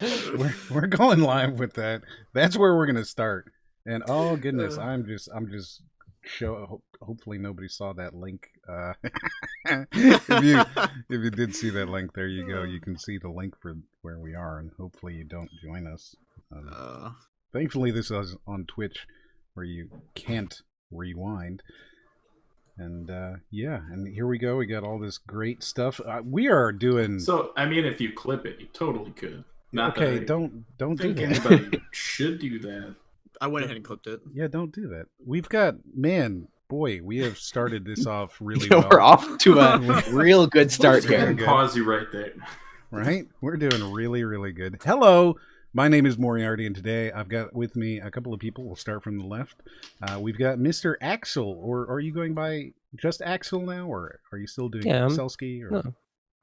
we're going live with that. That's where we're gonna start. And oh goodness, I'm just hopefully nobody saw that link. If you did see that link, there you go. You can see the link for where we are, and hopefully you don't join us. Thankfully, this is on Twitch, where you can't rewind. And yeah, and here we go. We got all this great stuff. We are doing. So I mean, if you clip it, you totally could. Not okay, that don't do think that. anybody should do that. I went ahead and clipped it. Yeah, don't do that. We've got boy, we have started this off really Yeah, well. we're off to a real good start Just gonna here. pause you right there. Right? We're doing really, really good. Hello, my name is Moriarty, and today I've got with me a couple of people. We'll start from the left. We've got Mr. Axel, or are you going by just Axel now, or are you still doing Akselsky? Or... No.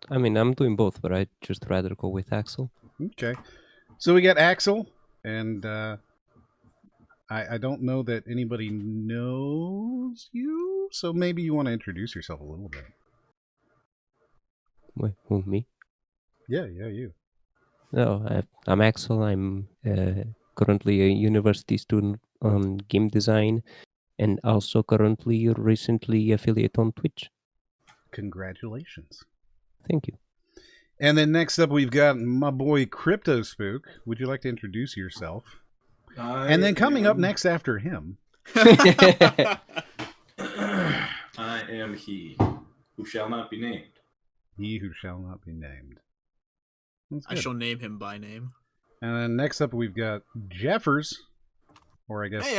I mean, I'm doing both, but I'd just rather go with Axel. Okay. So we got Axel, and I don't know that anybody knows you, so maybe you want to introduce yourself a little bit. Wait, who, me? Yeah, you. No, I'm Axel. I'm currently a university student on game design, and also currently recently affiliate on Twitch. Congratulations. Thank you. And then next up, we've got my boy Cryptospook. Would you like to introduce yourself? And then coming up next after him. I am he who shall not be named. He who shall not be named. I shall name him by name. And then next up, we've got Jeffers. Or I guess Hey,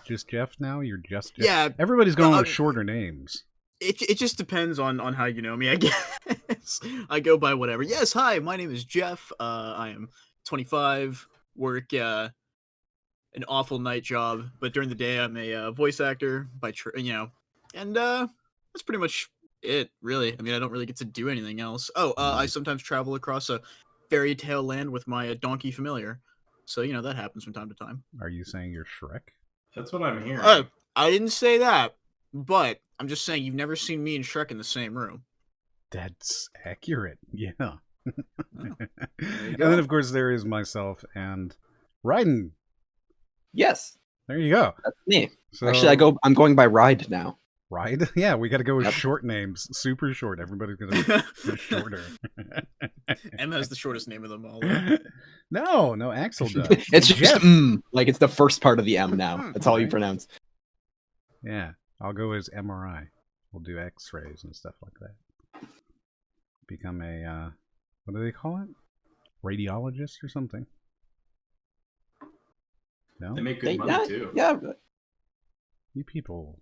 just Jeff now? You're just Jeff? Yeah. Everybody's going with shorter names. It just depends on how you know me, I guess. I go by whatever. Yes, hi, my name is Jeff. I am 25, work an awful night job, but during the day I'm a voice actor and that's pretty much it, really. I mean, I don't really get to do anything else. I sometimes travel across a fairy tale land with my donkey familiar. So, that happens from time to time. Are you saying you're Shrek? That's what I'm hearing. I didn't say that, but I'm just saying you've never seen me and Shrek in the same room. That's accurate. Yeah. And And then, of course, there is myself and Ryden. Yes, There you go. that's me. So, Actually, I'm going by Ride now. Ride? Yeah, we got to go with Yep. short names. Super short. Everybody's going to be shorter. M has the shortest name of them all. No, Axel does. It's just Jeff. like it's the first part of the M now. That's all you Right. pronounce. Yeah, I'll go as MRI. We'll do X-rays and stuff like that. Become a what do they call it? Radiologist or something? No, They make good money too. Yeah. you people.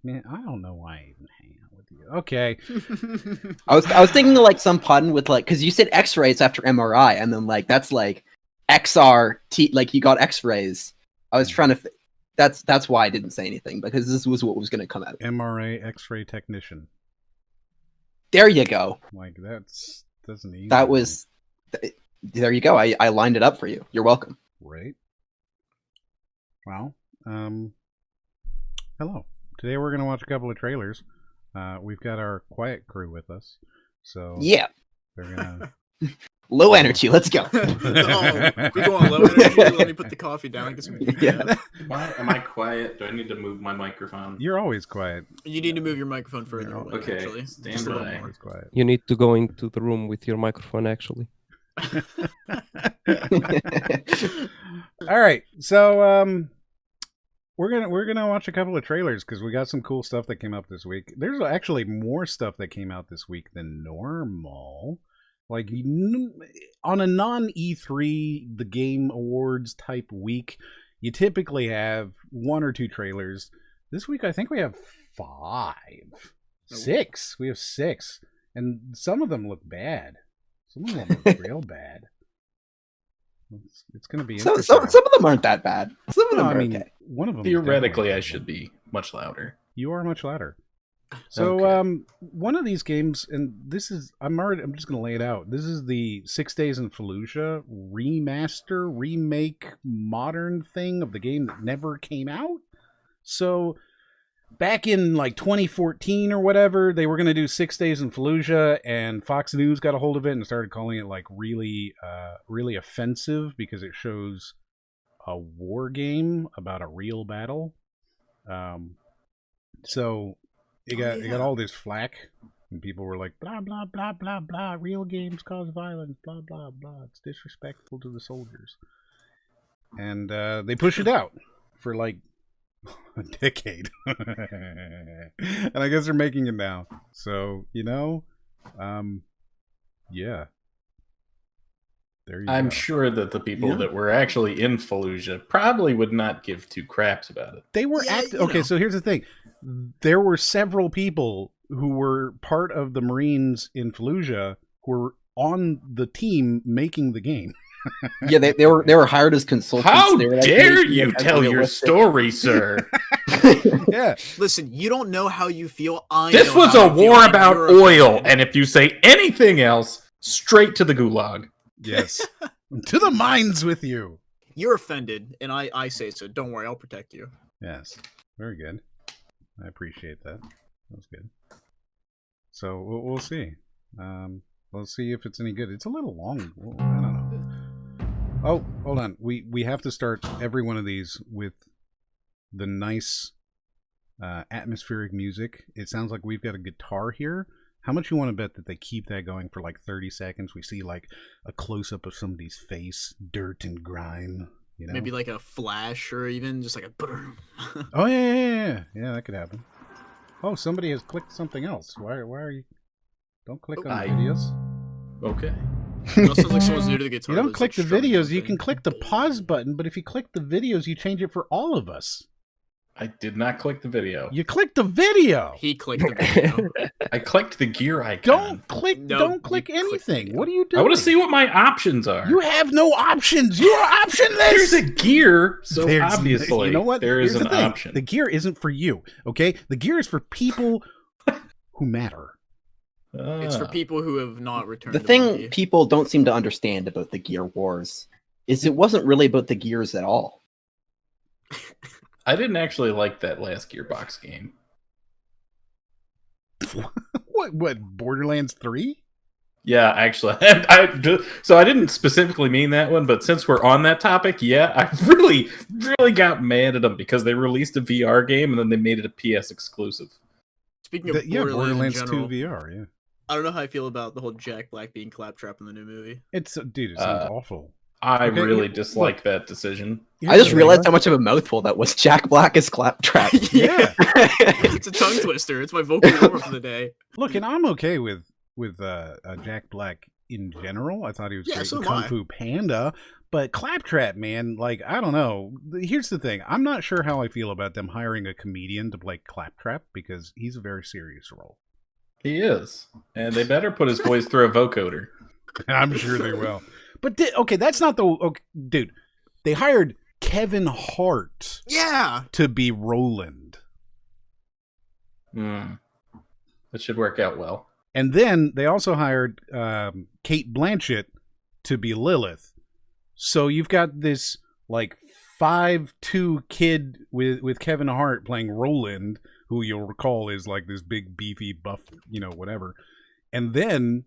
Man, I don't know why I even hang out with you. Okay, I was thinking of like some pun with like, because you said X-rays after MRI, and then like that's like XRT, like you got X-rays. I was trying to. That's why I didn't say anything, because this was what was going to come out. MRA X-ray technician. There you go. Like doesn't even. That was. There you go. I lined it up for you. You're welcome. right. Well, hello. Today we're gonna watch a couple of trailers. We've got our quiet crew with us, so Yeah. they're gonna. Low energy. Let's go. We go on low energy. Let me put the coffee down. Get some Yeah. Am I quiet? Do I need to move my microphone? You're always quiet. You need to move your microphone further away, Okay, actually. stand Just a little by. more. Always quiet. You need to go into the room with your microphone, actually. All right, so we're gonna watch a couple of trailers because we got some cool stuff that came up this week. There's actually more stuff that came out this week than normal. Like on a non E3, the Game Awards type week, you typically have one or two trailers. This week, I think we have 5, 6. We have 6, and some of them look bad. Some of them look real bad. It's going to be some interesting. of them aren't that bad. Some of them No, are I mean, okay. one of them. Theoretically, I should be much louder. You are much louder. So, Okay. one of these games, and this is, I'm just going to lay it out. This is the 6 Days in Fallujah remaster, remake, modern thing of the game that never came out. So, back in like 2014 or whatever, they were going to do 6 Days in Fallujah, and Fox News got a hold of it and started calling it like really offensive because it shows a war game about a real battle. So it got all this flack, and people were like, blah blah blah blah blah. Real games cause violence. Blah blah blah. It's disrespectful to the soldiers. And they pushed it out for like a decade. And I guess they're making it now. So, yeah. There you I'm go. sure that the people that were actually in Fallujah probably would not give two craps about it. They were okay, so here's the thing. There were several people who were part of the Marines in Fallujah who were on the team making the game. Yeah, they were hired as consultants. How they were dare making you it as tell your realistic. story, sir? Yeah. Listen, you don't know how you feel. I This know was how a you feel, war and about you're oil, offended. and if you say anything else, straight to the gulag. Yes. To the mines with you. You're offended, and I say so. Don't worry, I'll protect you. Yes. Very good. I appreciate that. That was good. So we'll see. We'll see if it's any good. It's a little long. Well, I don't know. Oh, hold on. We have to start every one of these with the nice atmospheric music. It sounds like we've got a guitar here. How much you want to bet that they keep that going for like 30 seconds? We see like a close-up of somebody's face, dirt and grime. You know? Maybe like a flash, or even just like a. Oh yeah, that could happen. Oh, somebody has clicked something else. Why are you? Don't click on the videos. Okay. It also sounds like someone's new to the guitar. You don't that's, click the like, strumming videos. You something. can click the pause button, but if you click the videos, you change it for all of us. I did not click the video. You click the video. He clicked the video. I clicked the gear icon. Don't click. No, don't you click click the anything. video. What are you doing? I want to see what my options are. You have no options. You are optionless. There's a gear, so There's- obviously you know what? there is Here's an the thing. option. The gear isn't for you. Okay, the gear is for people who matter. It's for people who have not returned. The to thing Monkey. people don't seem to understand about the Gear Wars is it wasn't really about the gears at all. I didn't actually like that last Gearbox game. What? Borderlands 3? Yeah, actually, so I didn't specifically mean that one, but since we're on that topic, yeah, I really got mad at them because they released a VR game and then they made it a PS exclusive. Speaking of Borderlands in 2 general, VR. Yeah, I don't know how I feel about the whole Jack Black being claptrap in the new movie. it's dude. It sounds awful. I Okay, really look. dislike that decision. I just realized how much of a mouthful that was. Jack Black is Claptrap. Yeah. It's a tongue twister. It's my vocal cord for the day. Look, and I'm okay with Jack Black in general. I thought he was Yeah, great so in am Kung I. Fu Panda, but Claptrap, man, like I don't know. Here's the thing: I'm not sure how I feel about them hiring a comedian to play Claptrap because he's a very serious role. He is, and they better put his voice through a vocoder. I'm sure they will. But okay, that's not the okay, dude. They hired Kevin Hart Yeah. to be Roland, That should work out well. and then they also hired Kate Blanchett to be Lilith. So you've got this like 5'2" kid with Kevin Hart playing Roland, who you'll recall is like this big beefy buff, whatever. And then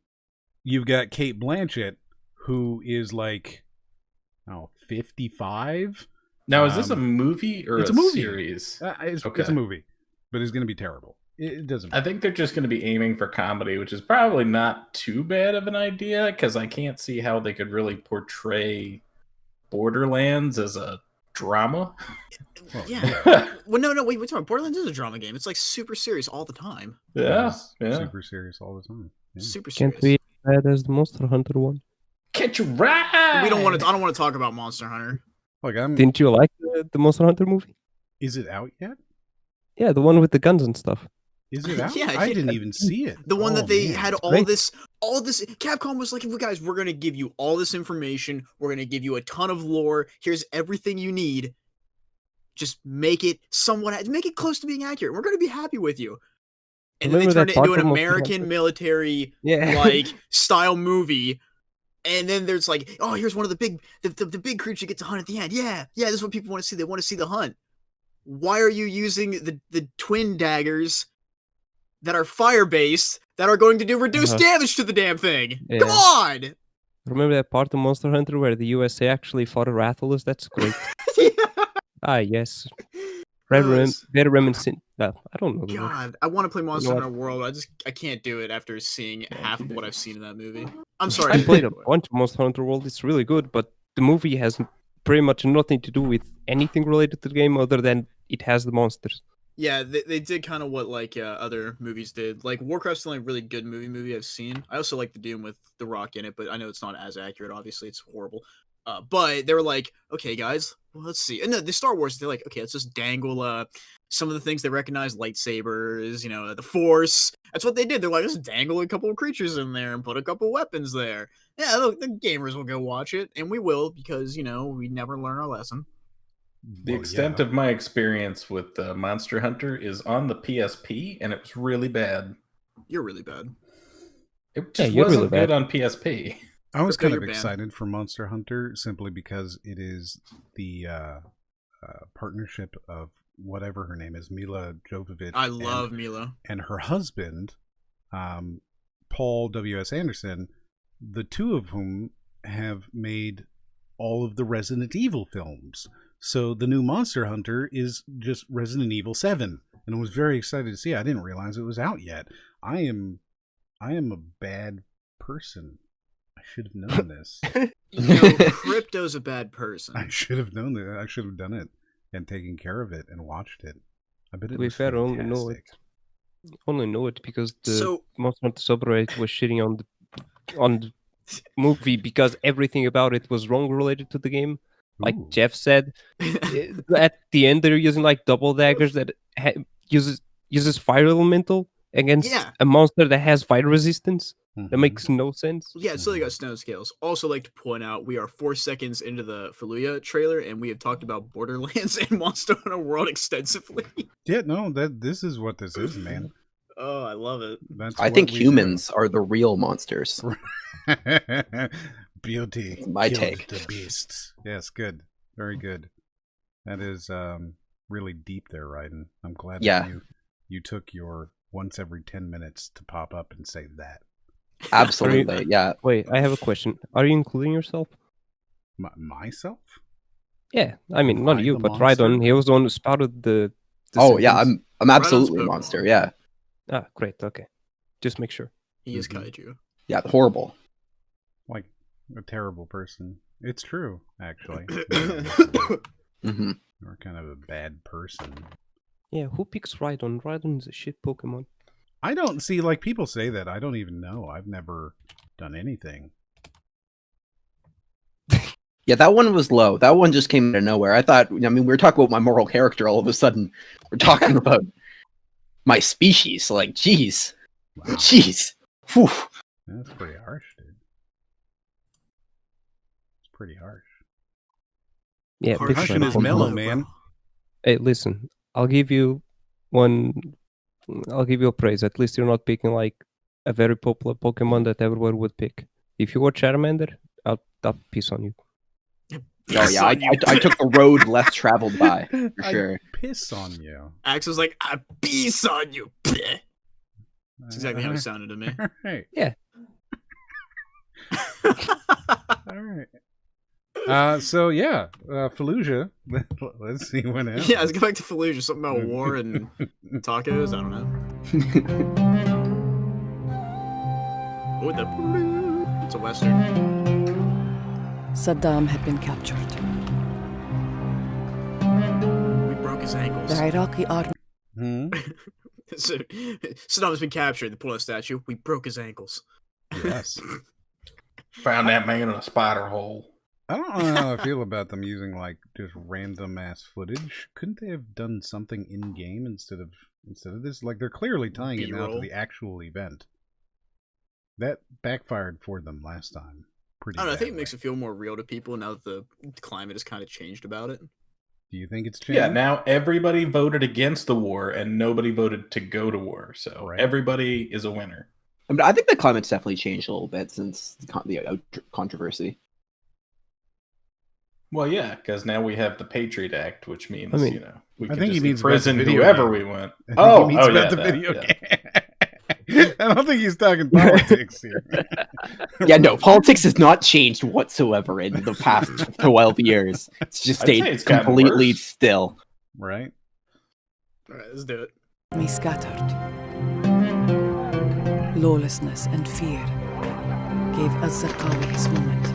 you've got Kate Blanchett, who is like 55. Now, is this a movie or it's a a movie. series? It's Okay. a movie, but it's going to be terrible. It doesn't. I think they're just going to be aiming for comedy, which is probably not too bad of an idea because I can't see how they could really portray Borderlands as a drama. Well, Yeah. Well, no, wait, we're talking. Borderlands is a drama game. It's like super serious all the time. Yeah, It's yeah. super serious all the time. Yeah. Super serious. Can't we add as the Monster Hunter one? Catch a ride. We don't want to. I don't want to talk about Monster Hunter. Like Didn't you like the Monster Hunter movie? Is it out yet? Yeah, the one with the guns and stuff. Is it out? Yeah, I yeah. didn't even see it. The one Oh, that they man. had all great. this. Capcom was like, guys, we're gonna give you all this information. We're gonna give you a ton of lore. Here's everything you need. Just make it make it close to being accurate. We're gonna be happy with you. And then they Remember turned that it into part an from Monster American Hunter? military Yeah. like style movie. And then there's like, oh, here's one of the big creatures you get to hunt at the end. Yeah, this is what people want to see. They want to see the hunt. why are you using the twin daggers that are fire-based that are going to do reduced damage to the damn thing? Yeah. Come on! Remember that part of Monster Hunter where the USA actually fought a Rathalos? That's great. Yeah. Ah, yes. Very reminiscent. I don't know. God, I want to play Monster what? Hunter World. I can't do it after seeing half of what I've seen in that movie. I'm sorry. I played a bunch of Monster Hunter World. It's really good, but the movie has pretty much nothing to do with anything related to the game other than it has the monsters. Yeah, they did kind of what like other movies did. Like Warcraft's the only really good movie I've seen. I also like the Doom with The Rock in it, but I know it's not as accurate. Obviously, it's horrible. But they were like, okay, guys, well, let's see. And the Star Wars, they're like, okay, let's just dangle some of the things they recognize, lightsabers, the Force. That's what they did. They're like, let's dangle a couple of creatures in there and put a couple of weapons there. Yeah, look, the gamers will go watch it, and we will because we never learn our lesson. The extent of my experience with Monster Hunter is on the PSP, and it was really bad. You're really bad. It just wasn't really good on PSP. I was kind of excited for Monster Hunter simply because it is the partnership of whatever her name is, Mila Jovovich. I love Mila. And her husband, Paul W.S. Anderson, the two of whom have made all of the Resident Evil films. So the new Monster Hunter is just Resident Evil 7. And I was very excited to see it. I didn't realize it was out yet. I am a bad person. I should have known this. Crypto's a bad person. I should have known that. I should have done it and taken care of it and watched it. I bet it To be was fair, fantastic. only know it because the Monster Hunter subreddit was shitting on the movie because everything about it was wrong related to the game. Like Jeff said, at the end they're using like double daggers that uses fire elemental against a monster that has fire resistance. That makes no sense. Yeah, so they got snow scales. Also, like to point out, we are 4 seconds into the Fallujah trailer, and we have talked about Borderlands and Monster Hunter World extensively. Yeah, no, this is what this is, man. Oh, I love it. I think humans are the real monsters. Beauty. My take. The beasts. Yes, good. Very good. That is really deep there, Raiden. I'm glad that you took your once every 10 minutes to pop up and say that. Absolutely, yeah. Wait, I have a question. Are you including yourself? Myself? Yeah, I mean, not you, but Raiden. He was the one who spouted the yeah, I'm absolutely a monster, yeah. Ah, great, okay. Just make sure. He is kaiju. Yeah, horrible. Like a terrible person. It's true, actually. You're kind of a bad person. Yeah, who picks Raiden? Raiden's a shit Pokemon. I don't see, like, people say that. I don't even know. I've never done anything. Yeah, that one was low. That one just came out of nowhere. I thought, we were talking about my moral character. All of a sudden, we're talking about my species. Like, jeez. Wow. Jeez. Whew. That's pretty harsh, dude. It's pretty harsh. Yeah, harsh is mellow, man. Hey, listen. I'll give you a praise. At least you're not picking like a very popular Pokemon that everyone would pick. If you were Charmander, I'll piss on you. Oh yeah, I took the road less traveled by, for sure. Piss on you. Axel's like, I piss on you. That's exactly how it sounded to me. All right. Yeah. All right. So yeah, Fallujah. Let's see what else. Yeah, let's go back to Fallujah. Something about war and tacos. I don't know. Oh, it's a western. Saddam had been captured. We broke his ankles. The Iraqi army. So, Saddam has been captured. They pull out a statue. We broke his ankles. Yes. Found that man in a spider hole. I don't know how I feel about them using like just random ass footage. Couldn't they have done something in game instead of this? Like they're clearly tying it now to the actual event. That backfired for them last time. I don't know. I think it makes it feel more real to people now that the climate has kind of changed about it. Do you think it's changed? Yeah, now everybody voted against the war and nobody voted to go to war. So everybody is a winner. I think the climate's definitely changed a little bit since the controversy. Well, yeah, because now we have the Patriot Act, which means, I mean, you know, we I can think he just means about the imprison video whoever game. we want. I think Oh, he means oh, about yeah, the that, video yeah. game. I don't think he's talking politics here. Yeah, no, politics has not changed whatsoever in the past 12 years. It's just I'd say stayed it's gotten completely worse. still. Right? All right, let's do it. Me scattered. Lawlessness and fear gave Az-Zarqawi his moment,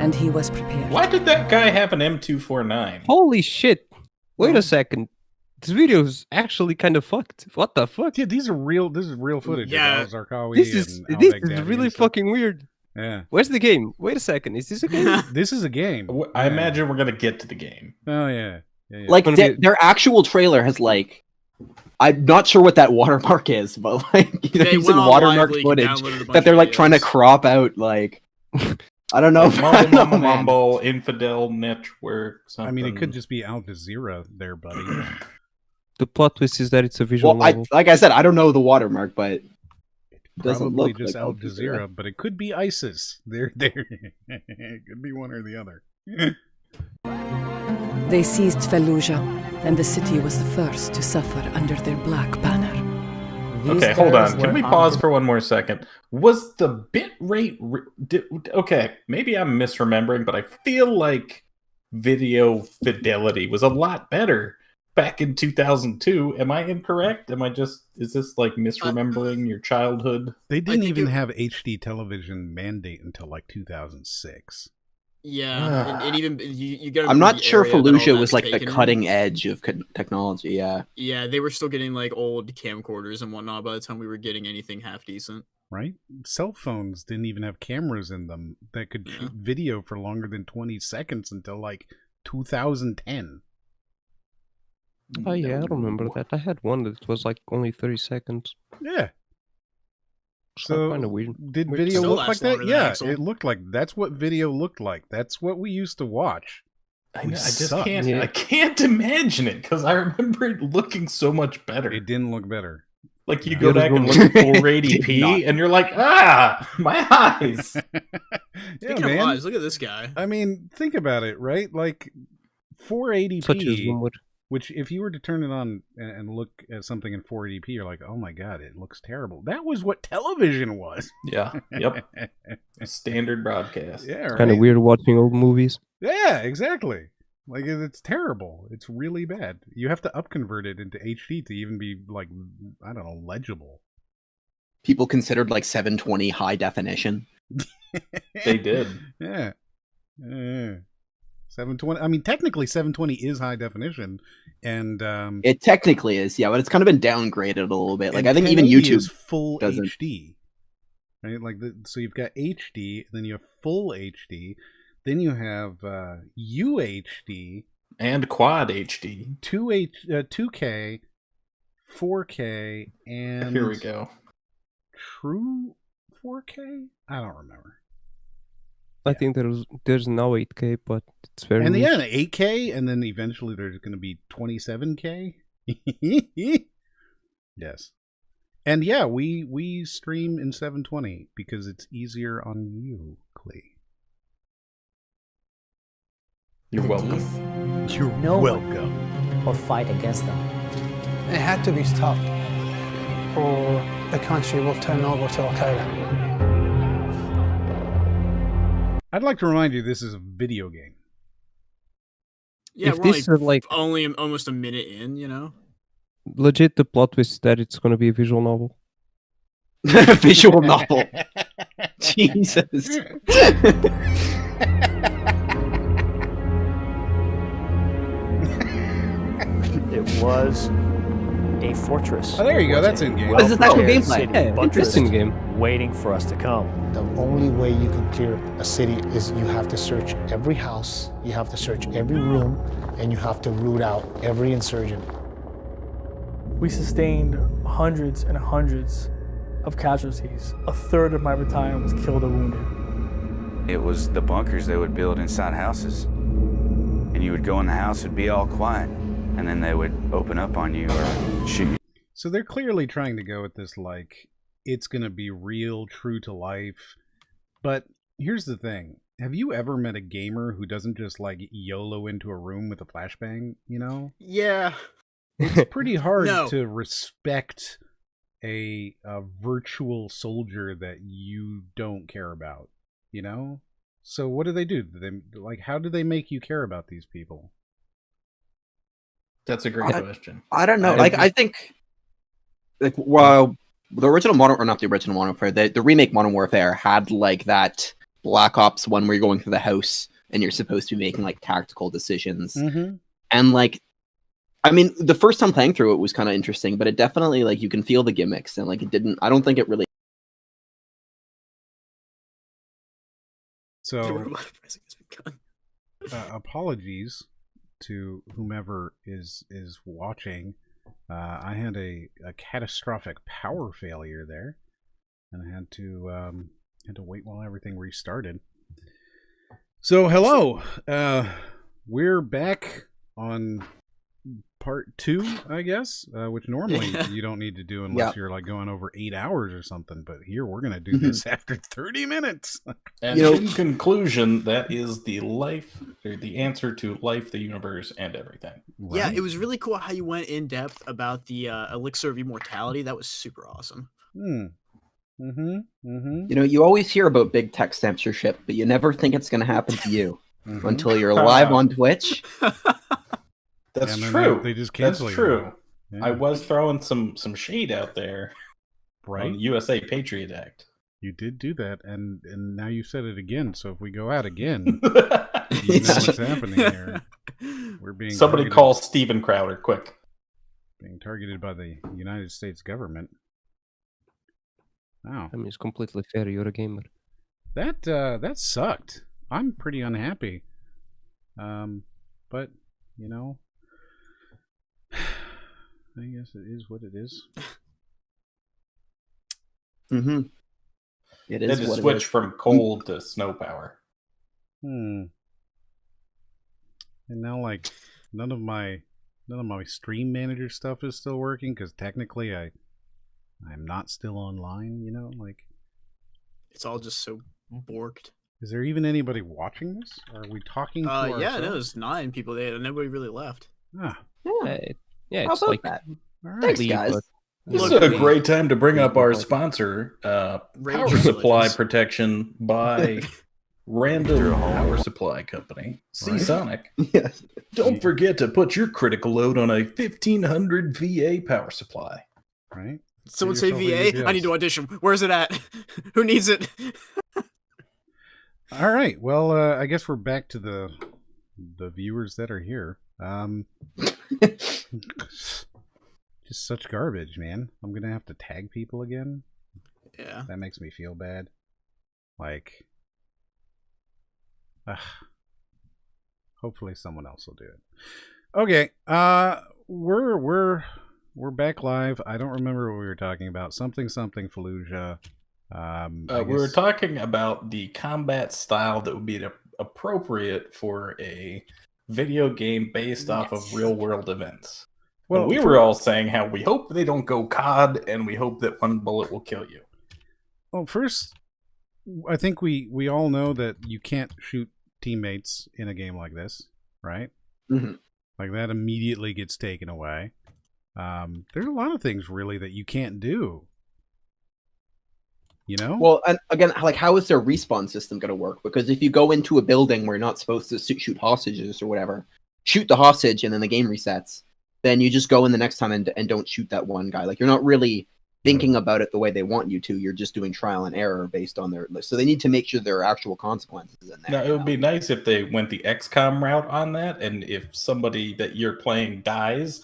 and he was prepared. Why did that guy have an M249? Holy shit! Wait a second. This video's actually kind of fucked. What the fuck? Yeah, these are real. This is real footage Yeah. of Al-Zarqawi This is and this al-Baghdadi is and really stuff. fucking weird. Yeah, Where's the game? Wait a second. Is this a game? this is a game. I Yeah. imagine we're gonna get to the game. Oh yeah. Yeah. Like, Gonna be- their actual trailer has, like... I'm not sure what that watermark is, but, like, they're They using went on watermark Lively, footage downloaded a bunch that they're, of like, trying to videos. crop out, like... I don't know. I don't know, man. Mumble, Infidel Network, something. I mean, it could just be Al Jazeera there, buddy. The plot twist is that it's a visual Well, novel. like I said, I don't know the watermark, but... Doesn't Probably look just like Al Al Jazeera. Jazeera, but it could be ISIS. There. It could be one or the other. They seized Fallujah, and the city was the first to suffer under their black banner. Okay, hold on. Can we pause for one more second? Was the bit rate... okay, maybe I'm misremembering, but I feel like video fidelity was a lot better back in 2002. Am I incorrect? Is this like misremembering your childhood? They didn't think even it- have HD television mandate until like 2006. Yeah, and even you got. I'm not sure Fallujah was like the cutting edge of technology. Yeah, Yeah, they were still getting like old camcorders and whatnot by the time we were getting anything half decent. Right? Cell phones didn't even have cameras in them that could shoot video for longer than 20 seconds until like 2010. Oh yeah, I remember that. I had one that was like only 30 seconds. Yeah. So So kind of weird. did Which video still look like lasts that? longer than Yeah, Axel. it looked like that's what video looked like. That's what we used to watch. I We just sucked. can't. Yeah. I can't imagine it because I remember it looking so much better. It didn't look better. Like you Yeah. go back and look at It 480p, did not. and you're like, my eyes. Yeah, Speaking of man. eyes, look at this guy. I mean, think about it, right? Like Such as 480p, one would. which if you were to turn it on and look at something in 480p, you're like, oh my god, it looks terrible. That was what television was. Yeah. Yep. Standard broadcast. Yeah, right? Kind of weird watching old movies. Yeah, exactly. Like it's terrible. It's really bad. You have to upconvert it into HD to even be like, I don't know, legible. people considered like 720 high definition. They did. Yeah. 720. I mean, technically 720 is high definition, and It technically is, yeah, but it's kind of been downgraded a little bit. Like and I think even 1080 YouTube is full doesn't. HD. Right? Like so you've got HD, then you have full HD, then you have UHD, And quad HD. 2K, 4K, and Here we go. True 4K? I don't remember. I think there's now 8K, but it's very And niche. yeah, 8K, and then eventually there's going to be 27K. Yes. And yeah, we stream in 720 because it's easier on you, Clee. You're welcome. You're No one. welcome. or fight against them. It had to be stopped, or the country will turn over to Al Qaeda. I'd like to remind you this is a video game. Yeah, If we're this only, is like only almost a minute in, you know. legit, the plot twist is that it's going to be a visual novel. visual novel. Jesus. It was a fortress. Oh, there you go. It was That's a in-game. This is actual well-prepared gameplay. city, Yeah, buttressed, interesting game. waiting for us to come. The only way you can clear a city is you have to search every house, you have to search every room, and you have to root out every insurgent. We sustained hundreds and hundreds of casualties. A third of my battalion was killed or wounded. It was the bunkers they would build inside houses. And you would go in the house, it'd be all quiet. And then they would open up on you or shoot you. So they're clearly trying to go at this like it's going to be real, true to life. But here's the thing. have you ever met a gamer who doesn't just like YOLO into a room with a flashbang? You know, Yeah. it's pretty hard No. to respect a virtual soldier that you don't care about. You know, so what do? How do they make you care about these people? That's a great question. I don't know. I think, like, well, the original Modern, or not the original Modern Warfare, the remake Modern Warfare had like that Black Ops one where you're going through the house and you're supposed to be making like tactical decisions. Mm-hmm. And like, I mean, the first time playing through it was kind of interesting, but it definitely like you can feel the gimmicks and like it didn't. I don't think it really. So, apologies to whomever is watching. I had a catastrophic power failure there, and I had to wait while everything restarted. So hello, we're back on part 2, I guess, which normally you don't need to do unless you're like going over 8 hours or something. But here we're gonna do this after 30 minutes. And in conclusion, that is the answer to life, the universe, and everything. Right? Yeah, it was really cool how you went in depth about the elixir of immortality. That was super awesome. You know, you always hear about big tech censorship, but you never think it's going to happen to you until you're live on Twitch. That's true. They just cancel That's you. true. Yeah. I was throwing some shade out there, right? On the USA Patriot Act. You did do that, and now you said it again. So if we go out again, you know what's happening here. We're being call Steven Crowder, quick. Being targeted by the United States government. Wow. I mean, it's completely fair. You're a gamer. That sucked. I'm pretty unhappy. But you know, I guess it is what it is. It is. They just switch from cold to snow power. And now, like, none of my stream manager stuff is still working because technically I'm not still online. You know, like it's all just so borked. Is there even anybody watching this? Are we talking to ourselves? Yeah, no, there's 9 people there. Nobody really left. Ah. Yeah, it's like that? All right. Thanks, guys. This is a great time to bring up our sponsor, Power Supply Protection by Random Power Supply Company, Seasonic. Yes. Don't forget to put your critical load on a 1500 VA power supply. Right. Someone say VA? I need to audition. Where's it at? Who needs it? All right. Well, I guess we're back to the viewers that are here. Just such garbage, man. I'm gonna have to tag people again. Yeah. That makes me feel bad. Like, hopefully someone else will do it. Okay. We're back live. I don't remember what we were talking about. Something Fallujah. We were talking about the combat style that would be appropriate for a video game based off of real world events. Well, we were all saying how we hope they don't go COD and we hope that one bullet will kill you. Well, first, I think we all know that you can't shoot teammates in a game like this, right? Like that immediately gets taken away. There's a lot of things really that you can't do. You know? Well, and again, like, how is their respawn system going to work? Because if you go into a building where you're not supposed to shoot hostages or whatever, shoot the hostage and then the game resets, then you just go in the next time and don't shoot that one guy. Like, you're not really thinking about it the way they want you to. You're just doing trial and error based on their list. So they need to make sure there are actual consequences in there. Now, it would be nice if they went the XCOM route on that, and if somebody that you're playing dies,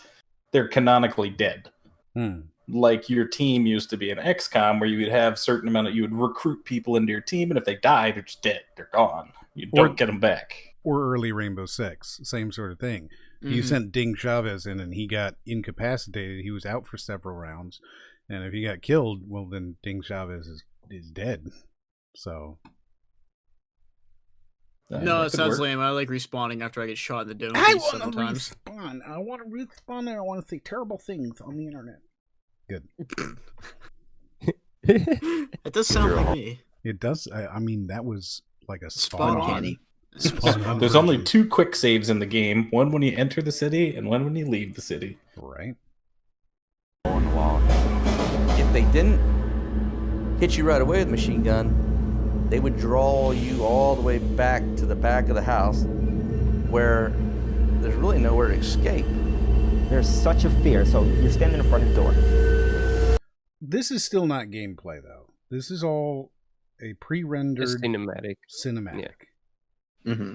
they're canonically dead. Like your team used to be in XCOM, where you would have certain amount of, you would recruit people into your team, and if they die, they're just dead. They're gone. You don't get them back. Or early Rainbow Six, same sort of thing. You sent Ding Chavez in, and he got incapacitated. He was out for several rounds, and if he got killed, well, then Ding Chavez is dead. So. No, it sounds lame. I like respawning after I get shot in the dome. I want to respawn. I want to respawn, and I want to say terrible things on the internet. Good. It does sound like me. It does. I mean, that was like a Spot on. Uncanny. There's only 2 quick saves in the game. One when you enter the city, and one when you leave the city. Right. On the wall. If they didn't hit you right away with a machine gun, they would draw you all the way back to the back of the house where there's really nowhere to escape. There's such a fear, so you're standing in front of the door. This is still not gameplay, though. This is all a pre-rendered cinematic. Yeah. Mm-hmm.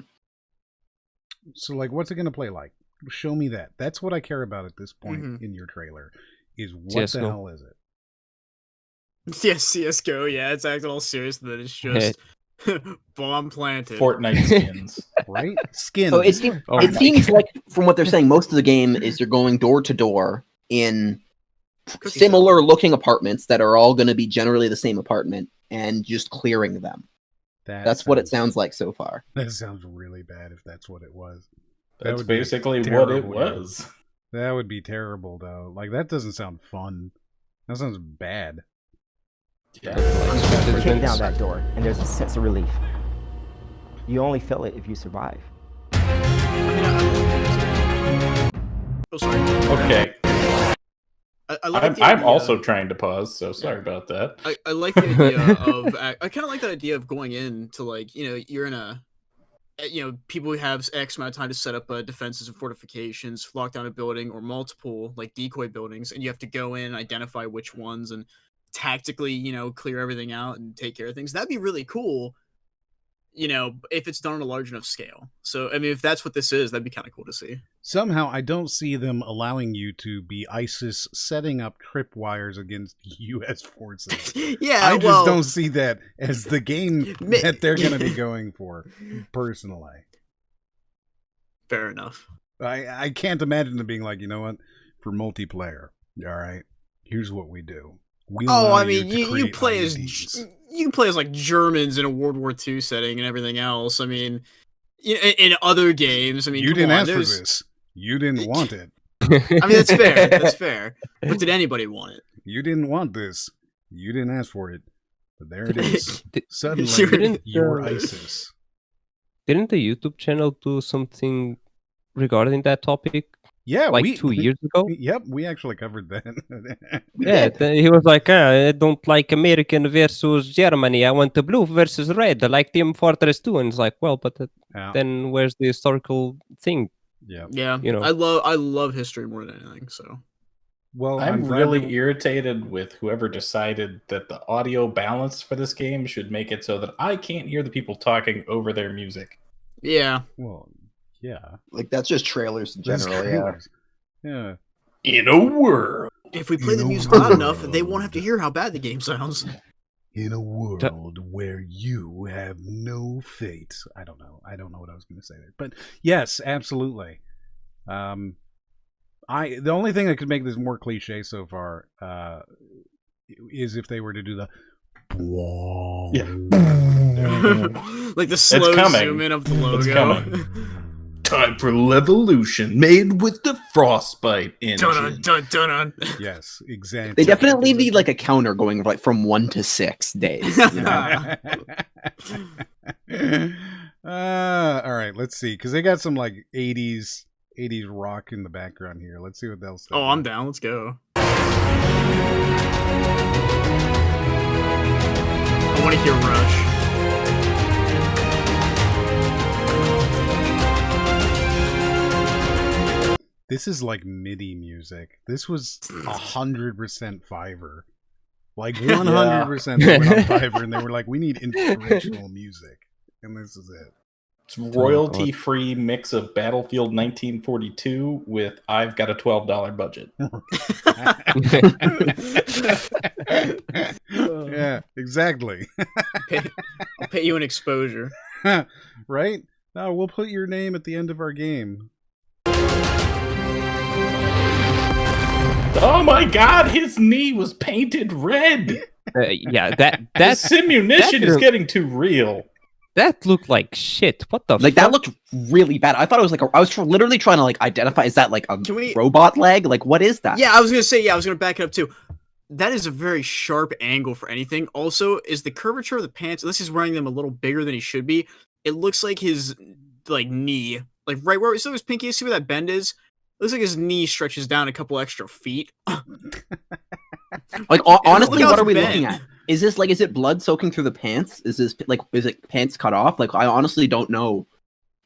So, like, what's it going to play like? Show me that. That's what I care about at this point in your trailer, is what the hell is it? Yes, CSGO, yeah, it's acting all serious that it's just bomb planted. Fortnite skins. Right? Skins. So it seems like, from what they're saying, most of the game is you're going door to door in similar looking apartments that are all going to be generally the same apartment and just clearing them. That's what it sounds like so far. That sounds really bad if that's what it was. That's basically what it was. That would be terrible, though. Like, that doesn't sound fun. That sounds bad. Yeah. You kick down that door, and there's a sense of relief. You only feel it if you survive. Oh, sorry. Okay. I'm also trying to pause, so sorry about that. I like the idea of... I kind of like that idea of going into, like, you're in a... people who have X amount of time to set up defenses and fortifications, lock down a building or multiple, like, decoy buildings, and you have to go in, identify which ones, and tactically, clear everything out and take care of things. That'd be really cool, if it's done on a large enough scale. So, I mean, if that's what this is, that'd be kind of cool to see. Somehow, I don't see them allowing you to be ISIS setting up tripwires against U.S. forces. Yeah, I just don't see that as the game that they're going to be going for, personally. Fair enough. I can't imagine them being like, you know what, for multiplayer, all right, here's what we do. You play as you can play as like Germans in a World War II setting and everything else. I mean, in other games, I mean, you didn't ask for this. You didn't want it. I mean, that's fair. That's fair. But did anybody want it? You didn't want this. You didn't ask for it. But there it is. Suddenly, you're ISIS. Didn't the YouTube channel do something regarding that topic? Yeah, like 2 years ago. Yep, we actually covered that. Yeah, he was like, I don't like American versus Germany. I want the blue versus red, like Team Fortress 2. And it's like, well, but then where's the historical thing? Yeah, yeah. I love history more than anything. So, well, I'm really irritated with whoever decided that the audio balance for this game should make it so that I can't hear the people talking over their music. Yeah. Well. Yeah, like that's just trailers in general. Yeah. In a world, if we play the music loud enough, they won't have to hear how bad the game sounds. In a world where you have no fate. I don't know what I was going to say there, but yes, absolutely. The only thing that could make this more cliche so far is if they were to do the like the slow zoom in of the logo. It's coming. Time for Levolution, made with the Frostbite engine. Dun. Yes, exactly. They definitely need like a counter going like from 1 to 6 days. All right, let's see, because they got some like 80s rock in the background here. Let's see what they'll say. Oh, I'm down. Let's go. I want to hear Rush. This is like MIDI music. This was 100% Fiverr. Like 100% they went on Fiverr and they were like, we need inspirational music. And this is it. It's royalty-free mix of Battlefield 1942 with I've got a $12 budget. Yeah, exactly. I'll pay you an exposure. Right? No, we'll put your name at the end of our game. Oh my god, his knee was painted red! Yeah, that simunition is getting too real. That looked like shit. What the fuck? That looked really bad. I thought it was like I was literally trying to like identify, is that like a robot leg? Like what is that? Yeah, I was gonna say, I was gonna back it up too. that is a very sharp angle for anything. Also, is the curvature of the pants, unless he's wearing them a little bigger than he should be, it looks like his like knee, like right where his pinky, see where that bend is? It looks like his knee stretches down a couple extra feet. Like honestly, Look how what are it's we bent. looking at? Is it blood soaking through the pants? Is it pants cut off? Like I honestly don't know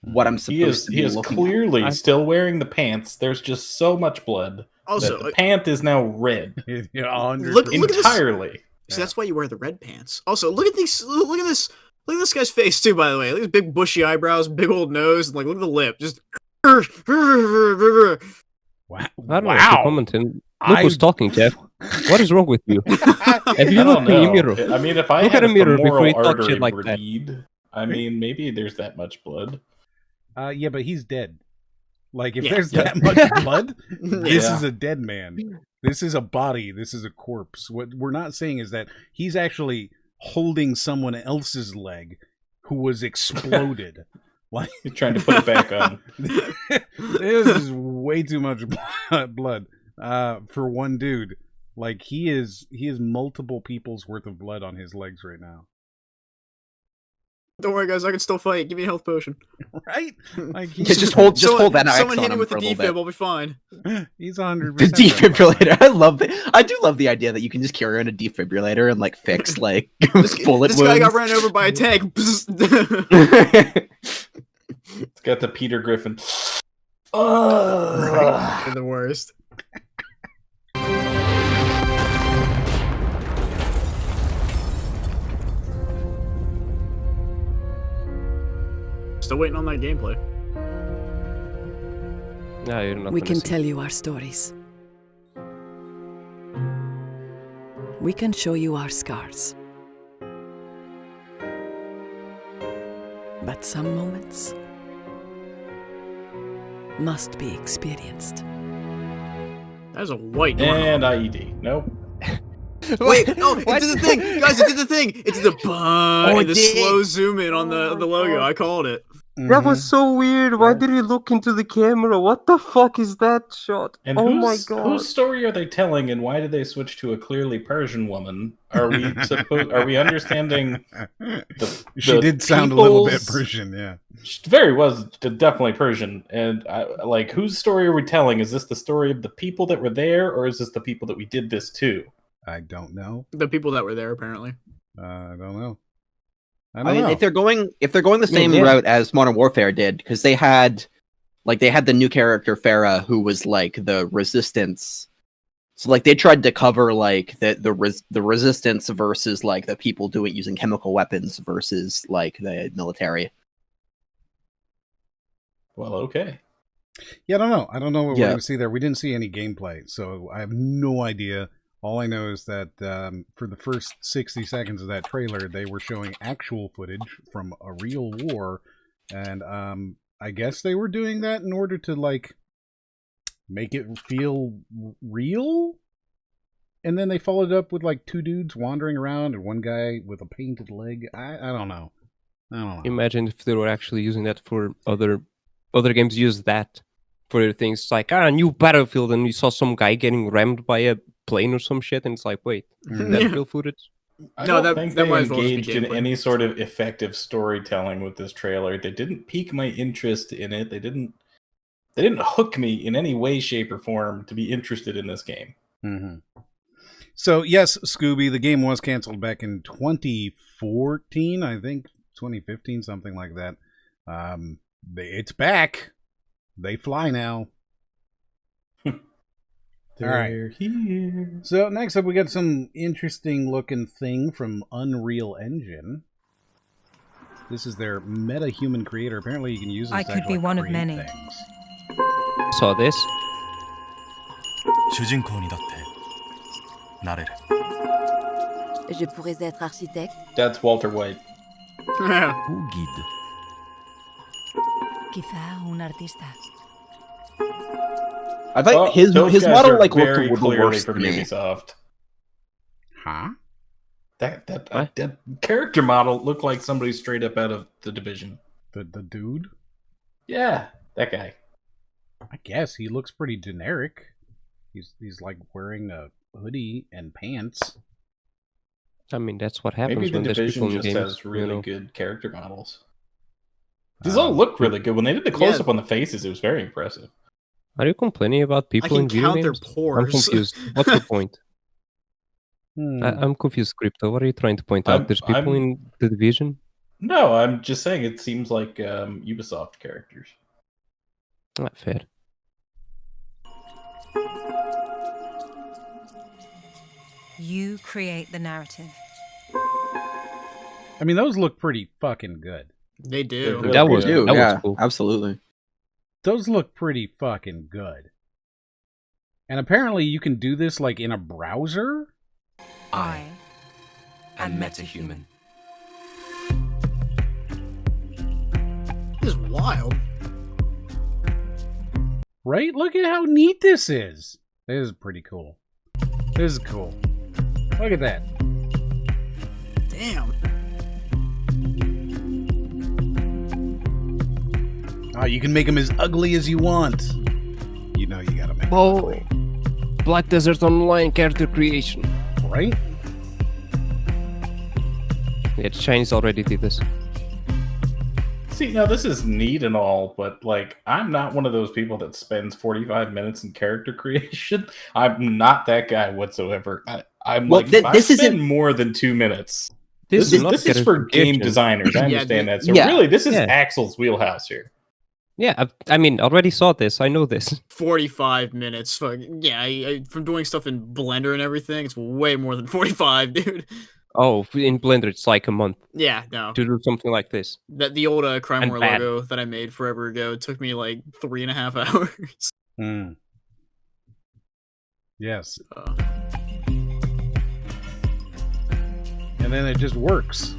what I'm supposed to be looking at. He is clearly still wearing the pants. There's just so much blood. Also, that the pant is now red. Look entirely. At this. So that's why you wear the red pants. Also, look at these. Look at this. Look at this guy's face too. By the way, look at his big bushy eyebrows, big old nose, and like look at the lip. Just. Wow! I don't know if you're commenting. Look who's talking, Jeff. What is wrong with you? Have you looked in the mirror? I mean, if I look had at a mirror femoral before you talk artery shit like that. bleed, I mean, maybe there's that much blood. Yeah, but he's dead. Like, if Yeah. there's Yeah. that much blood, this Yeah. is a dead man. This is a body. This is a corpse. What we're not saying is that he's actually holding someone else's leg who was exploded. Like, He's trying to put it back on. this is way too much blood for one dude. Like, he is multiple people's worth of blood on his legs right now. Don't worry, guys. I can still fight. Give me a health potion. Right? Like, Just hold that X Someone on hit him him with for the a little bit. defib. I'll be fine. He's 100%. The defibrillator. I love it. I do love the idea that you can just carry on a defibrillator and like fix like bullet This wounds. guy got ran over by a tank. It's got the Peter Griffin. Right? They're the worst. Still waiting on that gameplay. No, you're not We gonna can see. tell you our stories. We can show you our scars. But some moments must be experienced. That's a white door. And IED. Nope. Wait, no, it did the thing, guys! It did the thing. It did the Oh, and it the did. slow zoom in on the logo. I called it. That was so weird. Why did he look into the camera? What the fuck is that shot? And oh my god. whose story are they telling, and why did they switch to a clearly Persian woman? Are we Are we understanding? She did sound a little bit people's- Persian, yeah. She very was definitely Persian, and like, whose story are we telling? Is this the story of the people that were there, or is this the people that we did this to? I don't know. The people that were there, apparently. I don't know. I I don't mean, know. if they're going the same yeah. route as Modern Warfare did, because they had the new character Farah, who was like the resistance. So like they tried to cover like the resistance versus like the people doing using chemical weapons versus like the military. Well, okay. Yeah, I don't know. I don't know what we're Yeah. going to see there. We didn't see any gameplay, so I have no idea. All I know is that for the first 60 seconds of that trailer, they were showing actual footage from a real war, and I guess they were doing that in order to like make it feel real. And then they followed it up with like two dudes wandering around and one guy with a painted leg. I don't know. I don't know. Imagine if they were actually using that for other games. Use that for their things like new Battlefield, and you saw some guy getting rammed by a plane or some shit, and it's like, wait, that's real footage. I No, don't that- think that they might as well just be engaged in gameplay. any sort of effective storytelling with this trailer. They didn't pique my interest in it. They didn't hook me in any way, shape, or form to be interested in this game. Mm-hmm. So yes, Scooby, the game was canceled back in 2014, I think 2015, something like that. It's back. They fly now. They're All right. here. So next up, we got some interesting looking thing from Unreal Engine. This is their meta-human creator. Apparently, you can use this I to could be like, one of create many. things. Saw this. 主人公にだってなれる Je pourrais être architecte. That's Walter White. ou guide. Quizá un artista. I think Oh, his those guys model are like very looked clearly worse from to me. Ubisoft. Huh? That character model looked like somebody straight up out of The Division. The dude? Yeah, that guy. I guess he looks pretty generic. He's like wearing a hoodie and pants. I mean, that's what happens Maybe the when there's division people in just games. has really you know? good character models. These all look really good. When they did the close up on the faces, it was very impressive. Are you complaining about people can in video count their games? I'm pores. confused. What's the point? I'm confused, Crypto. What are you trying to point out? There's people in the division? No, I'm just saying it seems like Ubisoft characters. Not fair. You create the narrative. I mean, those look pretty fucking good. They do. That was cool. Absolutely. Those look pretty fucking good. And apparently you can do this like in a browser? I am metahuman. This is wild. Right? Look at how neat this is. This is pretty cool. This is cool. Look at that. Damn. Oh, you can make them as ugly as you want. You know you gotta make them ugly. Black Desert Online character creation. Right? Yeah, Chinese already did this. See, now this is neat and all, but like, I'm not one of those people that spends 45 minutes in character creation. I'm not that guy whatsoever. I'm Well, like, if I this spend isn't- more than 2 minutes. This This is is for game designers. I understand that. So really, this is Axel's wheelhouse here. Yeah, I mean, already saw this. I know this. 45 minutes. Fuck. Yeah, from doing stuff in Blender and everything, it's way more than 45, dude. Oh, in Blender, it's like a month. Yeah, no. To do something like this. The old Crime And War bad. logo that I made forever ago took me like 3.5 hours. Hmm. Yes. And then it just works.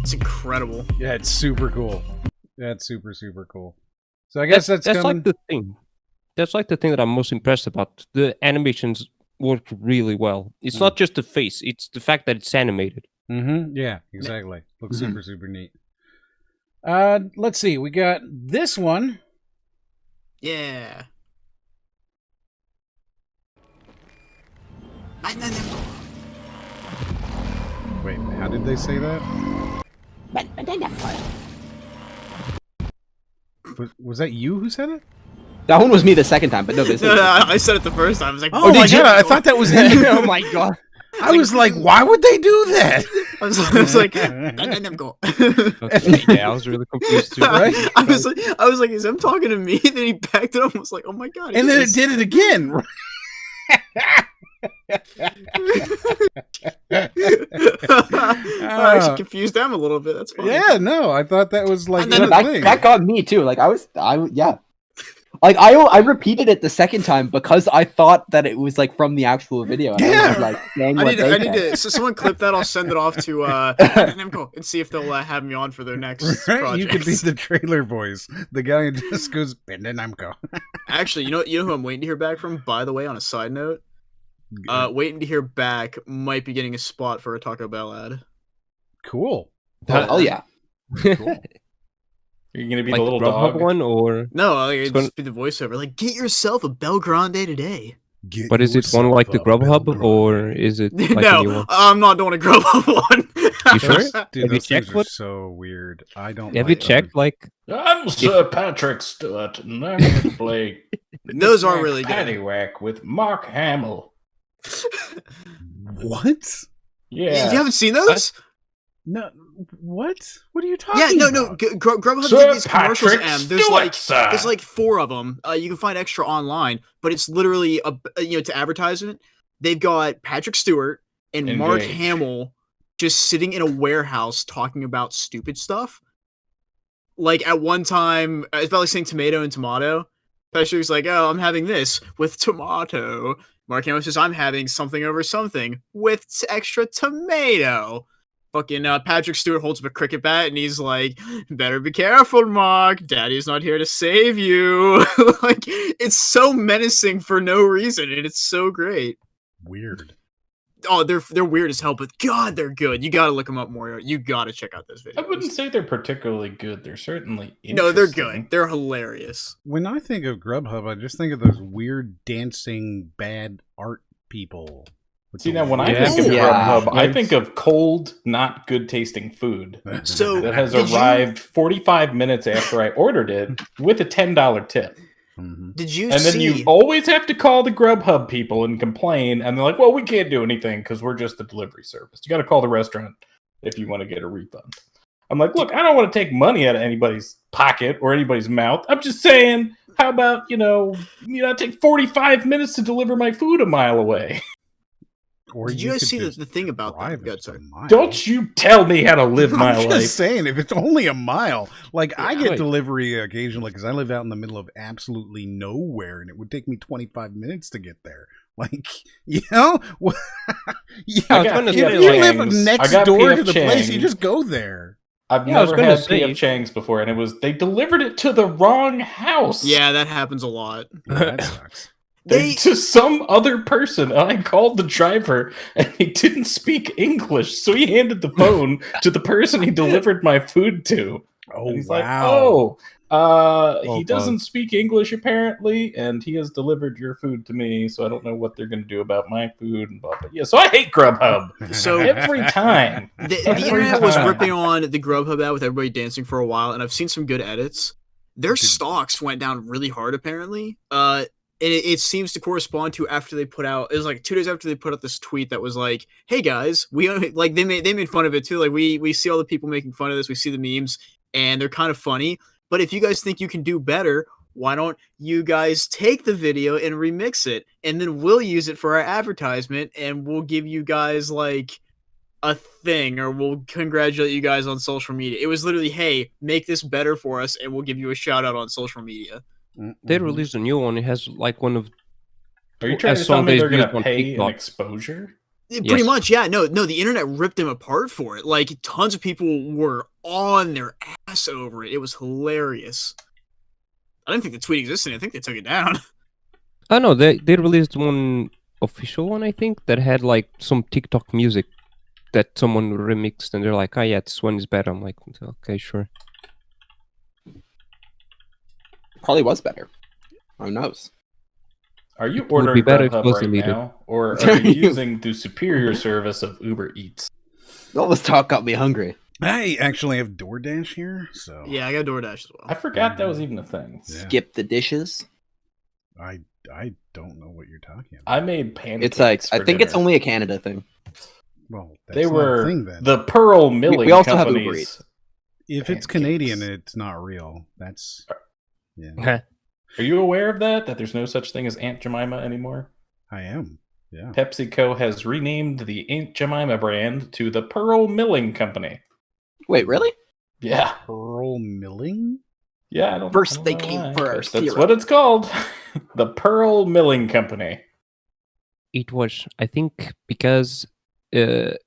It's incredible. Yeah, it's super cool. That's super, super cool. So I guess that's coming... like the thing. That's like the thing that I'm most impressed about. The animations work really well. It's not just the face; it's the fact that it's animated. Mm-hmm. Yeah, exactly. Looks super, super neat. Let's see. We got this one. Yeah. Wait, how did they say that? Was that you who said it? That one was me the second time, but no, this No, I said it the first time. I was like, Oh my god, I thought that was him. Oh my god. I was like, why would they do that? I was like, go. Yeah, I was really confused too. Right? I was like, is him talking to me? Then he backed it up and was like, oh my god. And then it did it again. I actually confused them a little bit. That's funny. Yeah, no, I thought that was like the thing. that got me too. Like Like I repeated it the second time because I thought that it was like from the actual video. And I was like, saying I what need they to. said. So someone clip that. I'll send it off to Namco and see if they'll have me on for their next project. You could be the trailer voice. The guy who just goes, Namco. Actually, you know who I'm waiting to hear back from. By the way, on a side note, waiting to hear back. Might be getting a spot for a Taco Bell ad. Cool. Oh yeah. Cool. Are you gonna be Like the little Grubhub dog? one, or No, like, It's it's gonna- just be the voiceover. Like, get yourself a Bel Grande today. but is it one like the Grubhub, or is it like a new No, one? I'm not doing a Grubhub one. You sure? Dude, Have you those checked things are what? so weird. I don't Have like you them. checked like? I'm Sir Patrick Stewart, and I'm going to play Those are really good. Paddywhack with Mark Hamill. What? Yeah. You haven't seen those? No. What? What are you talking Yeah, about? no. Grubhub Sir did these commercials, Patrick and Stewart, sir. there's like 4 of them. You can find extra online, but it's literally to advertisement. They've got Patrick Stewart and Mark Engage. Hamill just sitting in a warehouse talking about stupid stuff. Like at one time, it's about like saying tomato and tomato. Patrick's like, "Oh, I'm having this with tomato." Mark Hamill says, "I'm having something over something with extra tomato." Fucking Patrick Stewart holds up a cricket bat and he's like, "Better be careful, Mark. Daddy's not here to save you." Like, it's so menacing for no reason, and it's so great. Weird. Oh, they're weird as hell, but God, they're good. You gotta look them up more. You gotta check out those videos. I wouldn't say they're particularly good. They're certainly interesting. No, they're good. They're hilarious. When I think of Grubhub, I just think of those weird dancing bad art people. See, now when I think of Grubhub, I think of cold, not good tasting food So that has arrived 45 minutes after I ordered it with a $10 tip. Did you And then you always have to call the Grubhub people and complain, and they're like, well, we can't do anything because we're just a delivery service. You got to call the restaurant if you want to get a refund. I'm like, look, I don't want to take money out of anybody's pocket or anybody's mouth. I'm just saying, how about, take 45 minutes to deliver my food a mile away? Or did you guys see the thing about that? Don't you tell me how to live my I'm life. just saying, if it's only a mile, I get delivery occasionally because I live out in the middle of absolutely nowhere, and it would take me 25 minutes to get there. If you live next door to the place, you just go there. I've never had P.F. Chang's before, and they delivered it to the wrong house. Yeah, that happens a lot. Yeah, that sucks. To some other person. And I called the driver, and he didn't speak English, so he handed the phone to the person he delivered my food to. Oh, and he's wow. He doesn't speak English apparently, and he has delivered your food to me, so I don't know what they're going to do about my food and blah. But yeah, so I hate Grubhub. So every time the internet was ripping on the Grubhub ad with everybody dancing for a while, and I've seen some good edits. Their stocks went down really hard apparently. And it seems to correspond to after they put out. It was like 2 days after they put out this tweet that was like, "Hey guys, we like they made fun of it too. Like we see all the people making fun of this. We see the memes, and they're kind of funny. But if you guys think you can do better, why don't you guys take the video and remix it, and then we'll use it for our advertisement, and we'll give you guys like a thing, or we'll congratulate you guys on social media." It was literally, "Hey, make this better for us, and we'll give you a shout out on social media." They released a new one. It has like one of. Are you trying to tell me they're going to pay an exposure? Pretty much, yeah. No, the internet ripped them apart for it. Like, tons of people were on their ass over it. It was hilarious. I didn't think the tweet existed. I think they took it down. Oh no, they released one official one, I think, that had like some TikTok music that someone remixed, and they're like, "Oh yeah, this one is better." I'm like, "Okay, sure." Probably was better. Who knows? Are you ordering Grubhub right now, or are you using the superior service of Uber Eats? All this talk got me hungry. I actually have DoorDash here, so yeah, I got DoorDash as well. I forgot that was even a thing. Yeah. Skip the dishes. I don't know what you're talking about. I made pancakes. It's like I think dinner. it's only a Canada thing. Well, that's they not were a thing, then. the Pearl Milling we also companies. have Uber Eats. If it's Canadian, it's not real. That's yeah. Are you aware of that? That there's no such thing as Aunt Jemima anymore? I am. Yeah. PepsiCo has renamed the Aunt Jemima brand to the Pearl Milling Company. Wait, really? Yeah. Pearl Milling? Yeah, I don't First they know came why, for our but syrup. that's what it's called. The Pearl Milling Company. It was, I think, because it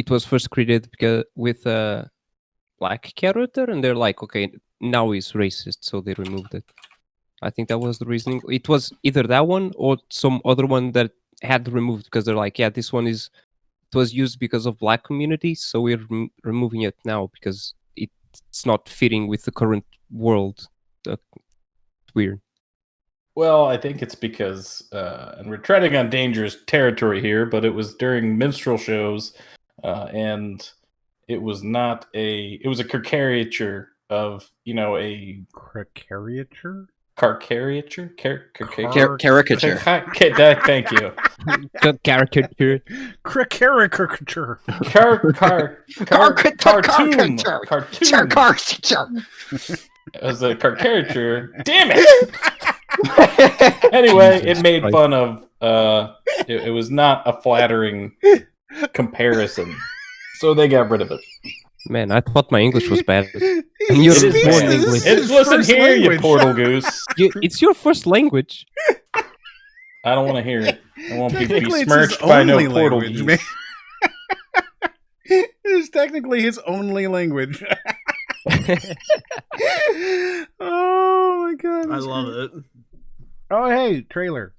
was first created with a black character, and they're like, okay, now he's racist, so they removed it. I think that was the reasoning. It was either that one or some other one that had removed because they're like, yeah, this one it was used because of black communities, so we're removing it now because it's not fitting with the current world. Weird. Well, I think it's because, and we're treading on dangerous territory here, but it was during minstrel shows, and it was not it was a caricature of, a... Caricature? Caricature? Caricature. Thank you. Caricature. Caricature. Cartoon. As a caricature. Damn it! Anyway, it made fun of. It was not a flattering comparison, so they got rid of it. Man, I thought my English was bad. And you're born English. Listen here, you portal goose. It's your first language. I don't want to hear it. I won't be besmirched by no portal goose. It is technically his only language. Oh my god. I love it. Oh hey, trailer.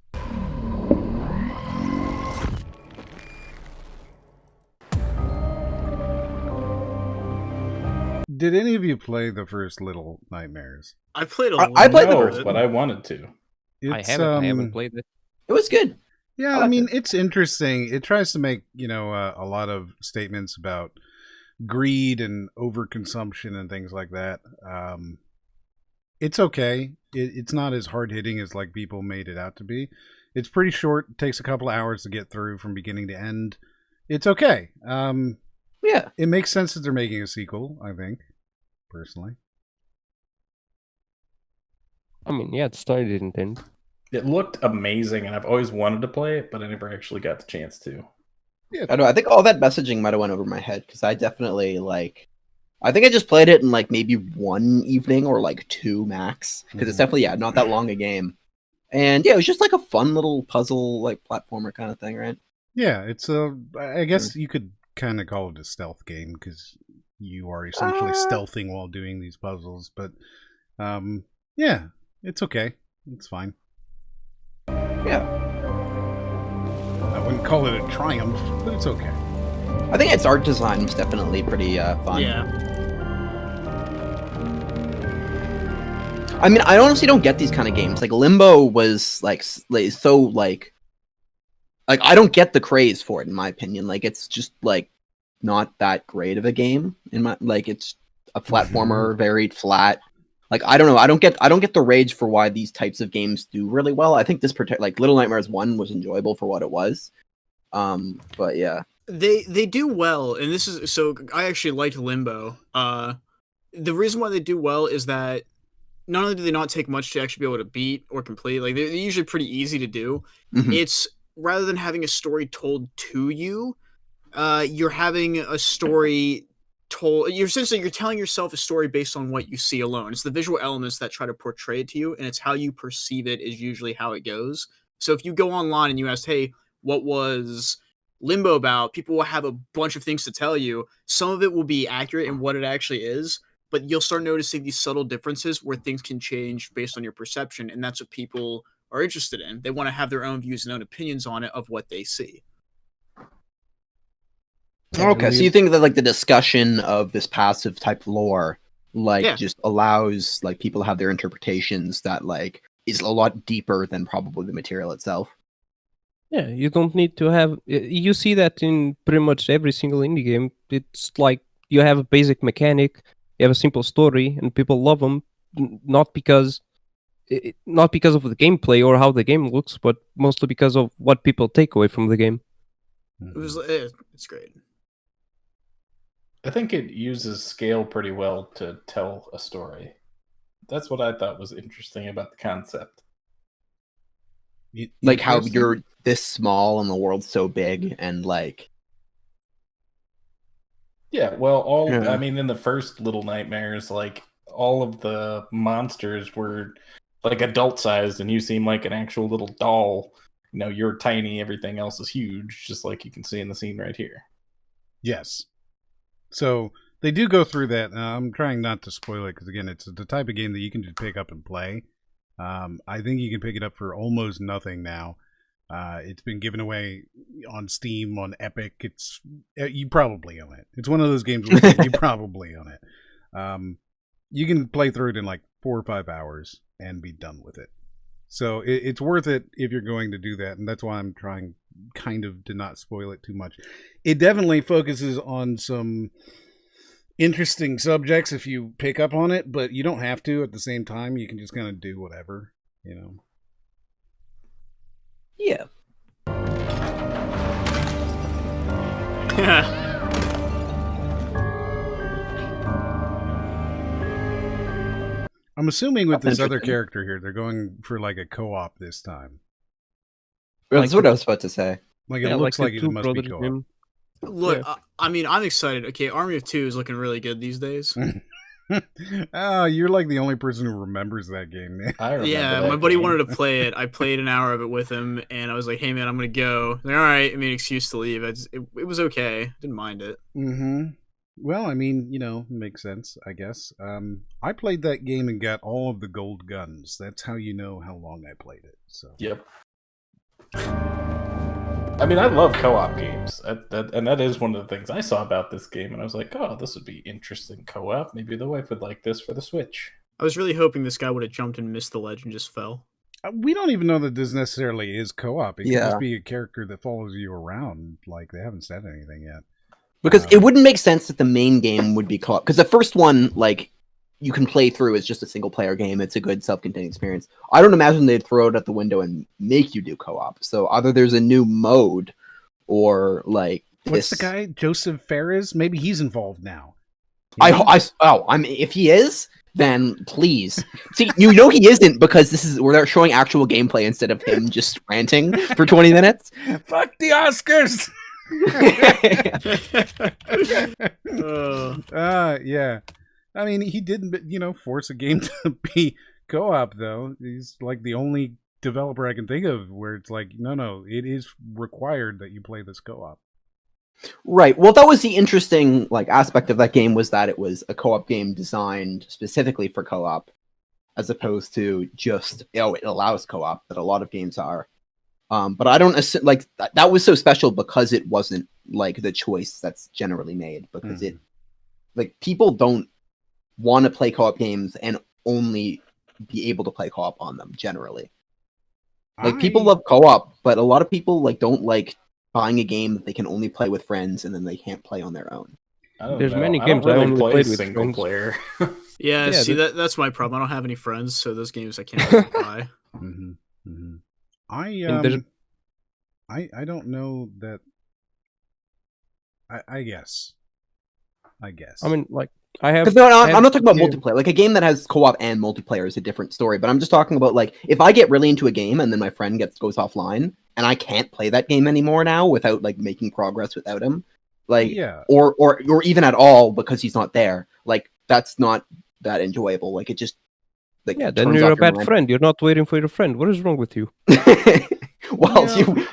Did any of you play the first Little Nightmares? I played a I played the No, first but I wanted to. I haven't played it. It was good. Yeah, I mean, it's interesting. It tries to make, a lot of statements about greed and overconsumption and things like that. It's okay. It's not as hard-hitting as like people made it out to be. It's pretty short. It takes a couple of hours to get through from beginning to end. It's okay. Yeah. It makes sense that they're making a sequel, I think, personally. I mean, yeah, the story didn't end. It looked amazing, and I've always wanted to play it, but I never actually got the chance to. Yeah. I don't know. I think all that messaging might have went over my head because I definitely I think I just played it in like maybe one evening or like two max because it's definitely not that long a game. And yeah, it was just like a fun little puzzle like platformer kind of thing, right? Yeah, it's I guess you could kind of call it a stealth game because you are essentially stealthing while doing these puzzles. But yeah, it's okay. It's fine. Yeah. I wouldn't call it a triumph, but it's okay. I think its art design was definitely pretty fun. Yeah. I mean, I honestly don't get these kind of games. Like Limbo was like so like I don't get the craze for it in my opinion. Like it's just like not that great of a game in my it's a platformer, very flat. Like I don't know, I don't get the rage for why these types of games do really well. I think this Little Nightmares 1 was enjoyable for what it was. But yeah. They do well, and this is so I actually liked Limbo. The reason why they do well is that not only do they not take much to actually be able to beat or complete, like they're usually pretty easy to do. It's rather than having a story told to you, you're having a story told. You're telling yourself a story based on what you see alone. It's the visual elements that try to portray it to you, and it's how you perceive it is usually how it goes. So if you go online and you ask, hey, what was Limbo about? People will have a bunch of things to tell you. Some of it will be accurate in what it actually is, but you'll start noticing these subtle differences where things can change based on your perception, and that's what people are interested in. They want to have their own views and own opinions on it of what they see. Okay, so you think that like the discussion of this passive type lore just allows like people to have their interpretations that like is a lot deeper than probably the material itself. Yeah, you don't need to have. You see that in pretty much every single indie game. It's like you have a basic mechanic, you have a simple story, and people love them, not because of the gameplay or how the game looks, but mostly because of what people take away from the game. It's great. I think it uses scale pretty well to tell a story. That's what I thought was interesting about the concept. Like how you're this small and the world's so big, and like yeah, well, I mean, in the first Little Nightmares, like all of the monsters were like adult sized, and you seem like an actual little doll. You know, you're tiny, everything else is huge, just like you can see in the scene right here. Yes. So they do go through that. I'm trying not to spoil it because, again, it's the type of game that you can just pick up and play. I think you can pick it up for almost nothing now. It's been given away on Steam, on Epic. You probably own it. It's one of those games where you probably own it. You can play through it in like 4 or 5 hours and be done with it. So it's worth it if you're going to do that, and that's why I'm trying kind of to not spoil it too much. It definitely focuses on some interesting subjects if you pick up on it, but you don't have to at the same time. You can just kind of do whatever, you know. Yeah. I'm assuming with this other character here, they're going for like a co-op this time. That's what I was about to say. Like it looks like it must be co-op. Look, I mean, I'm excited. Okay, Army of Two is looking really good these days. Oh, you're like the only person who remembers that game, man. Yeah, my buddy wanted to play it. I played an hour of it with him, and I was like, "Hey, man, I'm gonna go." Like, all right, I mean, excuse to leave. It was okay. Didn't mind it. Mm-hmm. Well, I mean, you know, makes sense, I guess. I played that game and got all of the gold guns. That's how you know how long I played it. So. Yep. I mean, I love co-op games, and that is one of the things I saw about this game, and I was like, oh, this would be interesting co-op. Maybe the wife would like this for the Switch. I was really hoping this guy would have jumped and missed the ledge and just fell. We don't even know that this necessarily is co-op. It could Yeah. just be a character that follows you around. Like, they haven't said anything yet. Because it wouldn't make sense that the main game would be co-op. Because the first one, like, you can play through as just a single-player game. It's a good self-contained experience. I don't imagine they'd throw it out the window and make you do co-op. So either there's a new mode, or like What's the guy? Joseph Ferris? Maybe he's involved now. If he is, then please. See, you know he isn't, because this is where they're showing actual gameplay instead of him just ranting for 20 minutes. Fuck the Oscars! Yeah. I mean, he didn't, force a game to be co-op, though. He's like the only developer I can think of where it's like, no, it is required that you play this co-op. Right. Well, that was the interesting aspect of that game, was that it was a co-op game designed specifically for co-op, as opposed to just it allows co-op, that a lot of games are. But I don't assume that was so special because it wasn't the choice that's generally made, because it people don't want to play co-op games and only be able to play co-op on them generally. People love co-op, but a lot of people don't like buying a game that they can only play with friends and then they can't play on their own. There's many games I only played with single friends. player. Yeah, see, that's my problem. I don't have any friends, so those games I can't really buy. I don't know that. I guess. I mean, I have. I'm not talking about multiplayer. Like, a game that has co-op and multiplayer is a different story. But I'm just talking about if I get really into a game and then my friend goes offline and I can't play that game anymore now without making progress without him, or even at all because he's not there. That's not that enjoyable. It just then you're a bad friend. You're not waiting for your friend. What is wrong with you? Well,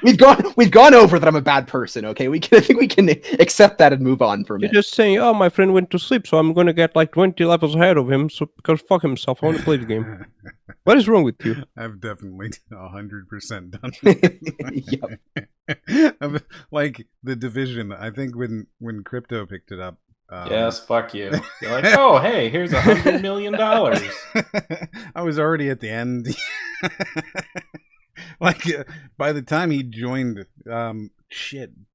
we've gone over that I'm a bad person. Okay, I think we can accept that and move on from it. You're just saying, oh, my friend went to sleep, so I'm gonna get 20 levels ahead of him. So because fuck himself, I want to play the game. What is wrong with you? I've definitely 100% done it. Yep. Like The Division. I think when Crypto picked it up. Yes, fuck you. You're like, oh, hey, here's $100 million. I was already at the end. By the time he joined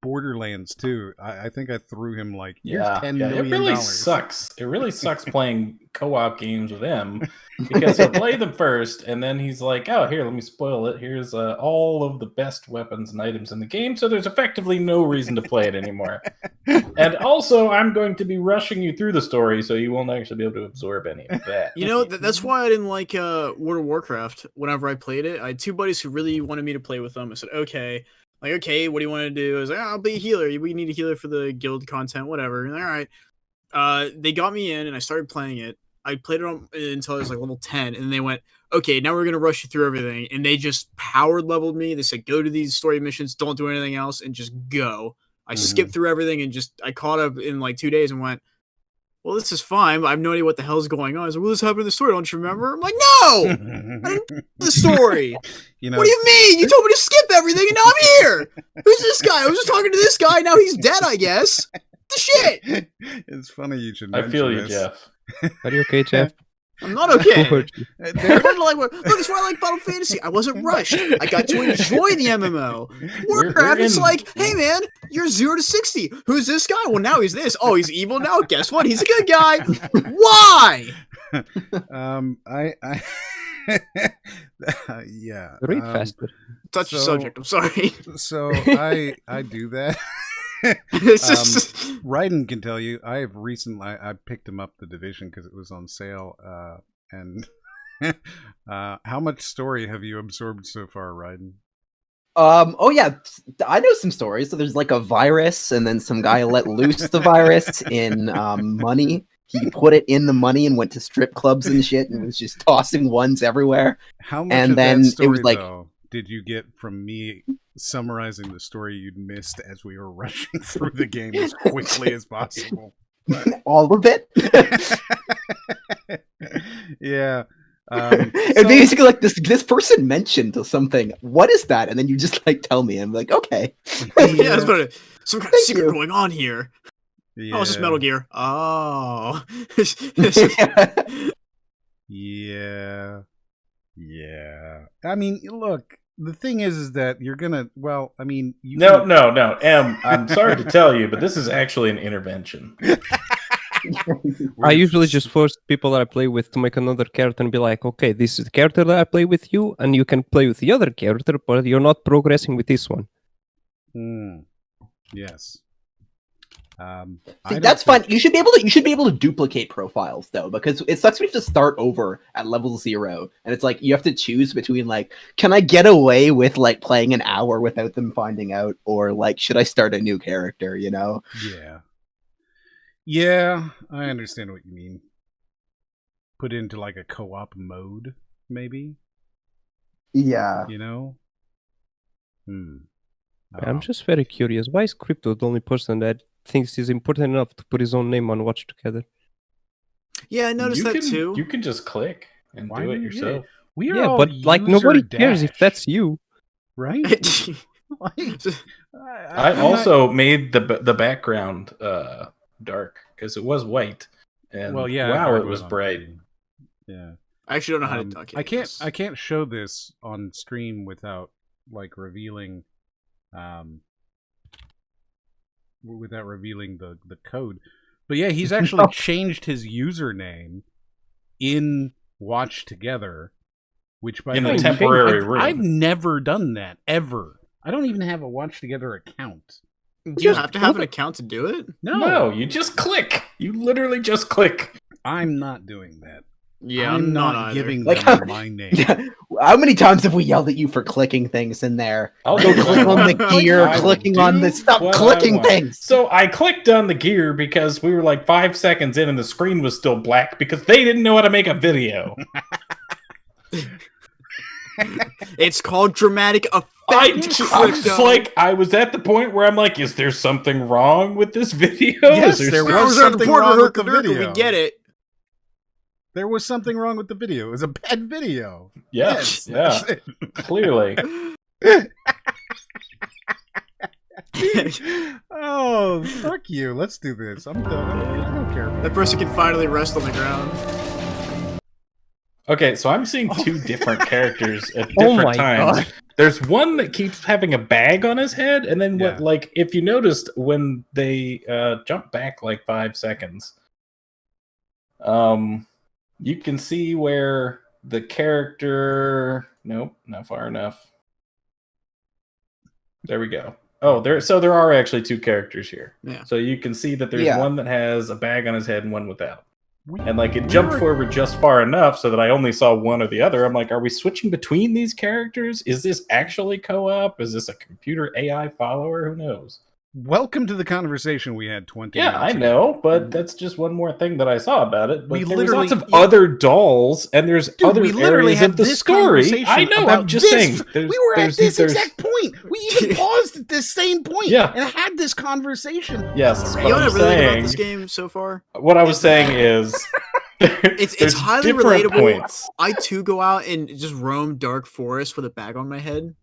Borderlands 2, I think I threw him here's $10 million. It really sucks. It really sucks playing co-op games with him, because he'll play them first and then he's like, oh, here, let me spoil it. Here's all of the best weapons and items in the game, so there's effectively no reason to play it anymore. And also, I'm going to be rushing you through the story, so you won't actually be able to absorb any of that. That's why I didn't like World of Warcraft. Whenever I played it, I had two buddies who really wanted me to play with them. I said, okay, what do you want to do? I was like, I'll be a healer. We need a healer for the guild content, whatever. And all right. They got me in, and I started playing it. I played it until I was level 10, and they went, okay, now we're going to rush you through everything. And they just power leveled me. They said, go to these story missions, don't do anything else, and just go. I skipped through everything and I caught up in 2 days and went, well, this is fine, but I have no idea what the hell's going on. I was like, well, this happened in the story, don't you remember? I'm like, no! I didn't do the story. What do you mean? You told me to skip everything and now I'm here! Who's this guy? I was just talking to this guy, now he's dead, I guess. The shit! It's funny you should I feel you, this. Jeff. Are you okay, Jeff? I'm not okay. Look, it's why I like Final Fantasy. I wasn't rushed. I got to enjoy the MMO. Warcraft, it's hey man, you're 0 to 60. Who's this guy? Well, now he's this. Oh, he's evil now. Guess what? He's a good guy. Why? Yeah. Read faster. Touch the subject. I'm sorry. So I do that. Raiden can tell you. I have recently I picked him up The Division because it was on sale. And how much story have you absorbed so far, Raiden? Oh yeah, I know some stories. So there's a virus, and then some guy let loose the virus in money. He put it in the money and went to strip clubs and shit, and was just tossing ones everywhere. How much and of then that story, it was though, did you get from me summarizing the story you'd missed as we were rushing through the game as quickly as possible? All of it? Yeah. And basically, like this person mentioned something. What is that? And then you just like tell me. I'm like, okay. Yeah, that's some kind of secret going on here. Yeah. Oh, it's just Metal Gear. Oh. Yeah. I mean, look. The thing is that you're gonna. Well, I mean, No. Em, I'm sorry to tell you, but this is actually an intervention. I usually just force people that I play with to make another character and be like, okay, this is the character that I play with you, and you can play with the other character, but you're not progressing with this one. Yes. See, that's fine. You should be able to duplicate profiles though, because it sucks when you have to start over at level 0, and it's like you have to choose between like, can I get away with like playing an hour without them finding out, or like should I start a new character? You know? Yeah, I understand what you mean. Put into like a co-op mode, maybe. Yeah. You know. I'm just very curious. Why is Crypto the only person that thinks he's important enough to put his own name on Watch Together? Yeah, I noticed that too. You can just click and do it yourself. But like nobody cares if that's you, right? I also made the background dark because it was white, and wow, it was bright. Yeah, I actually don't know how to duck it. I can't show this on stream without like revealing, the code. But yeah, he's actually changed his username in Watch Together, which by in the a way, temporary room. I've never done that ever. I don't even have a Watch Together account. Do you have to have an account to do it? No, you just click. You literally just click. I'm not doing that. Yeah, I'm not giving them my name. Yeah. How many times have we yelled at you for clicking things in there? I'll go do click what on I the want. gear, I clicking do on this. Stop what I clicking want. things. So I clicked on the gear because we were like 5 seconds in and the screen was still black because they didn't know how to make a video. It's called dramatic effect. I was at the point where I'm like, is there something wrong with this video? Yes, there was something wrong with the video. We get it. There was something wrong with the video. It was a bad video. Yes, yeah, clearly. Oh, fuck you. Let's do this. I'm done. I don't care. That person can finally rest on the ground. Okay, so I'm seeing two different characters at different times. God. There's one that keeps having a bag on his head, and then what? Like, if you noticed when they jump back like 5 seconds, you can see where the character. Nope, not far enough. There we go. Oh, there are actually two characters here. Yeah. So you can see that there's one that has a bag on his head and one without. And like it jumped forward just far enough so that I only saw one or the other. I'm like, are we switching between these characters? Is this actually co-op? Is this a computer AI follower? Who knows? Welcome to the conversation we had 20 minutes I ago. know, but that's just one more thing that I saw about it. But We there's literally- lots of other dolls, and there's other areas of the story. I know, I'm just saying. We were at this exact point. We even paused at this same point and had this conversation. Yes, You what know I'm what I really like about saying. this game so far? What I was saying is, It's there's highly different relatable. points. I too go out and just roam dark forest with a bag on my head.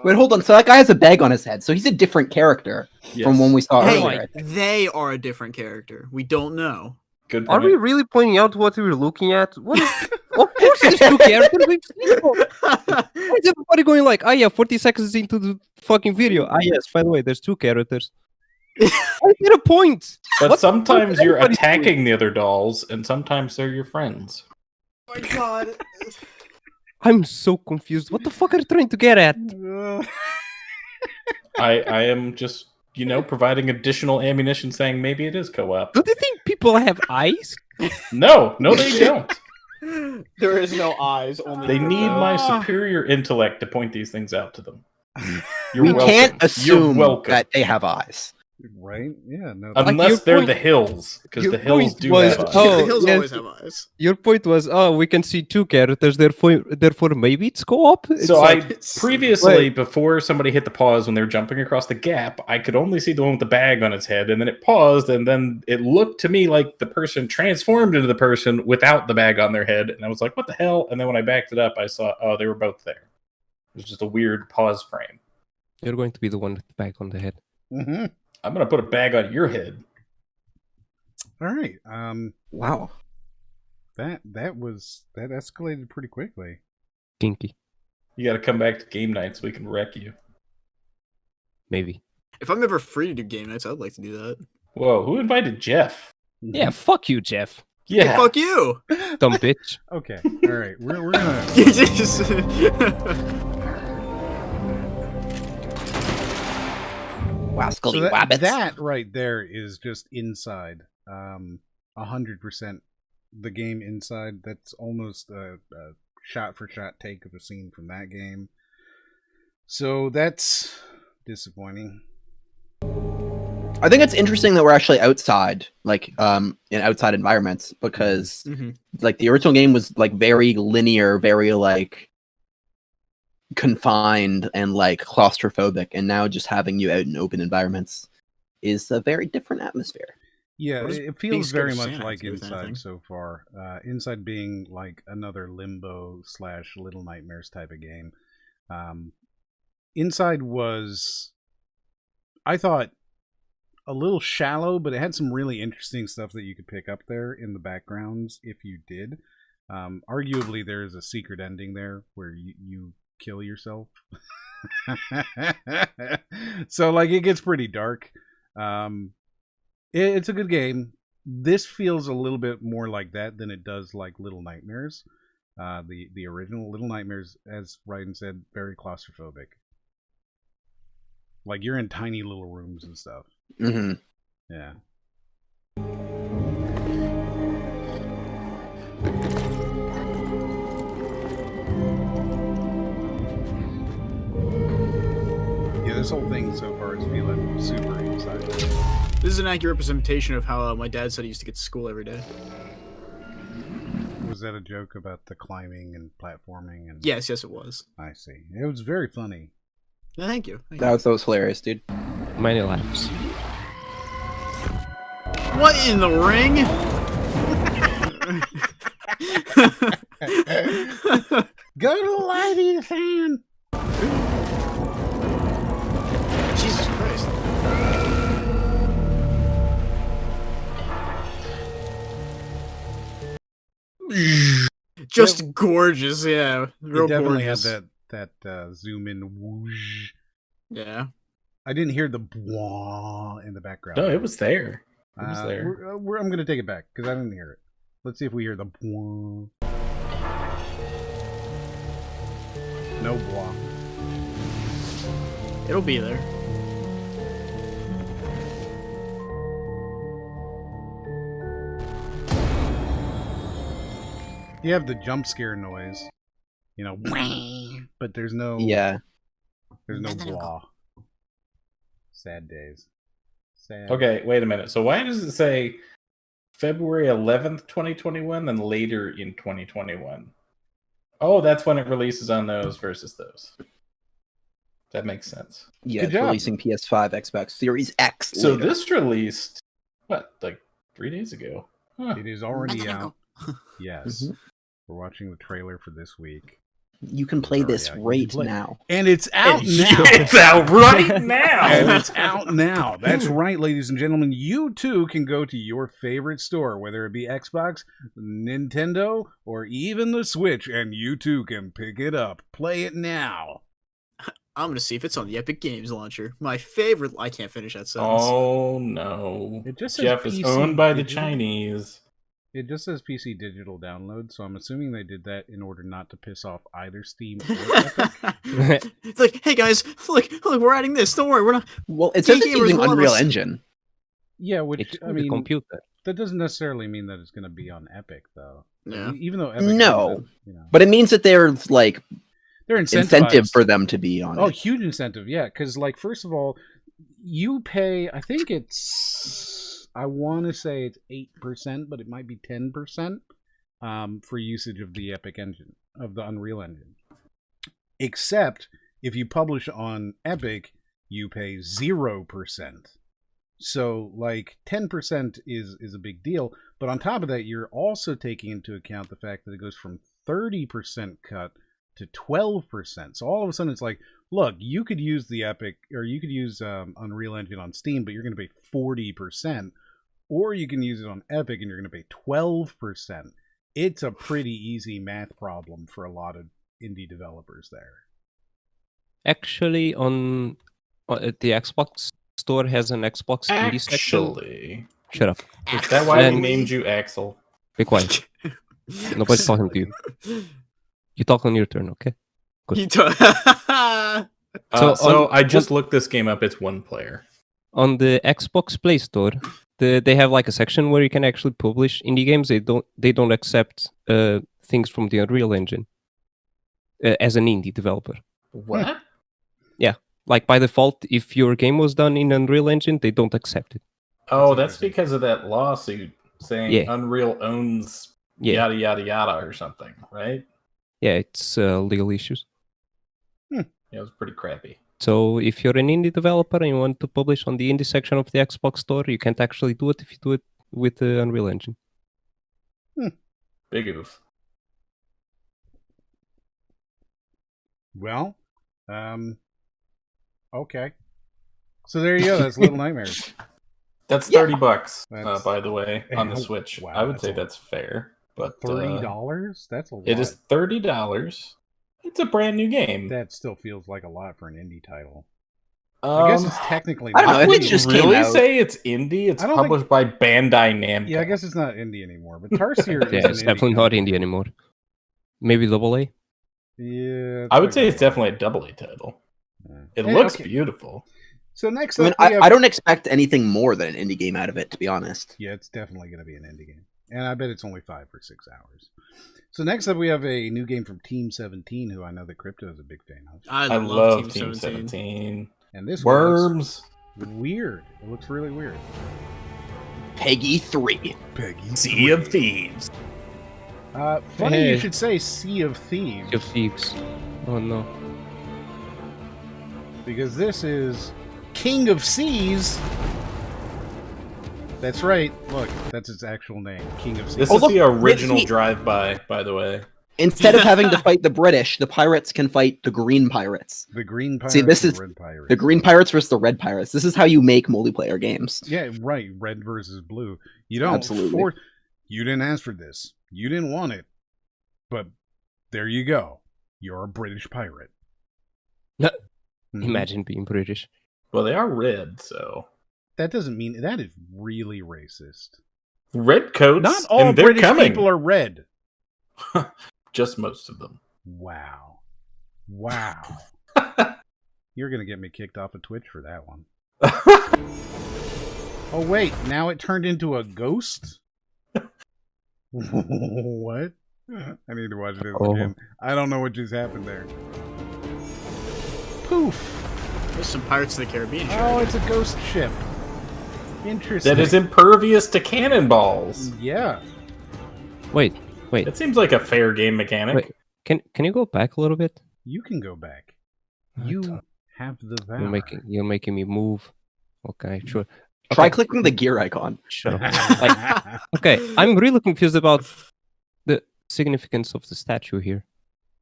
Wait, hold on. So that guy has a bag on his head, so he's a different character from when we saw earlier. They are a different character. We don't know. Good Are we really pointing out what we were looking at? What is... Of course there's two characters. We've seen them. Why is everybody going like, oh yeah, 40 seconds into the fucking video. Ah yes, by the way, there's two characters. I get a point. But sometimes you're attacking the other dolls, and sometimes they're your friends. Oh my god. I'm so confused. What the fuck are you trying to get at? I am just, providing additional ammunition saying maybe it is co-op. Do they think people have eyes? No, they don't. There is no eyes. Only They need my superior intellect to point these things out to them. We can't assume that they have eyes. Right? Yeah. No. Unless they're the hills, because the hills do have eyes. The hills always have eyes. Your point was, we can see two characters, therefore maybe it's co-op. So previously, before somebody hit the pause when they were jumping across the gap, I could only see the one with the bag on its head, and then it paused, and then it looked to me like the person transformed into the person without the bag on their head, and I was like, what the hell? And then when I backed it up, I saw, they were both there. It was just a weird pause frame. You're going to be the one with the bag on the head. Mm-hmm. I'm going to put a bag on your head. All right. Wow. That escalated pretty quickly. Kinky. You got to come back to game night so we can wreck you. Maybe. If I'm ever free to do game nights, I'd like to do that. Whoa, who invited Jeff? Yeah, fuck you, Jeff. Yeah. Hey, fuck you. Dumb bitch. Okay. All right. We're gonna. Wascally So wabbits. that right there is just inside. 100% the game inside. That's almost a shot for shot take of a scene from that game. So that's disappointing. I think it's interesting that we're actually outside, like in outside environments, because like the original game was like very linear, very like confined and like claustrophobic, and now just having you out in open environments is a very different atmosphere. Yeah, What is it being feels scared very of much Santa like do with Inside anything? so far. Inside being like another Limbo / Little Nightmares type of game. Inside was, I thought, a little shallow, but it had some really interesting stuff that you could pick up there in the backgrounds if you did. Arguably, there's a secret ending there where you kill yourself. So, like, it gets pretty dark. It's a good game. This feels a little bit more like that than it does like Little Nightmares. The original Little Nightmares, as Ryan said, very claustrophobic. Like, you're in tiny little rooms and stuff. Mm-hmm. Yeah. Yeah, this whole thing so far is feeling super inside. This is an accurate representation of how my dad said he used to get to school every day. Was that a joke about the climbing and platforming? And Yes, it was. I see. It was very funny. Thank you. That was hilarious, dude. Many laughs. What in the ring? Go to the lighting fan. Jesus Christ. Just gorgeous, yeah. Real It definitely gorgeous. had that zoom in whoosh. Yeah. I didn't hear the bwah in the background. No, it was there. It was there. I'm going to take it back because I didn't hear it. Let's see if we hear the bwah. No bwah. It'll be there. You have the jump scare noise, you know, but there's no there's no blah. Sad days. Sad. Okay, wait a minute. So why does it say February 11th, 2021, then later in 2021? Oh, that's when it releases on those versus those. That makes sense. Yeah, Good it's job. releasing PS5, Xbox Series X. So later. this released, what, like 3 days ago? Huh. It is already out. Yes. Mhm. We're watching the trailer for this week. You can play this right now. And it's out now. It's out right now. And it's out now. That's right, ladies and gentlemen. You too can go to your favorite store, whether it be Xbox, Nintendo, or even the Switch, and you too can pick it up. Play it now. I'm gonna see if it's on the Epic Games launcher. My favorite. I can't finish that sentence. Oh no. It just says Jeff is PC owned by the digital. Chinese. It just says PC digital download, so I'm assuming they did that in order not to piss off either Steam or Epic. It's like, hey guys, look, we're adding this. Don't worry, we're not. Well, it says it's Gamers using love Unreal us. Engine. Yeah, which It's I on the mean, computer. that doesn't necessarily mean that it's going to be on Epic, though. Yeah. Even though Epic, No, you know, but it means that there's like they're incentive incentivized. for them to be on Oh, it. huge incentive, yeah. Because, like, first of all, you pay, I think I want to say it's 8%, but it might be 10% for usage of the Epic engine, of the Unreal Engine. Except if you publish on Epic, you pay 0%. So, like, 10% is a big deal. But on top of that, you're also taking into account the fact that it goes from 30% cut to 12%. So all of a sudden it's like, look, you could use the Epic, or you could use Unreal Engine on Steam, but you're going to pay 40%. Or you can use it on Epic and you're going to pay 12%. It's a pretty easy math problem for a lot of indie developers there. Actually, on the Xbox store has an Xbox indie section. Actually. Shut up. Is that why we named you Axel? Be quiet. Nobody's talking to you. You talk on your turn, okay? Good. So I just looked this game up. It's one player. On the Xbox Play Store, they have like a section where you can actually publish indie games. They don't accept things from the Unreal Engine as an indie developer. What? Yeah, like by default, if your game was done in Unreal Engine, they don't accept it. Oh, that's because of that lawsuit saying Unreal owns yada yada yada or something, right? Yeah, it's legal issues. Yeah, it was pretty crappy. So if you're an indie developer and you want to publish on the indie section of the Xbox Store, you can't actually do it if you do it with the Unreal Engine. Big oof. Well, okay. So there you go. That's Little Nightmares. That's $30, by the way, on the Switch. Wow, I would say that's fair. But $30? That's a lot. It is $30. It's a brand new game. That still feels like a lot for an indie title. I guess it's technically I not wouldn't indie. just really say it's indie. It's published by Bandai Namco. Yeah, I guess it's not indie anymore. But Tarsier is Yeah, it's definitely not indie anymore. Maybe AA? Yeah. I would say it's definitely a AA title. It looks beautiful. So next I mean, up, we have... I don't expect anything more than an indie game out of it, to be honest. Yeah, it's definitely going to be an indie game. And I bet it's only 5 or 6 hours. So next up, we have a new game from Team 17, who I know that Crypto is a big fan of. I love Team 17. And this Worms. One looks weird. It looks really weird. Peggy 3. Peggy Sea of Thieves. Funny you should say Sea of Thieves. Sea of Thieves. Oh no. Because this is King of Seas. That's right. Look, that's its actual name, King of Seas. This is the original drive-by, by the way. Instead of having to fight the British, the pirates can fight the Green Pirates. The Green Pirates. See, this and is Red Pirates. the Green Pirates versus the Red Pirates. This is how you make multiplayer games. Yeah, right. Red versus blue. You don't. Absolutely. You didn't ask for this. You didn't want it. But there you go. You're a British pirate. No. Imagine being British. Well, they are red, so that doesn't mean that is really racist. Red coats. Not all British people are red. Just most of them. Wow. You're gonna get me kicked off of Twitch for that one. Oh wait, now it turned into a ghost? What? I need to watch this again. I don't know what just happened there. Poof. There's some Pirates of the Caribbean. Oh, it's a ghost ship. Interesting. That is impervious to cannonballs. Yeah. Wait. It seems like a fair game mechanic. Wait, can you go back a little bit? You can go back. You have the power. You're making me move. Okay, sure. Try clicking the gear icon. Sure. Okay, I'm really confused about the significance of the statue here.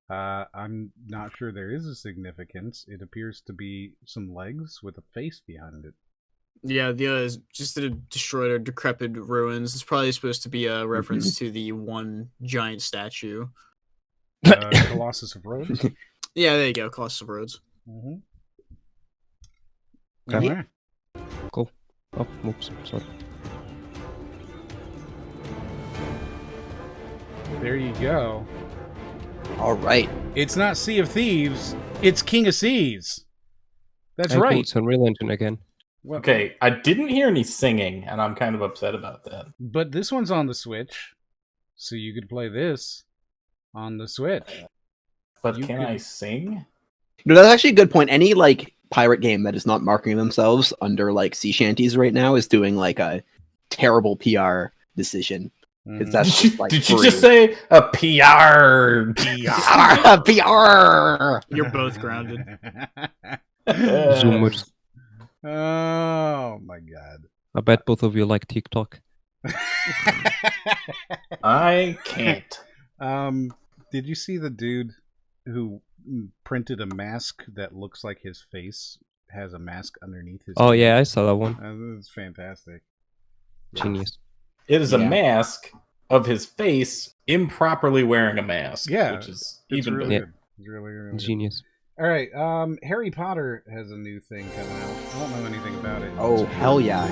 I'm not sure there is a significance. It appears to be some legs with a face behind it. Yeah, just the destroyed or decrepit ruins. It's probably supposed to be a reference to the one giant statue. Colossus of Rhodes? Yeah, there you go, Colossus of Rhodes. Mm-hmm. Okay. Right. Cool. Oh, oops, sorry. There you go. All right. It's not Sea of Thieves. It's King of Seas. That's Cool, right. it's Unreal Engine again. Well, Okay, I didn't hear any singing, and I'm kind of upset about that. but this one's on the Switch, so you could play this on the Switch. But You can could- I sing? No, that's actually a good point. Any pirate game that is not marketing themselves under like sea shanties right now is doing like a terrible PR decision. Because that's just, like, Did you just say a PR? PR. You're both grounded. Zoomers. Oh my god. I bet both of you like TikTok. I can't. Did you see the dude who printed a mask that looks like his face has a mask underneath his Oh face? yeah, I saw that one. It's fantastic. Genius. It is a mask of his face improperly wearing a mask. Yeah, which is it's even really better. good. It's really, really good. Genius. All right, Harry Potter has a new thing coming out. I don't know anything about it. Oh, hell yeah.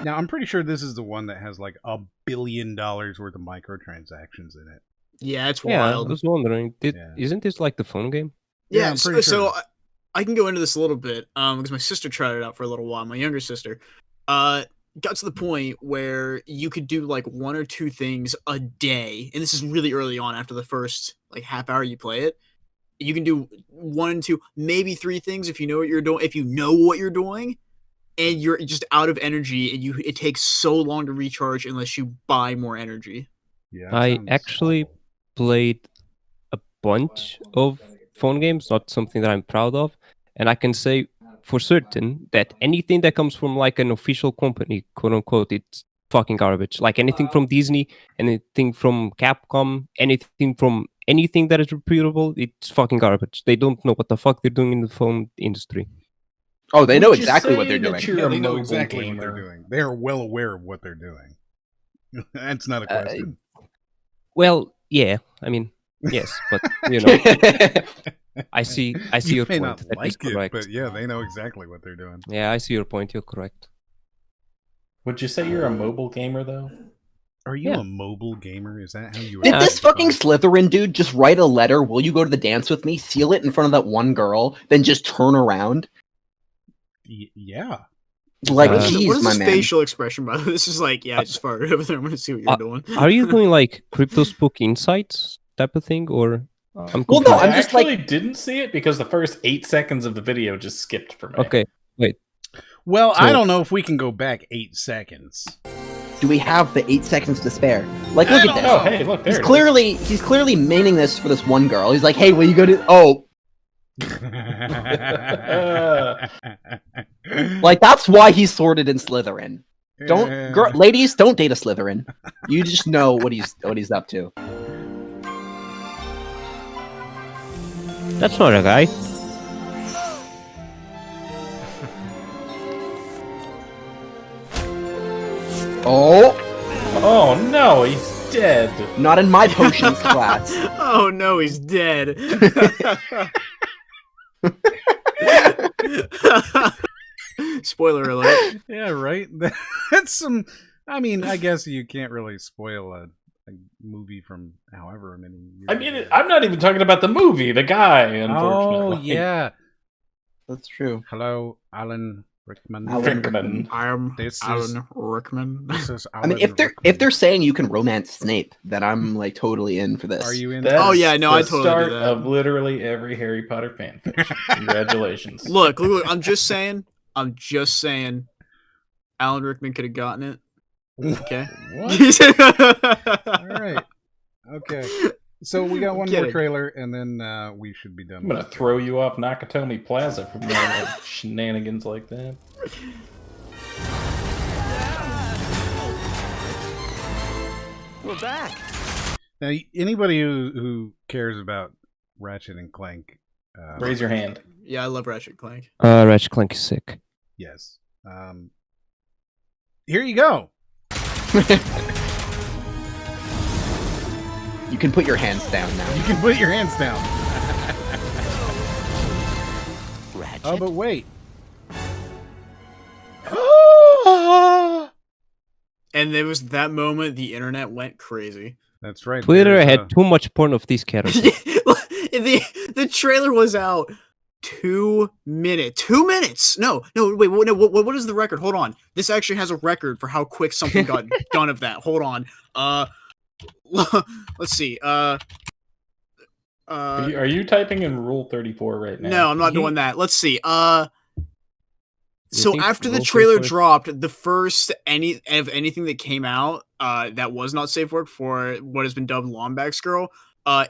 Now, I'm pretty sure this is the one that has like $1 billion worth of microtransactions in it. Yeah, it's Yeah, wild. I was wondering, isn't this like the phone game? Yeah, I'm so, pretty sure. so I can go into this a little bit because my sister tried it out for a little while. My younger sister got to the point where you could do like 1 or 2 things a day, and this is really early on after the first like half hour you play it. You can do 1, 2, maybe 3 things if you know what you're doing. If you know what you're doing, and you're just out of energy, and it takes so long to recharge unless you buy more energy. Yeah, I actually played a bunch of phone games, not something that I'm proud of, and I can say for certain that anything that comes from like an official company, quote unquote, it's fucking garbage. Like anything from Disney, anything from Capcom, anything from anything that is reputable, it's fucking garbage. They don't know what the fuck they're doing in the phone industry. Oh, they know Would you exactly what say they're that doing. you're a They know mobile exactly what gamer? they're doing. They are well aware of what they're doing. That's not a question. Well, yeah, I mean, yes, but you know, I see You your may point. not That is like it, correct. but yeah, they know exactly what they're doing. Yeah, I see your point. You're correct. Would you say you're a mobile gamer though? Are you Yeah. a mobile gamer? Is that how you? Did this identify? fucking Slytherin dude just write a letter? Will you go to the dance with me? Seal it in front of that one girl, then just turn around? Yeah. Like, What jeez, is my this man. facial expression, by the way? This is like, yeah, I just farted over there. I'm gonna see what you're doing. Are you doing like Cryptospook Insights type of thing, or? I'm Well, no, confused. I'm I just actually like, didn't see it because the first 8 seconds of the video just skipped for me. Okay, wait. Well, So- I don't know if we can go back 8 seconds. do we have the 8 seconds to spare? Like, look at this. Oh, hey, look, there He's clearly meaning this for this one girl. He's like, hey, will you go to? Oh, like that's why he's sorted in Slytherin. Don't, ladies, don't date a Slytherin. You just know what he's up to. That's not a guy. Oh, Oh no, he's dead. not in my potions class. Oh no, he's dead. Spoiler alert. Yeah, right. That's some. I mean, I guess you can't really spoil a movie from however many years. I mean, I'm not even talking about the movie, the guy, Oh unfortunately. yeah. That's true. Hello, Alan Rickman. Rickman. I'm This Alan Rickman. This is I mean, Alan if they're saying you can romance Snape, then I'm like totally in for this. Are you in? That's Oh, yeah, no, the I totally do start that. of literally every Harry Potter fanfiction. Congratulations. Look, I'm just saying. Alan Rickman could have gotten it. Okay. All right. Okay. So we got one more Kidding. trailer, and then we should be done. I'm gonna throw you off Nakatomi Plaza for doing shenanigans like that. We're back. Now, anybody who cares about Ratchet and Clank, Raise your hand. Yeah, I love Ratchet Clank. Ratchet Clank is sick. Yes. Here you go. You can put your hands down now. You can put your hands down. Ratchet. Oh, but wait. And there was that moment the internet went crazy. That's right. Twitter there's, had too much porn of these characters. the trailer was out 2 minutes. 2 minutes. No, wait. What is the record? Hold on. This actually has a record for how quick something got done of that. Hold on. Let's see. Are you typing in Rule 34 right now? No, I'm not doing that. Let's see. So think after the Rule trailer 34 dropped, the first anything that came out that was not safe work for what has been dubbed Lombax Girl,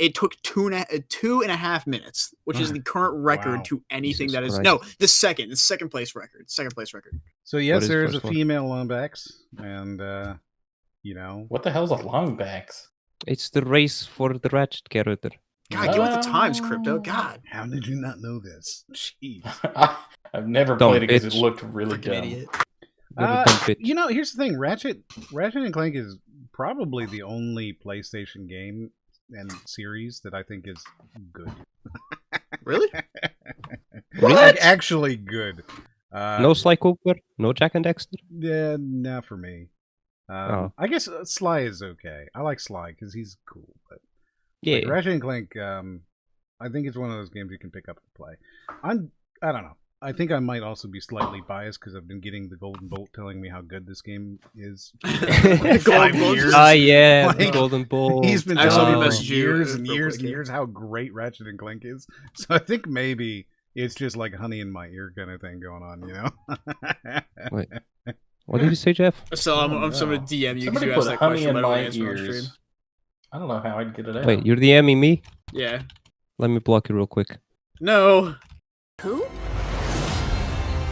it took two and a half minutes, which is the current record Wow. to anything Jesus that is Christ. no the second place record. So yes, is there is first a one? female Lombax, and you know, What the hell's a longbacks? It's the race for the Ratchet character. God, get with the times, Crypto. God, how did you not know this? Jeez. I've never Dumb played it because it bitch. looked really freaking dumb. idiot. You're a dumb bitch. You know, here's the thing: Ratchet and Clank is probably the only PlayStation game and series that I think is good. Really? Like, actually good. No Sly Cooper, no Jack and Dexter. Yeah, not for me. Oh. I guess Sly is okay. I like Sly because he's cool. But Yeah. like, Ratchet and Clank, I think it's one of those games you can pick up and play. I don't know. I think I might also be slightly biased because I've been getting the Golden Bolt telling me how good this game is. Golden 5 Bolt? years. Ah, yeah, Like, the Golden Ball. He's been Actually, telling I'll me for message you years and real years quick and here. years how great Ratchet and Clank is. So I think maybe it's just like honey in my ear kind of thing going on, you know? Wait. What did you say, Jeff? So I'm Oh, going to DM you because Somebody you put asked that honey question, in but I don't my answer on stream. ears. I don't know how I'd get it out. Wait, you're DMing me? Yeah. Let me block you real quick. No. Who?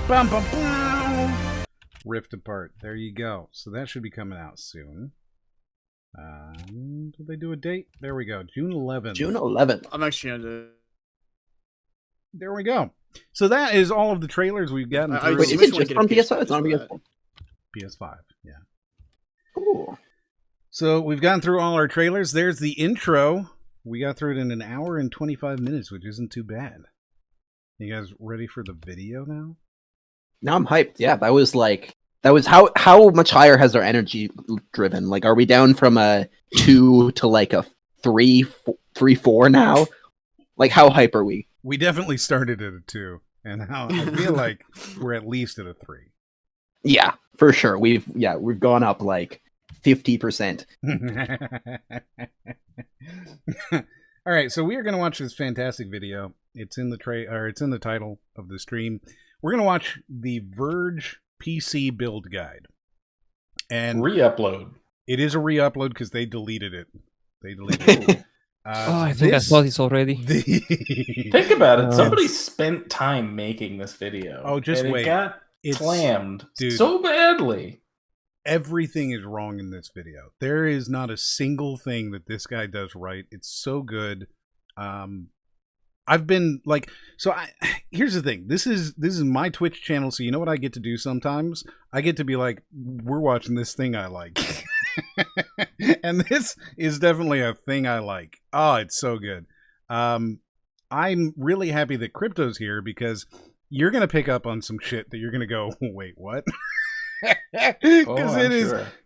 Bum, bum, bum. Rift Apart. There you go. So that should be coming out soon. Did they do a date? There we go. June 11th. June 11th. I'm actually going to... There we go. So that is all of the trailers we've gotten I- through. Wait, is Switch it wanna just get a on PS5 PS5? It's not on for that. PS4. PS5, yeah. Cool. So we've gone through all our trailers. There's the intro. We got through it in an hour and 25 minutes, which isn't too bad. You guys ready for the video now? Now I'm hyped. Yeah, that was how much higher has our energy driven? Like, are we down from a 2 to like a 3, 4 now? Like, how hype are we? We definitely started at a 2, and now I feel like we're at least at a 3. Yeah, for sure. We've gone up like 50%. All right, so we are going to watch this fantastic video. It's in the it's in the title of the stream. We're going to watch the Verge PC build guide. And re-upload. It is a re-upload because they deleted it. They deleted it. I think I saw this already. Think about it. Somebody spent time making this video. Oh, just and wait. It got slammed dude, so badly. Everything is wrong in this video. There is not a single thing that this guy does right. It's so good. I've been like, here's the thing. This is my Twitch channel, so you know what I get to do sometimes? I get to be like, we're watching this thing I like. And this is definitely a thing I like. Oh, it's so good. I'm really happy that Crypto's here because you're going to pick up on some shit that you're going to go, wait, what? Because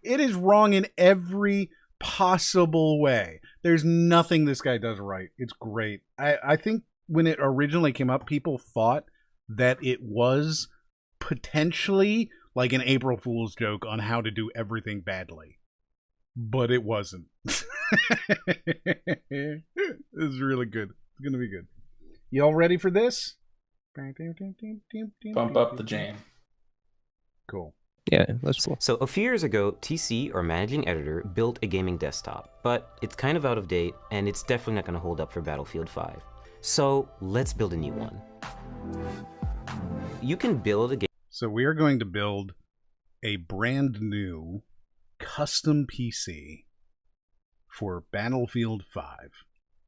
it is wrong in every possible way. There's nothing this guy does right. It's great. I think when it originally came up, people thought that it was potentially like an April Fool's joke on how to do everything badly. But it wasn't. This is really good. It's going to be good. Y'all ready for this? Bump up the jam. Cool. Yeah, let's go. So a few years ago, TC, or Managing Editor, built a gaming desktop, but it's kind of out of date, and it's definitely not going to hold up for Battlefield 5. So let's build a new one. You can build a game. So we are going to build a brand new custom PC for Battlefield 5.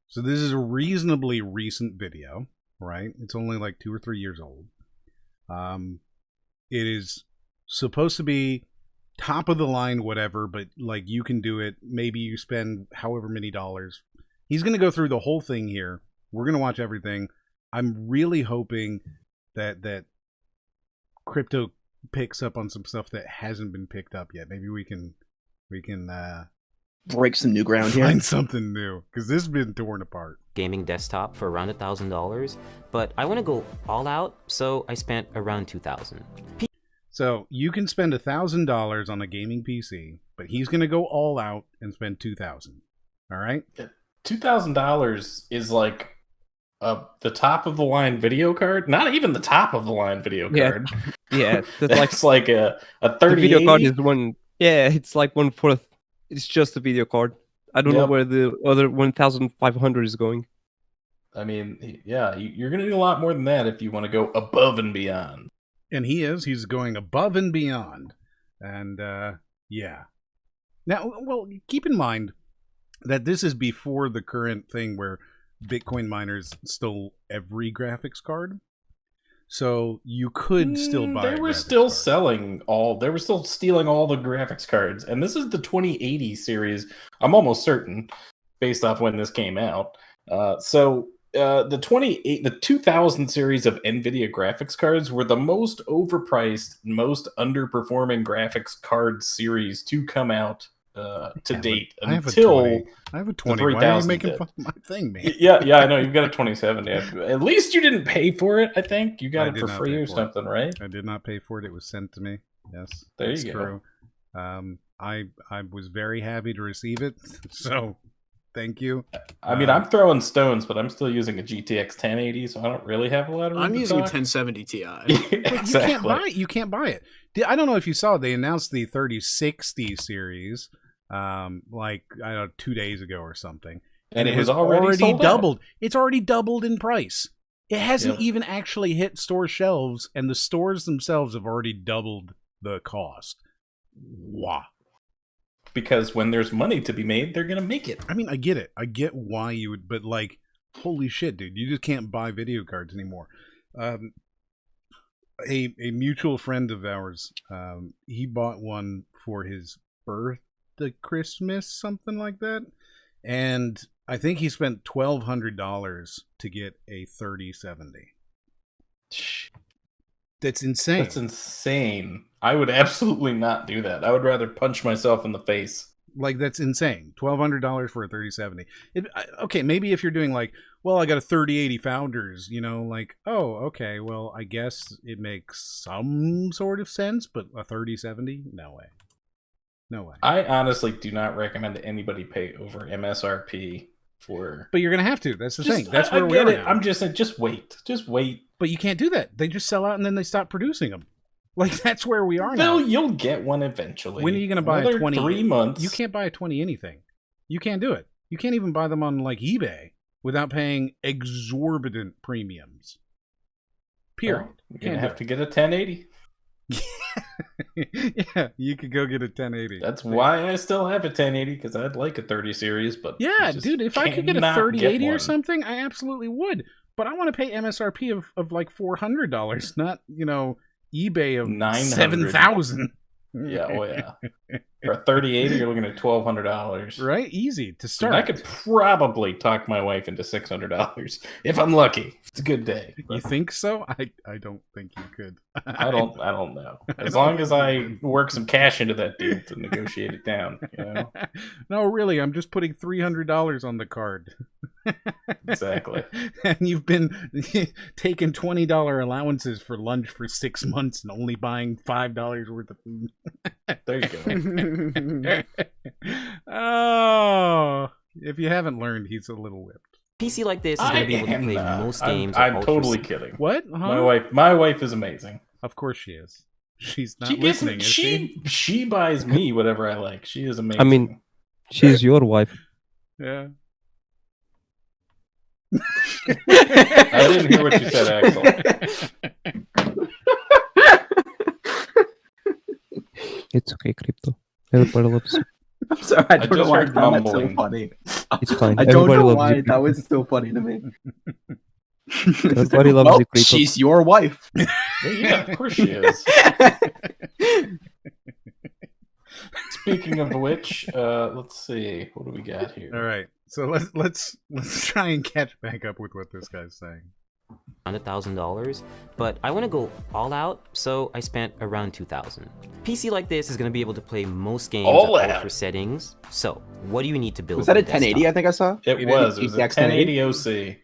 So this is a reasonably recent video, right? It's only like 2 or 3 years old. It is supposed to be top of the line, whatever, but like you can do it. Maybe you spend however many dollars. He's going to go through the whole thing here. We're going to watch everything. I'm really hoping that Crypto picks up on some stuff that hasn't been picked up yet. Maybe we can break some new ground find here. something new, because this has been torn apart. Gaming desktop for around $1,000, but I want to go all out, so I spent around $2,000. So you can spend $1,000 on a gaming PC, but he's going to go all out and spend $2,000. All right. $2,000 is like the top of the line video card. Not even the top of the line video card. Yeah, that's like a 30. The video card is one. Yeah, it's like 1/4. It's just a video card. I don't know where the other 1,500 is going. I mean, yeah, you're gonna need a lot more than that if you want to go above and beyond. And he's going above and beyond. And yeah. Now, well, keep in mind that this is before the current thing where Bitcoin miners stole every graphics card. So you could still buy. They were still selling all. They were still stealing all the graphics cards, and this is the 2080 series. I'm almost certain, based off when this came out. The 2000 series of NVIDIA graphics cards were the most overpriced, most underperforming graphics card series to come out to date until I have a 20. Why are you making fun of my thing, man? Yeah, I know. You've got a 2070. At least you didn't pay for it, I think. You got it for free or something, right? I did not pay for it. It was sent to me. Yes. There you go. True. I was very happy to receive it, so thank you. I mean, I'm throwing stones, but I'm still using a GTX 1080, so I don't really have a lot of room I'm to using a talk. 1070 Ti. Exactly. You can't buy it. I don't know if you saw, they announced the 3060 series like, I don't know, 2 days ago or something. And it has already doubled. It's already doubled in price. It hasn't even actually hit store shelves, and the stores themselves have already doubled the cost. Wow. Because when there's money to be made, they're going to make it. I mean, I get it. I get why you would, but like, holy shit, dude. You just can't buy video cards anymore. A mutual friend of ours, he bought one for his birthday, Christmas, something like that. And I think he spent $1,200 to get a 3070. That's insane. That's insane. I would absolutely not do that. I would rather punch myself in the face. Like, that's insane. $1,200 for a 3070. Okay, maybe if you're doing like, well, I got a 3080 Founders, you know, like, oh, okay, well, I guess it makes some sort of sense, but a 3070? No way. No way. I honestly do not recommend anybody pay over MSRP for... But you're going to have to. That's the thing. That's where we are now. I'm just saying, just wait. Just wait. But you can't do that. They just sell out and then they stop producing them. Like, that's where we are now. No, you'll get one eventually. When are you going to buy a 20? 3 months. You can't buy a 20 anything. You can't do it. You can't even buy them on, like, eBay without paying exorbitant premiums. Period. Well, you're going to have to get a 1080. Yeah, you could go get a 1080. That's why I still have a 1080, because I'd like a 30 series, but yeah, dude, if I could get a 3080 or something, I absolutely would. But I want to pay MSRP of like $400, not, you know, eBay of $7,000. Yeah, oh yeah. For a 3080, you're looking at $1,200. Right? Easy to start. And I could probably talk my wife into $600 if I'm lucky. It's a good day. You think so? I don't think you could. I don't know. As long as I work some cash into that deal to negotiate it down, you know? No, really, I'm just putting $300 on the card. Exactly. And you've been taking $20 allowances for lunch for 6 months and only buying $5 worth of food. There you go. Oh, if you haven't learned, he's a little whipped. PC like this is going to be able to play most games. I'm totally kidding. What? My wife is amazing. Of course she is. She's not listening. She buys me whatever I like. She is amazing. I mean, she's your wife. Yeah. I didn't hear what you said, Axel. It's okay, Crypto. Everybody loves you. I'm sorry, I don't know why that's so funny. It's fine. I don't know why that was so funny to me. Everybody loves you, Crypto. She's your wife. Yeah, of course she is. Speaking of which, let's see, what do we got here? All right, so let's try and catch back up with what this guy's saying. $1,000, but I want to go all out, so I spent around $2,000. PC like this is going to be able to play most games at ultra settings. So, what do you need to build? Was that a 1080? I think I saw. It was a 1080 OC.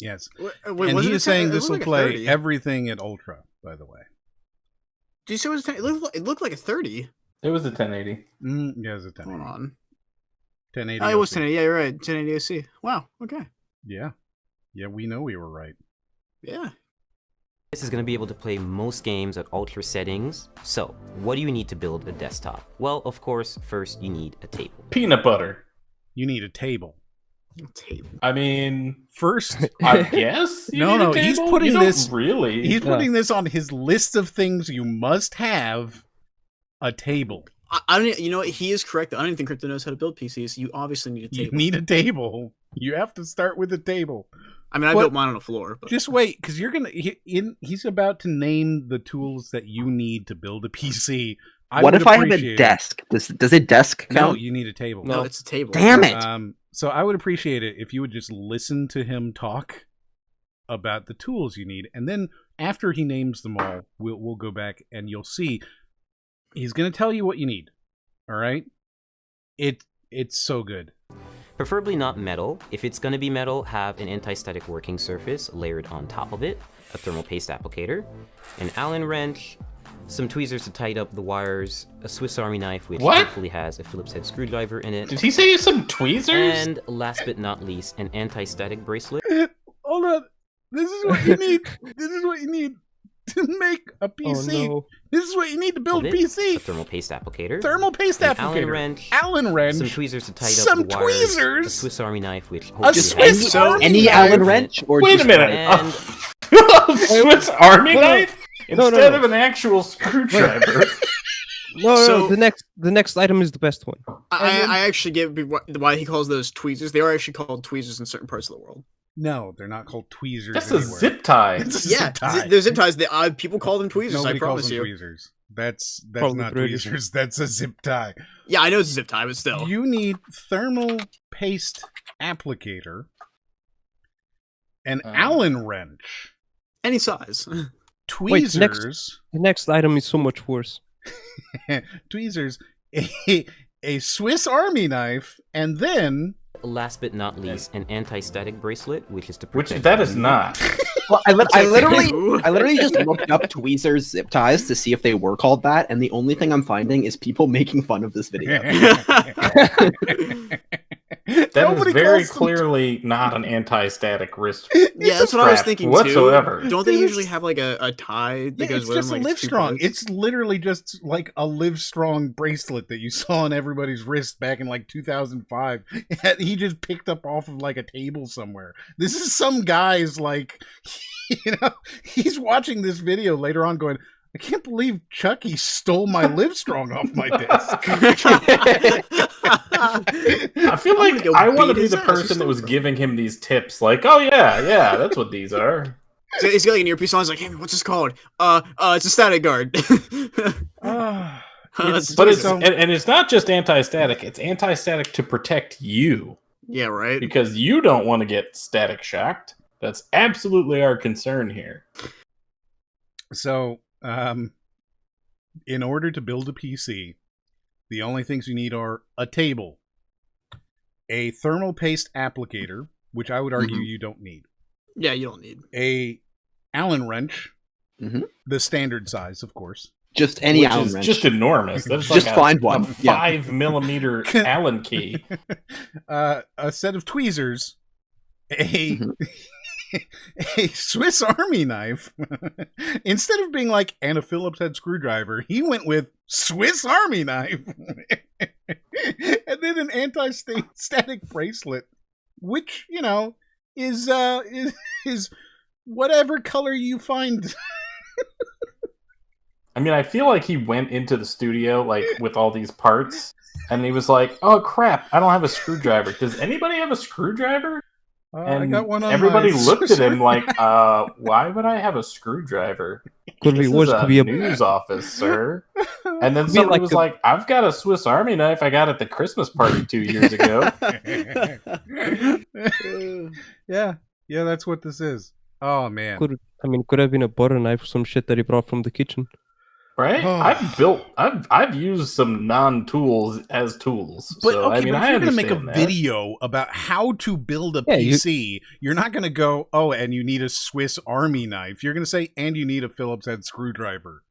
Yes, Wait, and he is saying this will play everything at ultra. By the way, do you say it was 10? It looked like a 30. It was a 1080. Yeah, it was a 1080. Hold on. 1080. Oh, it was 1080. Yeah, you're right. 1080 OC. Wow. Okay. Yeah. Yeah, we know we were right. Yeah. This is going to be able to play most games at ultra settings. So, what do you need to build a desktop? Well, of course, first you need a table. Peanut butter. You need a table. I mean, first, I guess. No, he's putting this really. He's putting this on his list of things you must have. A table. I don't. You know what? He is correct. I don't even think Crypto knows how to build PCs. You obviously need a table. You need a table. You have to start with a table. I mean, I built mine on a floor. But... Just wait, because you're gonna. He's about to name the tools that you need to build a PC. What if I have a desk? Does a desk count? No, you need a table. No, it's a table. Damn it! So I would appreciate it if you would just listen to him talk about the tools you need, and then after he names them all, we'll go back and you'll see he's going to tell you what you need. All right? It's so good. Preferably not metal. If it's going to be metal, have an anti-static working surface layered on top of it, a thermal paste applicator, an Allen wrench, some tweezers to tighten up the wires, a Swiss Army knife which hopefully has a Phillips head screwdriver in it. Did he say some tweezers? And last but not least, an anti-static bracelet. Hold on. This is what you need. This is what you need to make a PC. Oh, no. This is what you need to build a PC. A thermal paste applicator. Thermal paste an applicator. Allen wrench. Some tweezers to tighten up the wires. Some tweezers. A Swiss Army knife which A hopefully Swiss has Army Any knife? Allen wrench or Wait just a minute. And A Swiss Army knife instead of an actual screwdriver. No, the next item is the best one. I actually get why he calls those tweezers. They are actually called tweezers in certain parts of the world. No, they're not called tweezers. That's anywhere. a zip tie. It's a Yeah, zip tie. they're zip ties. People call them tweezers. Nobody I promise calls them you. tweezers. That's Probably not British. tweezers. That's a zip tie. Yeah, I know it's a zip tie, but still. You need thermal paste applicator, an Allen wrench, Any size. tweezers, The next item is so much worse. tweezers, a Swiss Army knife, and then last but not least, an anti-static bracelet, which is to protect. Which that is not. Well, I literally just looked up tweezers zip ties to see if they were called that, and the only thing I'm finding is people making fun of this video. That is very clearly not an anti-static wrist. Yeah, that's what I was thinking whatsoever. too. Don't they usually have like a tie that goes it's with just them? a Like Livestrong. 2 It's literally just like a Livestrong bracelet that you saw on everybody's wrist back in like 2005. He just picked up off of like a table somewhere. This is some guy's like, he's watching this video later on going, I can't believe Chucky stole my Livestrong off my desk. I feel like I want to be the person that was giving him these tips. Like, oh yeah, that's what these are. So he's got like an earpiece on. He's like, "Hey, what's this called? It's a static guard." But it's not just anti-static. It's anti-static to protect you. Yeah, right. Because you don't want to get static shocked. That's absolutely our concern here. So, in order to build a PC, the only things you need are a table, a thermal paste applicator, which I would argue you don't need. Yeah, you don't need. A Allen wrench, the standard size, of course. Just any Allen wrench. Just enormous. That's just like find one. A 5mm Allen key. A set of tweezers, a Swiss Army knife. Instead of being like, and a Phillips head screwdriver, he went with Swiss Army knife. And then an anti-static bracelet, which, is whatever color you find. I mean, I feel like he went into the studio like with all these parts, and he was like, "Oh crap, I don't have a screwdriver. Does anybody have a screwdriver?" And I got one on everybody my looked at him like, "Why would I have a screwdriver? Could be This worse. is Could a be a news office, sir." And then Could be somebody like was a- like, "I've got a Swiss Army knife I got at the Christmas party 2 years ago." Yeah, that's what this is. Oh man. Could have been a butter knife or some shit that he brought from the kitchen. Right? Oh. I've used some non-tools as tools. But So, okay, I mean, but if I you're going to make a understand that. video about how to build a Yeah, PC, you're not going to go, oh, and you need a Swiss Army knife. You're going to say, and you need a Phillips head screwdriver.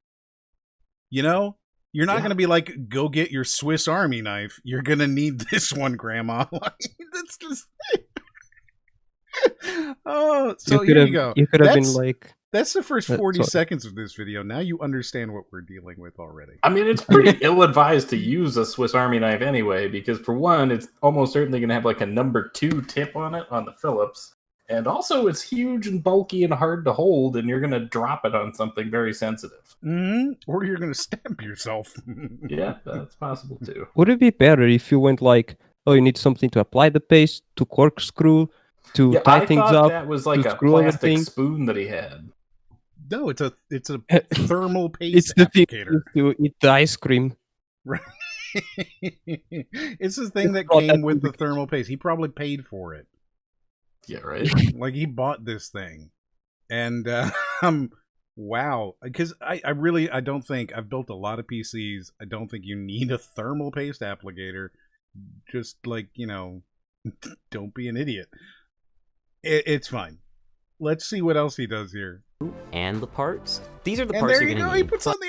You're not going to be like, go get your Swiss Army knife. You're going to need this one, Grandma. That's just... Oh, so here you go. You could have been like... That's the first 40 seconds of this video. Now you understand what we're dealing with already. I mean, it's pretty ill-advised to use a Swiss Army knife anyway, because for one, it's almost certainly going to have like a number 2 tip on it on the Phillips. And also, it's huge and bulky and hard to hold, and you're going to drop it on something very sensitive. Mm-hmm. Or you're going to stamp yourself. Yeah, that's possible too. Would it be better if you went like, oh, you need something to apply the paste, to corkscrew, to tie things up? That was like a screw plastic everything? spoon that he had. No, it's a thermal paste It's the thing applicator. to eat the ice cream. Right. It's the thing that came with the thermal paste. He probably paid for it. Yeah, right. Like he bought this thing, and wow. Because I don't think I've built a lot of PCs. I don't think you need a thermal paste applicator. Just like don't be an idiot. It's fine. Let's see what else he does here. And the parts. These are the And parts there you're you going go. to He need. puts on the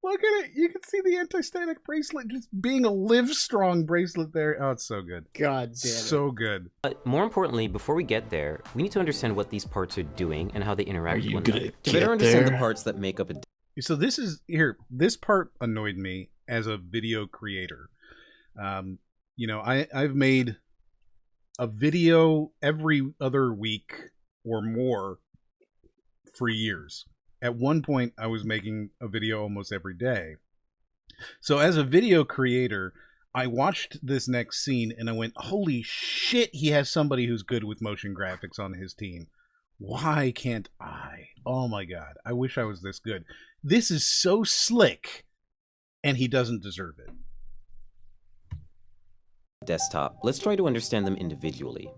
look at it. You can see the anti-static bracelet just being a live strong bracelet there. Oh, it's so good. God damn it. So good. But more importantly, before we get there, we need to understand what these parts are doing and how they interact with one another. To better understand the parts that make up a... So this part annoyed me as a video creator. I've made a video every other week or more for years. At one point, I was making a video almost every day. So as a video creator, I watched this next scene and I went, holy shit, he has somebody who's good with motion graphics on his team. Why can't I? Oh my god, I wish I was this good. This is so slick, and he doesn't deserve it. Desktop. Let's try to understand them individually.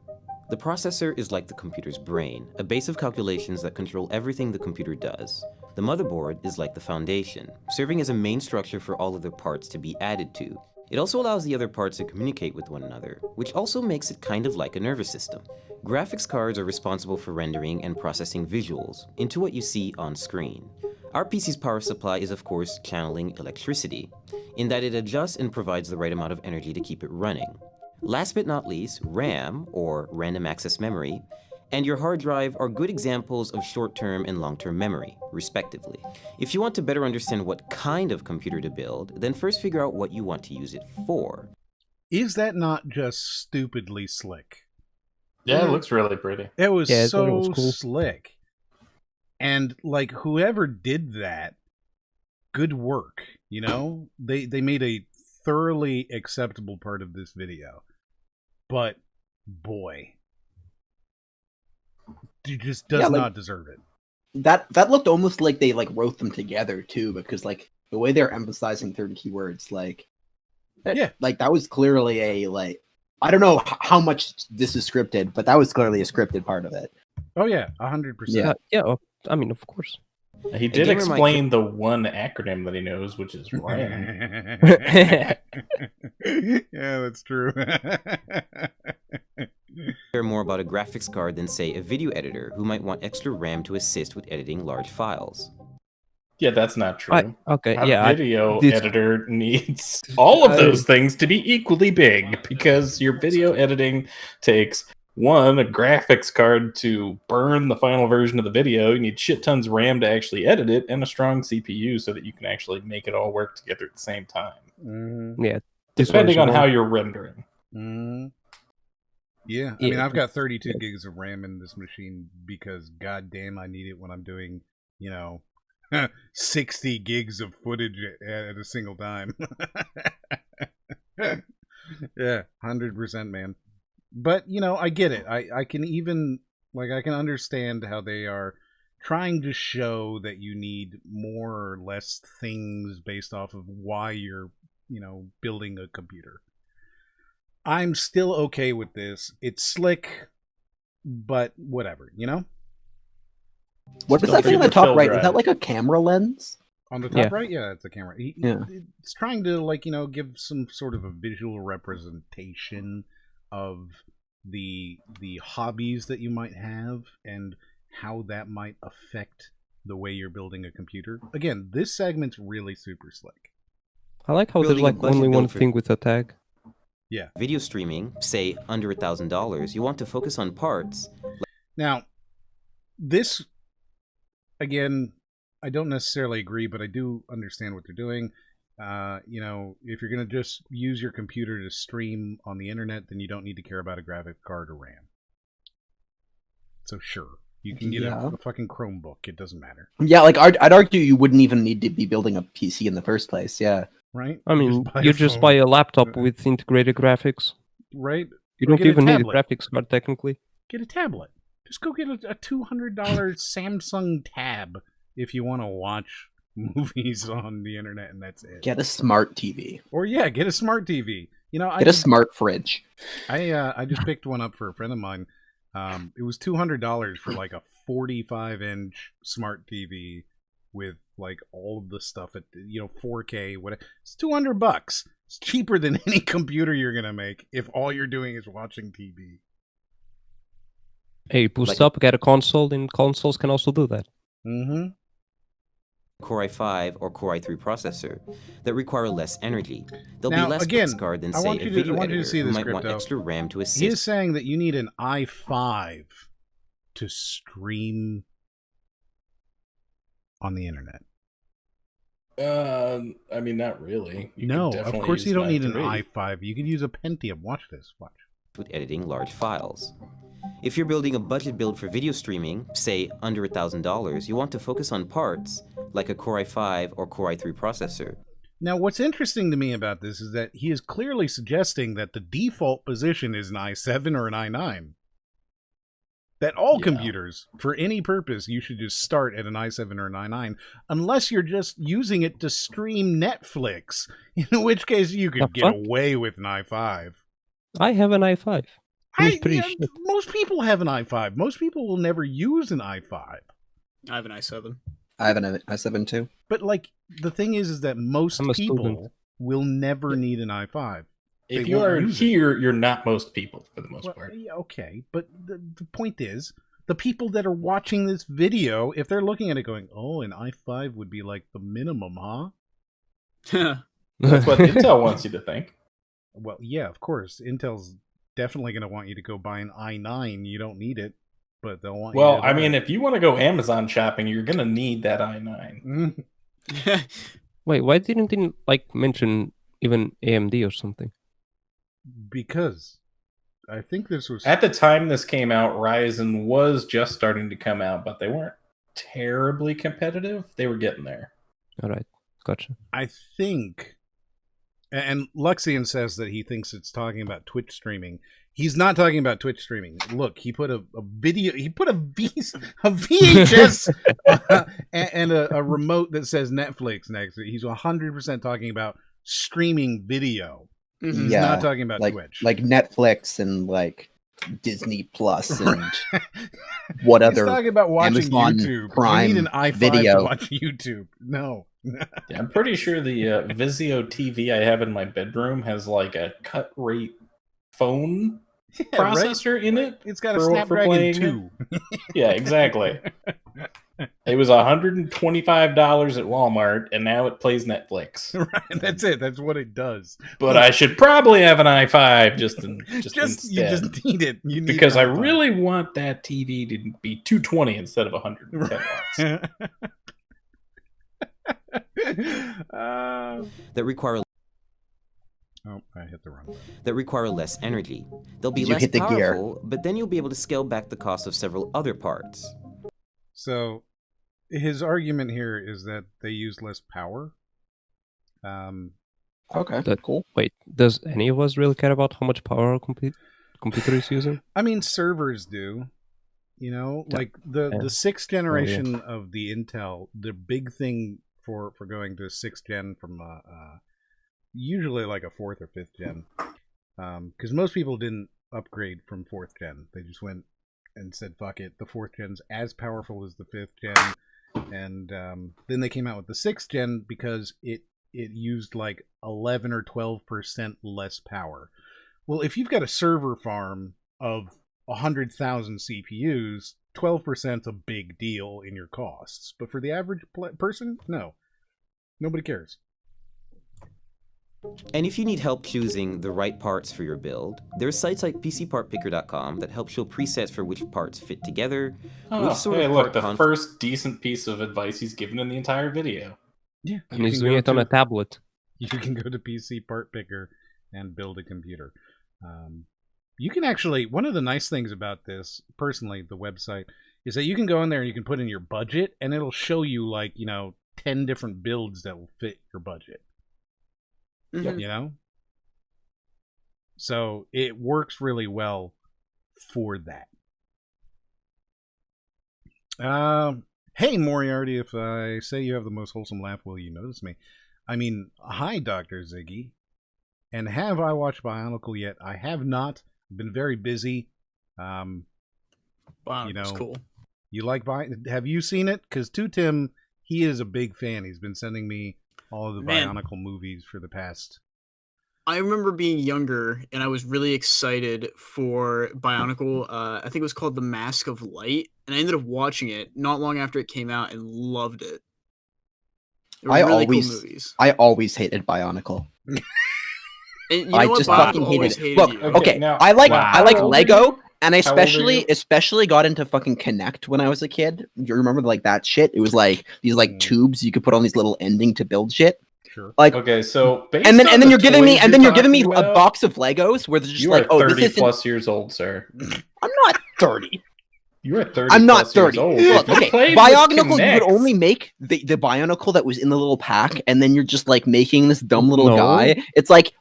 The processor is like the computer's brain, a base of calculations that control everything the computer does. The motherboard is like the foundation, serving as a main structure for all other parts to be added to. It also allows the other parts to communicate with one another, which also makes it kind of like a nervous system. Graphics cards are responsible for rendering and processing visuals into what you see on screen. Our PC's power supply is of course channeling electricity, in that it adjusts and provides the right amount of energy to keep it running. Last but not least, RAM, or random access memory, and your hard drive are good examples of short-term and long-term memory, respectively. If you want to better understand what kind of computer to build, then first figure out what you want to use it for. Is that not just stupidly slick? Yeah, it looks really pretty. It was Yeah, so it was cool. slick. And like whoever did that, good work. They made a thoroughly acceptable part of this video. But boy, he just does not deserve it. That looked almost like they wrote them together too, because the way they're emphasizing certain keywords, that was clearly a I don't know how much this is scripted, but that was clearly a scripted part of it. Oh yeah, 100%. Yeah. I mean, of course. He did explain the one acronym that he knows, which is RAM. Yeah, that's true. Care more about a graphics card than, say, a video editor who might want extra RAM to assist with editing large files. Yeah, that's not true. A video editor needs all of those things to be equally big, because your video editing takes a graphics card to burn the final version of the video. You need shit tons of RAM to actually edit it, and a strong CPU so that you can actually make it all work together at the same time. Mm-hmm. Yeah. Depending on how you're rendering. Mm-hmm. Yeah, I mean, I've got 32 gigs of RAM in this machine because, goddamn, I need it when I'm doing, 60 gigs of footage at a single time. Yeah, 100%, man. But, I get it. I can even, I can understand how they are trying to show that you need more or less things based off of why you're, building a computer. I'm still okay with this. It's slick, but whatever, What was that thing on the top right? Is that like a camera lens? On the top right? Yeah, it's a camera. Yeah. It's trying to, give some sort of a visual representation of the hobbies that you might have and how that might affect the way you're building a computer. Again, this segment's really super slick. I like how there's Building a like budget only build one for- thing with a tag. Yeah. Video streaming, say under $1,000, you want to focus on parts. Now, this, again, I don't necessarily agree, but I do understand what they're doing. You know, if you're going to just use your computer to stream on the internet, then you don't need to care about a graphics card or RAM. So sure, you can get a fucking Chromebook. It doesn't matter. Yeah, like I'd argue you wouldn't even need to be building a PC in the first place. Yeah. Right? I mean, you just buy a laptop with integrated graphics. Right? You Or don't get a even need a tablet. graphics card technically. Get a tablet. Just go get a $200 Samsung Tab if you want to watch movies on the internet, and that's it. Get a smart TV. Or yeah, get a smart TV. You know, Get a smart fridge. I just picked one up for a friend of mine. It was $200 for like a 45-inch smart TV with like all of the stuff at 4K. What it's $200. It's cheaper than any computer you're gonna make if all you're doing is watching TV. Hey, boost up, get a console, and consoles can also do that. Mm-hmm. Core i5 or Core i3 processor that require less energy. They'll Now, be less again, card than I say want a you to- video I want you to editor see who this, might want Crypto. extra RAM to assist. He is saying that you need an i5 to stream on the internet. I mean, not really. You No, could of definitely course you use don't need an i3. i5. You could use a Pentium. Watch this. Watch. With editing large files. If you're building a budget build for video streaming, say under $1,000, you want to focus on parts like a Core i5 or Core i3 processor. Now, what's interesting to me about this is that he is clearly suggesting that the default position is an i7 or an i9. That all computers, for any purpose, you should just start at an i7 or an i9, unless you're just using it to stream Netflix, in which case you could get away with an i5. I have an i5. Most people have an i5. Most people will never use an i5. I have an i7. I have an i7 too. But like the thing is that most I'm a people student. will never need an i5. If They you won't are use it. here, you're not most people for the most Well, part. yeah, okay, but the point is, the people that are watching this video, if they're looking at it going, oh, an i5 would be like the minimum, huh? That's what Intel wants you to think. Well, yeah, of course. Intel's definitely going to want you to go buy an i9. You don't need it, but they'll want you Well, to I mean, if you want to go Amazon shopping, you're going to need that i9. Wait, why didn't he like mention even AMD or something? Because I think this was... At the time this came out, Ryzen was just starting to come out, but they weren't terribly competitive. They were getting there. All right, gotcha. I think... And Luxian says that he thinks it's talking about Twitch streaming. He's not talking about Twitch streaming. Look, he put a video, he put a VHS and a remote that says Netflix next to it. He's 100% talking about streaming video. He's not talking about like, Twitch. like Netflix and like Disney Plus and what He's other talking about watching Amazon YouTube. Prime You need an i5 video. to watch YouTube. No. Yeah, I'm pretty sure the Vizio TV I have in my bedroom has like a cut rate phone processor in it. It's got a for Snapdragon playing 2. Yeah, exactly. It was $125 at Walmart, and now it plays Netflix. Right, that's it. That's what it does. But I should probably have an i5 just instead. You just need it. You need because an I i5. really want that TV to be 220 instead of 110 watts. That require Oh, I hit the wrong button. that require less energy. They'll be Did you less hit the gear? powerful, but then you'll be able to scale back the cost of several other parts. So his argument here is that they use less power. Okay, cool. Wait, does any of us really care about how much power our computer is using? I mean, servers do. You know, like the 6th generation of the Intel, the big thing for going to 6th gen from usually like a 4th or 5th gen, because most people didn't upgrade from 4th gen. They just went and said, fuck it, the 4th gen's as powerful as the 5th gen, and then they came out with the 6th gen because it used like 11 or 12% less power. Well, if you've got a server farm of 100,000 CPUs, 12% a big deal in your costs. But for the average person, no. Nobody cares. And if you need help choosing the right parts for your build, there's sites like PCPartPicker.com that help show presets for which parts fit together. Which sort hey, of look, part the first decent piece of advice he's given in the entire video. Yeah, And he's doing it on a tablet. You can go to PC Part Picker and build a computer. You can actually, one of the nice things about this, personally, the website, is that you can go in there and you can put in your budget, and it'll show you, like, 10 different builds that will fit your budget. Mhm. You know? So it works really well for that. Hey, Moriarty, if I say you have the most wholesome laugh, will you notice me? I mean, hi, Dr. Ziggy. And have I watched Bionicle yet? I have not. I've been very busy. Wow, that's cool. You like have you seen it? Because Tim, he is a big fan. He's been sending me all of the Bionicle movies for the past. I remember being younger, and I was really excited for Bionicle. I think it was called The Mask of Light, and I ended up watching it not long after it came out and loved it. They were really cool movies. I always hated Bionicle. And you know I what? just Bionicle fucking always hated it. hated Look, you. okay, now- I like Wow. Lego, and I How old are you? especially got into fucking Connect when I was a kid. You remember like that shit? It was like these like tubes you could put on these little ending to build shit. Sure. Like Okay, so based and then on and then the you're giving me toys and then you're giving me talking a about, box of Legos where they're just you like, are oh, 30 this isn't. plus years old, sir. I'm not 30. You are 30. I'm not plus years 30. old. Look, If you okay, played with Bionicle, you Kinects- would only make the Bionicle that was in the little pack, and then you're just like making this dumb little No. guy. It's like,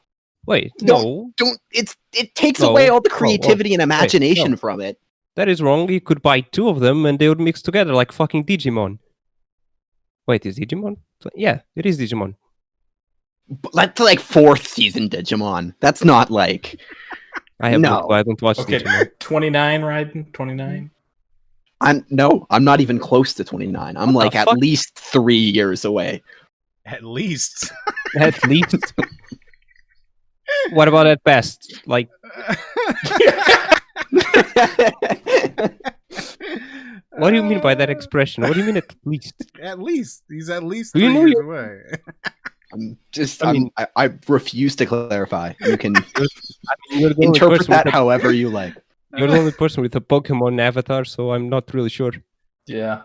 Wait, don't it takes No. away all the No, creativity and wait, imagination no. from it. That is wrong. You could buy two of them and they would mix together like fucking Digimon. Wait, is Digimon? Yeah, it is Digimon. But that's like 4th season Digimon. That's not like I have no. looked, but I don't watch Okay, Digimon. 29, Ryden? 29? I'm not even close to 29. I'm What like the at fuck? least 3 years away. At least. At least. What about at best? Like, what do you mean by that expression? What do you mean at least? At least. He's at least Do 3 you know years you- away. I refuse to clarify. You can You're the only interpret person that with a- however you like. You're the only person with a Pokemon avatar, so I'm not really sure. Yeah.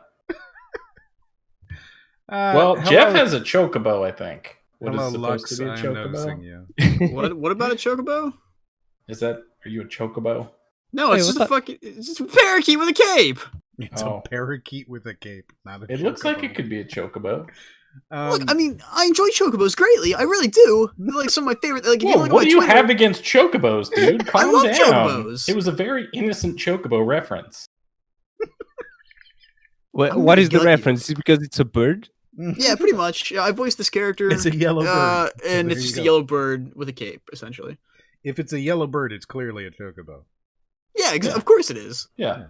Well, hello- Jeff has a chocobo, I think. What is Hello, supposed Lux, to be a I'm noticing chocobo? you. What about a chocobo? Is that? Are you a chocobo? No, Hey, it's just what's a fucking it's just a parakeet with a cape. It's Oh. a parakeet with a cape, not a It looks like chocobo. it could be a chocobo. Look, I mean, I enjoy chocobos greatly. I really do. They're like some of my favorite. Like, if you Whoa, look at what my do you Twitter, have against chocobos, dude? Calm love down. chocobos. It was a very innocent chocobo reference. What is the reference? Is it because it's a bird? Yeah, pretty much. Yeah, I voiced this character. It's a yellow bird. and There it's you just go. a yellow bird with a cape, essentially. If it's a yellow bird, it's clearly a chocobo. Yeah, of course it is. Yeah.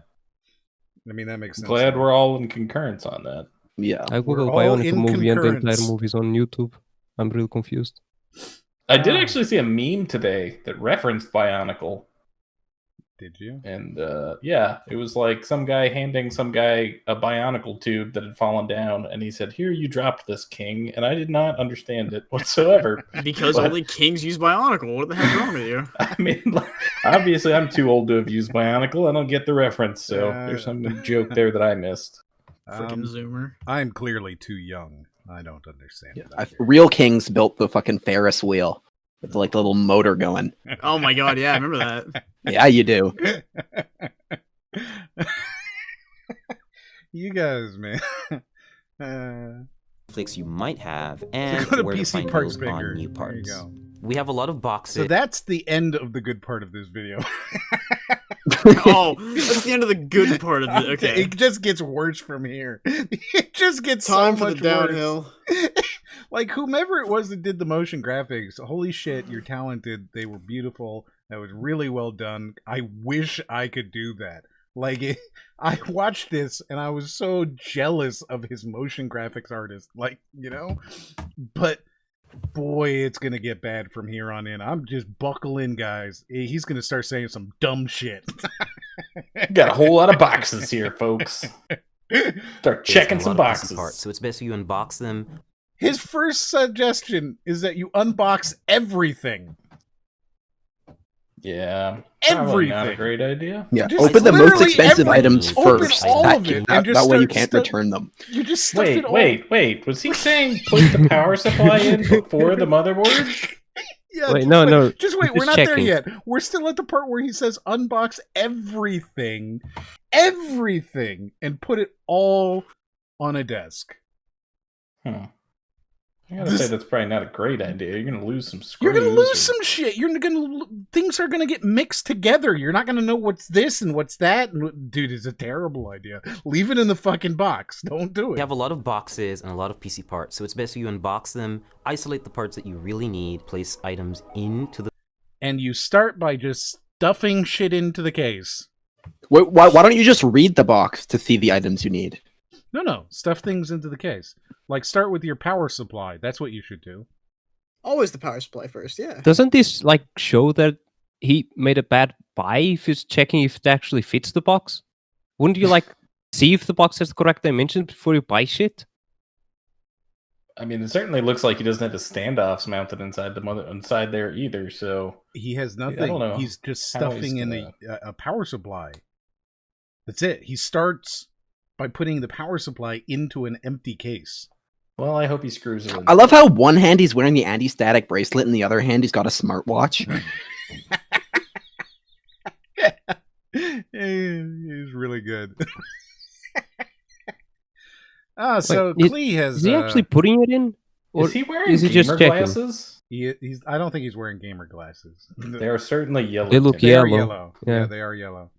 I mean, that makes sense. Glad we're all in concurrence on that. Yeah. I googled all Bionicle in movie and the entire concurrence. movie's on YouTube. I'm real confused. I did actually see a meme today that referenced Bionicle. Did you? And yeah, it was like some guy handing some guy a Bionicle tube that had fallen down, and he said, "Here, you dropped this, king." And I did not understand it whatsoever. Because But- only kings use Bionicle. What the heck's wrong with you? I mean, like, obviously, I'm too old to have used Bionicle. I don't get the reference, so there's some joke there that I missed. Freaking Zoomer. I'm clearly too young. I don't understand. Real kings built the fucking Ferris wheel with like the little motor going. Oh my god, yeah, I remember that. Yeah, you do. You guys, man. Conflicts you might have, and Go to where to PC find Parts those Bigger. on new There you parts. go. We have a lot of boxes. So that's the end of the good part of this video. Oh, that's the end of the good part of it. Okay. It just gets worse from here. It just gets Time so for the much downhill. worse. Like, whomever it was that did the motion graphics, holy shit, you're talented. They were beautiful. That was really well done. I wish I could do that. Like, I watched this and I was so jealous of his motion graphics artist. Like, you know? But Boy, it's going to get bad from here on in. I'm just buckle in, guys. He's going to start saying some dumb shit. Got a whole lot of boxes here, folks. Start checking some boxes. So it's best you unbox them. His first suggestion is that you unbox everything. Yeah. Everything. Not a great idea. Yeah, Just open the most literally expensive items open first. all That, of it that, and just that way you start can't return them. You just stuff it all. Wait. Was he saying put the power supply in before the motherboard? Yeah, wait, no. Just wait, we're just not there checking. yet. We're still at the part where he says unbox everything, and put it all on a desk. I gotta say that's probably not a great idea. You're gonna lose some screws. You're gonna lose some shit. Things are gonna get mixed together. You're not gonna know what's this and what's that. Dude, it's a terrible idea. Leave it in the fucking box. Don't do it. You have a lot of boxes and a lot of PC parts, so it's best you unbox them, isolate the parts that you really need, place items into the... And you start by just stuffing shit into the case. Why don't you just read the box to see the items you need? No. Stuff things into the case. Like, start with your power supply. That's what you should do. Always the power supply first, yeah. Doesn't this like show that he made a bad buy if he's checking if it actually fits the box? Wouldn't you like see if the box has the correct dimensions before you buy shit? I mean, it certainly looks like he doesn't have his standoffs mounted inside there either. So he has nothing. I don't know. He's just stuffing in a power supply. That's it. He starts by putting the power supply into an empty case. Well, I hope he screws it in. I love how one hand he's wearing the anti-static bracelet and the other hand he's got a smartwatch. He's really good. So Klee has... Is he actually putting it in? Or is he wearing is he gamer just checking? glasses? I don't think he's wearing gamer glasses. They are certainly yellow. They look They are yellow. yellow. Yeah. Yeah, they are yellow.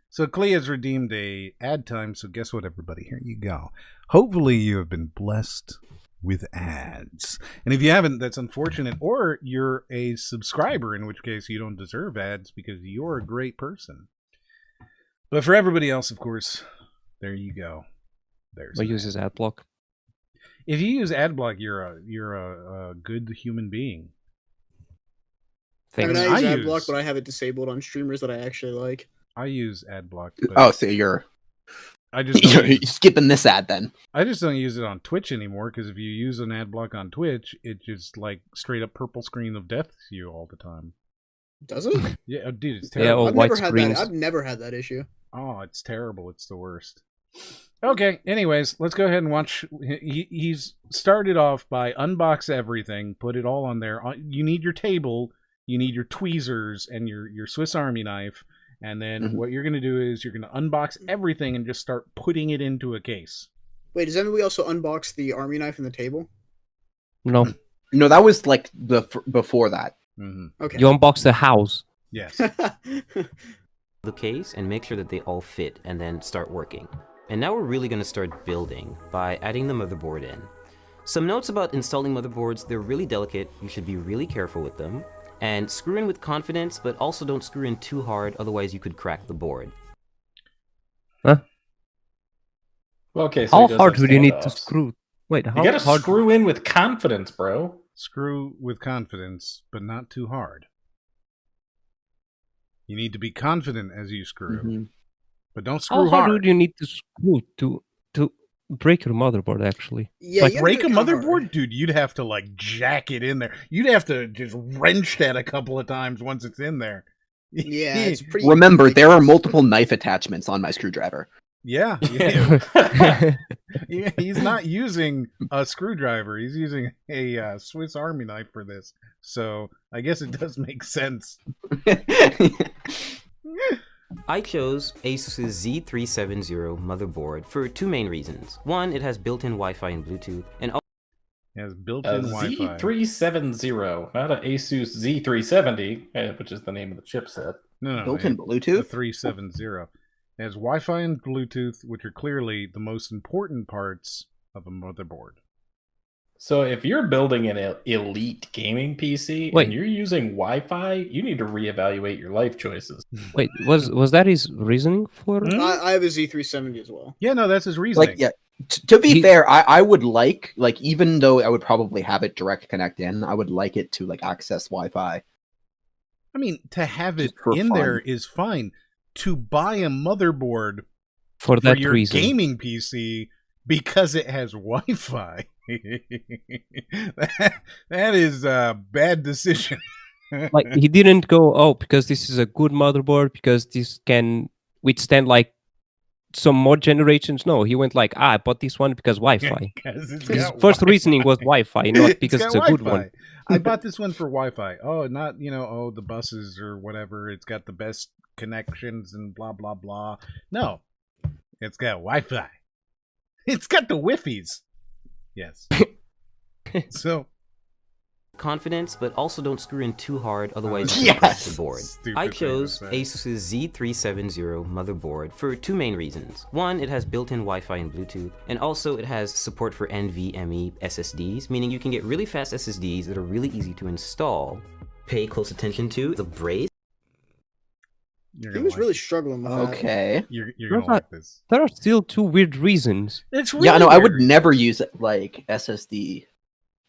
So Klee has redeemed a ad time, so guess what, everybody? Here you go. Hopefully you have been blessed with ads. And if you haven't, that's unfortunate. Or you're a subscriber, in which case you don't deserve ads because you're a great person. But for everybody else, of course, there you go. There's What uses ad block? If you use ad block, you're a good human being. I mean, Thanks. I use ad block, but I have it disabled on streamers that I actually like. I use ad block. Oh, so you're You're skipping this ad then. I just don't use it on Twitch anymore because if you use an ad block on Twitch, it just like straight up purple screen of death to you all the time. Does it? Yeah, oh, dude, it's Yeah, terrible. or I've white never had screens. that. I've never had that issue. Oh, it's terrible. It's the worst. Okay, anyways, let's go ahead and watch. He's started off by unbox everything, put it all on there. You need your table, you need your tweezers, and your Swiss Army knife. And then what you're going to do is you're going to unbox everything and just start putting it into a case. Wait, does anybody also unbox the army knife and the table? No. No, that was like before that. Okay. You unbox the house. Yes. The case and make sure that they all fit and then start working. And now we're really going to start building by adding the motherboard in. Some notes about installing motherboards: they're really delicate, you should be really careful with them. And screw in with confidence, but also don't screw in too hard, otherwise you could crack the board. Huh? Well, okay, so How he does hard have would you need to standoffs. screw? Wait, how You gotta hard? screw in with confidence, bro. Screw with confidence, but not too hard. You need to be confident as you screw, but don't screw How hard hard. would you need to screw to break your motherboard? Actually, Yeah, Like you break a gotta do it kinda motherboard, hard. dude. You'd have to like jack it in there. You'd have to just wrench that a couple of times once it's in there. Yeah, it's pretty. Remember, there are multiple knife attachments on my screwdriver. Yeah. He's not using a screwdriver. He's using a Swiss Army knife for this. So I guess it does make sense. I chose Asus's Z370 motherboard for two main reasons. One, it has built-in Wi-Fi and Bluetooth, and It has built-in Wi-Fi. Z370, not an Asus Z370, which is the name of the chipset. No, Built-in The Bluetooth? 370. It has Wi-Fi and Bluetooth, which are clearly the most important parts of a motherboard. So if you're building an elite gaming PC Wait. and you're using Wi-Fi, you need to reevaluate your life choices. wait, was that his reasoning for? I have a Z370 as well. Yeah, no, that's his reasoning. Like, yeah, To be fair, I would like even though I would probably have it direct connect in, I would like it to like access Wi-Fi. I mean, to have it for in fun. there is fine. To buy a motherboard for that your reason. gaming PC because it has Wi-Fi, that is a bad decision. Like he didn't go, oh, because this is a good motherboard, because this can withstand like some more generations. No, he went like, I bought this one because Wi-Fi. His first reasoning was Wi-Fi, not because it's a good one. I bought this one for Wi-Fi. Oh, not the buses or whatever. It's got the best connections and blah blah blah. No, it's got Wi-Fi. It's got the Wi-Fi's. Yes. So. Confidence, but also don't screw in too hard, otherwise you crash the board. I chose Asus's Z370 motherboard for two main reasons. One, it has built-in Wi-Fi and Bluetooth, and also it has support for NVMe SSDs, meaning you can get really fast SSDs that are really easy to install. Pay close attention to the brace. He was really struggling with that. Okay. You're gonna like this. There are still two weird reasons. It's really yeah, no, I would never use like SSD.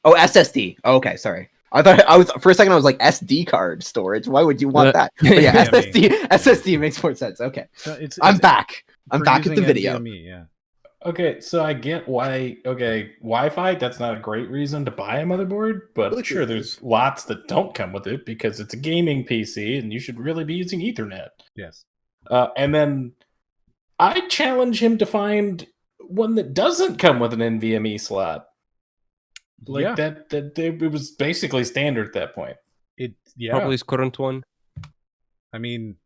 Oh, SSD. Oh, okay, sorry. I thought for a second I was like SD card storage. Why would you want that? But yeah, SSD makes more sense. Okay, so I'm back. I'm back at the video. NVMe, yeah. Okay, so I get why. Okay, Wi-Fi. That's not a great reason to buy a motherboard, but sure, there's lots that don't come with it because it's a gaming PC and you should really be using Ethernet. Yes. And then I challenge him to find one that doesn't come with an NVMe slot. Like that it was basically standard at that point. Probably his current one. I mean,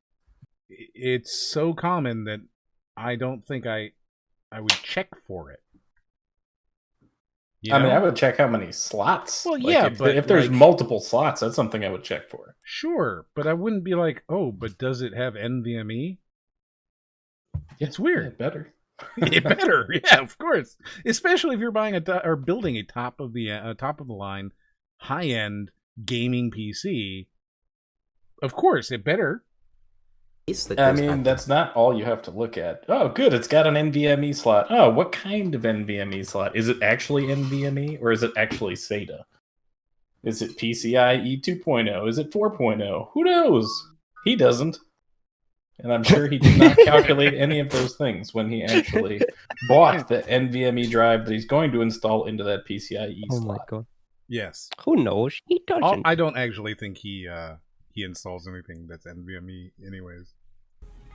it's so common that I don't think I would check for it. I mean, I would check how many slots. Well, like, but if there's multiple slots, that's something I would check for. Sure, but I wouldn't be like, oh, but does it have NVMe? It's weird. It better. It better, yeah, of course. Especially if you're buying or building a top of the line, high end gaming PC. Of course, it better. I mean, that's not all you have to look at. Oh, good, it's got an NVMe slot. Oh, what kind of NVMe slot? Is it actually NVMe or is it actually SATA? Is it PCIe 2.0? Is it 4.0? Who knows? He doesn't. And I'm sure he did not calculate any of those things when he actually bought the NVMe drive that he's going to install into that PCIe slot. Oh my god. Yes. Who knows? He doesn't. I don't actually think he installs anything that's NVMe anyways.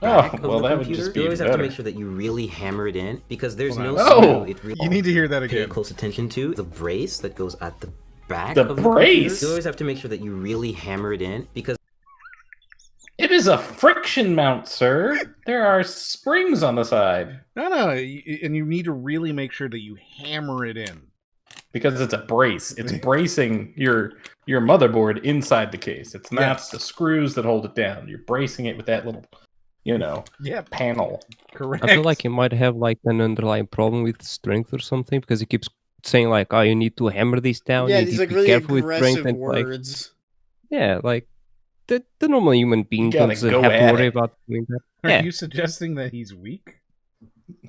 Oh, well, that would just be You always better. have to make sure that you really hammer it in, because there's no Oh, screw. It really you need to hear that again. Pay close attention to the brace that goes at the back The of the brace? computer. You always have to make sure that you really hammer it in, because It is a friction mount, sir. There are springs on the side. No, and you need to really make sure that you hammer it in. Because it's a brace. It's bracing your motherboard inside the case. It's not the screws that hold it down. You're bracing it with that little, panel. Correct. I feel like he might have like an underlying problem with strength or something, because he keeps saying like, "Oh, you need to hammer this down. Yeah, you these need like to be really careful with strength." aggressive And words. like the normal human being gotta doesn't go have to at worry it. about doing that. Are Yeah. you suggesting that he's weak?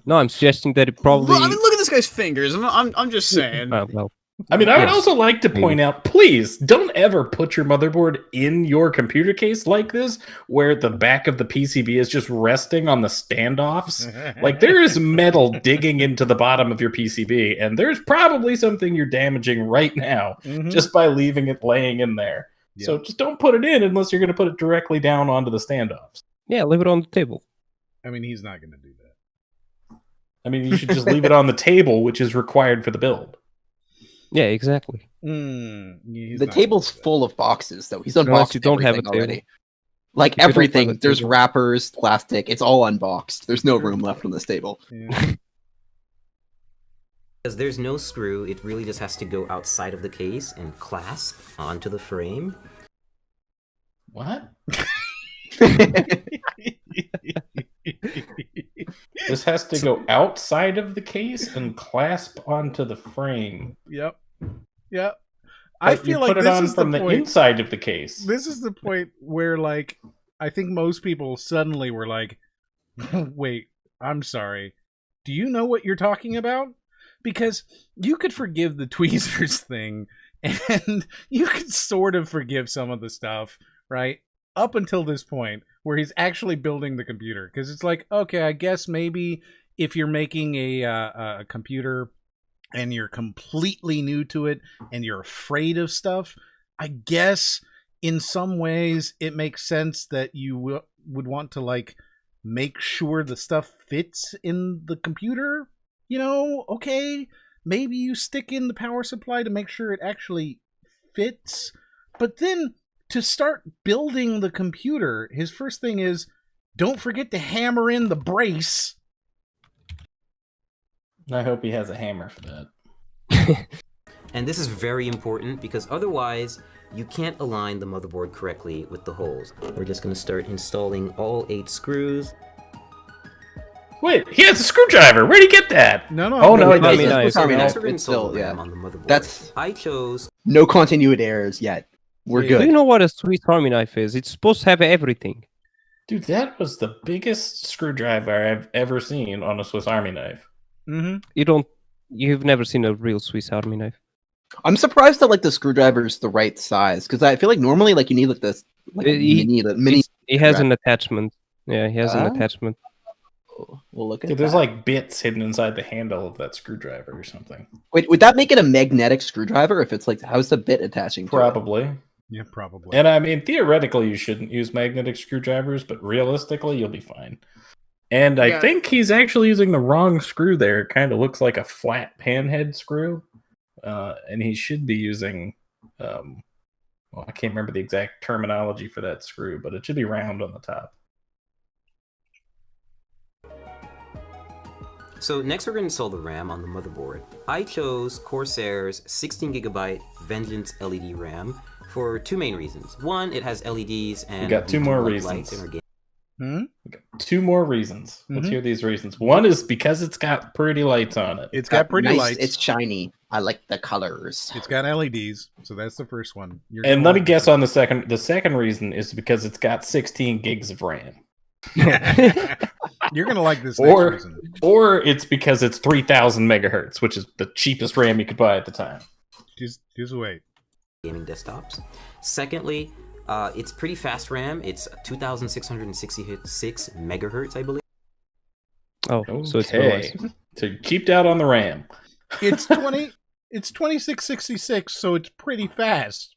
No, I'm suggesting that it probably. Well, I mean, look at this guy's fingers. I'm just saying. Well, I mean, I would yes. also like to point out, please don't ever put your motherboard in your computer case like this, where the back of the PCB is just resting on the standoffs. Like, there is metal digging into the bottom of your PCB, and there's probably something you're damaging right now just by leaving it laying in there. Yeah. So just don't put it in unless you're going to put it directly down onto the standoffs. Yeah, leave it on the table. I mean, he's not going to do that. I mean, you should just leave it on the table, which is required for the build. Yeah, exactly. The table's full of boxes, though. He's Unless unboxed you don't have everything a table. already. Like If you don't have everything, a there's table. wrappers, plastic. It's all unboxed. There's no room left on this table. Because there's no screw, it really just has to go outside of the case and clasp onto the frame. What? This has to go outside of the case and clasp onto the frame. Yep. I But feel you like put it this on is from the the point. inside of the case. This is the point where, like, I think most people suddenly were like, "Wait, I'm sorry. do you know what you're talking about? Because you could forgive the tweezers thing, and you could sort of forgive some of the stuff, right? Up until this point, where he's actually building the computer. Because it's like, okay, I guess maybe if you're making a computer and you're completely new to it and you're afraid of stuff, I guess in some ways it makes sense that you would want to, like, make sure the stuff fits in the computer. You know, okay, maybe you stick in the power supply to make sure it actually fits. But then to start building the computer, his first thing is, don't forget to hammer in the brace. I hope he has a hammer for that. And this is very important because otherwise you can't align the motherboard correctly with the holes. We're just going to start installing all 8 screws. Wait, he has a screwdriver. Where'd he get that? No. Oh no, he doesn't. It's still, yeah. on the motherboard. That's I chose no continuity errors yet. We're good. Do you know what a Swiss Army knife is? It's supposed to have everything. Dude, that was the biggest screwdriver I've ever seen on a Swiss Army knife. Mm-hmm. You've never seen a real Swiss Army knife. I'm surprised that like the screwdriver is the right size because I feel like normally like you need like this like mini. It has an attachment. Yeah, he has an attachment. We'll look at Dude, there's like bits hidden inside the handle of that screwdriver or something. Wait, would that make it a magnetic screwdriver if it's like how's the bit attaching to Probably. it? Yeah, probably. And I mean, theoretically, you shouldn't use magnetic screwdrivers, but realistically, you'll be fine. And I think he's actually using the wrong screw there. It kind of looks like a flat panhead screw. And he should be using, well, I can't remember the exact terminology for that screw, but it should be round on the top. So next we're going to install the RAM on the motherboard. I chose Corsair's 16GB Vengeance LED RAM for 2 main reasons. One, it has LEDs and... We got 2 more reasons. We got 2 more reasons. Let's hear these reasons. One is because it's got pretty lights on it. It's got pretty lights. It's shiny. I like the colors. It's got LEDs, so that's the first one. And let me guess on the second. The second reason is because it's got 16 gigs of RAM. You're gonna like this next reason. Or it's because it's 3,000 megahertz, which is the cheapest RAM you could buy at the time. Just wait. Gaming desktops. Secondly, it's pretty fast RAM. It's 2,666 megahertz, I believe. Oh, okay. So it's nice. So cheaped out on the RAM. It's 20. It's 2666, so it's pretty fast.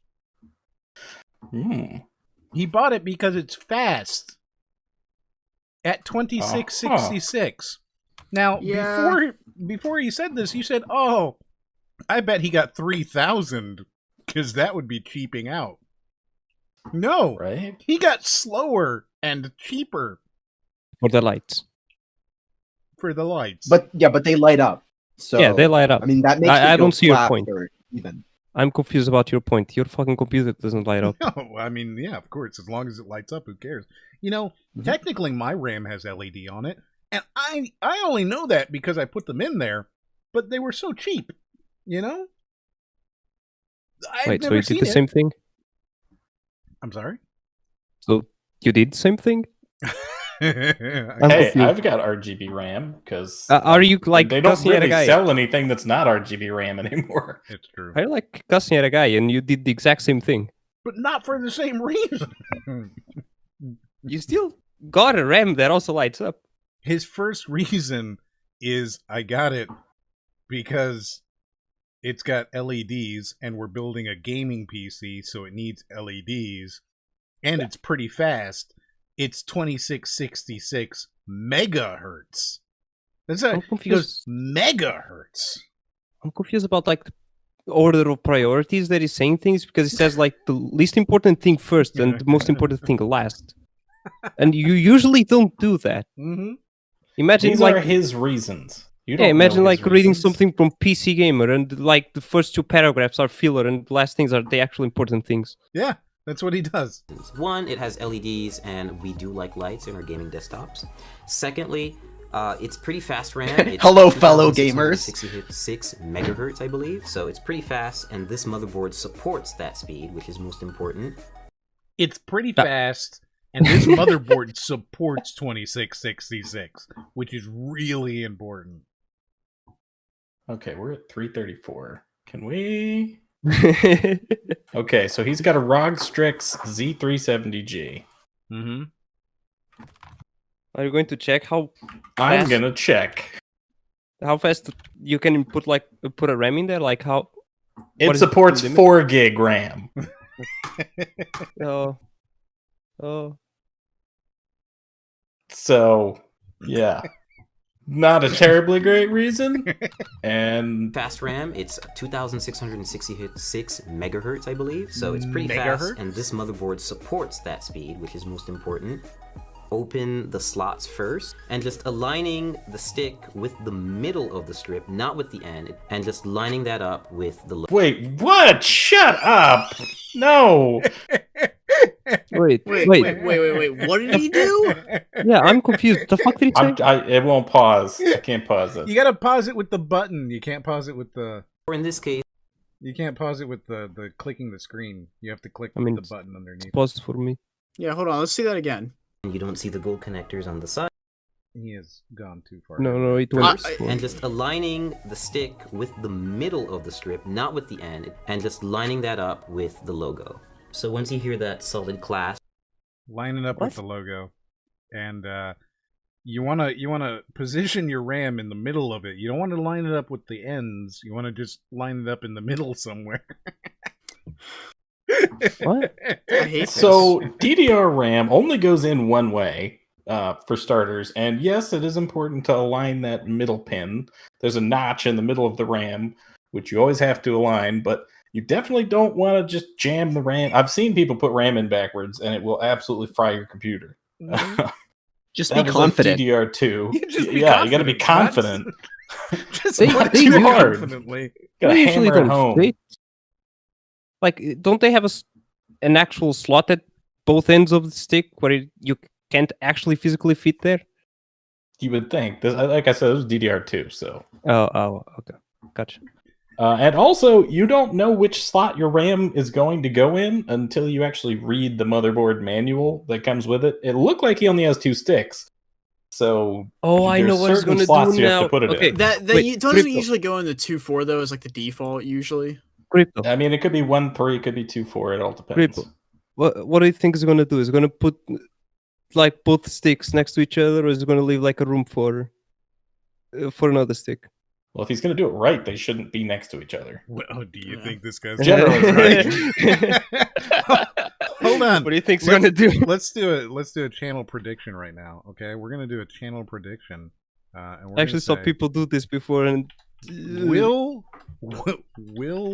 He bought it because it's fast. At 2666. Now, before you said this, you said, "Oh, I bet he got 3,000 because that would be cheaping out." No, right? He got slower and cheaper for the lights. For the lights, but they light up. So yeah, they light up. I mean, that makes I don't see your point. Even. I'm confused about your point. Your fucking computer doesn't light up. No, I mean, yeah, of course. As long as it lights up, who cares? You know, technically my RAM has LED on it, and I only know that because I put them in there, but they were so cheap, you know? Wait, so you did the same thing? I'm sorry? So you did the same thing? Hey, I've got RGB RAM because are you like they don't really sell anything that's not RGB RAM anymore. It's true. I like cussing at a guy, and you did the exact same thing, but not for the same reason. You still got a RAM that also lights up. His first reason is I got it because it's got LEDs, and we're building a gaming PC, so it needs LEDs, and it's pretty fast. It's 2666 megahertz. That's a megahertz. I'm confused about like the order of priorities that he's saying things because he says like the least important thing first and the most important thing last. And you usually don't do that. Imagine these like are his reasons. You don't imagine know like his reading reasons. something from PC Gamer and like the first 2 paragraphs are filler and the last things are the actual important things. Yeah. That's what he does. One, it has LEDs, and we do like lights in our gaming desktops. Secondly, it's pretty fast RAM. It's Hello, fellow gamers. 66 megahertz, I believe. So it's pretty fast, and this motherboard supports that speed, which is most important. It's pretty fast, And this motherboard supports 2666, which is really important. Okay, we're at 334. Can we? Okay, so he's got a ROG Strix Z370G. Mm-hmm. Are you going to check how? I'm gonna check. How fast you can put a RAM in there? Like how? It supports 4 gig RAM. Oh. So, yeah. Not a terribly great reason. And fast RAM, it's 2666 megahertz, I believe. So it's pretty fast. And this motherboard supports that speed, which is most important. Open the slots first, and just aligning the stick with the middle of the strip, not with the end, and just lining that up with the... Wait, what? Shut up! No! Wait. What did he do? Yeah, I'm confused. The fuck did he say? It won't pause. I can't pause it. You gotta pause it with the button. You can't pause it with the... Or in this case... You can't pause it with the clicking the screen. You have to click the button underneath. Pause for me. Yeah, hold on. Let's see that again. You don't see the gold connectors on the side. He has gone too far. No, it works. And just aligning the stick with the middle of the strip, not with the end, and just lining that up with the logo. So once you hear that solid class, line it up with the logo, and you wanna position your RAM in the middle of it. You don't want to line it up with the ends. You want to just line it up in the middle somewhere. What? I hate So DDR RAM only goes in one way for starters, and yes, it is important to align that middle pin. There's a notch in the middle of the RAM, which you always have to align, but you definitely don't want to just jam the RAM. I've seen people put RAM in backwards, and it will absolutely fry your computer. Just be confident. Like DDR2. You Yeah, you got to be confident. Just They not do too hard. confidently. Gotta They usually hammer it don't. home. Don't they have an actual slot at both ends of the stick where you can't actually physically fit there? You would think. Like I said, it was DDR2, so. Oh, okay. Gotcha. And also, you don't know which slot your RAM is going to go in until you actually read the motherboard manual that comes with it. It looked like he only has 2 sticks. So, I know what he's going to do you have now. to put it Okay, in. That Wait, doesn't Crypto. usually go in the 2.4 though. It's like the default usually. Crypto. I mean, it could be 1.3, it could be 2.4. It all depends. Crypto. What do you think is going to do? Is going to put both sticks next to each other, or is it going to leave a room for another stick? Well, if he's going to do it right, they shouldn't be next to each other. Well, do you think this guy's Generally right? Hold on. What do you think he's going to do? Let's do a channel prediction right now. Okay, we're gonna do a channel prediction. And we're I actually saw people do this before, and will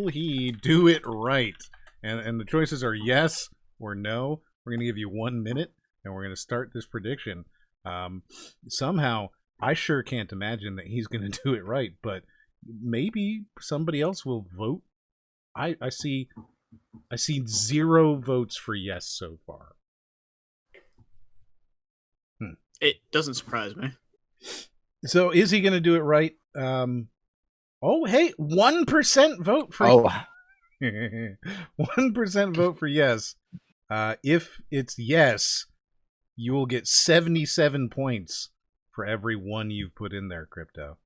he do it right? And the choices are yes or no. We're gonna give you 1 minute, and we're gonna start this prediction. Somehow, I sure can't imagine that he's gonna do it right, but maybe somebody else will vote. I see 0 votes for yes so far. It doesn't surprise me. So is he going to do it right? Oh, hey, 1% vote for 1% vote for yes. If it's yes, you will get 77 points for every one you've put in there, Crypto.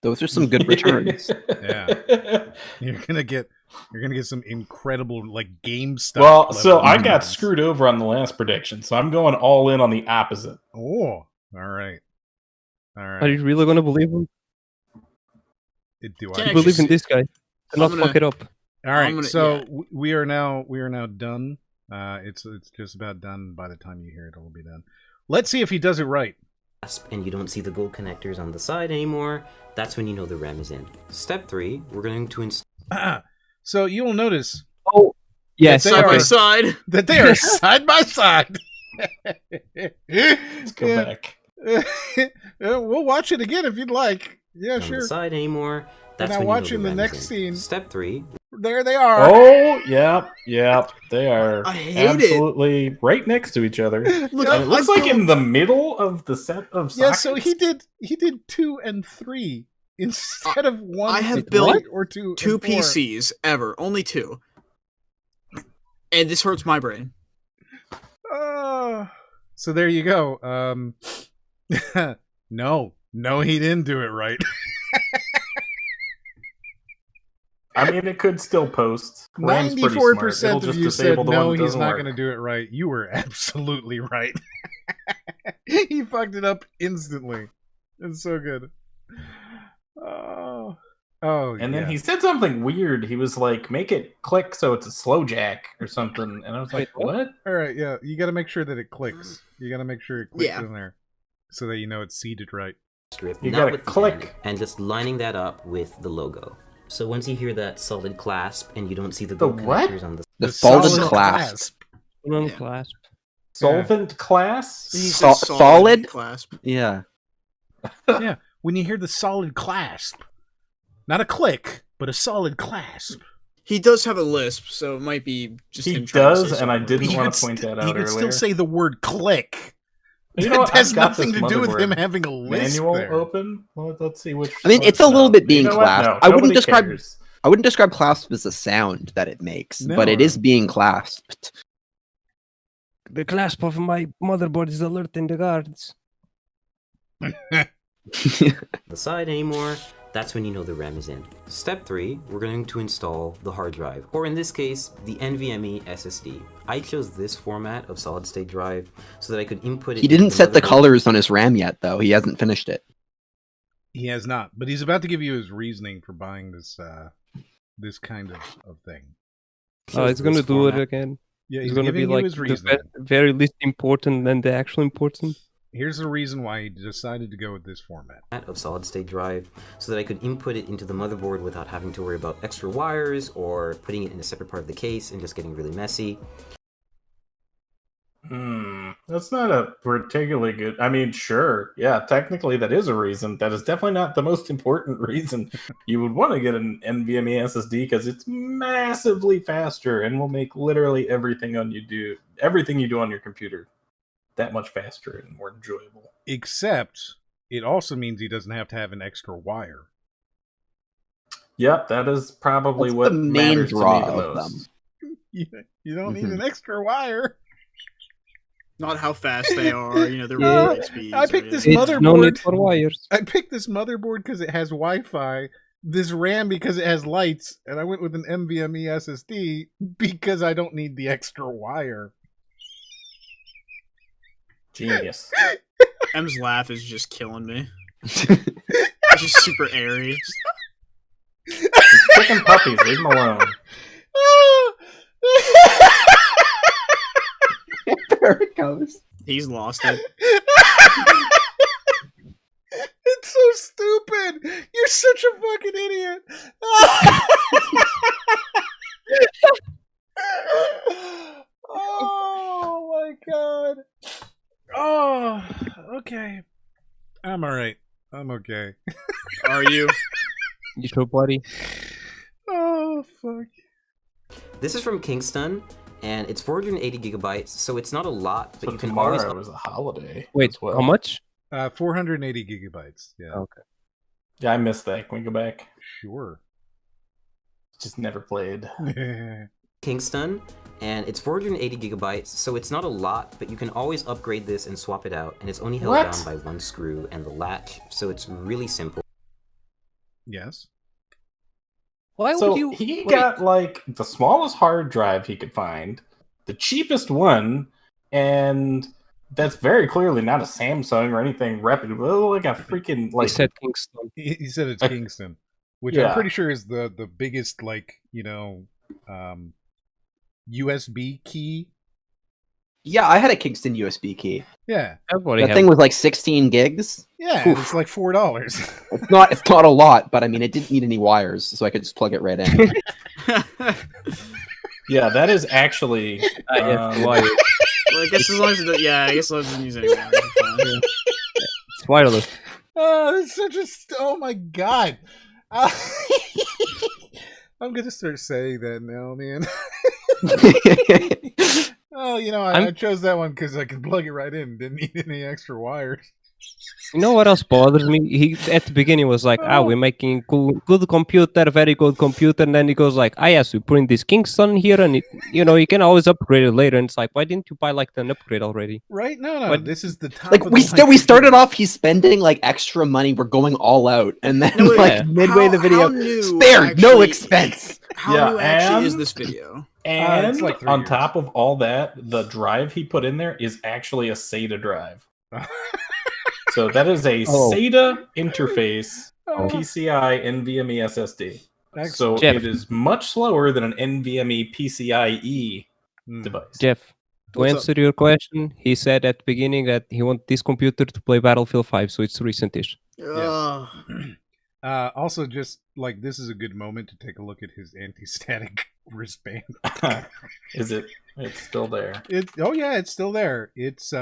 Those are some good returns. Yeah. You're gonna get some incredible GameStop. Well, so level I got returns. screwed over on the last prediction, so I'm going all in on the opposite. Oh, all right. Are you really going to believe him? Do I believe in this guy? And not fuck it up. All right, we are now done. It's just about done. By the time you hear it, it'll be done. Let's see if he does it right. and you don't see the gold connectors on the side anymore, that's when you know the RAM is in. Step 3, we're going to install... So you will notice... Oh, yes. Side by side. That they are side by side. Let's go back. We'll watch it again if you'd like. Yeah, on sure. the side anymore. We're That's now when watching you know the RAM is next in. scene. Step 3. There they are. Oh, yep. They are I hate absolutely right next to each other. Look, And it looks like in the middle of the set of sockets. Yeah, so he did 2 and 3 instead of 1. I have built or 2 two and 4. PCs ever, only 2, and this hurts my brain. So there you go. No, he didn't do it right. I mean, it could still post. 94% of you said no, he's doesn't not work. going to do it right. You were absolutely right. He fucked it up instantly. It's so good. Oh, and then he said something weird. He was like, "Make it click so it's a slow jack or something." And I was like, "What?" All right, yeah, you got to make sure that it clicks. You got to make sure it clicks in there, so that you know it's seated right. Strip, You not gotta with the click. end, and just lining that up with the logo. So once you hear that solid clasp and you don't see the gold what? connectors on The solid clasp. Clasp. Solvent class? Solid clasp. Yeah. Yeah, when you hear the solid clasp, not a click, but a solid clasp. He does have a lisp, so it might be just He him trying to does, say and I something. didn't want to point that out He could earlier. still say the word click. You know what? It has I've got nothing this to do with motherboard him having a lisp manual there. open. Well, let's see which. I mean, it's a little bit being You know what? clasped. No, I wouldn't nobody describe. cares. I wouldn't describe clasp as a sound that it makes, but it is being clasped. The clasp of my motherboard is alerting the guards. the side anymore. That's when you know the RAM is in. Step 3, we're going to install the hard drive, or in this case, the NVMe SSD. I chose this format of solid state drive so that I could input it. He didn't into set the motherboard. colors on his RAM yet, though. He hasn't finished it. He has not, but he's about to give you his reasoning for buying this this kind of thing. Oh, it's going to do it again. Yeah, it's he's going to be giving you like his the reasoning. very least important than the actual important. Here's the reason why he decided to go with this format. Of solid state drive so that I could input it into the motherboard without having to worry about extra wires or putting it in a separate part of the case and just getting really messy. That's not a particularly good. I mean, sure, yeah, technically that is a reason. That is definitely not the most important reason. You would want to get an NVMe SSD because it's massively faster and will make literally everything you do on your computer that much faster and more enjoyable. Except it also means he doesn't have to have an extra wire. Yep, that is probably What's what the main matters draw to me the of most. You don't need an extra wire. Not how fast they are, you know, their Yeah. rate speeds. I picked this It's motherboard. no need for wires. I picked this motherboard because it has Wi-Fi, this RAM because it has lights, and I went with an NVMe SSD because I don't need the extra wire. Genius. M's laugh is just killing me. It's just super airy. He's kicking puppies. Leave him alone. There it goes. He's lost it. It's so stupid. You're such a fucking idiot. Oh my god. Oh, okay. I'm alright. I'm okay. Are you? You sure, buddy? Oh, fuck. This is from Kingston, and it's 480 gigabytes, so it's not a lot, but So you can tomorrow always... is a holiday. Wait, as well. how much? 480 gigabytes. Yeah. Okay. Yeah, I missed that. Can we go back? Sure. Just never played. Kingston, and it's 480 gigabytes, so it's not a lot, but you can always upgrade this and swap it out, and it's only held What? down by one screw and the latch, so it's really simple. Yes. Why So would you? he wait, got like the smallest hard drive he could find, the cheapest one, and that's very clearly not a Samsung or anything reputable. Like a freaking He like said Kingston. He said it's I- Kingston, which Yeah. I'm pretty sure is the biggest, like, USB key. Yeah, I had a Kingston USB key. Yeah. Everybody That has thing was like 16 gigs. Yeah, Oof. it's like $4. It's not a lot, but I mean, it didn't need any wires, so I could just plug it right in. yeah, that is actually wire. Well, I guess as long as it, I guess as long as it doesn't use any wires, it's fine. It's wireless. Oh, it's such a... oh, my God. I'm going to start saying that now, man. Oh, I chose that one because I could plug it right in. Didn't need any extra wires. You know what else bothers me? He at the beginning was like, we're making good computer, very good computer, and then he goes like, yes, we put in this Kingston here, and you can always upgrade it later. And it's like, why didn't you buy like an upgrade already? Right? No. But this is the top. Like we started off, he's spending like extra money. We're going all out, and then midway the video, spare no expense. How new actually is this video? And it's like 3 on years. top of all that, the drive he put in there is actually a SATA drive. So that is a SATA interface PCI NVMe SSD. So Jeff. it is much slower than an NVMe PCIe device. Jeff, to answer your question, he said at the beginning that he wants this computer to play Battlefield 5, so it's recent-ish. Yeah. Also, just like this is a good moment to take a look at his anti-static wristband. Is it? It's still there. It's still there. It's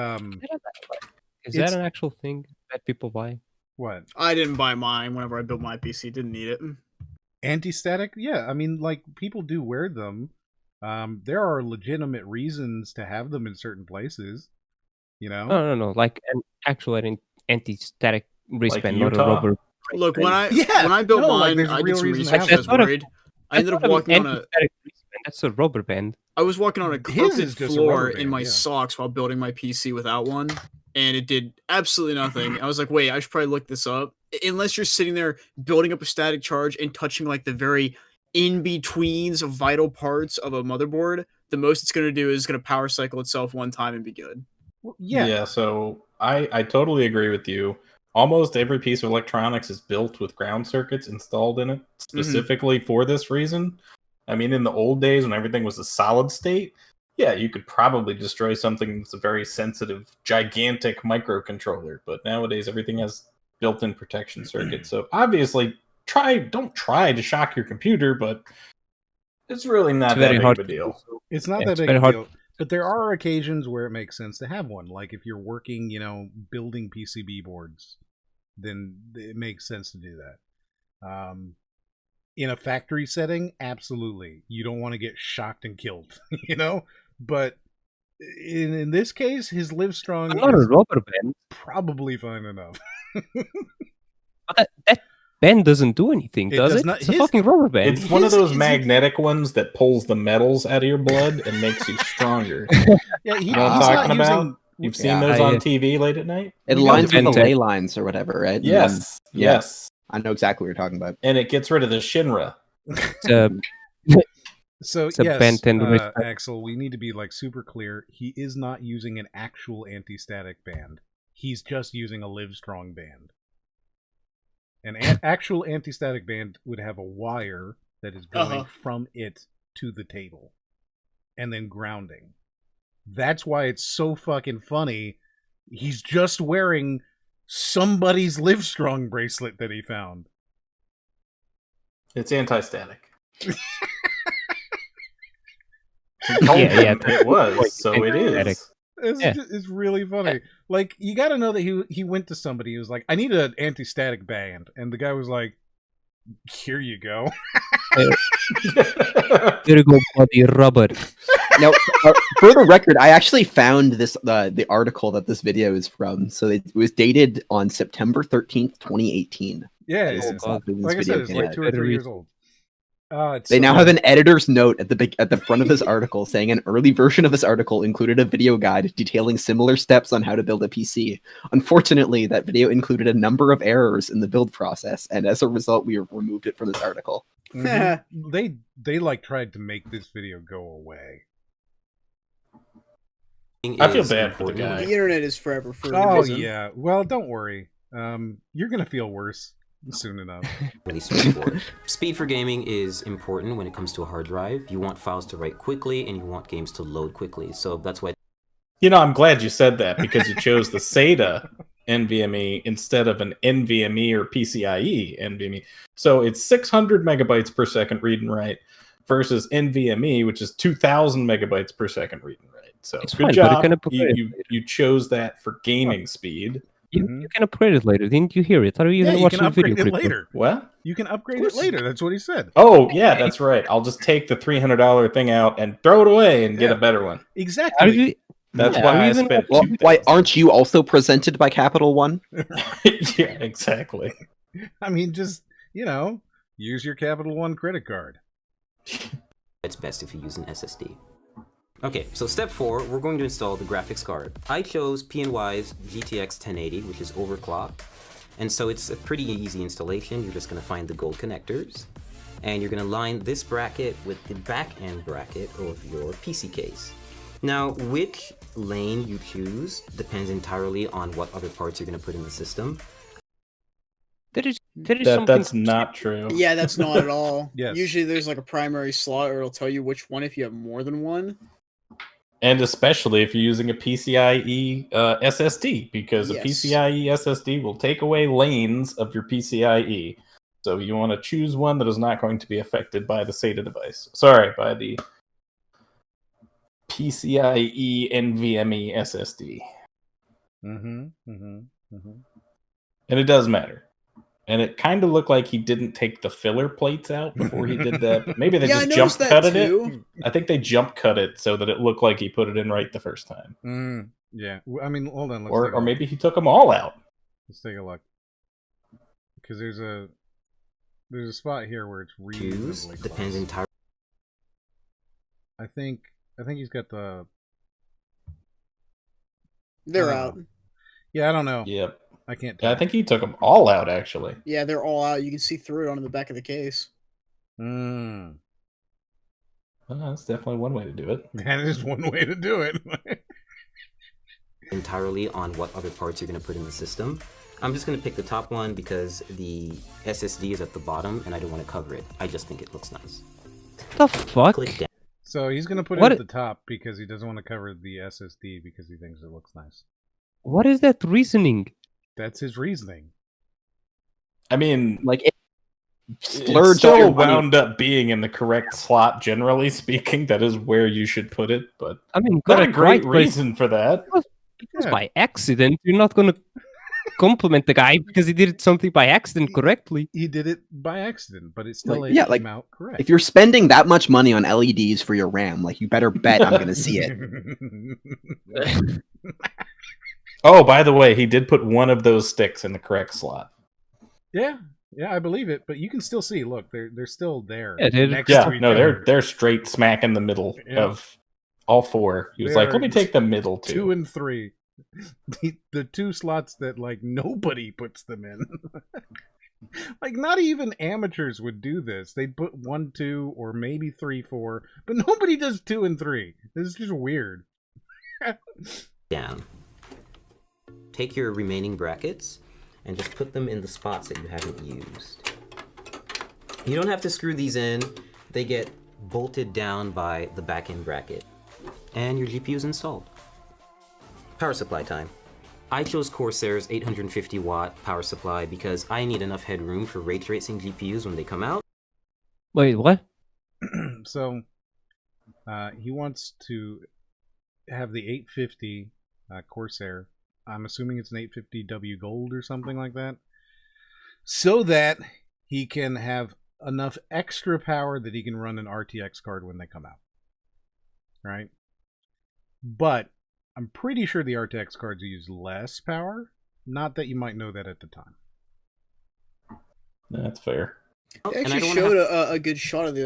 Is that an actual thing that people buy? What? I didn't buy mine whenever I built my PC. Didn't need it. Anti-static? Yeah, I mean, like people do wear them. There are legitimate reasons to have them in certain places. You know? No. Like an actual anti-static wristband, Like not a rubber. Look, when I built mine, I did some research. I was worried. I ended up walking on a. That's a rubber band. I was walking on a carpet is just a floor rubber in band, my yeah. socks while building my PC without one, and it did absolutely nothing. I was like, wait, I should probably look this up. Unless you're sitting there building up a static charge and touching like the very in-betweens of vital parts of a motherboard, the most it's going to do is going to power cycle itself one time and be good. Yeah, so I totally agree with you. Almost every piece of electronics is built with ground circuits installed in it specifically for this reason. I mean, in the old days when everything was a solid state, yeah, you could probably destroy something that's a very sensitive, gigantic microcontroller. But nowadays, everything has built-in protection circuits. So obviously, don't try to shock your computer, but it's really not that big of a deal. It's not that big of a deal. But there are occasions where it makes sense to have one. Like if you're working, building PCB boards, then it makes sense to do that. In a factory setting, absolutely. You don't want to get shocked and killed, But in this case, his Livestrong Not a rubber band. Probably fine enough. But that band doesn't do anything, does it? It's a fucking rubber band. It's one of those magnetic ones that pulls the metals out of your blood and makes you stronger. Yeah, you know what I'm talking about? You've seen those on TV late at night? It lines with the ley lines or whatever, right? Yes. Yes. I know exactly what you're talking about. And it gets rid of the Shinra. So It's a yes, bent-end wrist. Axel, we need to be super clear. He is not using an actual anti-static band. He's just using a Livestrong band. An actual anti-static band would have a wire that is going from it to the table, and then grounding. That's why it's so fucking funny. He's just wearing somebody's Livestrong bracelet that he found. It's anti-static. Yeah, it was, so it is. It's really funny. Like, you got to know that he went to somebody. He was like, "I need an anti-static band," and the guy was like, "Here you go." Here you go, buddy, rubber. Now, for the record, I actually found this the article that this video is from. So it was dated on September 13th, 2018. Yeah, like I said, it's like 2 or 3 years old. They now have an editor's note at the front of this article saying an early version of this article included a video guide detailing similar steps on how to build a PC. Unfortunately, that video included a number of errors in the build process, and as a result, we have removed it from this article. Mm-hmm. They tried to make this video go away. I feel bad for the guy. The internet is forever for a Oh reason. yeah. Well, don't worry. You're gonna feel worse soon enough. Really straightforward. Speed for gaming is important when it comes to a hard drive. You want files to write quickly and you want games to load quickly. So that's why. I'm glad you said that because you chose the SATA NVMe instead of an NVMe or PCIe NVMe. So it's 600 megabytes per second read and write versus NVMe, which is 2,000 megabytes per second read and write. So It's good fine, job. but You chose that for gaming speed. You can upgrade it later. Didn't you hear it? Are you You watching can the upgrade video it later. What? You can upgrade it later. That's what he said. Oh, yeah, that's right. I'll just take the $300 thing out and throw it away and get a better one. Exactly. That's why I spent Why aren't you also presented by Capital One? Yeah, exactly. I mean, just, use your Capital One credit card. It's best if you use an SSD. Okay, so step 4, we're going to install the graphics card. I chose PNY's GTX 1080, which is overclocked. And so it's a pretty easy installation. You're just going to find the gold connectors. And you're going to line this bracket with the back end bracket of your PC case. Now, which lane you choose depends entirely on what other parts you're going to put in the system. That's not true. Yeah, that's not at all. Yes. Usually there's like a primary slot, or it'll tell you which one if you have more than one. And especially if you're using a PCIe SSD, because a PCIe SSD will take away lanes of your PCIe. So you want to choose one that is not going to be affected by the SATA device. Sorry, by the PCIe NVMe SSD. And it does matter. And it kind of looked like he didn't take the filler plates out before he did that. But maybe they just jump cutted it. I think they jump cut it so that it looked like he put it in right the first time. Yeah. I mean, hold on. Or maybe he took them all out. Let's take a look. Because there's a spot here where it's reasonably close. Depends entirely. I think he's got the. They're out. Yeah, I don't know. Yep. I can't tell. I think he took them all out, actually. Yeah, they're all out. You can see through it on the back of the case. Well, that's definitely one way to do it. That is one way to do it. Entirely on what other parts you're going to put in the system. I'm just going to pick the top one because the SSD is at the bottom and I don't want to cover it. I just think it looks nice. The fuck? Click down. So he's going to put it at the top because he doesn't want to cover the SSD because he thinks it looks nice. What is that reasoning? That's his reasoning. I mean, like it still wound up being in the correct slot, generally speaking. That is where you should put it, but I mean, not a great reason for that. Because by accident, you're not going to compliment the guy because he did something by accident correctly. He did it by accident, but it still came out correct. If you're spending that much money on LEDs for your RAM, like you better bet I'm going to see it. Oh, by the way, he did put one of those sticks in the correct slot. Yeah, I believe it, but you can still see. Look, they're still there. They're straight smack in the middle of all four. He was like, "Let me take the middle two." 2 and 3, the two slots that like nobody puts them in. Like not even amateurs would do this. They'd put 1, 2, or maybe 3, 4, but nobody does 2 and 3. This is just weird. Down. Take your remaining brackets and just put them in the spots that you haven't used. You don't have to screw these in. They get bolted down by the back end bracket. And your GPU is installed. Power supply time. I chose Corsair's 850 watt power supply because I need enough headroom for ray tracing GPUs when they come out. Wait, what? So, he wants to have the 850 Corsair. I'm assuming it's an 850W Gold or something like that. So that he can have enough extra power that he can run an RTX card when they come out. Right? But I'm pretty sure the RTX cards use less power. Not that you might know that at the time. That's fair. They actually showed a good shot of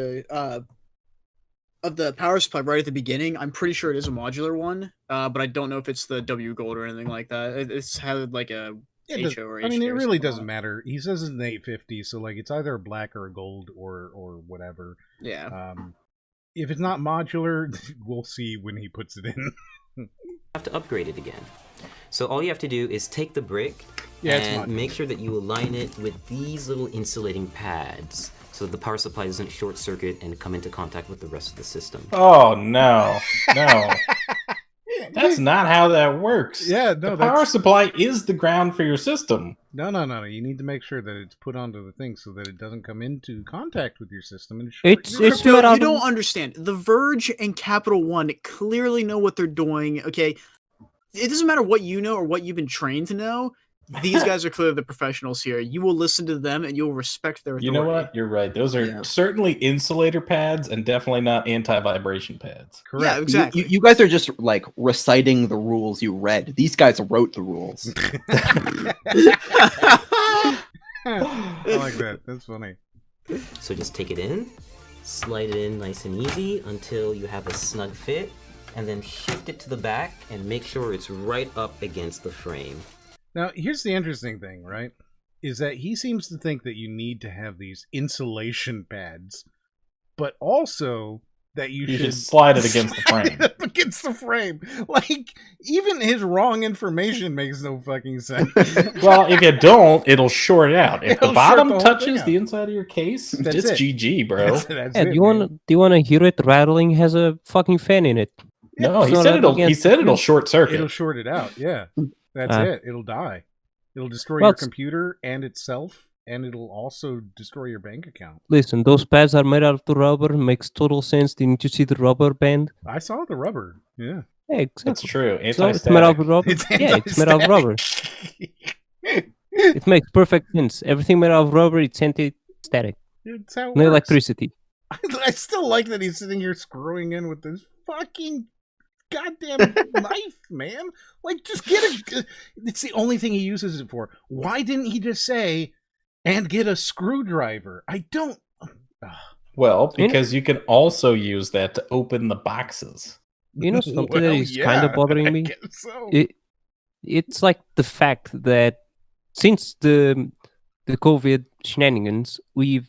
the power supply right at the beginning. I'm pretty sure it is a modular one, but I don't know if it's the W Gold or anything like that. It's had like a HO or HK. I mean, it really doesn't matter. He says it's an 850, so like it's either a black or a gold or whatever. Yeah. If it's not modular, we'll see when he puts it in. Have to upgrade it again. So all you have to do is take the brick Yeah, and make sure that you align it with these little insulating pads so that the power supply doesn't short circuit and come into contact with the rest of the system. Oh, no. No. That's not how that works. Yeah, no. The power supply is the ground for your system. No. You need to make sure that it's put onto the thing so that it doesn't come into contact with your system. And you don't understand. The Verge and Capital One clearly know what they're doing. Okay, it doesn't matter what you know or what you've been trained to know. these guys are clearly the professionals here. You will listen to them and you'll respect their authority. You know what? You're right. Those are certainly insulator pads and definitely not anti-vibration pads. Correct. Yeah, exactly. You guys are just like reciting the rules you read. These guys wrote the rules. I like that. That's funny. So just take it in, slide it in nice and easy until you have a snug fit, and then shift it to the back and make sure it's right up against the frame. Now, here's the interesting thing, right? Is that he seems to think that you need to have these insulation pads, but also that you should slide it against the frame. Up against the frame. Like, even his wrong information makes no fucking sense. Well, if you don't, it'll short out. If It'll the bottom short the whole touches thing the inside of your case, That's it's it. GG, bro. That's Yeah, it, do you wanna hear it rattling? Has a fucking fan in it. No, It's he not said up against it'll the- short circuit. It'll short it out, yeah. That's it. It'll die. It'll destroy Well, your it's- computer and itself, and it'll also destroy your bank account. Listen, those pads are made out of the rubber. Makes total sense. Didn't you see the rubber band? I saw the rubber, yeah. Yeah, exactly. That's true. So it's made out of rubber. It's It's made out of rubber. It makes perfect sense. Everything made out of rubber, it's anti-static. It's how it No works. electricity. I still like that he's sitting here screwing in with this fucking goddamn knife, man. Like, just get a... It's the only thing he uses it for. Why didn't he just say, and get a screwdriver? I don't... Well, because you can also use that to open the boxes. You know something that is kind of bothering me? So. It's like the fact that since the COVID shenanigans, we've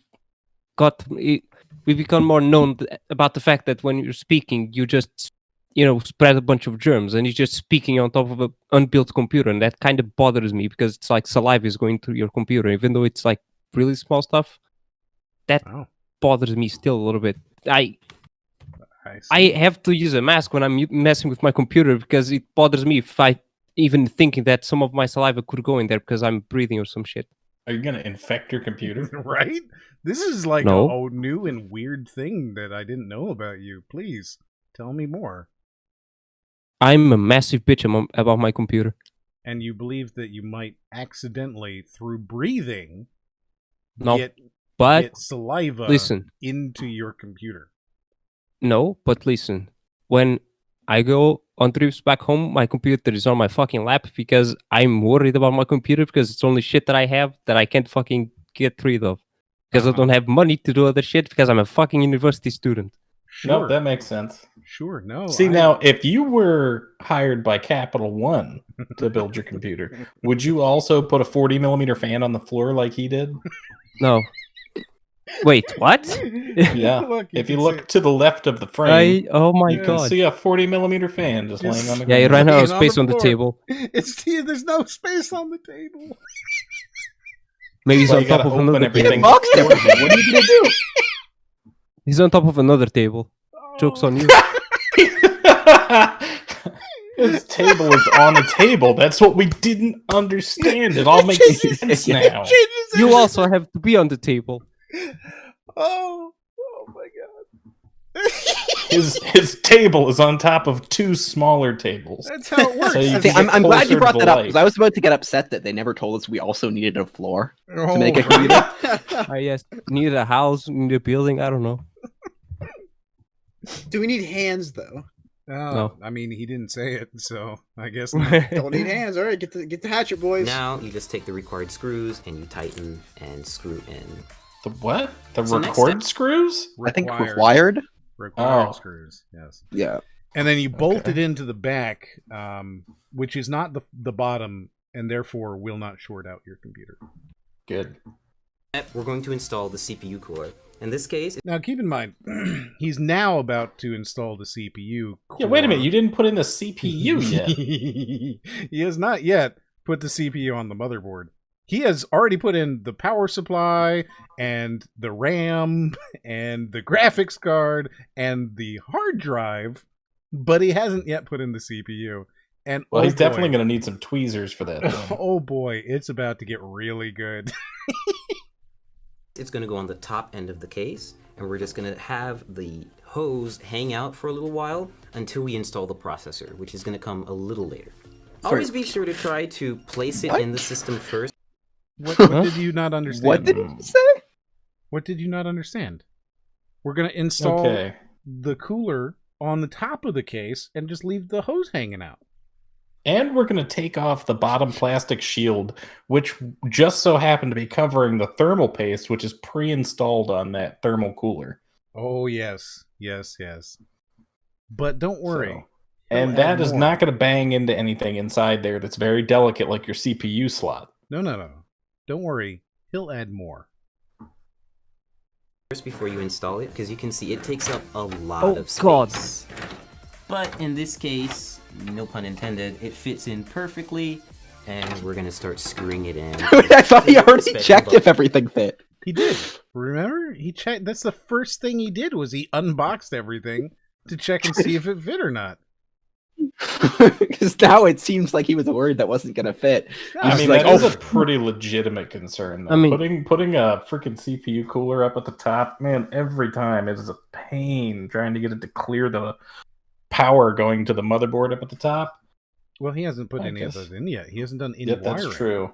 become more known about the fact that when you're speaking, you just spread a bunch of germs, and you're just speaking on top of an unbuilt computer, and that kind of bothers me because it's like saliva is going through your computer, even though it's like really small stuff. That bothers me still a little bit. I have to use a mask when I'm messing with my computer because it bothers me if I even thinking that some of my saliva could go in there because I'm breathing or some shit. Are you gonna infect your computer? Right? This is like No. a new and weird thing that I didn't know about you. Please, tell me more. I'm a massive bitch about my computer. And you believe that you might accidentally, through breathing, No, get saliva listen. into your computer. No, but listen. When I go on trips back home, my computer is on my fucking lap because I'm worried about my computer because it's only shit that I have that I can't fucking get rid of. Because I don't have money to do other shit because I'm a fucking university student. Sure. No, that makes sense. Sure, no. See, now, if you were hired by Capital One to build your computer, would you also put a 40mm fan on the floor like he did? No. Wait, what? Yeah. Look, if you you can look see- to the left of the frame, Oh my you can god. see a 40mm fan just laying on the Yeah, ground. right now Laying there's space on the floor. table. There's no space on the table. Maybe he's Well, on you top gotta of open another everything table. Box there. What are you gonna do? He's on top of another table. Joke's on you. His table is on a table. That's what we didn't understand. It all makes sense now. You also have to be on the table. Oh my god. His table is on top of two smaller tables. That's how it works. So you See, can I'm get glad you closer brought to that the up light. because I was about to get upset that they never told us we also needed a floor Oh, to make a right. computer. Yes, need a house, need a building, I don't know. Do we need hands though? No. I mean, he didn't say it, so I guess Don't need hands. All right, get the hatchet, boys. Now you just take the required screws and you tighten and screw in. The what? The So next record step- screws? I think required. Required Oh. screws, yes. Yeah. And then you bolt it into the back, which is not the bottom, and therefore will not short out your computer. Good. We're going to install the CPU core. In this case, Now, keep in mind, he's now about to install the CPU core. Yeah, wait a minute. You didn't put in the CPU yet. He has not yet put the CPU on the motherboard. He has already put in the power supply and the RAM and the graphics card and the hard drive, but he hasn't yet put in the CPU. And Well, oh he's definitely boy, going to need some tweezers for that. Then. oh boy, it's about to get really good. it's going to go on the top end of the case, and we're just going to have the hose hang out for a little while until we install the processor, which is going to come a little later. Always be sure to try to place it in the system first. What did you not understand? What did you say? What did you not understand? We're going to install the cooler on the top of the case and just leave the hose hanging out. And we're going to take off the bottom plastic shield, which just so happened to be covering the thermal paste, which is pre-installed on that thermal cooler. Oh, yes. But don't worry. And that is not going to bang into anything inside there that's very delicate, like your CPU slot. No. Don't worry. He'll add more. First before you install it, because you can see it takes up a lot of space. But in this case, no pun intended, it fits in perfectly, and we're going to start screwing it in. I thought he already checked if everything fit. He did. Remember? He checked. That's the first thing he did was he unboxed everything to check and see if it fit or not. Because now it seems like he was worried that wasn't going to fit. I mean, that is a pretty legitimate concern, though. I mean, putting a freaking CPU cooler up at the top, man, every time it is a pain trying to get it to clear the power going to the motherboard up at the top. Well, he hasn't put any of those in yet. He hasn't done any wiring. That's true.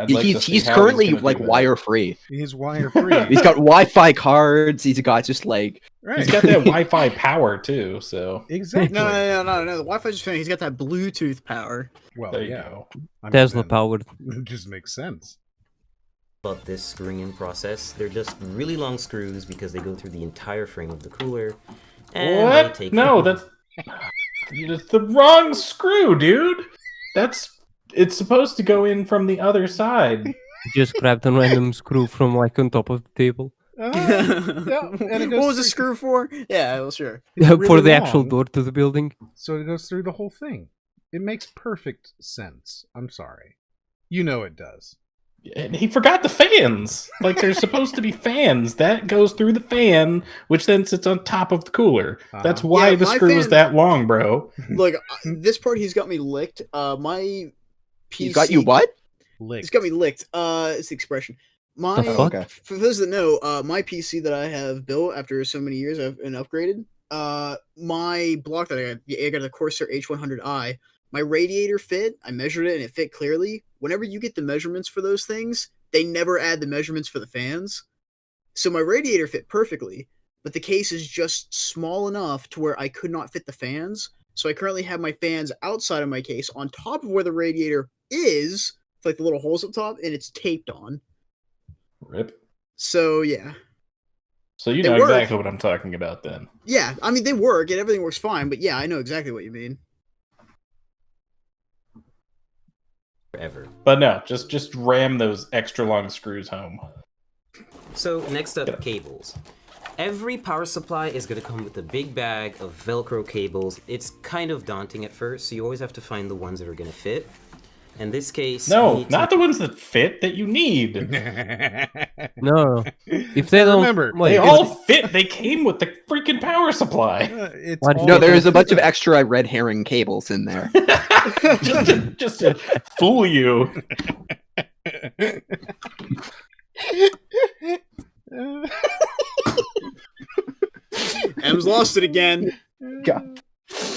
He's currently like wire free. He's wire free. He's got Wi-Fi cards. He's got just like he's got that Wi-Fi power too. So exactly. No. The Wi-Fi just funny. He's got that Bluetooth power. Well, there you go. Tesla powered. It just makes sense. About this screwing in process, they're just really long screws because they go through the entire frame of the cooler. And What? No, that's the wrong screw, dude. It's supposed to go in from the other side. Just grabbed a random screw from like on top of the table. What was the screw for? Yeah, well, sure. For the actual door to the building. So it goes through the whole thing. It makes perfect sense. I'm sorry. You know it does. And he forgot the fans. Like, there's supposed to be fans. That goes through the fan, which then sits on top of the cooler. That's why the screw is that long, bro. Look, this part he's got me licked. My PC... He's got you what? Licked. He's got me licked. It's the expression. For those that know, my PC that I have built after so many years I've been upgraded, my block that I got the Corsair H100i, my radiator fit, I measured it and it fit clearly. Whenever you get the measurements for those things, they never add the measurements for the fans. So my radiator fit perfectly, but the case is just small enough to where I could not fit the fans. So I currently have my fans outside of my case on top of where the radiator is, like the little holes up top, and it's taped on. Rip. So, yeah. So you know exactly what I'm talking about then. Yeah, I mean, they work and everything works fine, but yeah, I know exactly what you mean. Forever. But no, just ram those extra long screws home. So next up, cables. Every power supply is going to come with a big bag of Velcro cables. It's kind of daunting at first, so you always have to find the ones that are going to fit. In this case... No, not the ones that fit, that you need. No. If they don't... Remember, they all fit. They came with the freaking power supply. No, there's a bunch of extra red herring cables in there. just to fool you. M's lost it again. God.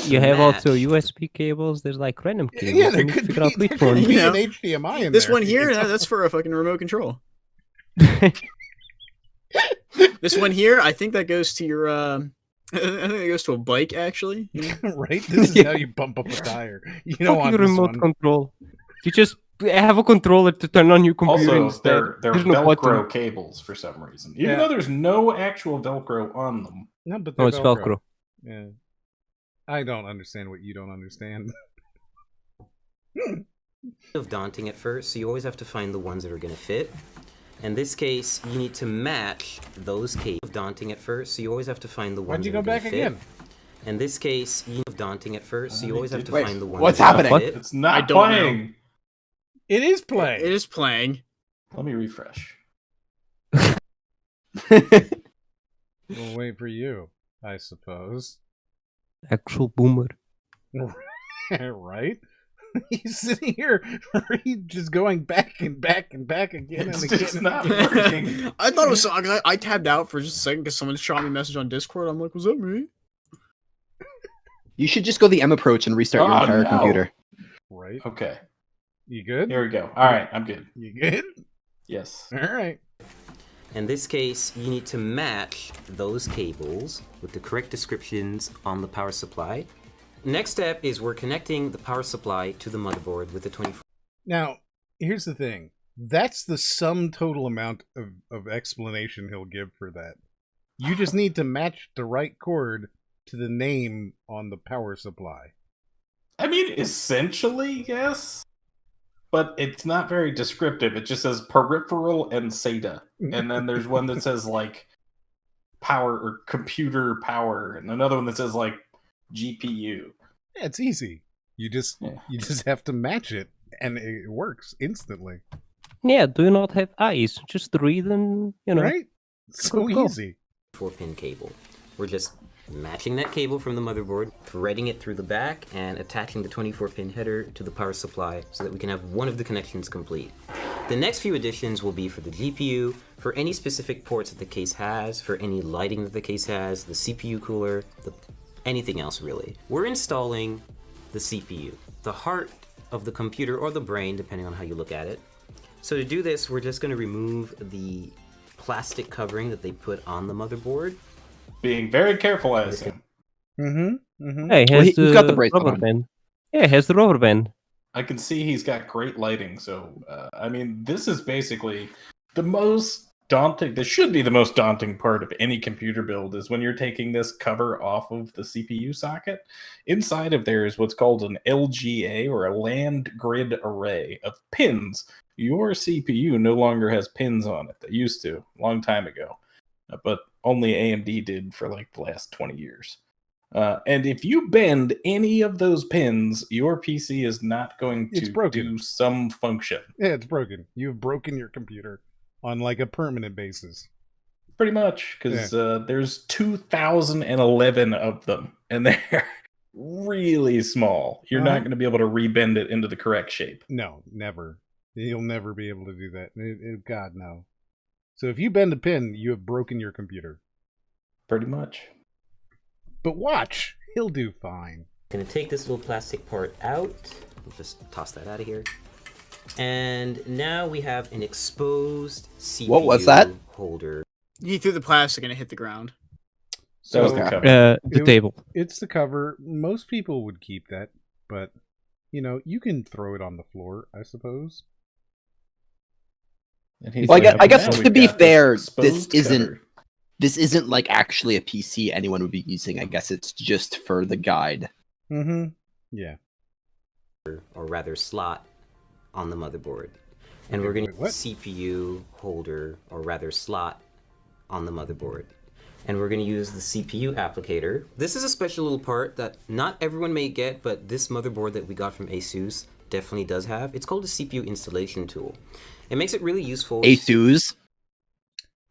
You have also USB cables. There's like random cables. Yeah, there could be an HDMI in this there. one here, that's for a fucking remote control. This one here, I think that goes to your, I think it goes to a bike, actually. Right? This is how you bump up a tire. You don't want this remote one. control. You just have a controller to turn on your computer Also, instead. they're There's no Velcro button. cables for some reason. Even though there's no actual Velcro on them. No, but No, it's Velcro. Yeah. I don't understand what you don't understand. Of daunting at first, so you always have to find the ones that are going to fit. In this case, you need to match those cables. Daunting at first, so you always have to find the ones Why'd you that go are going back to fit. again? In this case, you know, daunting at first, so you always have to Wait, find the ones what's that are happening? gonna fit. It's not I don't playing. know. It is playing. It is playing. Let me refresh. We'll wait for you, I suppose. Actual boomer. Right? He's sitting here, he's just going back and back and back again and again. It's not working. I thought it was I tabbed out for just a second because someone shot me a message on Discord. I'm like, was that me? You should just go the M approach and restart your entire computer. Right. Okay. You good? Here we go. All right, I'm good. You good? Yes. All right. In this case, you need to match those cables with the correct descriptions on the power supply. Next step is we're connecting the power supply to the motherboard with the 24. Now, here's the thing. That's the sum total amount of explanation he'll give for that. You just need to match the right cord to the name on the power supply. I mean, essentially, yes. But it's not very descriptive. It just says peripheral and SATA. And then there's one that says, like, power or computer power. And another one that says, like, GPU. Yeah, it's easy. You just have to match it, and it works instantly. Yeah, do not have eyes. Just read and, Right? So easy. 4-pin cable. We're just matching that cable from the motherboard, threading it through the back, and attaching the 24-pin header to the power supply so that we can have one of the connections complete. The next few additions will be for the GPU, for any specific ports that the case has, for any lighting that the case has, the CPU cooler, anything else really. We're installing the CPU, the heart of the computer or the brain, depending on how you look at it. So to do this, we're just going to remove the plastic covering that they put on the motherboard. Being very careful, I assume. Hey, he's got the bracelet rubber on. band. Yeah, it has the rubber band. I can see he's got great lighting. So, I mean, this is basically the most daunting. This should be the most daunting part of any computer build is when you're taking this cover off of the CPU socket. Inside of there is what's called an LGA, or a land grid array of pins. Your CPU no longer has pins on it. They used to, a long time ago. But only AMD did for like the last 20 years. And if you bend any of those pins, your PC is not going to do some function. Yeah, it's broken. You've broken your computer on like a permanent basis. Pretty much, because there's 2,011 of them, and they're really small. You're not going to be able to rebend it into the correct shape. No, never. You'll never be able to do that. God, no. So if you bend a pin, you have broken your computer. Pretty much. But watch, he'll do fine. Gonna take this little plastic part out. We'll just toss that out of here. And now we have an exposed CPU What was that? holder. He threw the plastic and it hit the ground. That was the cover. The table. It's the cover. Most people would keep that, but you can throw it on the floor, I suppose. Well, I guess to be fair, this isn't like actually a PC anyone would be using. I guess it's just for the guide. Yeah. Or rather, slot on the motherboard. And we're going to use CPU holder, or rather slot on the motherboard. And we're going to use the CPU applicator. This is a special little part that not everyone may get, but this motherboard that we got from ASUS definitely does have. It's called a CPU installation tool. It makes it really useful. ASUS?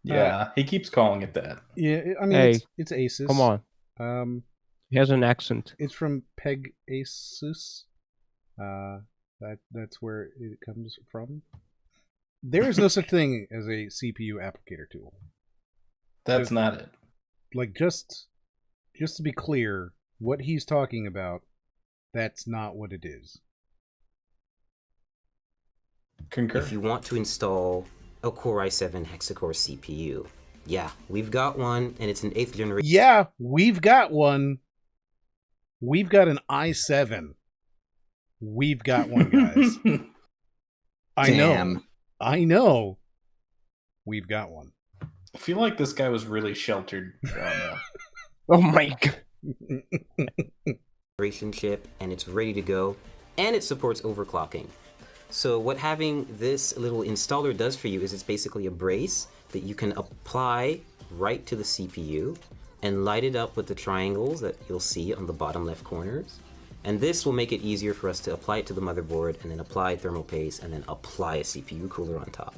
Yeah, he keeps calling it that. Yeah, I mean, it's Asus. Come on. He has an accent. It's from Peg Asus. That's where it comes from. There is no such thing as a CPU applicator tool. That's not it. Like, just to be clear, what he's talking about, that's not what it is. Concur. If you want to install a Core i7 hexa-core CPU, yeah, we've got one, and it's an 8th generation. Yeah, we've got one. We've got an i7. We've got one, guys. I know. We've got one. I feel like this guy was really sheltered. Oh my god. Chip, and it's ready to go, and it supports overclocking. So what having this little installer does for you is it's basically a brace that you can apply right to the CPU and light it up with the triangles that you'll see on the bottom left corners. And this will make it easier for us to apply it to the motherboard, and then apply thermal paste, and then apply a CPU cooler on top.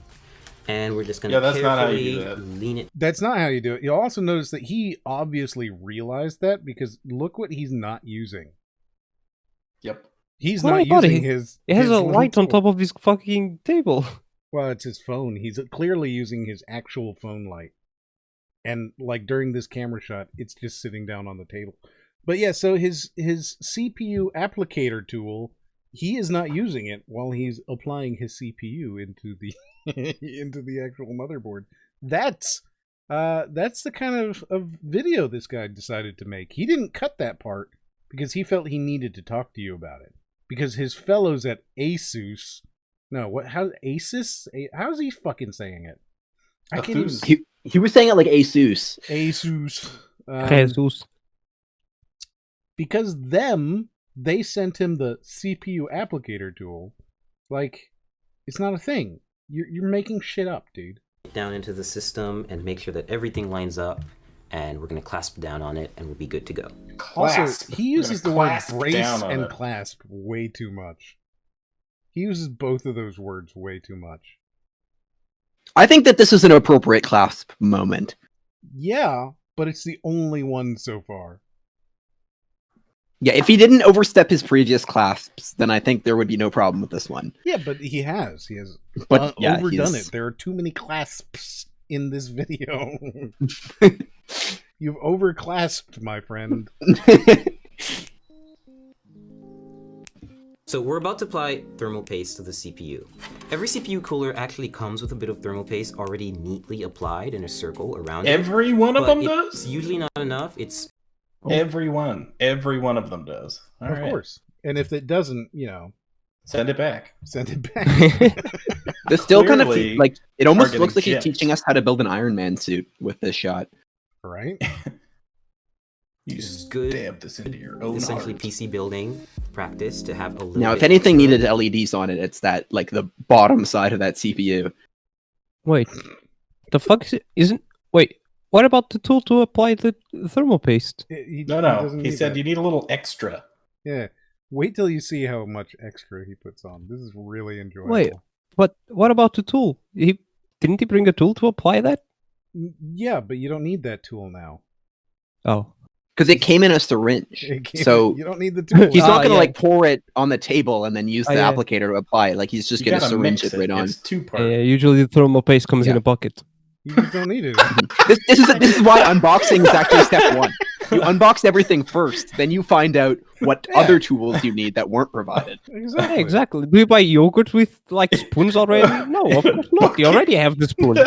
And we're just going to carefully lean it. That's not how you do it. You'll also notice that he obviously realized that, because look what he's not using. Yep. He's not using his... It has a light on top of his fucking table. Well, it's his phone. He's clearly using his actual phone light. And, like, during this camera shot, it's just sitting down on the table. But yeah, so his CPU applicator tool he is not using it while he's applying his CPU into the into the actual motherboard. That's the kind of video this guy decided to make. He didn't cut that part because he felt he needed to talk to you about it. Because his fellows at Asus, how's he fucking saying it? I can't even. He was saying it like Asus. Asus. Jesus. Because they sent him the CPU applicator tool. Like, it's not a thing. You're making shit up, dude. Down into the system and make sure that everything lines up, and we're going to clasp down on it, and we'll be good to go. Also, he uses the word brace and clasp way too much. He uses both of those words way too much. I think that this is an appropriate clasp moment. Yeah, but it's the only one so far. Yeah, if he didn't overstep his previous clasps, then I think there would be no problem with this one. Yeah, but he has. He has overdone it. There are too many clasps in this video. You've overclasped, my friend. So we're about to apply thermal paste to the CPU. Every CPU cooler actually comes with a bit of thermal paste already neatly applied in a circle around it. Every one of them does? It's usually not enough. Every one of them does. Of course. And if it doesn't, send it back. Send it back. This still kind of like it almost looks like he's teaching us how to build an Iron Man suit with this shot. Right? You stab this into your own essentially heart. PC building practice to have a little Now, bit if anything extra. needed LEDs on it, it's that like the bottom side of that CPU. Wait, the fuck isn't? Wait, what about the tool to apply the thermal paste? He said you need a little extra. Yeah. Wait till you see how much extra he puts on. This is really enjoyable. Wait, but what about the tool? Didn't he bring a tool to apply that? Yeah, but you don't need that tool now. Oh. Because it came in a syringe. So you don't need the tool. He's not going to like pour it on the table and then use the yeah. applicator to apply it. Like he's just going to syringe it right on. It's two-part. Yeah, usually the thermal paste comes in a bucket. You just don't need it. This is why unboxing is actually step one. You unbox everything first, then you find out what other tools you need that weren't provided. Yeah, exactly. Do you buy yogurt with like spoons already? No, of course not. You already have the spoon.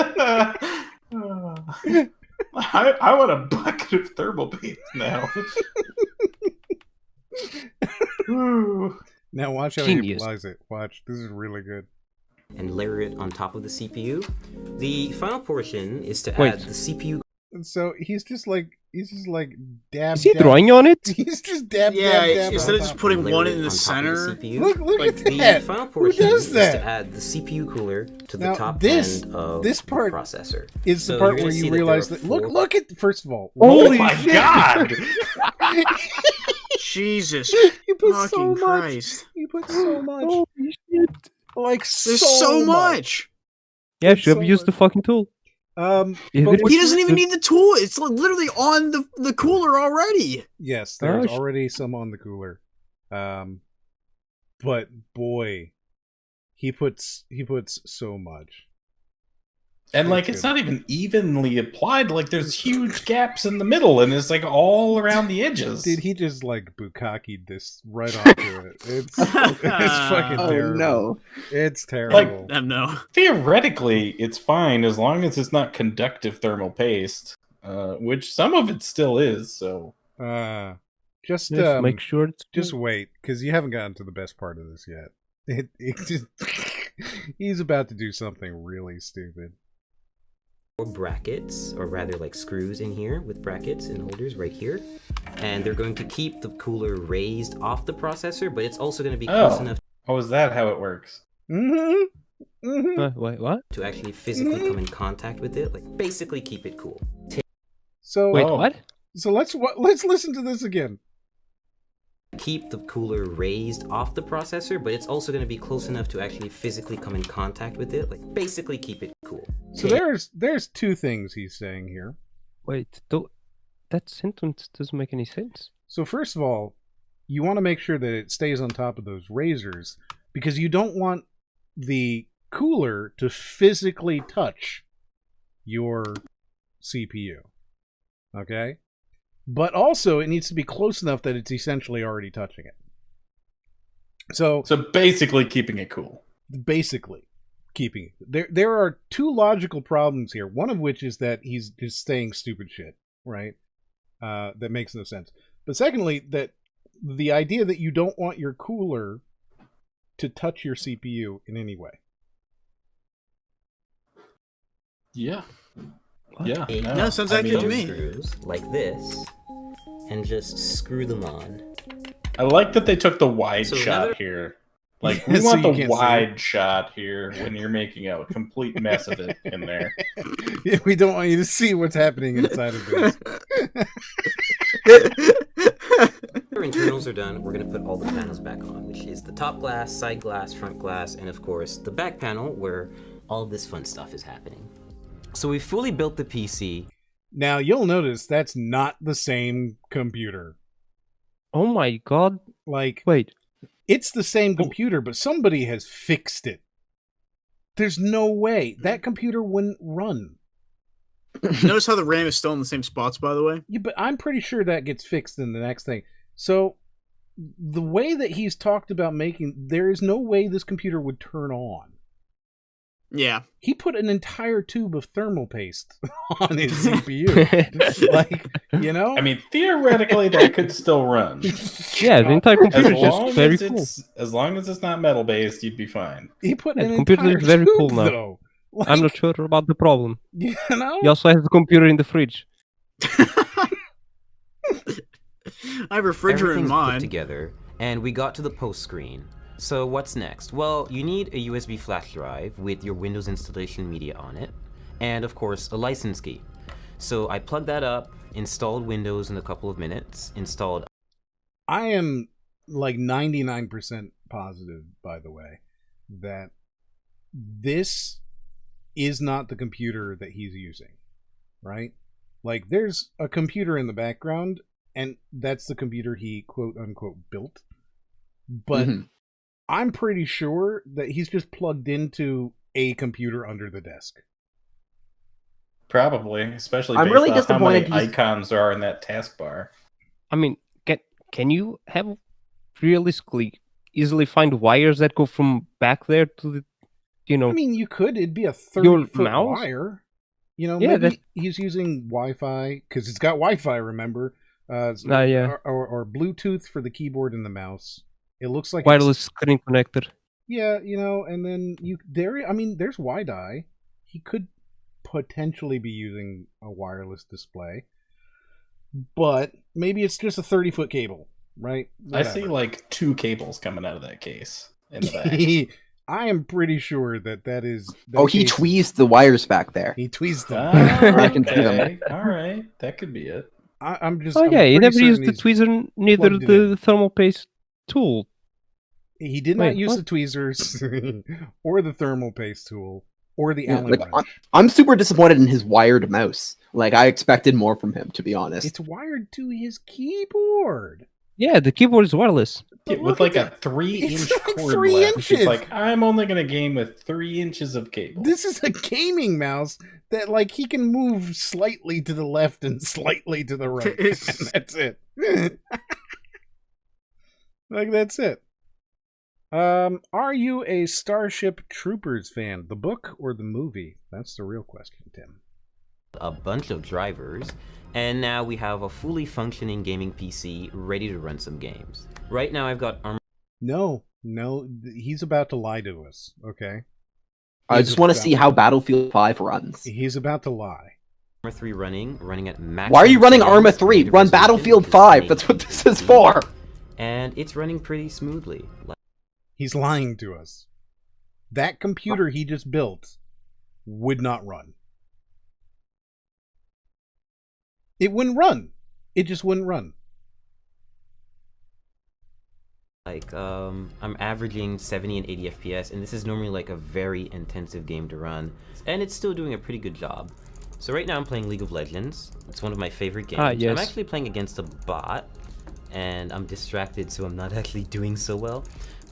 I want a bucket of thermal paste now. Now watch how he applies it. Watch. This is really good. And layer it on top of the CPU. The final portion is to Wait. add the CPU. And so he's just like dab. Is he dab. drawing on it? He's just dab. Yeah, dab, dab instead on of just top. putting layer one it in the on top of center. CPU. Look at The that. final Who portion does is that? to add the CPU cooler to the Now, top this- end of this part the processor. Is So the part you're gonna where see you that there realize are that look four- at first of all. Oh my god! Jesus You put fucking so much. Christ. You put so much. Holy shit. Like There's so much. Yeah, should have used the fucking tool. But He doesn't even need the tool. It's literally on the cooler already. Yes, there's Oh, already some on the cooler. But boy, he puts so much. And like That's it's good. not even evenly applied. Like there's huge gaps in the middle, and it's like all around the edges. Dude, he just like bukkaki'd this right onto it. It's fucking Oh, terrible. no. It's terrible. No. Theoretically, it's fine as long as it's not conductive thermal paste, which some of it still is. So Just make sure it's just wait, because you haven't gotten to the best part of this yet. It just he's about to do something really stupid. Brackets, or rather like screws in here with brackets and holders right here, and they're going to keep the cooler raised off the processor, but it's also going to be close enough Oh, is that how it works? Wait, what? to actually physically come in contact with it, like basically keep it cool. So Wait, what? So let's listen to this again. Keep the cooler raised off the processor, but it's also going to be close enough to actually physically come in contact with it, like basically keep it cool. So there's two things he's saying here. Wait, that sentence doesn't make any sense. So first of all, you want to make sure that it stays on top of those razors, because you don't want the cooler to physically touch your CPU. Okay? But also, it needs to be close enough that it's essentially already touching it. So basically keeping it cool. Basically keeping it. There are two logical problems here. One of which is that he's just saying stupid shit, right? That makes no sense. But secondly, that the idea that you don't want your cooler to touch your CPU in any way. Yeah. What? Yeah. No, sounds like it to me. Screws like this, and just screw them on. I like that they took the wide So shot another- here. Like, we So want you the can't wide shot here when you're making a complete mess of it in there. Yeah, we don't want you to see what's happening inside of this. After internals are done, we're going to put all the panels back on, which is the top glass, side glass, front glass, and of course the back panel where all of this fun stuff is happening. So we fully built the PC. Now you'll notice that's not the same computer. Oh my god. Like, wait. It's the same computer, but somebody has fixed it. There's no way. That computer wouldn't run. Notice how the RAM is still in the same spots, by the way? Yeah, but I'm pretty sure that gets fixed in the next thing. So, the way that he's talked about making, there is no way this computer would turn on. Yeah. He put an entire tube of thermal paste on his CPU. Like, you know? I mean, theoretically, that could still run. Yeah, the entire computer is long just very as cool. As long as it's not metal based, you'd be fine. He put Yeah, an the computer entire is very tube, cool now. though. Like, I'm not sure about the problem. You know? He also has the computer in the fridge. I have refrigerant in Everything's put mine. together, and we got to the post screen. So what's next? Well, you need a USB flash drive with your Windows installation media on it, and of course a license key. So I plugged that up, installed Windows in a couple of minutes, installed... I am like 99% positive, by the way, that this is not the computer that he's using, right? Like, there's a computer in the background, and that's the computer he quote-unquote built. But I'm pretty sure that he's just plugged into a computer under the desk. Probably, especially I'm based really on how many disappointed he's- icons there are in that taskbar. I mean, can you have realistically easily find wires that go from back there to the, you know? I mean, you could. It'd be a Your 30-foot mouse? wire. You know, Yeah, maybe he's using Wi-Fi, because it's got Wi-Fi, remember? Yeah. Or Bluetooth for the keyboard and the mouse. It looks like wireless screen connector. Yeah, you know, and then there's WiDi. He could potentially be using a wireless display, but maybe it's just a 30-foot cable, right? I see like 2 cables coming out of that case in the back. I am pretty sure that is. Oh, he tweezed the wires back there. He tweezed them. I can see them. Okay, all right, that could be it. I'm just. Oh I'm yeah, he pretty never used certain the he's tweezer, neither plugged it the thermal paste tool. He did not Wait, use what? the tweezers or the thermal paste tool or the Yeah, Allen like, wrench. I'm super disappointed in his wired mouse. Like, I expected more from him, to be honest. It's wired to his keyboard. Yeah, the keyboard is wireless. Yeah, with like a 3-inch like cord 3 left. She's inches. like, I'm only gonna game with 3 inches of cable. This is a gaming mouse that, like, he can move slightly to the left and slightly to the right. And that's it. Like, that's it. Are you a Starship Troopers fan? The book or the movie? That's the real question, Tim. a bunch of drivers, and now we have a fully functioning gaming PC ready to run some games. Right now I've got No, he's about to lie to us, okay? I just want to see how Battlefield 5 runs. He's about to lie. Arma 3 running at max. Why are you running Arma 3? Run Battlefield 5. That's what this is for. And it's running pretty smoothly. He's lying to us. That computer he just built would not run. It wouldn't run. It just wouldn't run. Like, I'm averaging 70 and 80 FPS, and this is normally like a very intensive game to run, and it's still doing a pretty good job. So right now I'm playing League of Legends. It's one of my favorite games. Yes. I'm actually playing against a bot, and I'm distracted, so I'm not actually doing so well.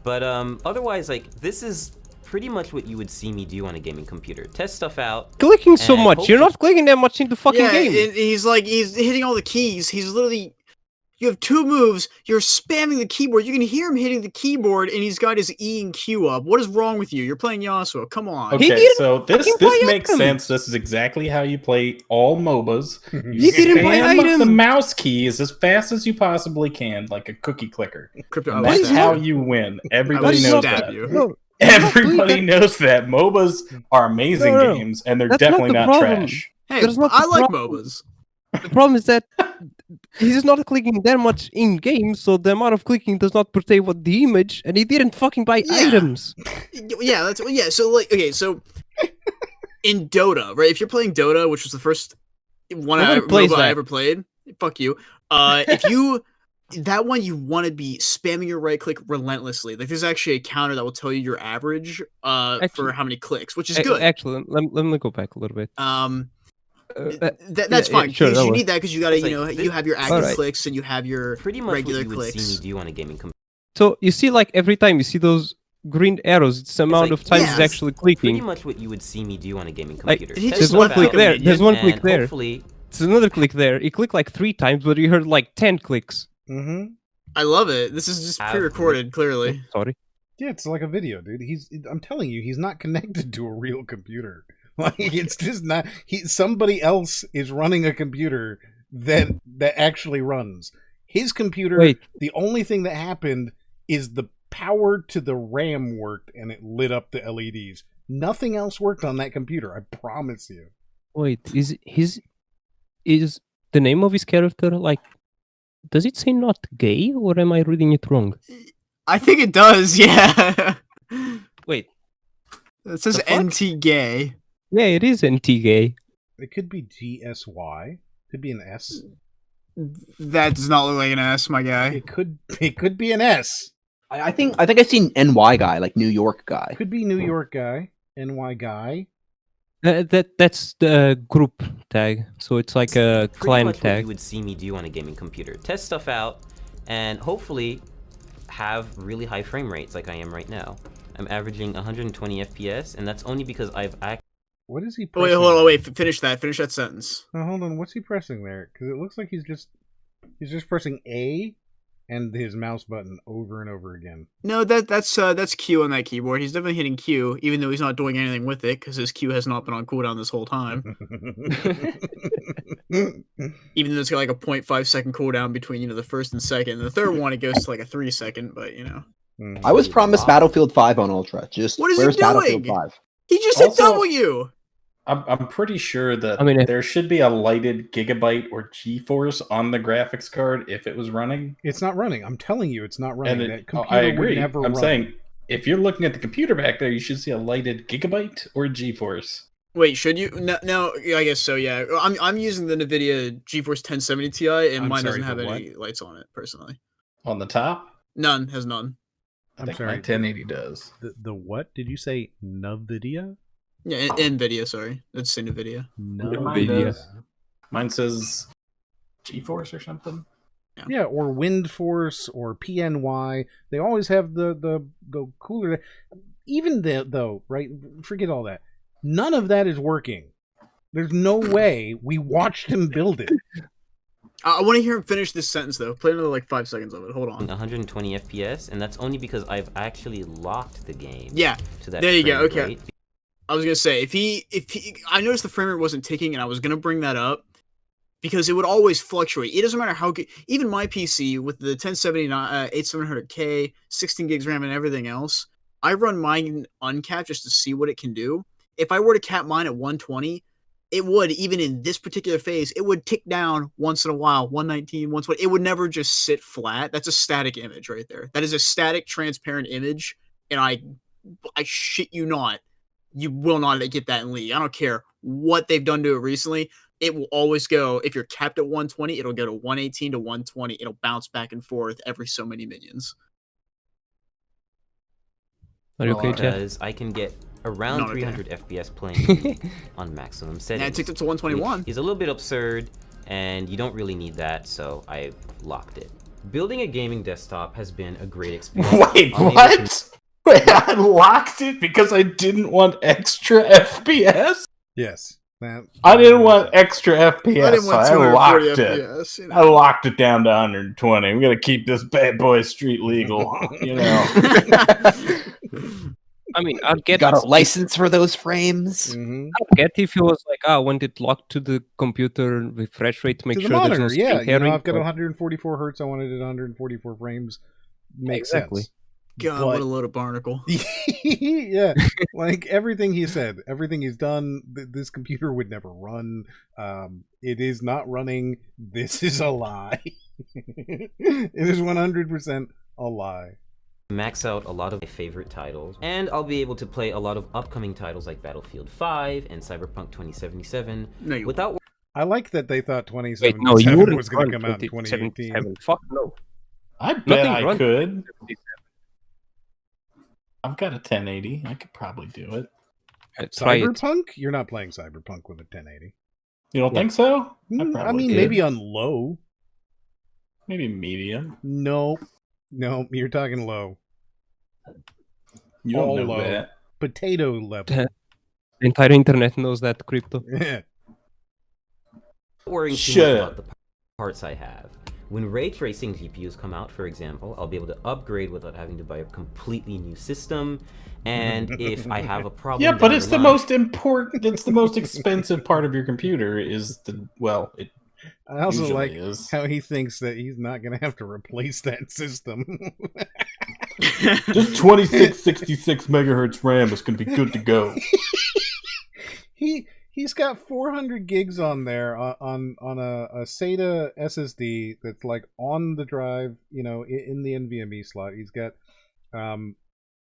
But otherwise, like, this is pretty much what you would see me do on a gaming computer. Test stuff out. Clicking so and much. You're not clicking that much in the fucking game. He's hitting all the keys. He's literally You have 2 moves. You're spamming the keyboard. You can hear him hitting the keyboard, and he's got his E and Q up. What is wrong with you? You're playing Yasuo. Come on. Okay, so this makes sense. This is exactly how you play all MOBAs. You spam the mouse keys as fast as you possibly can, like a cookie clicker. And that's how you win. Everybody knows that. No, Everybody knows that. MOBAs are amazing games, and they're definitely not trash. Hey, I like MOBAs. The problem is that he's not clicking that much in game, so the amount of clicking does not pertain with the image, and he didn't fucking buy items. Yeah, so like, okay, so in Dota, right? If you're playing Dota, which was the first MOBA I ever played, fuck you. If you that one, you want to be spamming your right click relentlessly. Like, there's actually a counter that will tell you your average for how many clicks, which is good. Actually, let me go back a little bit. That's fine. Sure, you need that because you gotta, you have your active clicks and you have your regular clicks. See me do on a gaming computer. So you see, like every time you see those green arrows, it's the amount of times he's actually clicking. Pretty much what you would see me do on a gaming computer. There's one click there. There's one click there. Hopefully, it's another click there. He clicked like 3 times, but you heard like 10 clicks. I love it. This is just pre-recorded, clearly. Sorry. Yeah, it's like a video, dude. I'm telling you, he's not connected to a real computer. Like, it's just not. Somebody else is running a computer that actually runs his computer. The only thing that happened is the power to the RAM worked, and it lit up the LEDs. Nothing else worked on that computer. I promise you. Wait, is the name of his character like? Does it say not gay, or am I reading it wrong? I think it does. Yeah. Wait. It says NT gay. Yeah, it is NT gay. It could be GSY. Could be an S. That does not look like an S, my guy. It could be an S. I think I've seen NY guy, like New York guy. Could be New York guy, NY guy. That's the group tag, so it's like a client much tag. What you would see me do on a gaming computer. Test stuff out, and hopefully have really high frame rates like I am right now. I'm averaging 120 FPS, and that's only because I've actually... What is he pressing? Wait, hold on, wait, finish that sentence. No, hold on, what's he pressing there? Because it looks like he's just pressing A and his mouse button over and over again. No, that's Q on that keyboard. He's definitely hitting Q, even though he's not doing anything with it, because his Q has not been on cooldown this whole time. Even though it's got like a 0.5 second cooldown between, the first and second. And the third one, it goes to like a 3 second, but I was promised Battlefield 5 on Ultra. What is he where's doing? Battlefield 5? He just hit W! I'm pretty sure that there should be a lighted Gigabyte or GeForce on the graphics card if it was running. It's not running. I'm telling you, it's not running. That computer I agree. would never I'm run. saying, if you're looking at the computer back there, you should see a lighted Gigabyte or GeForce. Wait, should you? No, I guess so. Yeah, I'm using the NVIDIA GeForce 1070 Ti, and mine doesn't have any lights on it personally. On the top? None. Has none. I think my 1080 does. The what did you say? NVIDIA? Yeah, NVIDIA. Sorry, that's NVIDIA. NVIDIA. Mine says GeForce or something. Yeah, or WindForce or PNY. They always have the cooler. Even though, right? Forget all that. None of that is working. There's no way we watched him build it. I want to hear him finish this sentence though. Play another like 5 seconds of it. Hold on. 120 FPS, and that's only because I've actually locked the game. Yeah. To that there you go. frame Okay. rate. I was gonna say if he, I noticed the frame rate wasn't ticking, and I was gonna bring that up because it would always fluctuate. It doesn't matter how good. Even my PC with the 1070 8700K, 16 gigs RAM, and everything else, I run mine uncapped just to see what it can do. If I were to cap mine at 120, it would, even in this particular phase, it would tick down once in a while, 119, 120. It would never just sit flat. That's a static image right there. That is a static, transparent image, and I shit you not, you will not get that in League. I don't care what they've done to it recently. It will always go, if you're capped at 120, it'll go to 118 to 120. It'll bounce back and forth every so many minions. Are you okay, Jeff? Because I can get around 300 FPS playing on maximum settings. Yeah, it ticked up to 121. Is a little bit absurd, and you don't really need that, so I locked it. Building a gaming desktop has been a great experience. Wait, what? Wait, I locked it because I didn't want extra FPS? Yes. I didn't want extra FPS. I didn't want so 240 locked FPS, it. I locked it down to 120. We got to keep this bad boy street legal. You know. I mean, I'd get got a license for those frames. I'd get if it was like, when it locked to the computer refresh rate to make To the sure monitor, there's no yeah. screen tearing, I've got 144 hertz. I wanted it 144 frames. Makes Exactly. sense. God, what a load of barnacle. Yeah, like everything he said, everything he's done, this computer would never run. It is not running. This is a lie. It is 100% a lie. Max out a lot of my favorite titles, and I'll be able to play a lot of upcoming titles like Battlefield 5 and Cyberpunk 2077 without. I like that they thought Wait, 2077 no, you wouldn't was going to run come out in 2018. 2077. Fuck no. I bet Nothing I runs could. I've got a 1080. I could probably do it. Try it. Cyberpunk? You're not playing Cyberpunk with a 1080. You don't think so? I mean, maybe on low. Maybe medium. No, you're talking low. You don't All know low. that. Potato level. The entire internet knows that, Crypto. Yeah. Worrying too much about the parts I have. When ray tracing GPUs come out, for example, I'll be able to upgrade without having to buy a completely new system. And if I have a problem, Yeah, but it's the most important. It's the most expensive part of your computer. Is the it. I also usually like is. how he thinks that he's not going to have to replace that system. Just 2666 megahertz RAM is going to be good to go. He's got 400 gigs on there on a SATA SSD that's like on the drive, in the NVMe slot. He's got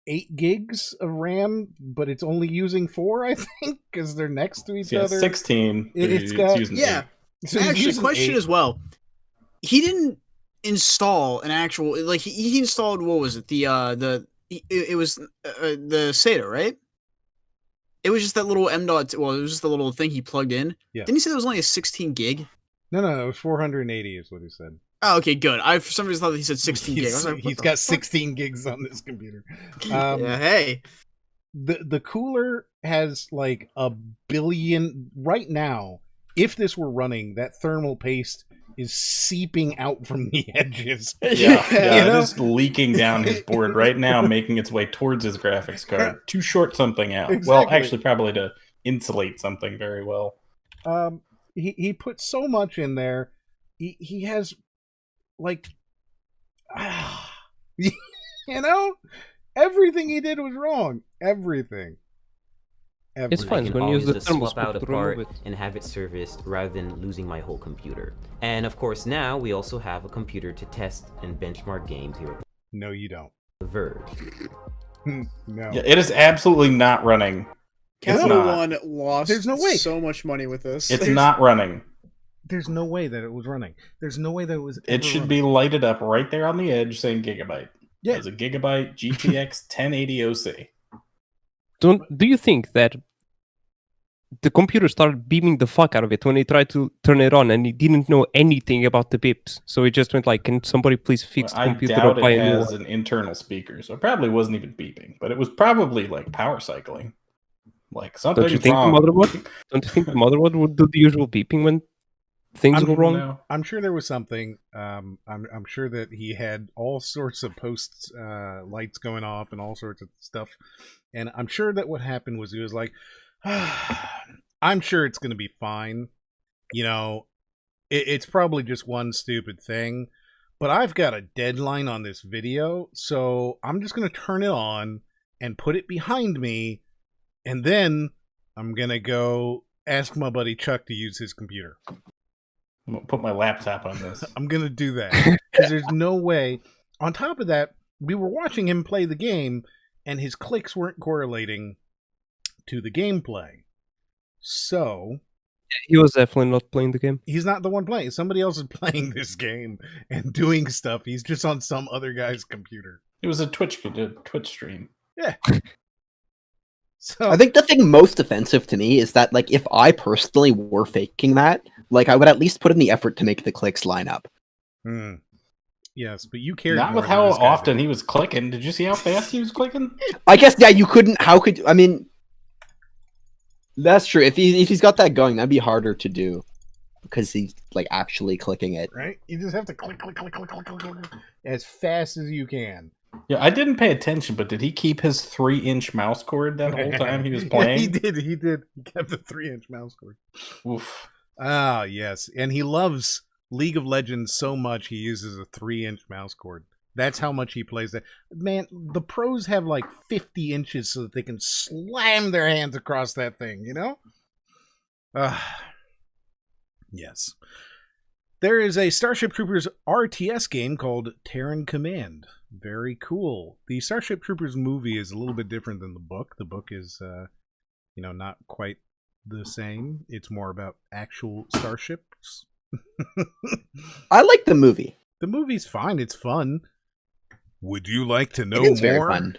8 gigs of RAM, but it's only using 4, I think, because they're next to each other. 16. It's got So actually, question 8. as well. He didn't install an actual he installed, what was it? It was the SATA, right? It was just that little it was just the little thing he plugged in. Yeah. Didn't he say there was only a 16 gig? No, it was 480 is what he said. Oh, okay, good. I for some reason thought that he said 16 gigs. I was like, He's got 16 gigs on this computer. Yeah, hey. The cooler has like 1 billion right now. If this were running, that thermal paste is seeping out from the edges. Yeah, it is leaking down his board right now, making its way towards his graphics card to short something out. Exactly. Well, actually, probably to insulate something very well. He put so much in there. He has everything he did was wrong. Everything. It's fine. I It's can going to use always the just swap out a thermostat to part remove it. and have it serviced rather than losing my whole computer. And of course, now we also have a computer to test and benchmark games here at No, you don't. the Verge. No. Yeah, it is absolutely not running. Capital One lost There's no way. so much money with this. It's not running. There's no way that it was running. There's no way that it was. It should be lighted up right there on the edge saying gigabyte. Yeah. It's a gigabyte GTX 1080 OC. Do you think that the computer started beaming the fuck out of it when he tried to turn it on and he didn't know anything about the beeps? So he just went like, can somebody please fix the computer I doubt or buy it a new has one? an internal speaker, so it probably wasn't even beeping. But it was probably like power cycling. Like something Don't you think wrong. the motherboard? Don't you think the motherboard would do the usual beeping when things go wrong? No. I'm sure there was something. I'm sure that he had all sorts of post lights going off and all sorts of stuff. And I'm sure that what happened was he was like, I'm sure it's going to be fine. It's probably just one stupid thing. But I've got a deadline on this video, so I'm just going to turn it on and put it behind me. And then I'm going to go ask my buddy Chuck to use his computer. I'm going to put my laptop on this. I'm going to do that. Because there's no way. On top of that, we were watching him play the game, and his clicks weren't correlating to the gameplay. So He was definitely not playing the game. he's not the one playing. Somebody else is playing this game and doing stuff. He's just on some other guy's computer. It was a Twitch stream. Yeah. So I think the thing most offensive to me is that, if I personally were faking that, I would at least put in the effort to make the clicks line up. Yes, but you cared Not more with than how this guy often he was clicking. Did you see how fast he was clicking? I guess, yeah, you couldn't. How could I mean? That's true. If he's got that going, that'd be harder to do because he's like actually clicking it. Right? You just have to click as fast as you can. Yeah, I didn't pay attention, but did he keep his 3-inch mouse cord that whole time he was playing? Yeah, he did. He kept the 3-inch mouse cord. Oof. Ah, yes. And he loves League of Legends so much he uses a 3-inch mouse cord. That's how much he plays that. Man, the pros have like 50 inches so that they can slam their hands across that thing, you know? Yes. There is a Starship Troopers RTS game called Terran Command. Very cool. The Starship Troopers movie is a little bit different than the book. The book is, not quite the same. It's more about actual starships. I like the movie. The movie's fine. It's fun. Would you like to know It is more? very fun.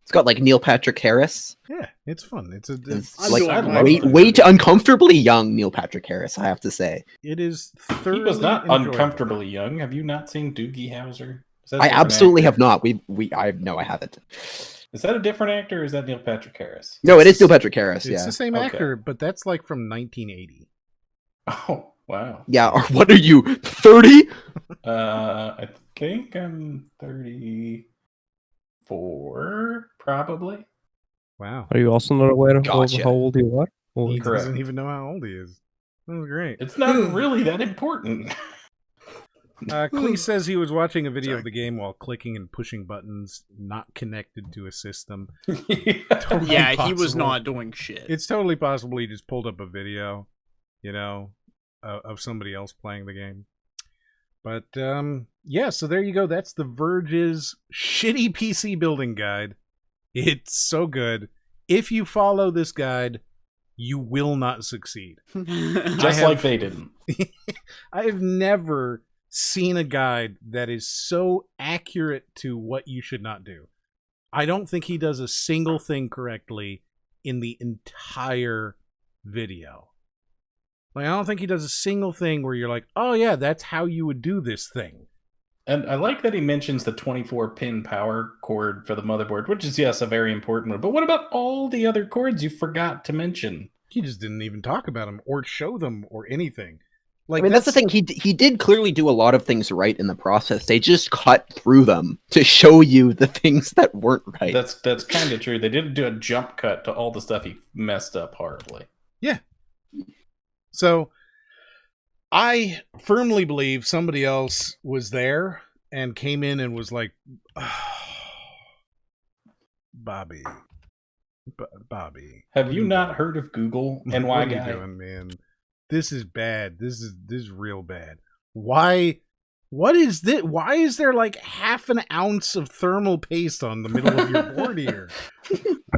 It's got like Neil Patrick Harris. Yeah, it's fun. It's like way too uncomfortably young Neil Patrick Harris, I have to say. It is He was not uncomfortably young. Have you not seen Doogie Howser? I absolutely have not. I haven't. Is that a different actor or is that Neil Patrick Harris? No, it is Neil Patrick Harris. It's yeah, the same actor, but that's like from 1980. Oh, wow. Yeah, or what are you, 30? I think I'm 34, probably. Wow. Are you also not aware of Gotcha. how old you are? He Correct. doesn't even know how old he is. That was great. It's not really that important. Clee says he was watching a video of the game while clicking and pushing buttons not connected to a system. Totally Yeah, he possible. was not doing shit. It's totally possible he just pulled up a video, of somebody else playing the game. But, yeah, so there you go. That's the Verge's shitty PC building guide. It's so good. If you follow this guide, you will not succeed. Just like they didn't. I have never seen a guide that is so accurate to what you should not do. I don't think he does a single thing correctly in the entire video. Like, I don't think he does a single thing where you're like, oh yeah, that's how you would do this thing. And I like that he mentions the 24-pin power cord for the motherboard, which is, yes, a very important one. But what about all the other cords you forgot to mention? He just didn't even talk about them or show them or anything. Like, I mean, that's the thing. He did clearly do a lot of things right in the process. They just cut through them to show you the things that weren't right. That's kind of true. They didn't do a jump cut to all the stuff he messed up horribly. Yeah. So, I firmly believe somebody else was there and came in and was like, Bobby. Have you not heard of Google, NY What are guy? you doing, man? This is bad. This is real bad. Why? What is this? Why is there like half an ounce of thermal paste on the middle of your board here?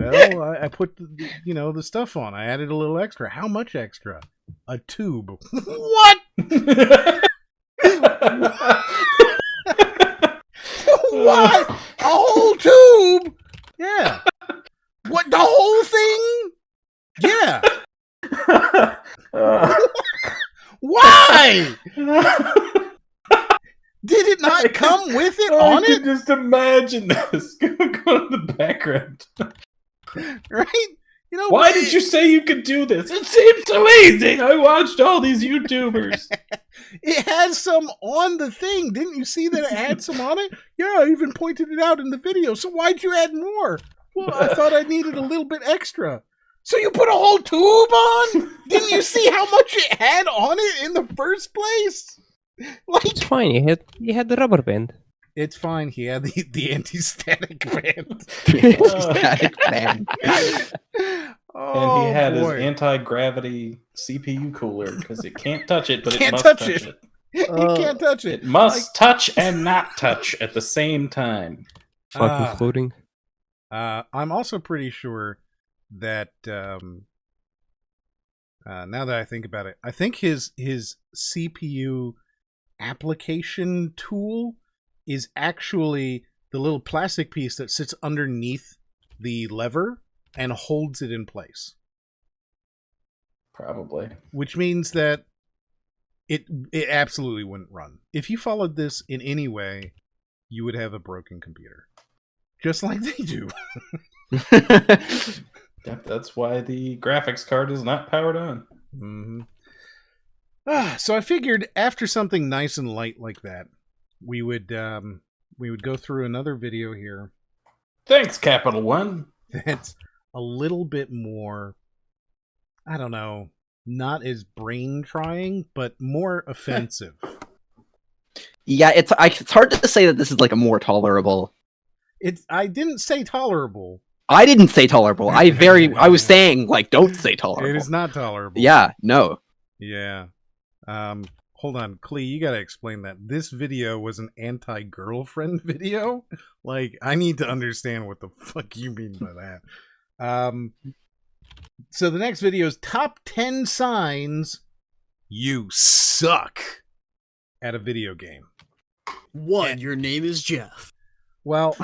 Well, I put the stuff on. I added a little extra. How much extra? A tube. What? What? A whole tube? Yeah. What? The whole thing? Yeah. Why? Did it not come with it on I it? can just imagine this. Go to the background. Right? Why did you say you could do this? It seems so easy. I watched all these YouTubers. It has some on the thing. Didn't you see that it had some on it? Yeah, I even pointed it out in the video. So why'd you add more? Well, I thought I needed a little bit extra. So you put a whole tube on? Didn't you see how much it had on it in the first place? Like, It's fine. He had the rubber band. it's fine. He had the anti-static band. Static band. And he had boy. his anti-gravity CPU cooler because it can't touch it, but it Can't must touch touch it. it. You can't touch it. It must touch and not touch at the same time. Fucking floating. I'm also pretty sure that now that I think about it, I think his CPU application tool is actually the little plastic piece that sits underneath the lever and holds it in place. Probably. Which means that it absolutely wouldn't run. If you followed this in any way, you would have a broken computer. Just like they do. Yep, that's why the graphics card is not powered on. So I figured after something nice and light like that, we would go through another video here. Thanks, Capital One. That's a little bit more, I don't know, not as brain trying, but more offensive. Yeah, it's hard to say that this is like a more tolerable. I didn't say tolerable. I didn't say tolerable. I was saying like don't say tolerable. It is not tolerable. Yeah, no. Yeah. Hold on, Klee, you gotta explain that. This video was an anti-girlfriend video? Like, I need to understand what the fuck you mean by that. So the next video is top 10 signs you suck at a video game. 1, your name is Jeff. Well,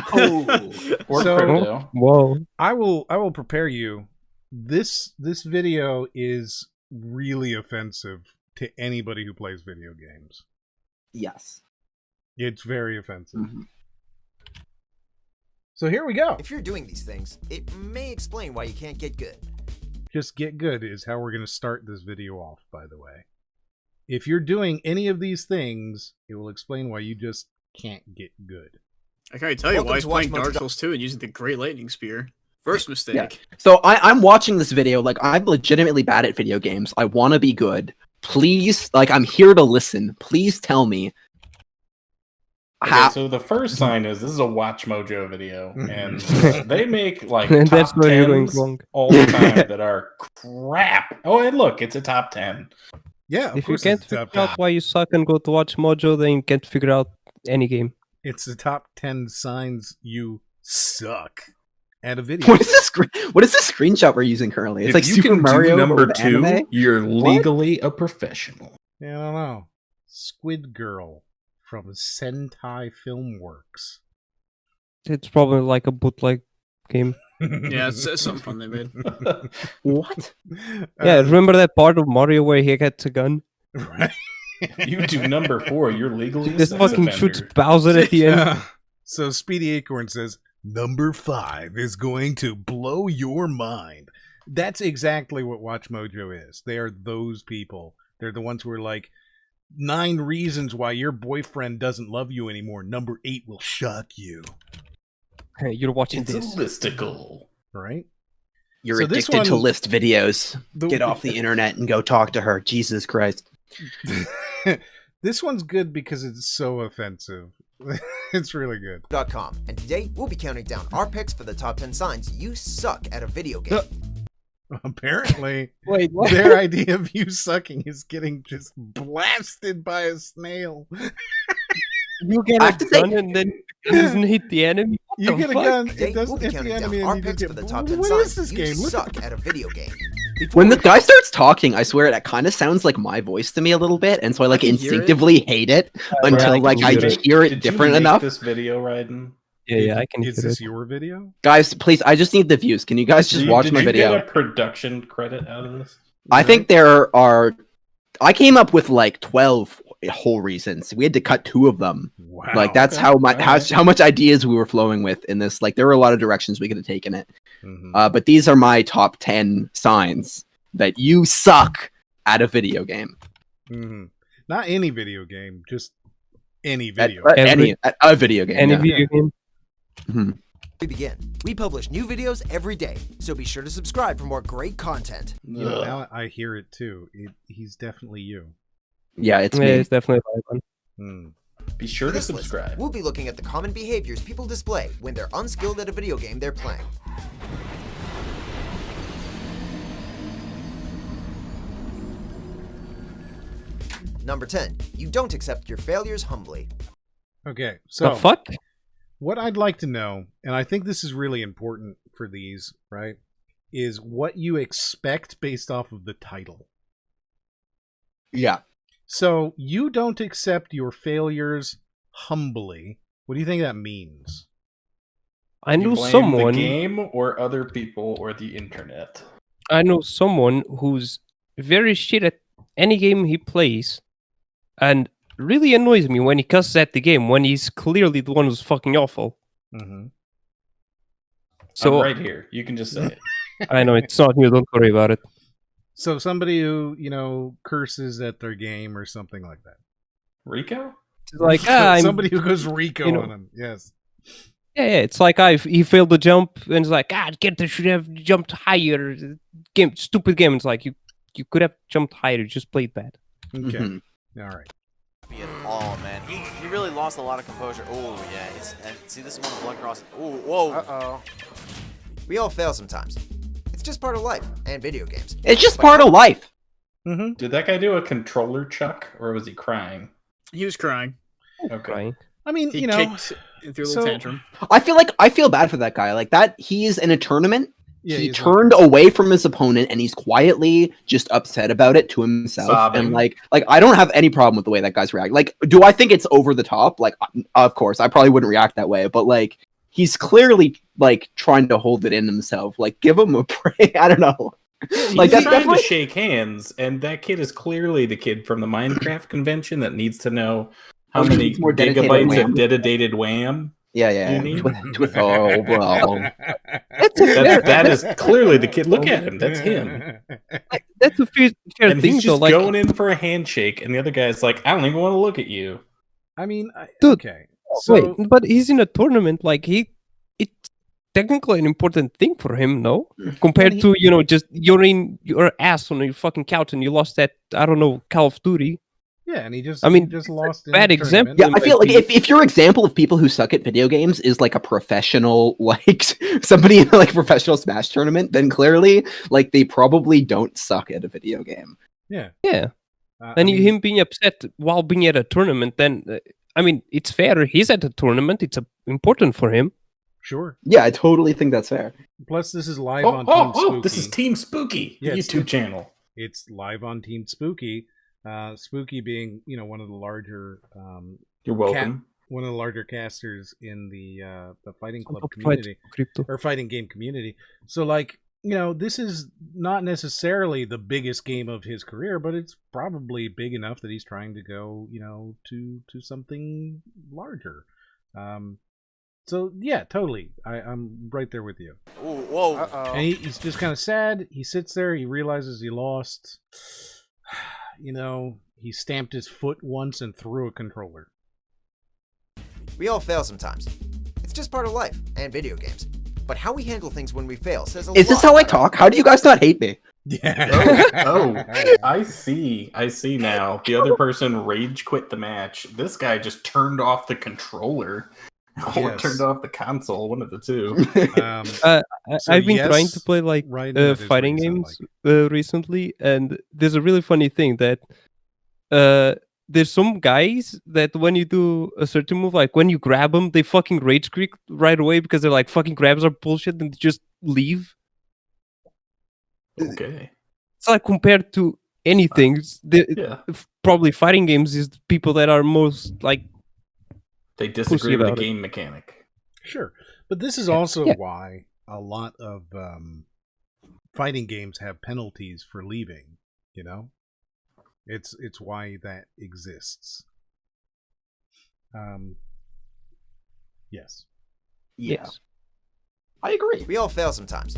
or so crypto. Whoa. I will prepare you. This video is really offensive to anybody who plays video games. Yes. It's very offensive. So here we go. If you're doing these things, it may explain why you can't get good. Just get good is how we're going to start this video off, by the way. If you're doing any of these things, it will explain why you just can't get good. I can't tell you why he's playing Dark Souls 2 and using the Great Lightning Spear. First mistake. Yeah. So I'm watching this video, like, I'm legitimately bad at video games. I want to be good. Please, like, I'm here to listen. Please tell me. Okay, so the first sign is this is a Watch Mojo video, and they make like That's top where you're going 10s wrong. all the time that are crap. Oh, and look, it's a top 10. Yeah, If you can't figure out why you suck and go to Watch Mojo, then you can't figure out any game. It's the top 10 signs you suck at a video. What is this? What is this screenshot we're using currently? It's If like you Super can Mario do number with 2, anime? you're What? legally a professional. Yeah, I don't know. Squid Girl from Sentai Filmworks. It's probably like a bootleg game. Yeah, it's something fun they made. What? Yeah, remember that part of Mario where he gets a gun? Right. You do number 4, you're legally a This sex fucking offender. shoots Bowser at the end. Yeah. So Speedy Acorn says, number 5 is going to blow your mind. That's exactly what Watch Mojo is. They are those people. They're the ones who are like, 9 reasons why your boyfriend doesn't love you anymore. Number 8 will shock you. Hey, you're watching It's this. a listicle. Right? You're So this addicted to one- list videos. Get off the internet and go talk to her. Jesus Christ. This one's good because it's so offensive. It's really good. .com, and today we'll be counting down our picks for the top 10 signs you suck at a video game. Apparently, Wait, what? their idea of you sucking is getting just blasted by a snail. You get a gun and then it doesn't hit the enemy? What You the get a fuck? gun, Today it we'll doesn't be hit the counting enemy, down and our you picks just for get... the top 10 What signs is this you game? Look suck at a video game. When the guy starts talking, I swear that kind of sounds like my voice to me a little bit, and so I like can hear it. instinctively hate it until I like can I hear just it. hear it Did you different make enough. this video, Ryden? Yeah, I can Is hear this it. your video? Guys, please, I just need the views. Can you guys just watch Did my you video? get a production credit out of this? I think there are. I came up with like 12 whole reasons. We had to cut 2 of them. Wow. Like that's Okay. how much Alright. how much ideas we were flowing with in this. Like there were a lot of directions we could have taken it. Mhm. But these are my top 10 signs that you suck at a video game. Mhm. Not any video game, just any video. At a video game. Any yeah. video game? Mhm. We begin. We publish new videos every day, so be sure to subscribe for more great content. You know, now I hear it too. He's definitely you. Yeah, it's Yeah, me. it's definitely a one. Hmm. Be sure For to this list, subscribe. we'll be looking at the common behaviors people display when they're unskilled at a video game they're playing. Number 10. You don't accept your failures humbly. Okay, so The fuck? what I'd like to know, and I think this is really important for these, right, is what you expect based off of the title. Yeah. So you don't accept your failures humbly. What do you think that means? I You knew blame someone. the game or other people or the internet. I know someone who's very shit at any game he plays, and really annoys me when he cusses at the game when he's clearly the one who's fucking awful. Mm-hmm. So I'm right here. You can just say it. I know it's not you. Don't worry about it. So somebody who curses at their game or something like that. Rico? It's like somebody who goes Rico on him. Yes. Yeah, it's like he failed the jump and it's like, get should have jumped higher. Stupid game. It's like you could have jumped higher, just played bad. Okay. All right. At all, man. He really lost a lot of composure. Oh yeah, see this is one of the blood cross. Oh whoa. Uh-oh. We all fail sometimes. It's just part of life and video games. It's just part of life. Mm-hmm. Did that guy do a controller chuck, or was he crying? He was crying. Okay. Crying. I mean, he kicked and threw a little tantrum. I feel bad for that guy. Like that, he's in a tournament. Yeah, he turned away from his opponent and he's quietly just upset about it to himself. Sobbing. And like I don't have any problem with the way that guy's reacting. Like, do I think it's over the top? Like, of course, I probably wouldn't react that way. But like, he's clearly like trying to hold it in himself. Like, give him a break. I don't know. Like he's trying to shake hands, and that kid is clearly the kid from the Minecraft convention that needs to know how many gigabytes of dedicated WAM. Yeah. That is clearly the kid. Look at him. That's him. That's a fair And thing, he's just though. Like, going in for a handshake, and the other guy's like, "I don't even want to look at you." I mean, dude, okay. wait, but he's in a tournament. Like it's technically an important thing for him, no? Compared to just you're in your ass on your fucking couch and you lost that Call of Duty. Yeah, and he just lost. Bad example. Yeah, I feel like if your example of people who suck at video games is like a professional, like somebody in like a professional Smash tournament, then clearly like they probably don't suck at a video game. Yeah. Yeah. Him being upset while being at a tournament, then it's fair. He's at a tournament. It's important for him. Sure. Yeah, I totally think that's fair. Plus, this is live on Team Spooky. This is Team Spooky, the YouTube channel. It's live on Team Spooky. Spooky being, one of the larger. You're welcome. One of the larger casters in the fighting club community or fighting game community. So, like, this is not necessarily the biggest game of his career, but it's probably big enough that he's trying to go, to something larger. So yeah, totally. I'm right there with you. Ooh, whoa. Uh-oh. And he's just kind of sad. He sits there. He realizes he lost. He stamped his foot once and threw a controller. We all fail sometimes. It's just part of life and video games. But how we handle things when we fail says a lot. Is this how I talk? How do you guys not hate me? Yeah. I see now. The other person rage quit the match. This guy just turned off the controller. Or turned off the console, one of the two. I've been trying to play like fighting games recently, and there's a really funny thing that there's some guys that when you do a certain move, like when you grab them, they fucking rage quit right away because they're like, fucking grabs are bullshit, and they just leave. Okay. It's like compared to anything, probably fighting games is the people that are most like. They disagree with the game mechanic. Sure. But this is also why a lot of fighting games have penalties for leaving, It's why that exists. Yes. Yes. I agree. We all fail sometimes.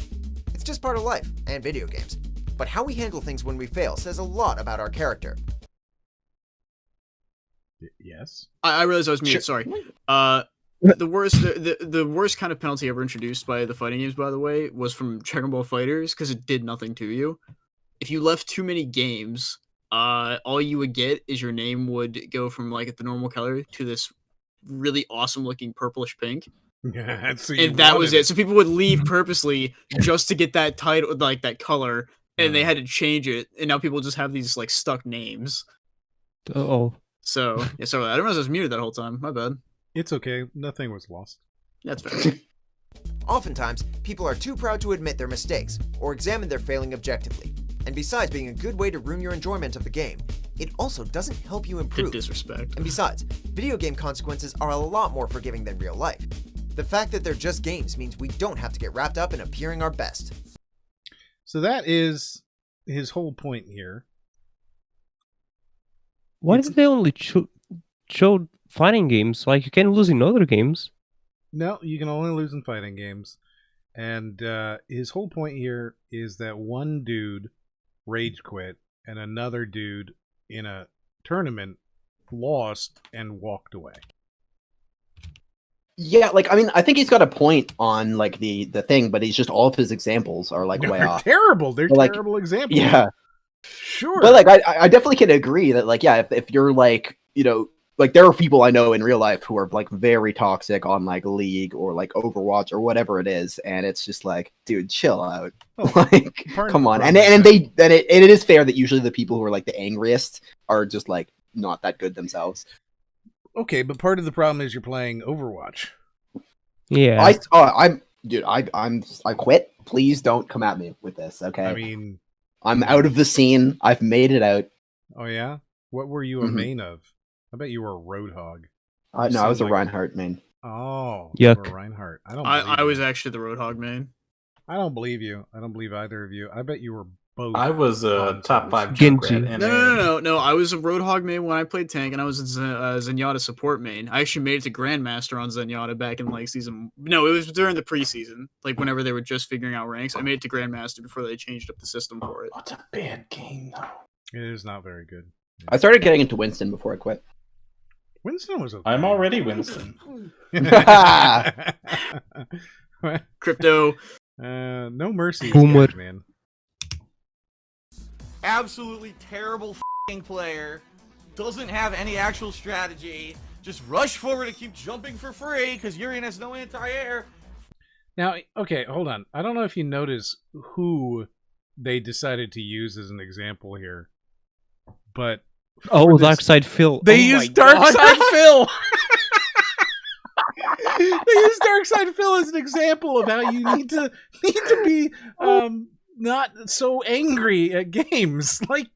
It's just part of life and video games. But how we handle things when we fail says a lot about our character. Yes. I realized I was muted. Sorry. The worst kind of penalty ever introduced by the fighting games, by the way, was from Dragon Ball FighterZ because it did nothing to you. If you left too many games, all you would get is your name would go from like the normal color to this really awesome looking purplish pink. And that was it. So people would leave purposely just to get that title, like that color, and they had to change it. And now people just have these like stuck names. Oh. So, yeah, sorry, I didn't realize I was muted that whole time. My bad. It's okay. Nothing was lost. That's fair. Oftentimes, people are too proud to admit their mistakes or examine their failing objectively. And besides being a good way to ruin your enjoyment of the game, it also doesn't help you improve. Good disrespect. And besides, video game consequences are a lot more forgiving than real life. The fact that they're just games means we don't have to get wrapped up in appearing our best. So that is his whole point here. Why did they only show fighting games? Like, you can lose in other games. No, you can only lose in fighting games. And his whole point here is that one dude rage quit and another dude in a tournament lost and walked away. Yeah, like I mean, I think he's got a point on like the thing, but he's just all of his examples are like way off. Terrible. They're like, terrible examples. Yeah, sure. But like, I definitely can agree that like, yeah, if you're like, you know, like there are people I know in real life who are like very toxic on like League or like Overwatch or whatever it is, and it's just like, dude, chill out. Like, come on. And it is fair that usually the people who are like the angriest are just like not that good themselves. Okay, but part of the problem is you're playing Overwatch. Yeah. I quit. Please don't come at me with this, okay? I mean, I'm out of the scene. I've made it out. Oh yeah? What were you a main of? I bet you were a Roadhog. No, I was a Reinhardt main. Oh, yuck. You were Reinhardt. I was actually the Roadhog main. I don't believe you. I don't believe either of you. I bet you were both. I was a top 5 Genji. No. I was a Roadhog main when I played tank, and I was a Zenyatta support main. I actually made it to Grandmaster on Zenyatta back in like season. No, it was during the preseason, like whenever they were just figuring out ranks. I made it to Grandmaster before they changed up the system for it. What's a bad game though? It is not very good. I started getting into Winston before I quit. Winston was okay. I'm already Winston. Crypto. No mercy, man. Absolutely terrible player. Doesn't have any actual strategy. Just rush forward and keep jumping for free because Urian has no anti-air. Now, okay, hold on. I don't know if you notice who they decided to use as an example here, but Darkside Phil. They used Darkside Phil. They used Darkside Phil as an example of how you need to be not so angry at games. Like,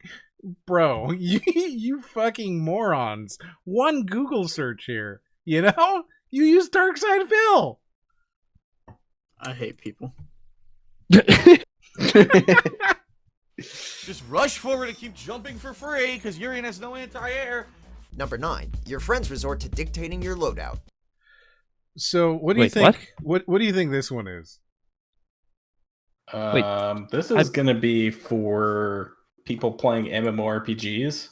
bro, you fucking morons. One Google search here, you know? You use Darkside Phil. I hate people. Just rush forward and keep jumping for free because Urian has no anti-air. Number 9. Your friends resort to dictating your loadout. So, what do you think? What do you think this one is? This is going to be for people playing MMORPGs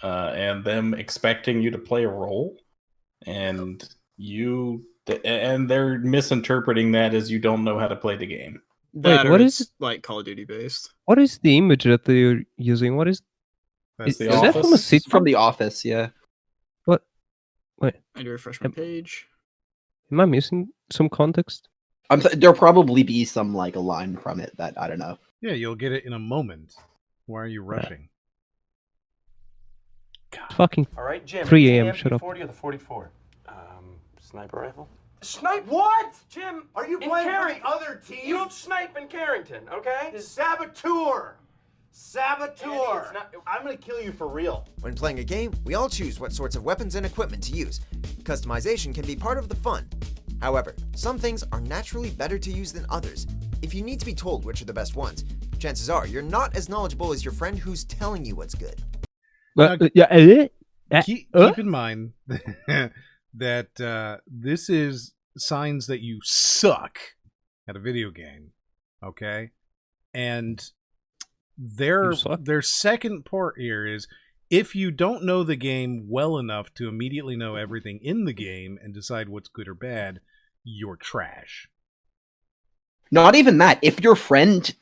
and them expecting you to play a role, and they're misinterpreting that as you don't know how to play the game. What is like Call of Duty based? What is the image that they're using? What is? That's the Is that from a It's from The Office, yeah. What? Wait. I need to refresh my page. Am I missing some context? There'll probably be some like a line from it that I don't know. Yeah, you'll get it in a moment. Why are you rushing? Fucking all right, Jim, 3 a.m. Shut up. 40 or the 44? Sniper rifle. Snipe what? Jim, Are you in playing for Carrington. the other team? You don't snipe in Carrington, okay? Saboteur. Saboteur. Andy, I'm gonna kill you for real. When playing a game, we all choose what sorts of weapons and equipment to use. Customization can be part of the fun. However, some things are naturally better to use than others. If you need to be told which are the best ones, chances are you're not as knowledgeable as your friend who's telling you what's good. Keep in mind that this is signs that you suck at a video game, okay? And their second part here is if you don't know the game well enough to immediately know everything in the game and decide what's good or bad, you're trash. Not even that. If your friend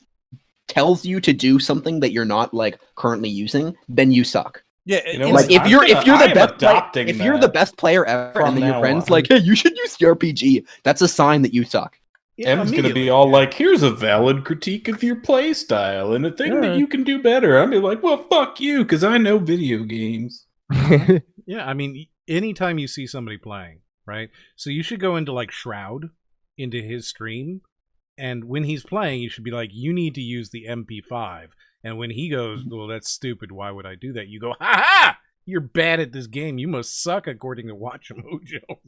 tells you to do something that you're not like currently using, then you suck. Yeah, like if you're the best player ever, and then your friend's like, "Hey, you should use the RPG," that's a sign that you suck. M's gonna be all like, "Here's a valid critique of your play style and a thing that you can do better." I'll be like, "Well, fuck you, because I know video games." Yeah, I mean, anytime you see somebody playing, right? So you should go into like Shroud, into his stream, and when he's playing, you should be like, "You need to use the MP5." And when he goes, "Well, that's stupid. Why would I do that?" You go, "Ha ha! You're bad at this game. You must suck," according to Watch Mojo.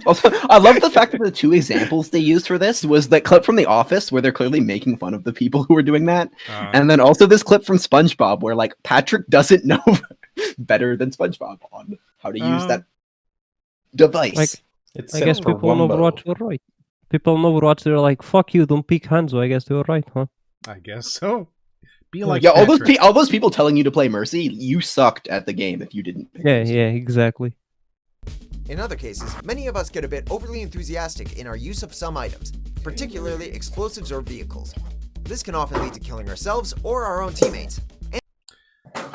Also, I love the fact that the two examples they used for this was that clip from The Office where they're clearly making fun of the people who are doing that, and then also this clip from SpongeBob where like Patrick doesn't know better than SpongeBob on how to use that device. I guess people on Overwatch were right. People on Overwatch, they're like, "Fuck you, don't pick Hanzo." I guess they were right, huh? I guess so. Be like yeah, all Patrick. those people telling you to play Mercy, you sucked at the game if you didn't. Pick Yeah, Mercy. yeah, exactly. In other cases, many of us get a bit overly enthusiastic in our use of some items, particularly explosives or vehicles. This can often lead to killing ourselves or our own teammates. Huh?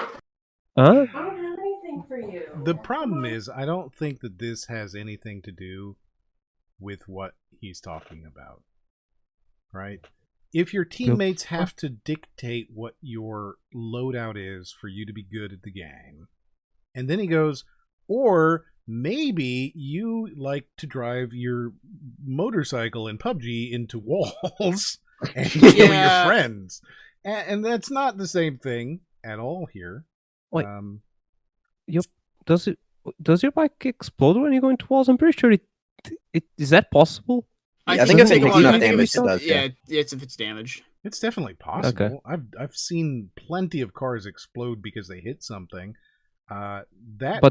I don't have anything for you. The problem is, I don't think that this has anything to do with what he's talking about. Right? If your teammates have to dictate what your loadout is for you to be good at the game, and then he goes, or maybe you like to drive your motorcycle in PUBG into walls and kill your friends. And that's not the same thing at all here. Wait, does your bike explode when you go into walls? I'm pretty sure it is that possible? I think if it takes enough damage, it does. Yeah, it's if it's damaged. It's definitely possible. Okay. I've seen plenty of cars explode because they hit something. But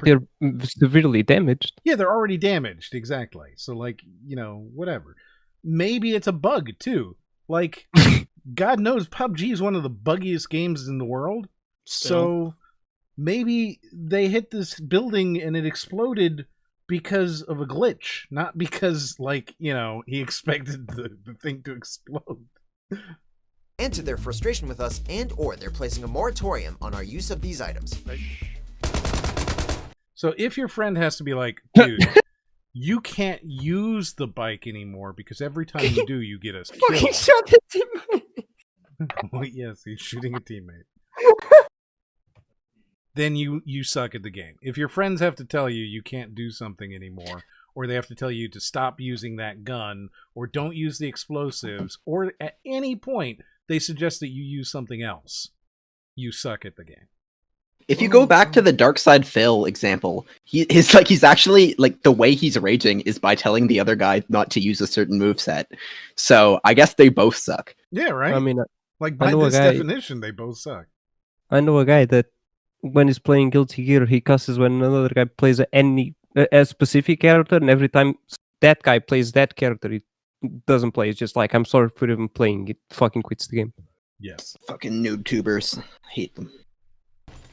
they're severely damaged. Yeah, they're already damaged. Exactly. So, like, whatever. Maybe it's a bug too. Like, God knows, PUBG is one of the buggiest games in the world. So maybe they hit this building and it exploded because of a glitch, not because, like, he expected the thing to explode. And to their frustration with us, or they're placing a moratorium on our use of these items. So if your friend has to be like, dude, you can't use the bike anymore because every time you do, you get us killed. Fucking shot the teammate. Well, yes, he's shooting a teammate. Then you suck at the game. If your friends have to tell you you can't do something anymore, or they have to tell you to stop using that gun, or don't use the explosives, or at any point they suggest that you use something else, you suck at the game. If you go back to the Dark Side Phil example, he's actually, like, the way he's raging is by telling the other guy not to use a certain moveset. So I guess they both suck. Yeah, right? I mean, like, by this definition, they both suck. I know a guy that when he's playing Guilty Gear, he cusses when another guy plays a specific character, and every time that guy plays that character, he doesn't play. It's just like, I'm sorry for even playing. It fucking quits the game. Yes. Fucking noob tubers. Hate them.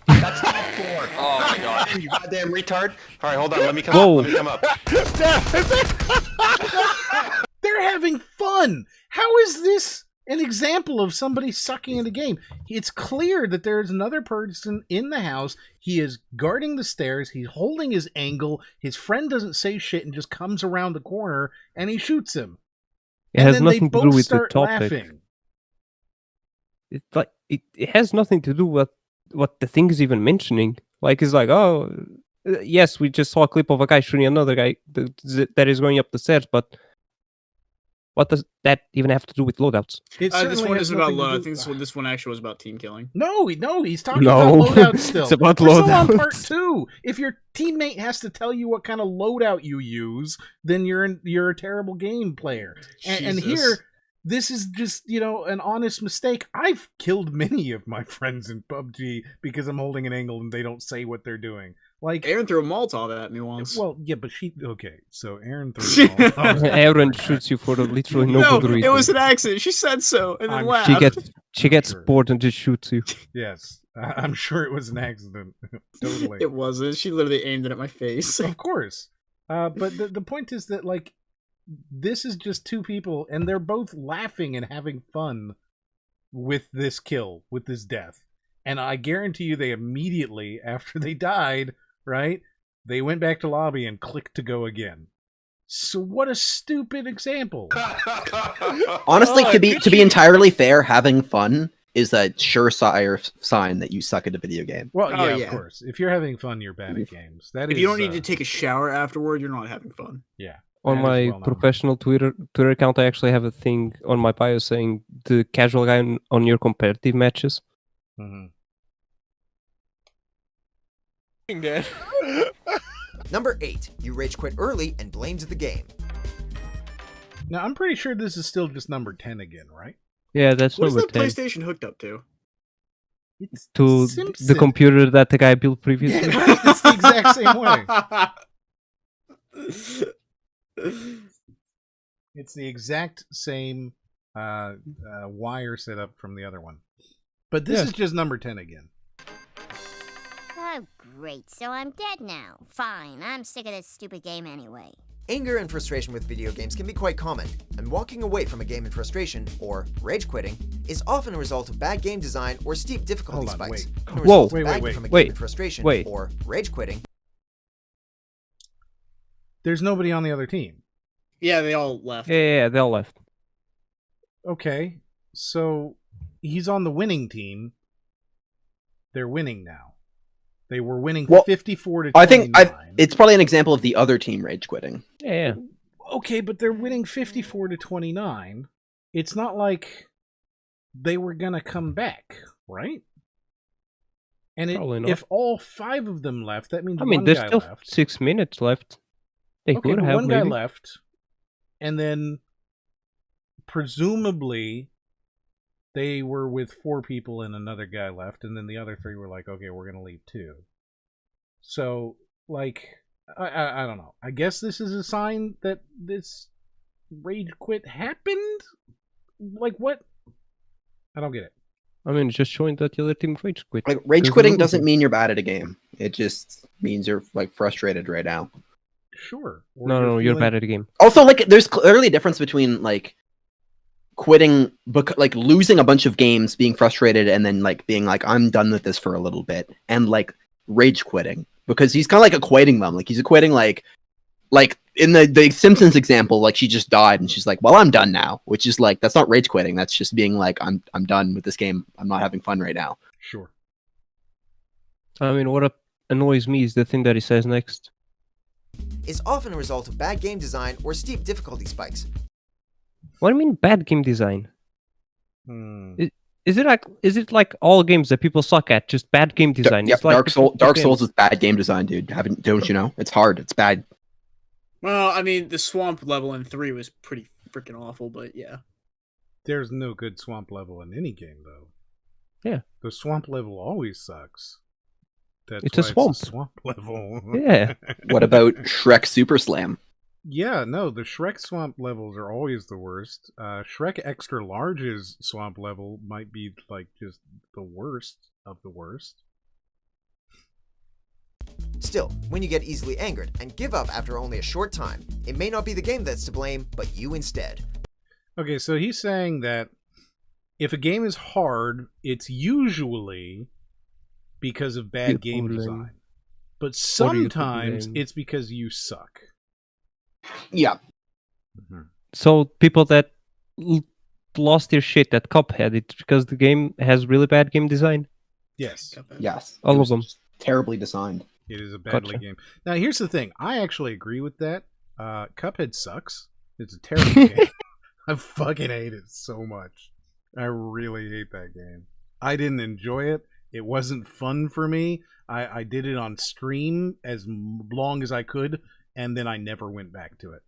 That's top 4. Oh my god. You goddamn retard. Alright, hold on. Let me come up. They're having fun. How is this an example of somebody sucking at a game? It's clear that there's another person in the house. He is guarding the stairs. He's holding his angle. His friend doesn't say shit and just comes around the corner and he shoots him. It has nothing to do with the topic. Laughing. It's like it has nothing to do with what the thing is even mentioning. Like, it's like, oh, yes, we just saw a clip of a guy shooting another guy that is going up the stairs, but what does that even have to do with loadouts? This one isn't about loadout. I think this one actually was about team killing. No, he's talking about loadouts still. It's about We're still on loadouts. part 2. If your teammate has to tell you what kind of loadout you use, then you're a terrible game player. And here, this is just, an honest mistake. I've killed many of my friends in PUBG because I'm holding an angle and they don't say what they're doing. Like, Aaron threw a Molotov at me once. Well, yeah, but so Aaron threw a Molotov. Aaron shoots you for literally no good reason. It was an accident. She said so, and then laughed. She gets bored and just shoots you. Yes, I'm sure it was an accident. Totally. It wasn't. She literally aimed it at my face. Of course. But the point is that, like, this is just two people, and they're both laughing and having fun with this kill, with this death. And I guarantee you they immediately, after they died, right, they went back to lobby and clicked to go again. So what a stupid example. Honestly, to be entirely fair, having fun is a surefire sign that you suck at a video game. Well, of course. If you're having fun, you're bad at games. If you don't need to take a shower afterward, you're not having fun. Yeah. On my professional Twitter account, I actually have a thing on my bio saying the casual guy on your competitive matches. Mm-hmm. Number 8. You rage quit early and blamed the game. Now, I'm pretty sure this is still just number 10 again, right? Yeah, that's what number 10. What is that PlayStation hooked up to? It's to Simpsons. the computer that the guy built previously. Yeah, right? It's the exact same way. It's the exact same wire setup from the other one. But this is just number 10 again. Oh, great. So I'm dead now. Fine. I'm sick of this stupid game anyway. Anger and frustration with video games can be quite common, and walking away from a game in frustration, or rage quitting, is often a result of bad game design or steep difficulty spikes. Whoa, Wait. Frustration or rage quitting. There's nobody on the other team. Yeah, they all left. Yeah, they all left. Okay, so he's on the winning team. They're winning now. They were winning 54 to 29. I think it's probably an example of the other team rage quitting. Yeah. Okay, but they're winning 54 to 29. It's not like they were gonna come back, right? And if all 5 of them left, that means one there's guy still left. 6 minutes left. They Okay, could but have one guy maybe. left, and then presumably they were with 4 people and another guy left, and then the other 3 were like, okay, we're gonna leave too. So, like, I don't know. I guess this is a sign that this rage quit happened? Like, what? I don't get it. I mean, it's just showing that the other team rage quit. Like, rage quitting doesn't mean you're bad at a game. It just means you're like frustrated right now. Sure. No, you're bad at a game. Also, like, there's clearly a difference between like quitting, like losing a bunch of games, being frustrated, and then like being like, I'm done with this for a little bit, and like rage quitting, because he's kind of like equating them. Like he's equating like in the Simpsons example, like she just died and she's like, well, I'm done now, which is like, that's not rage quitting. That's just being like, I'm done with this game. I'm not having fun right now. Sure. I mean, what annoys me is the thing that he says next. Is often a result of bad game design or steep difficulty spikes. What do you mean bad game design? Is it like all games that people suck at, just bad game design? Yeah, It's like Dark Souls is bad game design, dude. Don't you know? It's hard. It's bad. Well, I mean, the swamp level in 3 was pretty freaking awful, but yeah. There's no good swamp level in any game, though. Yeah. The swamp level always sucks. That's It's a why swamp. It's a swamp level. Yeah. What about Shrek Super Slam? Yeah, no, the Shrek swamp levels are always the worst. Shrek Extra Large's swamp level might be like just the worst of the worst. Still, when you get easily angered and give up after only a short time, it may not be the game that's to blame, but you instead. Okay, so he's saying that if a game is hard, it's usually because of bad game design. But sometimes it's because you suck. Yeah. So people that lost their shit at Cuphead, it's because the game has really bad game design? Yes. Yes. All of them. Terribly designed. It is a badly game. Now, here's the thing. I actually agree with that. Cuphead sucks. It's a terrible game. I fucking hate it so much. I really hate that game. I didn't enjoy it. It wasn't fun for me. I did it on stream as long as I could, and then I never went back to it.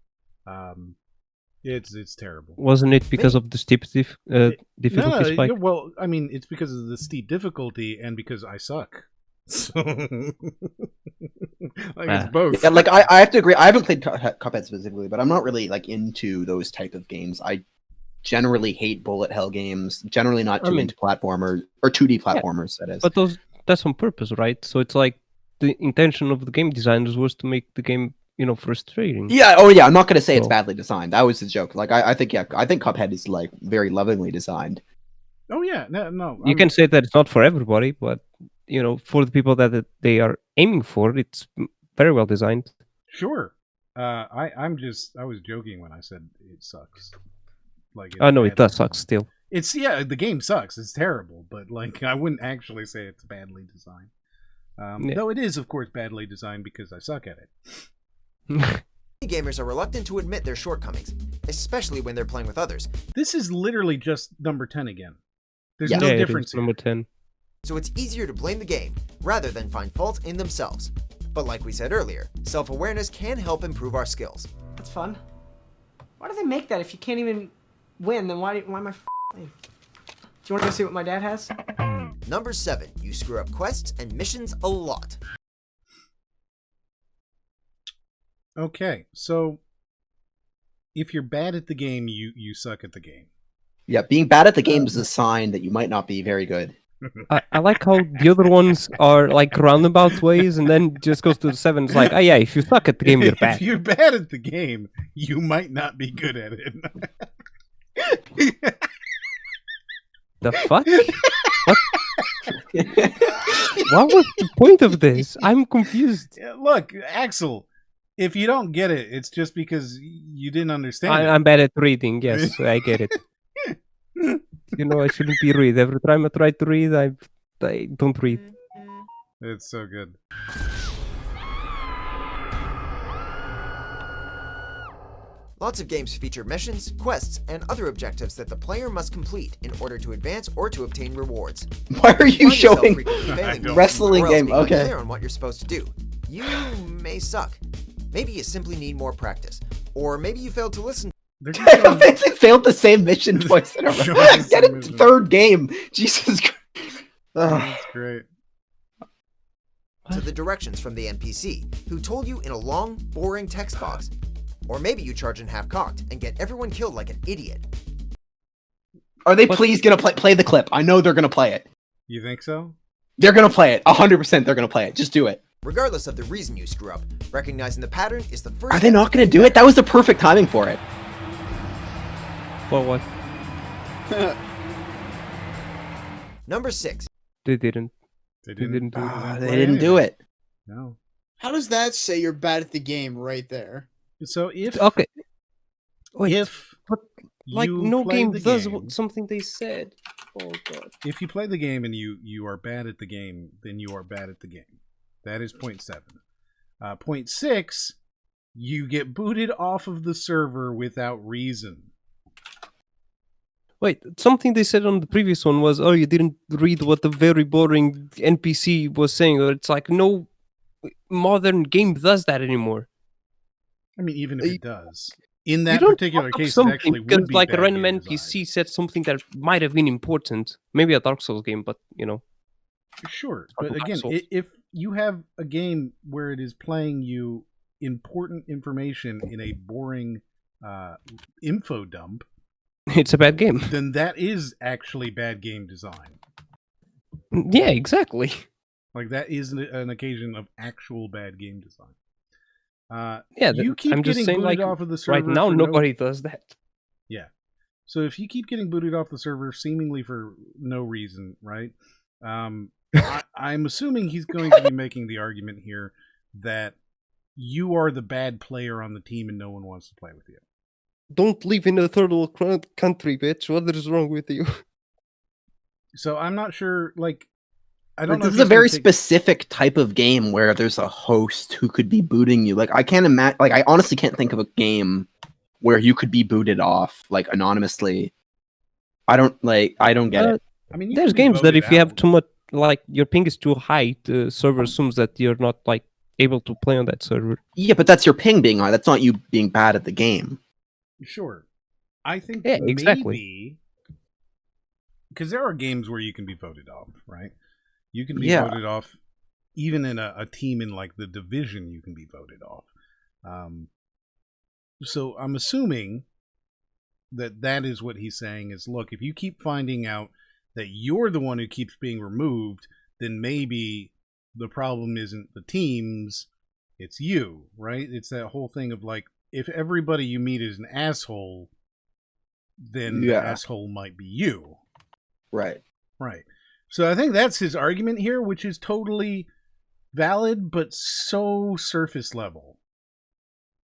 It's terrible. Wasn't it because of the steep difficulty spike? Well, I mean, it's because of the steep difficulty and because I suck. So, it's both. Yeah, like I have to agree. I haven't played Cuphead specifically, but I'm not really like into those type of games. I generally hate bullet hell games. Generally not too into platformers or 2D platformers. That is. But that's on purpose, right? So it's like the intention of the game designers was to make the game, frustrating. Yeah. Oh, yeah. I'm not gonna say it's badly designed. That was the joke. Like I think Cuphead is like very lovingly designed. Oh yeah. No. You can say that it's not for everybody, but for the people that they are aiming for, it's very well designed. Sure. I was joking when I said it sucks. Like No, it does suck still. It's the game sucks. It's terrible, but like I wouldn't actually say it's badly designed. Though it is, of course, badly designed because I suck at it. Many gamers are reluctant to admit their shortcomings, especially when they're playing with others. This is literally just number 10 again. There's no difference. Number 10. So it's easier to blame the game rather than find fault in themselves. But like we said earlier, self-awareness can help improve our skills. That's fun. Why do they make that if you can't even win? Then why am I playing? Do you want to go see what my dad has? Number 7, you screw up quests and missions a lot. Okay, so if you're bad at the game, you suck at the game. Yeah, being bad at the game is a sign that you might not be very good. I like how the other ones are like roundabout ways, and then just goes to the 7. It's like, oh yeah, if you suck at the game, you're bad. If you're bad at the game, you might not be good at it. The fuck? What? What was the point of this? I'm confused. Look, Axel, if you don't get it, it's just because you didn't understand it. I'm bad at reading. Yes, I get it. You know, I shouldn't be read. Every time I try to read, I don't read. It's so good. Lots of games feature missions, quests, and other objectives that the player must complete in order to advance or to obtain rewards. Why are you showing failing wrestling or else game? being Okay. unclear on what you're supposed to do. You may suck. Maybe you simply need more practice. Or maybe you failed to listen. I don't think they failed the same mission twice in a row. Get it, third game. Jesus Christ. That's great. To the directions from the NPC, who told you in a long, boring text box. Or maybe you charge in half-cocked and get everyone killed like an idiot. Are they please gonna play the clip? I know they're gonna play it. You think so? They're gonna play it. 100% they're gonna play it. Just do it. Regardless of the reason you screw up, recognizing the pattern is the first. Are they not gonna do it? That was the perfect timing for it. For what? Number 6. They didn't. They didn't do it. They didn't do it. No. How does that say you're bad at the game right there? So if Okay. Wait, if but like you no play game the does game- something they said. Oh god. if you play the game and you are bad at the game, then you are bad at the game. That is point 7. Point 6, you get booted off of the server without reason. Wait, something they said on the previous one was, oh, you didn't read what the very boring NPC was saying. Or it's like, no modern game does that anymore. I mean, even if it does. In You that don't particular fuck up case, it something actually because would be like a bad random game NPC said something that might have been important. Maybe a Dark Souls game, but you know. Sure, Or but Dark again, Souls. if you have a game where it is playing you important information in a boring info dump, It's a bad game. then that is actually bad game design. Yeah, exactly. Like that is an occasion of actual bad game design. Yeah, you keep I'm just getting saying, booted like, off of the server right now, for nobody does that. Yeah. So if you keep getting booted off the server seemingly for no reason, right? I'm assuming he's going to be making the argument here that you are the bad player on the team and no one wants to play with you. Don't live in a third world country, bitch. What is wrong with you? So I'm not sure, like, I don't know. This if is a he's gonna very take- specific type of game where there's a host who could be booting you. Like I can't imagine. Like I honestly can't think of a game where you could be booted off like anonymously. I don't get it. I mean, you There's can be games that voted if you have out. too much, like your ping is too high, the server assumes that you're not like able to play on that server. Yeah, but that's your ping being high. That's not you being bad at the game. Sure. I think Yeah, exactly. maybe because there are games where you can be voted off, right? You can be Yeah. voted off even in a team in like the division. You can be voted off. So I'm assuming that is what he's saying is, look, if you keep finding out that you're the one who keeps being removed, then maybe the problem isn't the teams, it's you, right? It's that whole thing of like, if everybody you meet is an asshole, then the Yeah. asshole might be you. Right. Right. So I think that's his argument here, which is totally valid, but so surface level.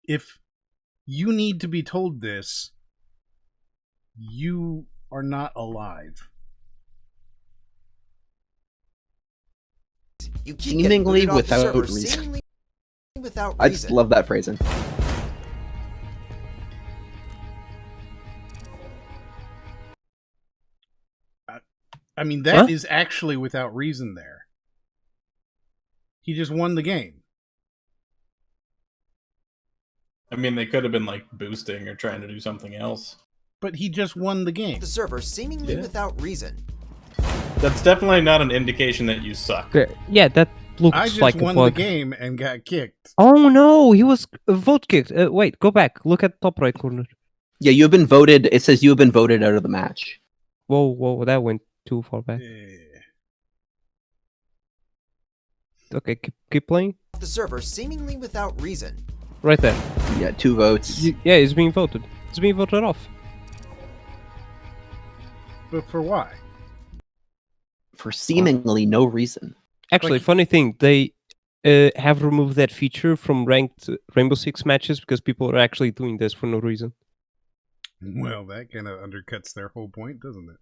If you need to be told this, you are not alive. You keep getting Seemingly booted off the without server, reason. seemingly without I just reason. love that phrasing. I mean, that is actually without reason there. He just won the game. I mean, they could have been like boosting or trying to do something else. But he just won the game. The server seemingly Yeah. without reason. That's definitely not an indication that you suck. Yeah, that looks I just like a won the bug. game and got kicked. Oh no, he was vote kicked. Wait, go back. Look at top right corner. Yeah, you have been voted. It says you have been voted out of the match. Whoa, that went too far back. Okay, keep playing. The server seemingly without reason. Right there. Yeah, 2 votes. Yeah, it's being voted. It's being voted off. But for why? For seemingly no reason. Actually, funny thing, they have removed that feature from ranked Rainbow Six matches because people are actually doing this for no reason. Well, that kind of undercuts their whole point, doesn't it?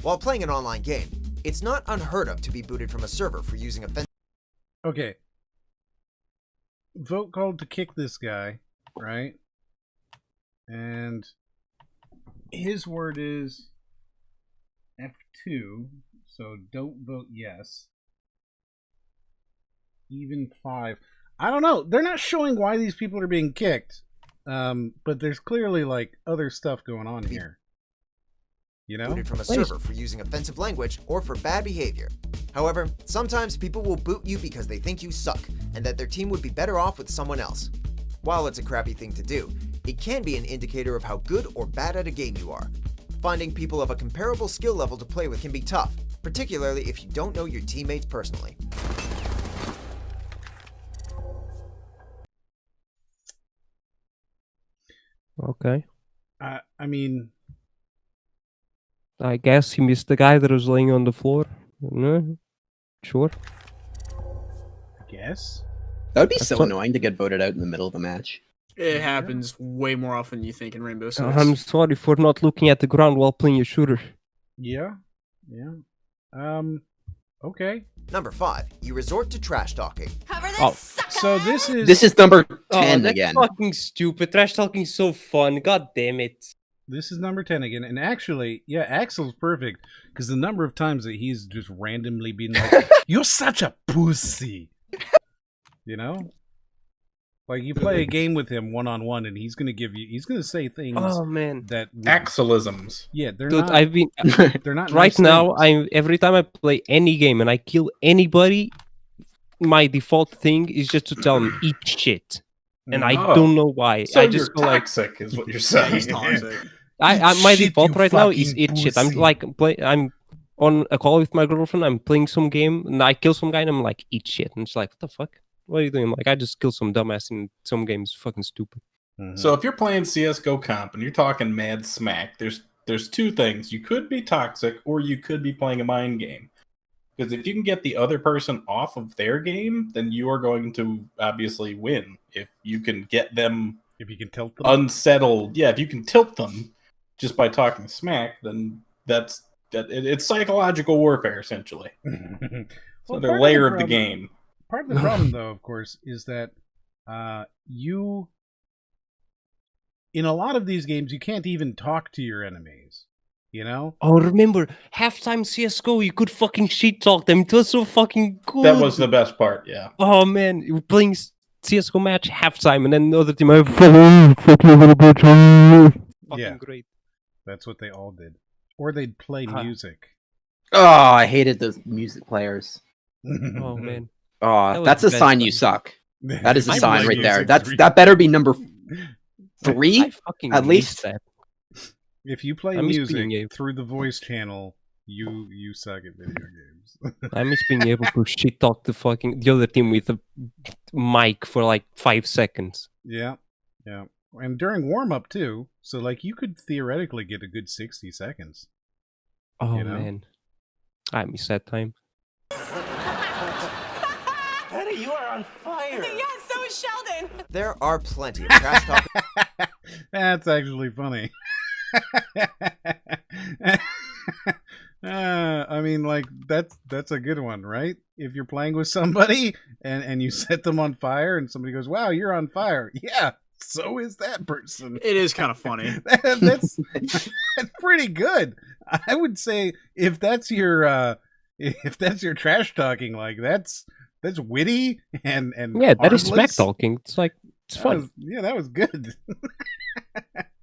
While playing an online game, it's not unheard of to be booted from a server for using offensive. Okay. Vote called to kick this guy, right? And his word is F2, so don't vote yes. Even 5. I don't know. They're not showing why these people are being kicked. But there's clearly like other stuff going on here. You know? Booted from a server for using offensive language or for bad behavior. However, sometimes people will boot you because they think you suck and that their team would be better off with someone else. While it's a crappy thing to do, it can be an indicator of how good or bad at a game you are. Finding people of a comparable skill level to play with can be tough, particularly if you don't know your teammates personally. Okay. I mean, I guess he missed the guy that was laying on the floor. No, sure. I guess. That would be so annoying to get voted out in the middle of a match. It happens way more often than you think in Rainbow Six. I'm sorry for not looking at the ground while playing a shooter. Yeah. Okay. Number 5, you resort to trash talking. So this is number 10 that's again. Fucking stupid. Trash talking is so fun. God damn it. This is number 10 again. And actually, yeah, Axel's perfect because the number of times that he's just randomly been like, "You're such a pussy." You know? Like you play a game with him one-on-one and he's going to say things that Axelisms. Yeah, they're Dude, not they're not right nice now. things. Every time I play any game and I kill anybody, my default thing is just to tell them eat shit, and I don't know why. So I just you're go toxic, is what you're saying. My shit, default you right now is fucking eat shit. I'm pussy. like I'm on a call with my girlfriend. I'm playing some game and I kill some guy and I'm like eat shit, and she's like, "What the fuck? What are you doing?" I'm like, I just killed some dumbass in some games. Fucking stupid. So if you're playing CS:GO comp and you're talking mad smack, there's two things. You could be toxic or you could be playing a mind game. Because if you can get the other person off of their game, then you are going to obviously win. If you can get them, if you can tilt them unsettled, if you can tilt them just by talking smack, then it's psychological warfare essentially. So they're layer of the game. Part of the problem, though, of course, is that in a lot of these games, you can't even talk to your enemies. You know? Oh, remember halftime CS:GO? You could fucking shit talk them. It was so fucking good. That was the best part. Yeah. Oh man, you were playing CS:GO match halftime, and then the other team, fuck you, little bitch. Fucking great. That's what they all did. Or they'd play music. Oh, I hated those music players. Oh man. Oh, that's a sign you suck. That is a sign right there. That better be number 3 at least. That. If you play music through the voice channel, you suck at video games. I miss being able to shit talk the other team with a mic for like 5 seconds. Yeah. And during warm up too, so like you could theoretically get a good 60 seconds. Oh man, I miss that time. Betty, you are on fire. Yeah, so is Sheldon. There are plenty of trash talk. That's actually funny. I mean, like that's a good one, right? If you're playing with somebody and you set them on fire, and somebody goes, "Wow, you're on fire!" Yeah, so is that person. It is kind of funny. That's pretty good. I would say if that's your trash talking, like that's witty and yeah, that is harmless. smack talking. It's like it's fun. That was good.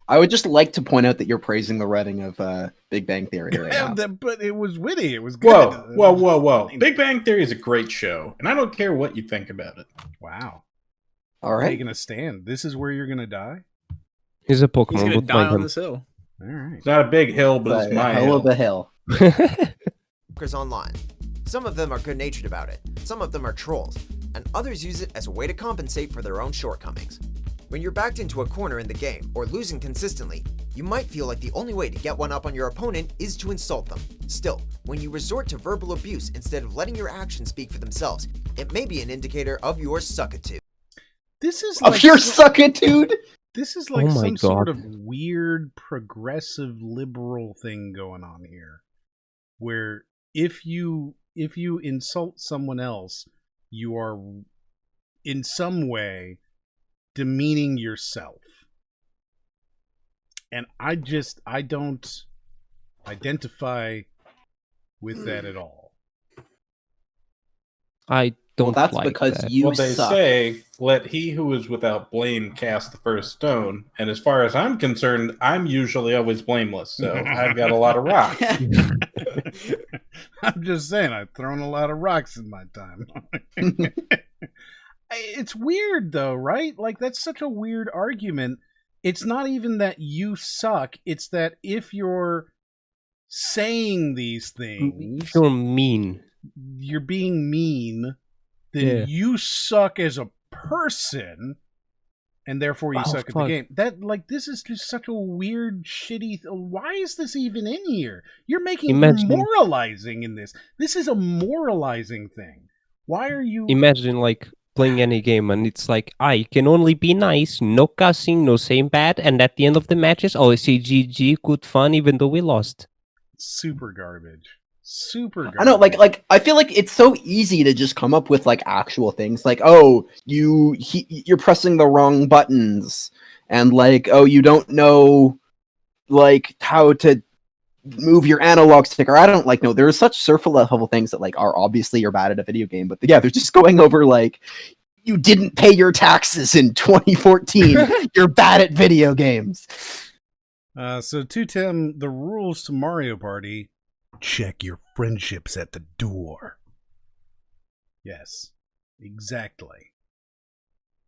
I would just like to point out that you're praising the writing of Big Bang Theory right now. But it was witty. It was good. Whoa. Big Bang Theory is a great show, and I don't care what you think about it. Wow. All right. Taking a stand. This is where you're going to die? He's a Pokemon. He's gonna Don't die mind on him. this hill. All right. It's not a big hill, but it's my hell hill. of a hill. Online. Some of them are good-natured about it, some of them are trolls, and others use it as a way to compensate for their own shortcomings. When you're backed into a corner in the game, or losing consistently, you might feel like the only way to get one up on your opponent is to insult them. Still, when you resort to verbal abuse instead of letting your actions speak for themselves, it may be an indicator of your suckitude. This is Of your suckitude? This is like Oh my some sort God. of weird progressive liberal thing going on here, where if you insult someone else, you are in some way demeaning yourself. And I don't identify with that at all. I don't that's like because that. you Well, they suck. say, let he who is without blame cast the first stone. And as far as I'm concerned, I'm usually always blameless. So I've got a lot of rocks. I'm just saying, I've thrown a lot of rocks in my time. It's weird, though, right? Like, that's such a weird argument. It's not even that you suck. It's that if you're saying these things, If you're mean, you're being mean, then Yeah. you suck as a person, and therefore you Oh, suck at the fuck. game. That, like, this is just such a weird, shitty. Why is this even in here? You're you're moralizing in this. This is a moralizing thing. Why are you? imagine like playing any game and it's like, I can only be nice, no cussing, no saying bad, and at the end of the matches, oh, I say GG, good fun, even though we lost. Super garbage. Super garbage. I know, like I feel like it's so easy to just come up with like actual things, like oh, you're pressing the wrong buttons, and like oh, you don't know like how to move your analog stick, or I don't like no. There are such surface level things that like are obviously you're bad at a video game, but yeah, they're just going over like you didn't pay your taxes in 2014. You're bad at video games. So to Tim, the rules to Mario Party: check your friendships at the door. Yes, exactly.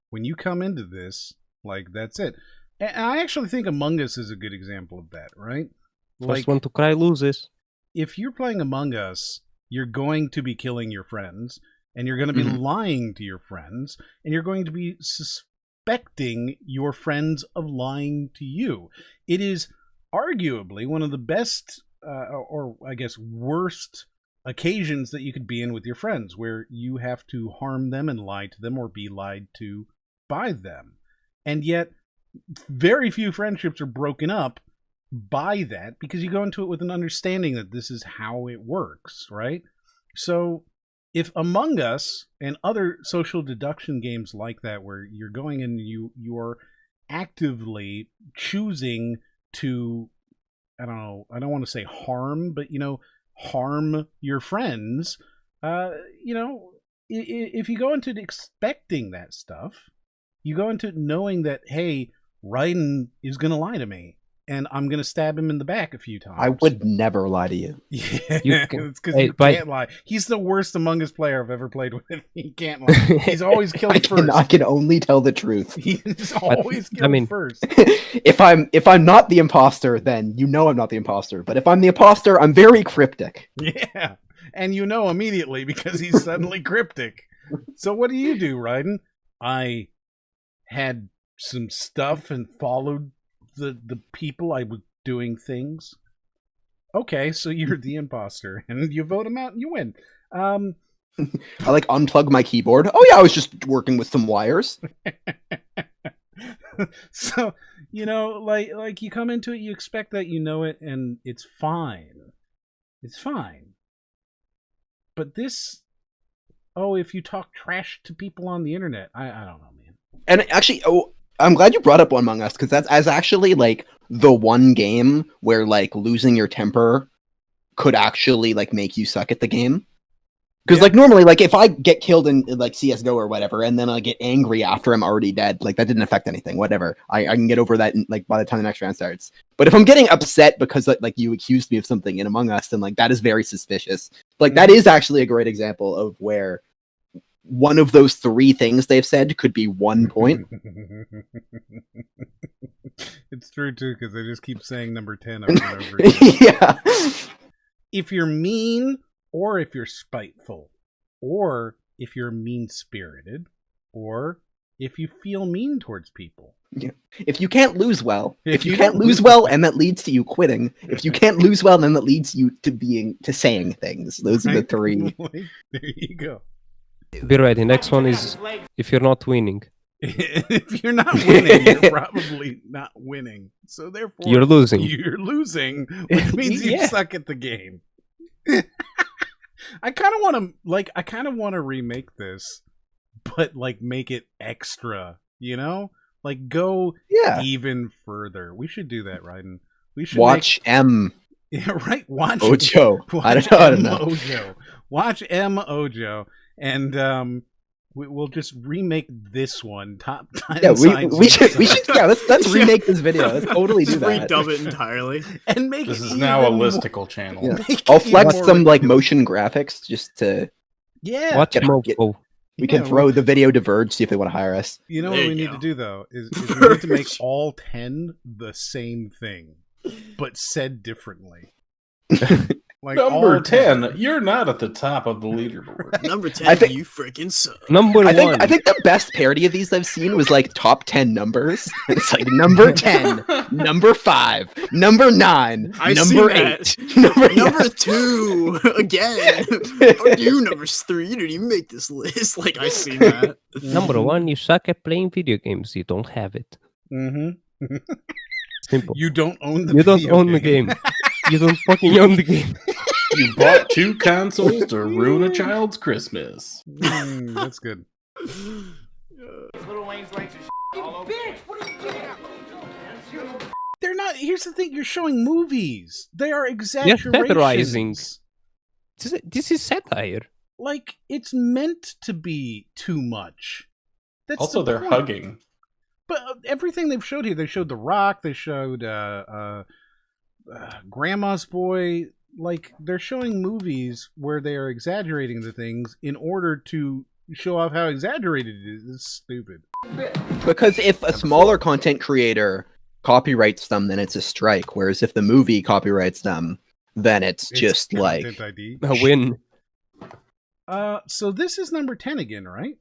When you come into this, like that's it. And I actually think Among Us is a good example of that, right? First one to cry loses. If you're playing Among Us, you're going to be killing your friends, and you're going to be lying to your friends, and you're going to be suspecting your friends of lying to you. It is arguably one of the best, or I guess worst, occasions that you could be in with your friends, where you have to harm them and lie to them or be lied to by them. And yet, very few friendships are broken up by that, because you go into it with an understanding that this is how it works, right? So if Among Us and other social deduction games like that, where you're going in, you're actively choosing to, I don't want to say harm, but harm your friends, if you go into it expecting that stuff, you go into it knowing that, hey, Raiden is going to lie to me, and I'm going to stab him in the back a few times. I would never lie to you. Yeah, it's because Hey, you can't lie. He's the worst Among Us player I've ever played with. He can't lie. He's always killed first. I can only tell the truth. He's always killed first. If I'm not the imposter, then you know I'm not the imposter. But if I'm the imposter, I'm very cryptic. Yeah, and you know immediately because he's suddenly cryptic. So what do you do, Raiden? I had some stuff and followed the people I was doing things. Okay, so you're the imposter, and you vote him out and you win. I like unplug my keyboard. Oh yeah, I was just working with some wires. So, like you come into it, you expect that you know it, and it's fine. It's fine. But this, if you talk trash to people on the internet, I don't know, man. And actually, I'm glad you brought up Among Us, because that's actually like the one game where like losing your temper could actually like make you suck at the game. Because like normally, like if I get killed in like CS:GO or whatever, and then I get angry after I'm already dead, like that didn't affect anything. Whatever, I can get over that like by the time the next round starts. But if I'm getting upset because like you accused me of something in Among Us, then like that is very suspicious. Like that is actually a great example of where one of those 3 things they've said could be 1 point. It's true too, because they just keep saying number 10 over and over again. Yeah. If you're mean, or if you're spiteful, or if you're mean-spirited, or if you feel mean towards people. Yeah. If you can't lose well, if you can't lose well, and that leads to you quitting. If you can't lose well, then that leads you to saying things. Those are the 3. There you go. Be ready. Next one is if you're not winning. If you're not winning, you're probably not winning. So therefore, You're losing. You're losing, which means you suck at the game. I kind of want to remake this, but like make it extra, you know? Like go even further. We should do that, Ryden. We should watch M. Yeah, right. Watch Ojo. I don't know. Ojo. Watch M Ojo, and we'll just remake this one. Top 10. Yeah, we should. Yeah, let's remake this video. Let's totally do that. Redub it entirely, and make this it is now a more... listicle channel. Yeah. I'll flex some like motion graphics just to watch we can throw the video to Verge, see if they want to hire us. You know what we need to do though is we need to make all 10 the same thing, but said differently. Like number 10, you're not at the top of the leaderboard. Number 10, you freaking suck. Number 1. I think the best parody of these I've seen was like top 10 numbers. It's like number 10, number 5, number 9, number 8, number 2 again. Fuck you, number 3. You didn't even make this list. Like I seen that. Number 1, you suck at playing video games. You don't have it. Mm-hmm. Simple. You don't own the. You don't own the game. You don't fucking own the game. You bought 2 consoles to ruin a child's Christmas. That's good. Little Wayne's legs are all over. Bitch, what are you doing? They're not. Here's the thing: you're showing movies. They are exaggerations. This is satire. Like it's meant to be too much. That's also, they're hugging. But everything they've showed here, they showed The Rock. They showed Grandma's Boy. Like they're showing movies where they are exaggerating the things in order to show off how exaggerated it is. It's stupid. Because if a smaller content creator copyrights them, then it's a strike. Whereas if the movie copyrights them, then it's just like ID. A win. So this is number 10 again, right?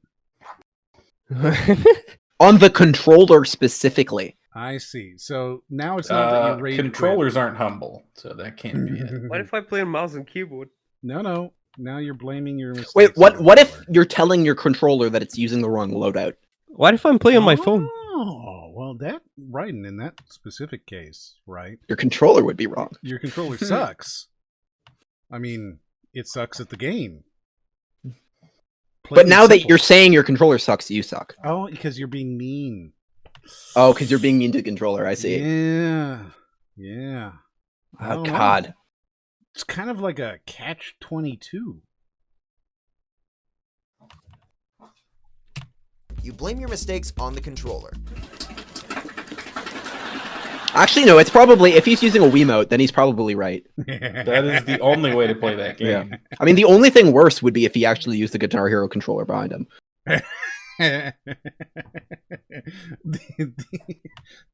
On the controller specifically. I see. So now it's not that you rated controllers aren't humble, so that can't be it. What if I play on mouse and keyboard? No. Now you're blaming your mistakes. Wait, what if you're telling your controller that it's using the wrong loadout? What if I'm playing on my phone? Oh, well, that right in that specific case, right? Your controller would be wrong. Your controller sucks. I mean, it sucks at the game. But now that you're saying your controller sucks, you suck. Oh, because you're being mean. Oh, because you're being mean to the controller. I see. Yeah. Oh, God. It's kind of like a catch-22. You blame your mistakes on the controller. Actually, no, it's probably, if he's using a Wiimote, then he's probably right. That is the only way to play that game. Yeah. I mean, the only thing worse would be if he actually used the Guitar Hero controller behind him. the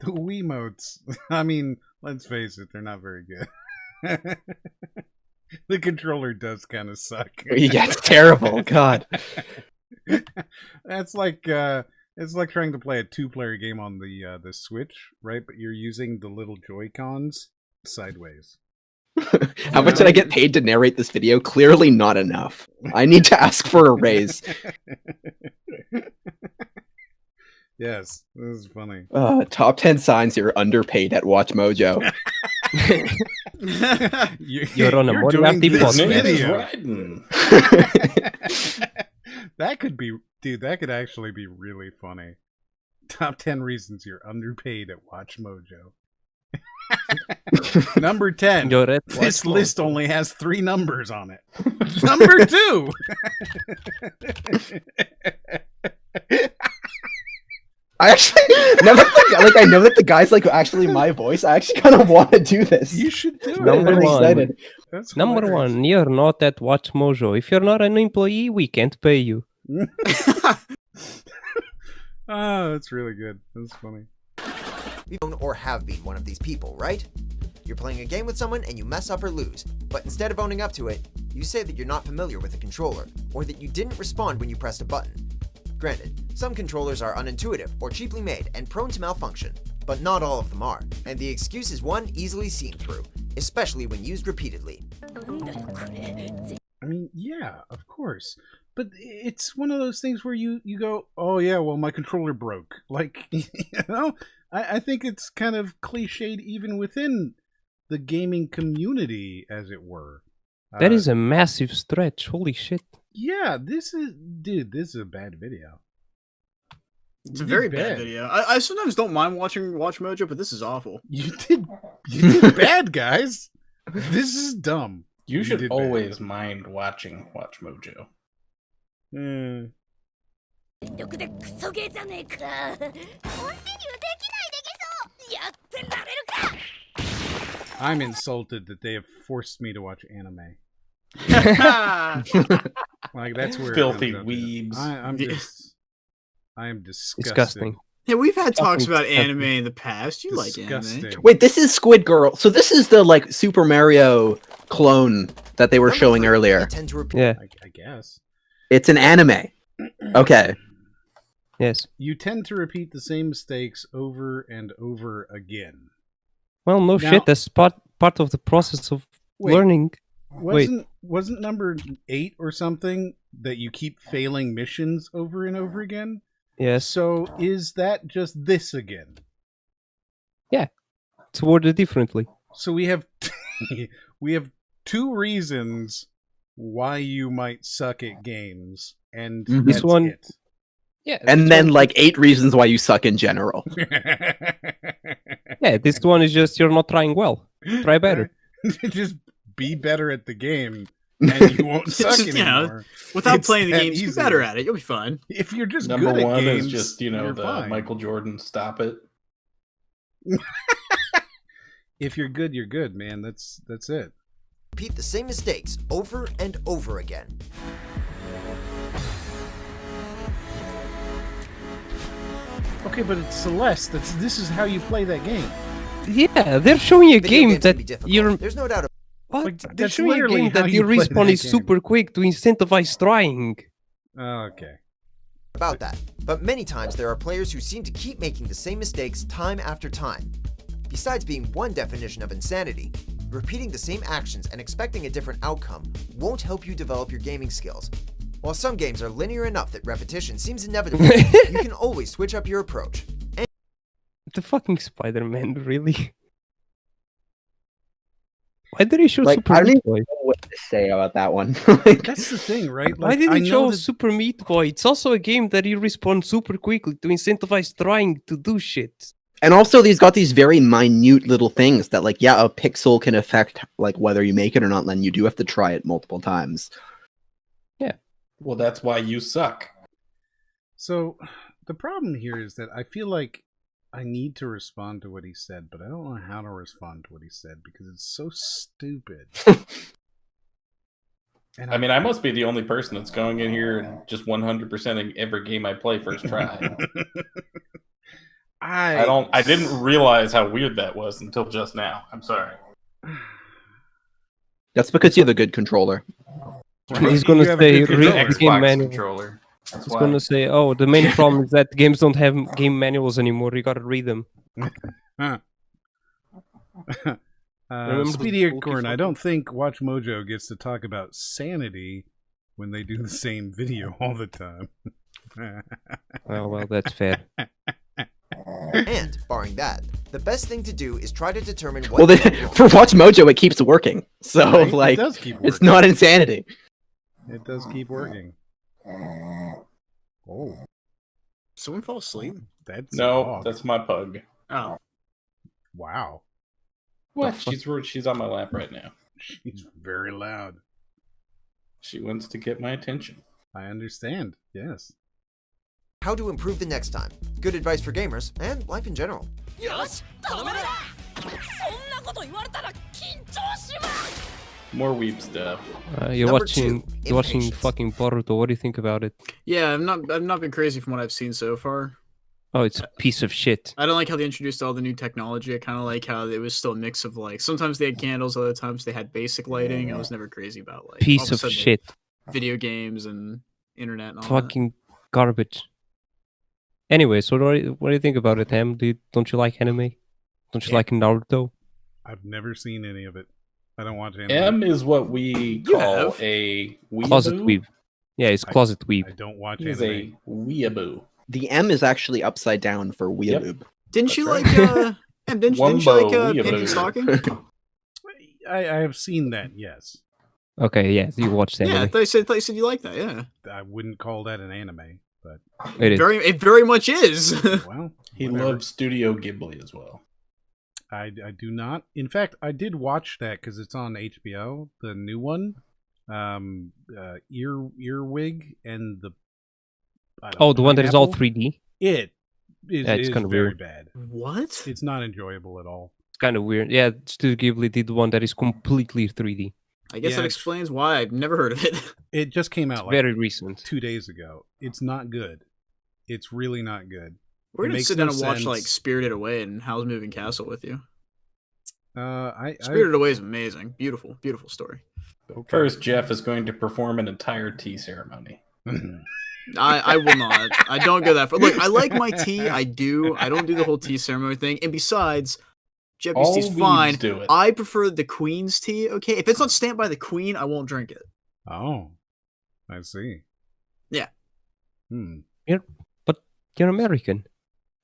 Wiimotes, I mean, let's face it, they're not very good. The controller does kind of suck. Yeah, it's terrible. God. That's like it's like trying to play a 2-player game on the Switch, right? But you're using the little Joy-Cons sideways. How much did I get paid to narrate this video? Clearly not enough. I need to ask for a raise. Yes, this is funny. Top 10 signs you're underpaid at Watch Mojo. You're on a Moriarty video. That could be, dude, that could actually be really funny. Top 10 reasons you're underpaid at Watch Mojo. Number 10. This list only has 3 numbers on it. Number 2. I actually, now that I know that the guy's like actually my voice, I actually kind of want to do this. You should do it. Number one. Excited. That's Number hilarious. 1, you're not at Watch Mojo. If you're not an employee, we can't pay you. Oh, that's really good. That's funny. You own or have been one of these people, right? You're playing a game with someone and you mess up or lose, but instead of owning up to it, you say that you're not familiar with the controller, or that you didn't respond when you pressed a button. Granted, some controllers are unintuitive or cheaply made and prone to malfunction, but not all of them are, and the excuse is one easily seen through, especially when used repeatedly. I mean, yeah, of course. But it's one of those things where you go, oh yeah, well, my controller broke. Like, you know, I think it's kind of cliched even within the gaming community, as it were. That is a massive stretch. Holy shit. Yeah, this is a bad video. It's a very bad video. I sometimes don't mind watching WatchMojo, but this is awful. You did bad, guys. This is dumb. You should always mind watching WatchMojo. I'm insulted that they have forced me to watch anime. Like, that's where filthy weebs. I am disgusted. Disgusting. Yeah, we've had talks about anime in the past. You like anime. Wait, this is Squid Girl. So this is the like Super Mario clone that they were showing earlier. Yeah. I guess. It's an anime. Okay. Yes. You tend to repeat the same mistakes over and over again. Well, no Now- shit. That's part of the process of learning. Wasn't number 8 or something that you keep failing missions over and over again? Yes. So is that just this again? Yeah. It's worded differently. So we have we have 2 reasons why you might suck at games, and Mhm. that's This one- it. Yeah. And then like 8 reasons why you suck in general. Yeah, this one is just you're not trying well. Try better. Just be better at the game, and you won't suck Just, you know, anymore. without It's playing the that games, be easy. better at it. You'll be fine. If you're just Number good at one games, is just, you know, you're the fine. Michael Jordan stop it. If you're good, you're good, man. That's it. Repeat the same mistakes over and over again. Okay, but it's Celeste. This is how you play that game. Yeah, they're showing a Video game games can be that difficult. you're. There's no doubt. What? Like, They're that's showing a literally game how that you your play respawn that is game. super quick to incentivize trying. Okay. About that, but many times there are players who seem to keep making the same mistakes time after time. Besides being one definition of insanity, repeating the same actions and expecting a different outcome won't help you develop your gaming skills. While some games are linear enough that repetition seems inevitable, you can always switch up your approach. The fucking Spider-Man, really? Why did he show Like, Super I don't Meat even Boy? know what to say about that one. That's the thing, right? Why Like, did I he know show that- Super Meat Boy? It's also a game that you respawn super quickly to incentivize trying to do shit. And also, these got these very minute little things that, like, yeah, a pixel can affect like whether you make it or not. And then you do have to try it multiple times. Yeah. Well, that's why you suck. So the problem here is that I feel like I need to respond to what he said, but I don't know how to respond to what he said because it's so stupid. And I mean, I must be the only person that's going in here and just 100%ing every game I play first try. I didn't realize how weird that was until just now. I'm sorry. That's because you have a good controller. He's gonna You have a say good read controller. the game Xbox manual. controller. That's He's why. gonna say, oh, the main problem is that games don't have game manuals anymore. You gotta read them. Remember Speedy the Acorn, I don't think WatchMojo gets to talk about sanity when they do the same video all the time. Well, that's fair. And, barring that, the best thing to do is try to determine what Well, then, for WatchMojo, it keeps working. So, Right, it like, does keep it's working. not insanity. It does keep working. Oh, Someone fall asleep? that's a No, dog. that's my pug. Oh. Wow. What? She's on my lap right now. She's very loud. She wants to get my attention. I understand. Yes. how to improve the next time. Good advice for gamers and life in general. よし頼めるそんなこと言われたら緊張します More weeb stuff. You're Number watching. two, You're watching impatience. fucking Boruto. What do you think about it? Yeah, I've not been crazy from what I've seen so far. Oh, it's a piece of shit. I don't like how they introduced all the new technology. I kind of like how it was still a mix of like sometimes they had candles, other times they had basic lighting. I was never crazy about like all Piece a of sudden shit. video games and internet and all Fucking garbage. Anyway, so what do you think about it, Ham? Don't you like anime? Don't you like Naruto? I've never seen any of it. I don't watch anime. M is what we call a Closet weeaboo. weeb. Yeah, it's closet weeb. I don't watch He's anime. a weeaboo. The M is actually upside down for weeaboo. Didn't you That's like didn't you like Wumbo, Penny weeaboo. Stalking? I have seen that, yes. Okay, yeah, you watched anime. Yeah, I thought you said you like that. Yeah, I wouldn't call that an anime, but It is. it very much is. well, He whatever. loves Studio Ghibli as well. I do not. In fact, I did watch that because it's on HBO, the new one. Earwig and the. The one that is all Pineapple? 3D. It is, Yeah, it's is kinda very weird. bad. What? It's not enjoyable at all. It's kind of weird. Yeah, Studio Ghibli did one that is completely 3D. I guess Yeah, that it's- explains why I've never heard of it. It just came out like Very recent. 2 days ago. It's not good. It's really not good. We're It gonna makes sit down no and watch like sense. Spirited Away and Howl's Moving Castle with you. I Spirited Away is amazing. Beautiful, beautiful story. First, Jeff is going to perform an entire tea ceremony. I will not. I don't go that far. Look, I like my tea. I do. I don't do the whole tea ceremony thing. And besides, Jeffy's All tea's weebs fine. do it. I prefer the Queen's tea. Okay, if it's not stamped by the Queen, I won't drink it. Oh, I see. Yeah. But you're American.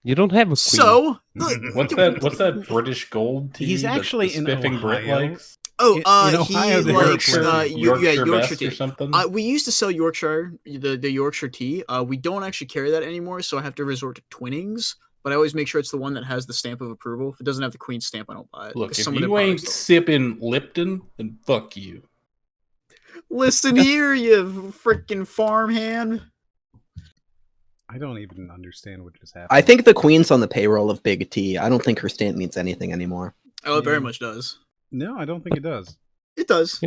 You don't have a queen. So, What's that British gold tea? He's that actually the in spiffing Brit Ohio. likes? oh, in Ohio, he they likes are Yorkshire Best tea. or something. We used to sell Yorkshire, the Yorkshire tea. We don't actually carry that anymore, so I have to resort to Twinings. But I always make sure it's the one that has the stamp of approval. If it doesn't have the Queen's stamp, I don't buy it. Look, 'Cause if some of their you ain't products sipping Lipton, then fuck you. don't. Listen here, you freaking farmhand. I don't even understand what just happened. I think the Queen's on the payroll of Big T. I don't think her stamp means anything anymore. Oh, it very much does. No, I don't think it does. It does.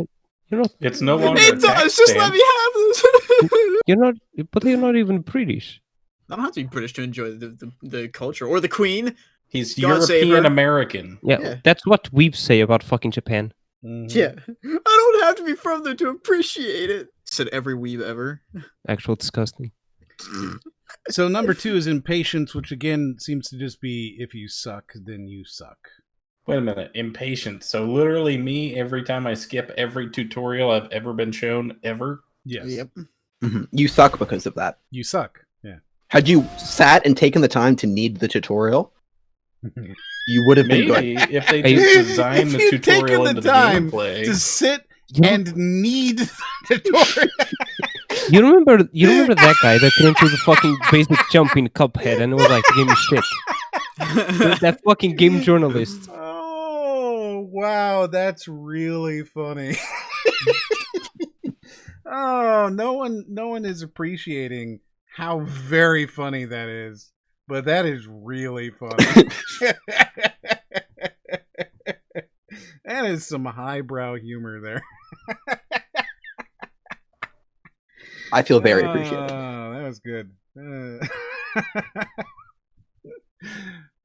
You're not. It's no longer It a does. tax Just stamp. let me have this. You're not. But you're not even British. I don't have to be British to enjoy the culture or the Queen. He's God save her. European American. Yeah, Yeah. that's what weebs say about fucking Japan. Mhm. Yeah, I don't have to be from there to appreciate it. Said every weeb ever. Actual disgusting. So number 2 is impatience, which again seems to just be if you suck, then you suck. Wait a minute, impatient. So literally me, every time I skip every tutorial I've ever been shown, ever. Yes. Yep. You suck because of that. You suck. Yeah. Had you sat and taken the time to need the tutorial, you would have been good. Maybe if they just design the If you'd tutorial taken into the the time gameplay. to sit and need the tutorial. You remember that guy that couldn't do the fucking basic jump in Cuphead and was like, "Give me shit." that fucking game journalist. Oh, wow, that's really funny. Oh, no one is appreciating how very funny that is. But that is really funny. That is some highbrow humor there. I feel very appreciated. That was good.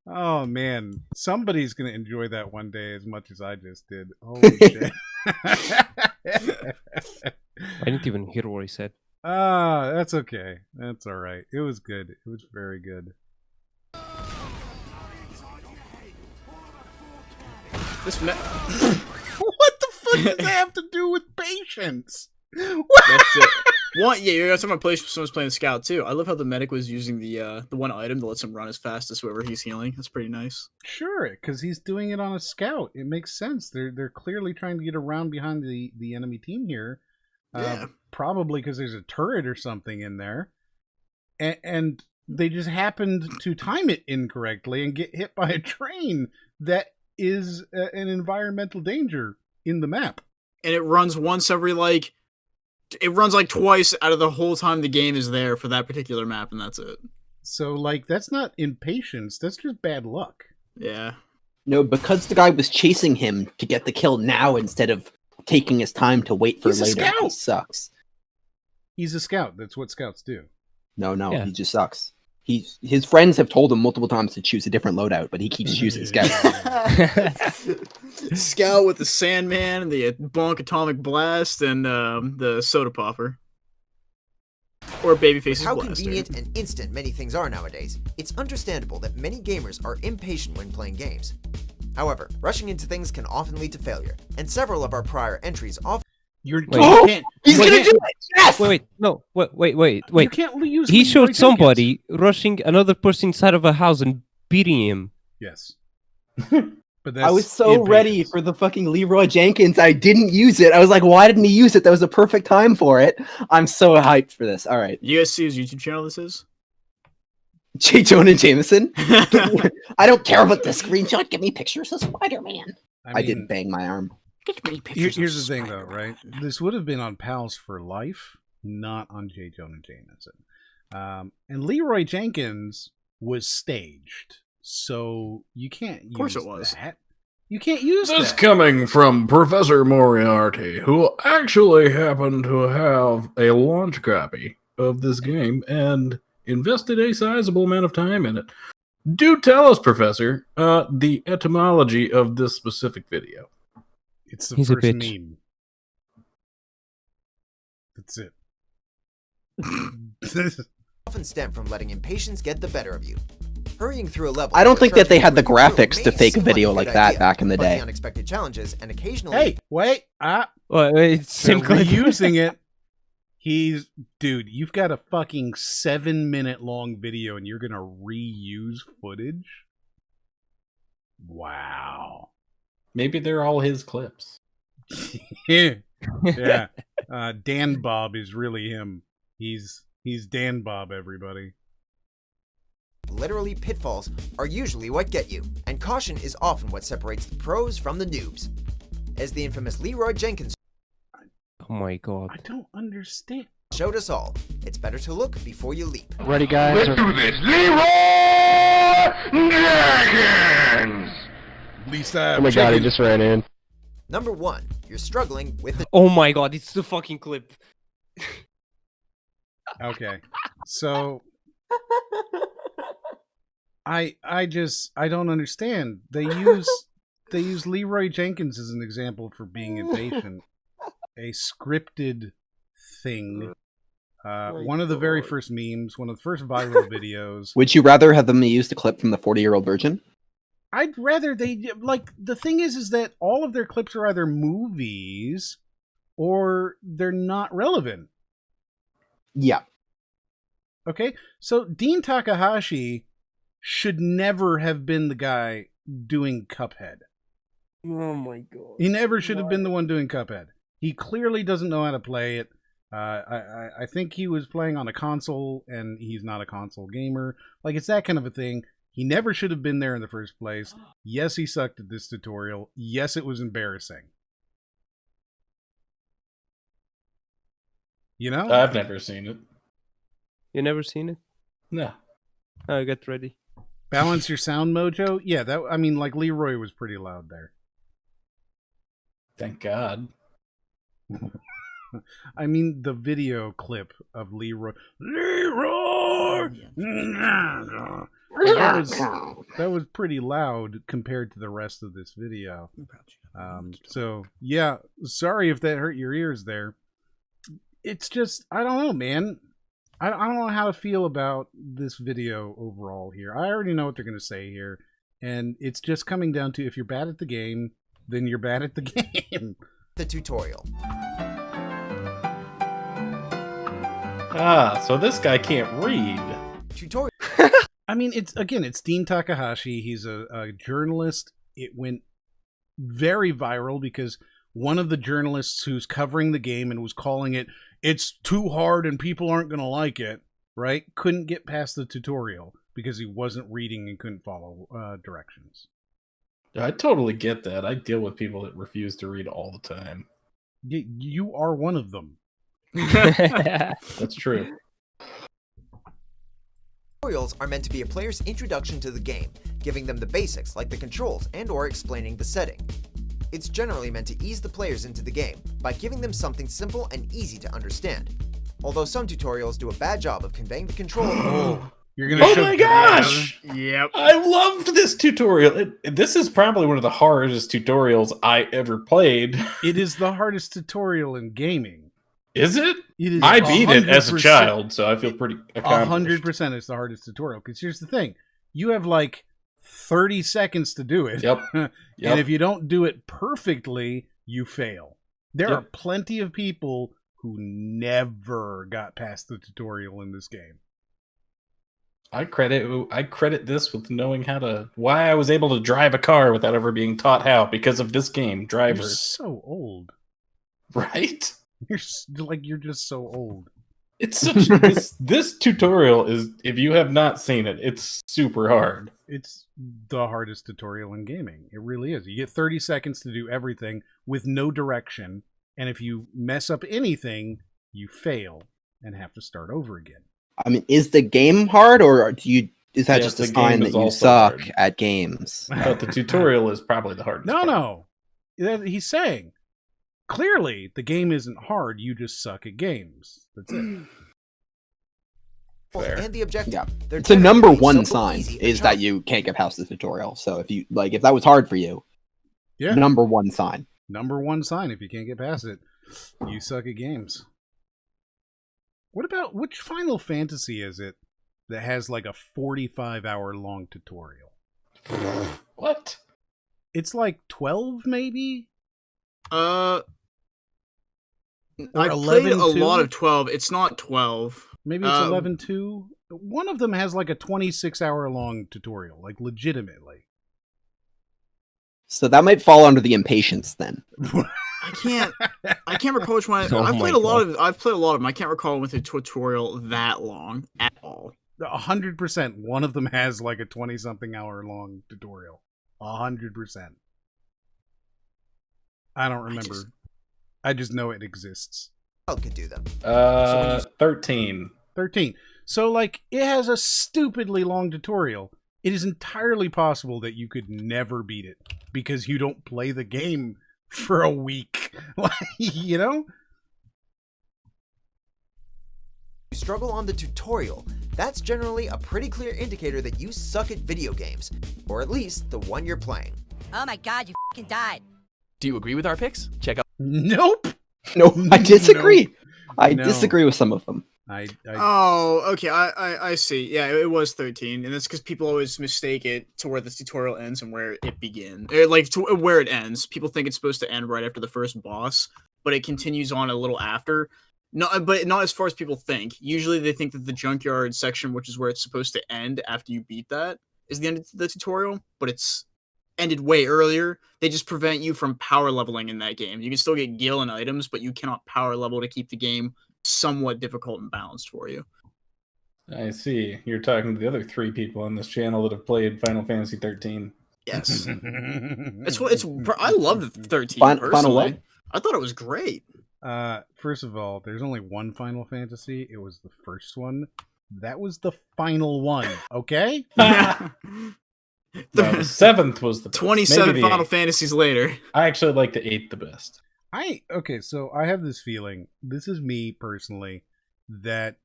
Oh man, somebody's gonna enjoy that one day as much as I just did. Holy shit! I didn't even hear what he said. That's okay. That's all right. It was good. It was very good. This What the fuck does that have to do with patience? That's it. You're talking about place someone's playing Scout too. I love how the medic was using the one item that lets him run as fast as whoever he's healing. That's pretty nice. Sure, because he's doing it on a scout. It makes sense. They're clearly trying to get around behind the enemy team here. Yeah. Probably because there's a turret or something in there, and they just happened to time it incorrectly and get hit by a train that is an environmental danger in the map. And it runs once every it runs like twice out of the whole time the game is there for that particular map, and that's it. So that's not impatience. That's just bad luck. Yeah. No, because the guy was chasing him to get the kill now instead of taking his time to wait for He's a later. He scout. sucks. He's a scout. That's what scouts do. No, Yeah. he just sucks. His friends have told him multiple times to choose a different loadout, but he keeps choosing scout. Scout with the Sandman, the Bonk Atomic Blast, and the Soda Popper. Or Babyface's How Blaster. convenient and instant many things are nowadays, it's understandable that many gamers are impatient when playing games. However, rushing into things can often lead to failure, and several of our prior entries often... You're Wait. He's gonna do it! Yes! Wait, no, wait. You can't use He Leroy showed Jenkins. somebody rushing another person inside of a house and beating him. Yes. But that's I was so ready impatience. for the fucking Leroy Jenkins. I didn't use it. I was like, why didn't he use it? That was a perfect time for it. I'm so hyped for this. All right. You guys see his YouTube channel this is? J. Jonah Jameson. I don't care about the screenshot. Give me pictures of Spider-Man. I didn't bang my arm. Here's the thing, though, right? This would have been on Pals for Life, not on J. Jonah Jameson. And Leroy Jenkins was staged, so you can't use Of course it was. that. You can't use This that. coming from Professor Moriarty, who actually happened to have a launch copy of this game and invested a sizable amount of time in it. Do tell us, Professor, the etymology of this specific video. It's the He's a first bitch. meme. That's it. often stem from letting impatience get the better of you. Hurrying through a level... I don't think that they had the charging graphics to may fake a seem like video good like that idea, back in the but day. unexpected challenges and occasionally... Hey, wait. It's same They're clip. reusing it. Dude, you've got a fucking 7-minute long video and you're gonna reuse footage? Wow. Maybe they're all his clips. Yeah. Dan Bob is really him. He's Dan Bob, everybody. Literally, pitfalls are usually what get you, and caution is often what separates the pros from the noobs. As the infamous Leroy Jenkins Oh my god. I don't understand. showed us all, it's better to look before you leap. Ready, guys? Let's do this. Leroy Jenkins! Lisa, Oh my god, he just ran in. Number 1, you're struggling with the Oh my god, it's the fucking clip. Okay. So I don't understand. They use Leroy Jenkins as an example for being impatient. A scripted thing. One of the very first memes, one of the first viral videos. Would you rather have them use the clip from the 40-year-old virgin? I'd rather they the thing is that all of their clips are either movies or they're not relevant. Yeah. Okay? So Dean Takahashi should never have been the guy doing Cuphead. Oh my god. He never should have been the one doing Cuphead. He clearly doesn't know how to play it. I think he was playing on a console, and he's not a console gamer. Like, it's that kind of a thing. He never should have been there in the first place. Yes, he sucked at this tutorial. Yes, it was embarrassing. You know? I've never seen it. You never seen it? No. Oh, get ready. Balance your sound mojo? Yeah, like Leroy was pretty loud there. Thank God. I mean, the video clip of Leroy. That was pretty loud compared to the rest of this video. So, yeah, sorry if that hurt your ears there. It's just, I don't know, man. I don't know how to feel about this video overall here. I already know what they're going to say here. And it's just coming down to, if you're bad at the game, then you're bad at the game. the tutorial. So this guy can't read. Tutorial. I mean, it's Dean Takahashi. He's a journalist. It went very viral because one of the journalists who's covering the game and was calling it, it's too hard and people aren't going to like it, right? Couldn't get past the tutorial because he wasn't reading and couldn't follow directions. I totally get that. I deal with people that refuse to read all the time. You are one of them. That's true. Tutorials are meant to be a player's introduction to the game, giving them the basics like the controls and or explaining the setting. It's generally meant to ease the players into the game by giving them something simple and easy to understand. Although some tutorials do a bad job of conveying the control. You're gonna Oh my gosh! Yep. I loved this tutorial. This is probably one of the hardest tutorials I ever played. It is the hardest tutorial in gaming. Is it? It is. I beat it as a 100%. child, so I feel pretty accomplished. 100% is the hardest tutorial. Because here's the thing: you have like 30 seconds to do it. Yep. And if you don't do it perfectly, you fail. There are plenty of people who never got past the tutorial in this game. I credit this with knowing why I was able to drive a car without ever being taught how because of this game, Driver. You're so old, right? You're just so old. It's such this tutorial is, if you have not seen it, it's super hard. It's the hardest tutorial in gaming. It really is. You get 30 seconds to do everything with no direction, and if you mess up anything, you fail and have to start over again. I mean, is the game hard, or is that just a the sign game is that you also suck hard. at games? But the tutorial is probably the hardest. No. He's saying, clearly, the game isn't hard, you just suck at games. That's it. Fair. And the objective. Yeah. They're It's a number generally one simple, sign easy, is and that you can't get past the tutorial. So if that was hard for you, Yeah. number one sign. Number one sign, if you can't get past it, you suck at games. What about, which Final Fantasy is it that has like a 45-hour long tutorial? What? It's like 12, maybe? I Or played a 11-2? lot of 12. It's not 12. Maybe it's 11-2? One of them has like a 26-hour long tutorial, like legitimately. So that might fall under the impatience then. I can't recall which one. Oh I've my played a lot God. of. I've played a lot of them. I can't recall with a tutorial that long at all. 100%. One of them has like a 20-something hour long tutorial. 100%. I don't remember. I just know it exists. could do them. 13. 13. So, like, it has a stupidly long tutorial. It is entirely possible that you could never beat it because you don't play the game for a week. You know? You struggle on the tutorial. That's generally a pretty clear indicator that you suck at video games, or at least the one you're playing. Oh my god, you f***ing died. Do you agree with our picks? Check out. Nope. No, I disagree. No. I No. disagree with some of them. Oh, okay. I see. Yeah, it was 13, and that's because people always mistake it to where the tutorial ends and where it begins, or like to where it ends. People think it's supposed to end right after the first boss, but it continues on a little after. No, but not as far as people think. Usually, they think that the junkyard section, which is where it's supposed to end after you beat that, is the end of the tutorial. But it's ended way earlier. They just prevent you from power leveling in that game. You can still get gil and items, but you cannot power level to keep the game somewhat difficult and balanced for you. I see. You're talking to the other 3 people on this channel that have played Final Fantasy 13. Yes. I love the 13 Final personally. what? I thought it was great. First of all, there's only one Final Fantasy. It was the first one. That was the final one, okay? No, the 7th was the best. 27 Maybe the Final 8th. Fantasies later. I actually like the 8th the best. Okay, so I have this feeling, this is me personally, that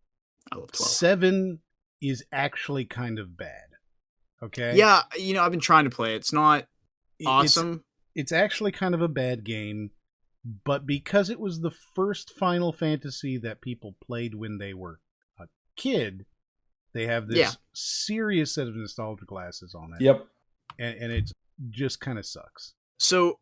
7 is actually kind of bad. Okay? Yeah, I've been trying to play it. It's not It's- awesome. It's actually kind of a bad game, but because it was the first Final Fantasy that people played when they were a kid, they have this serious set of nostalgia glasses on it. Yep. And it just kind of sucks. So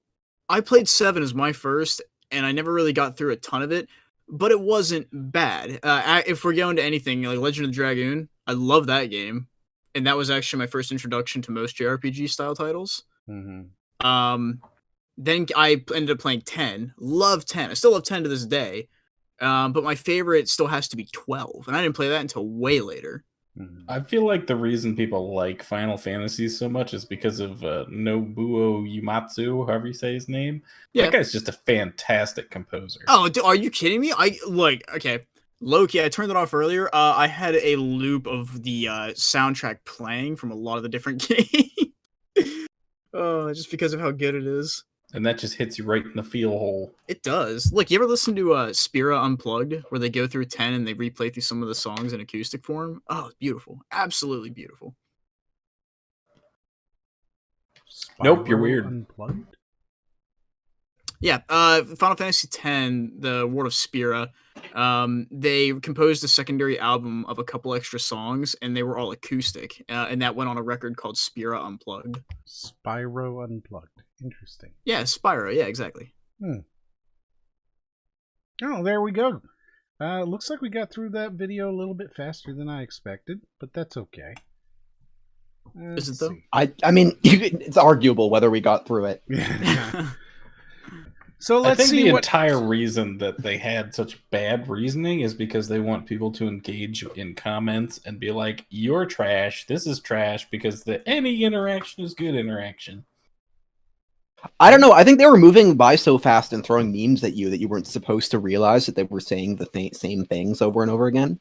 I played 7 as my first, and I never really got through a ton of it, but it wasn't bad. If we're going to anything like Legend of the Dragoon, I love that game, and that was actually my first introduction to most JRPG style titles. Mm-hmm. Then I ended up playing 10. Love 10. I still love 10 to this day, but my favorite still has to be 12, and I didn't play that until way later. I feel like the reason people like Final Fantasy so much is because of Nobuo Uematsu, however you say his name. Yeah. That guy's just a fantastic composer. Oh, are you kidding me? Okay, Loki. I turned it off earlier. I had a loop of the soundtrack playing from a lot of the different games. Oh, just because of how good it is. and that just hits you right in the feel hole. It does. Look, you ever listen to Spira Unplugged, where they go through 10 and they replay through some of the songs in acoustic form? Oh, it's beautiful. Absolutely beautiful. Nope, you're weird. Unplugged? Yeah, Final Fantasy X, the World of Spira, they composed a secondary album of a couple extra songs, and they were all acoustic, and that went on a record called Spira Unplugged. Spyro Unplugged. Interesting. Yeah, Spyro. Yeah, exactly. Oh, there we go. Looks like we got through that video a little bit faster than I expected, but that's okay. Is it though? I mean, it's arguable whether we got through it. So let's I think see the what entire reason that they had such bad reasoning is because they want people to engage in comments and be like, "You're trash. This is trash," because any interaction is good interaction. I don't know. I think they were moving by so fast and throwing memes at you that you weren't supposed to realize that they were saying the same things over and over again.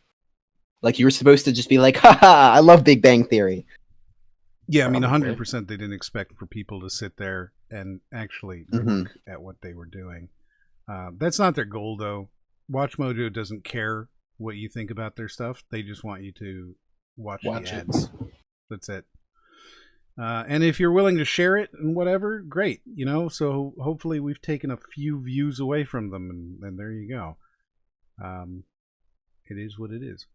Like you were supposed to just be like, "Haha, I love Big Bang Theory." Yeah, I mean, 100% they didn't expect for people to sit there and actually look at what they were doing. That's not their goal, though. Watch Mojo doesn't care what you think about their stuff. They just want you to watch the ads. That's it. And if you're willing to share it and whatever, great. You know, so hopefully we've taken a few views away from them, and there you go. It is what it is.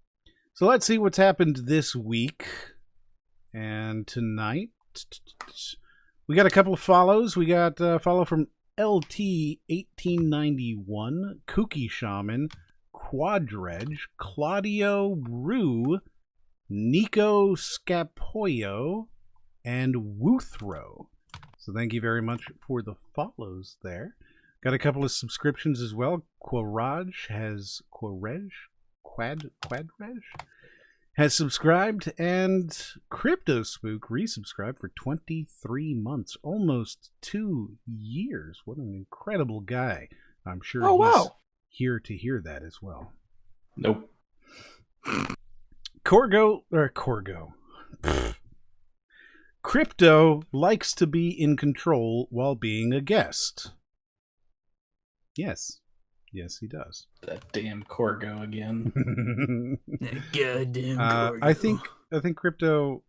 So let's see what's happened this week. And tonight, we got a couple of follows. We got a follow from LT1891, Kooky Shaman, Quadreg, Claudio Rue, Nico Scapoyo, and Woothro. So thank you very much for the follows there. Got a couple of subscriptions as well. Quadreg has subscribed, and Cryptospook resubscribed for 23 months, almost 2 years. What an incredible guy. I'm sure he's here to hear that as well. Nope. Corgo. Crypto likes to be in control while being a guest. Yes. Yes, he does. That damn Corgo again. Goddamn Corgo. I think Crypto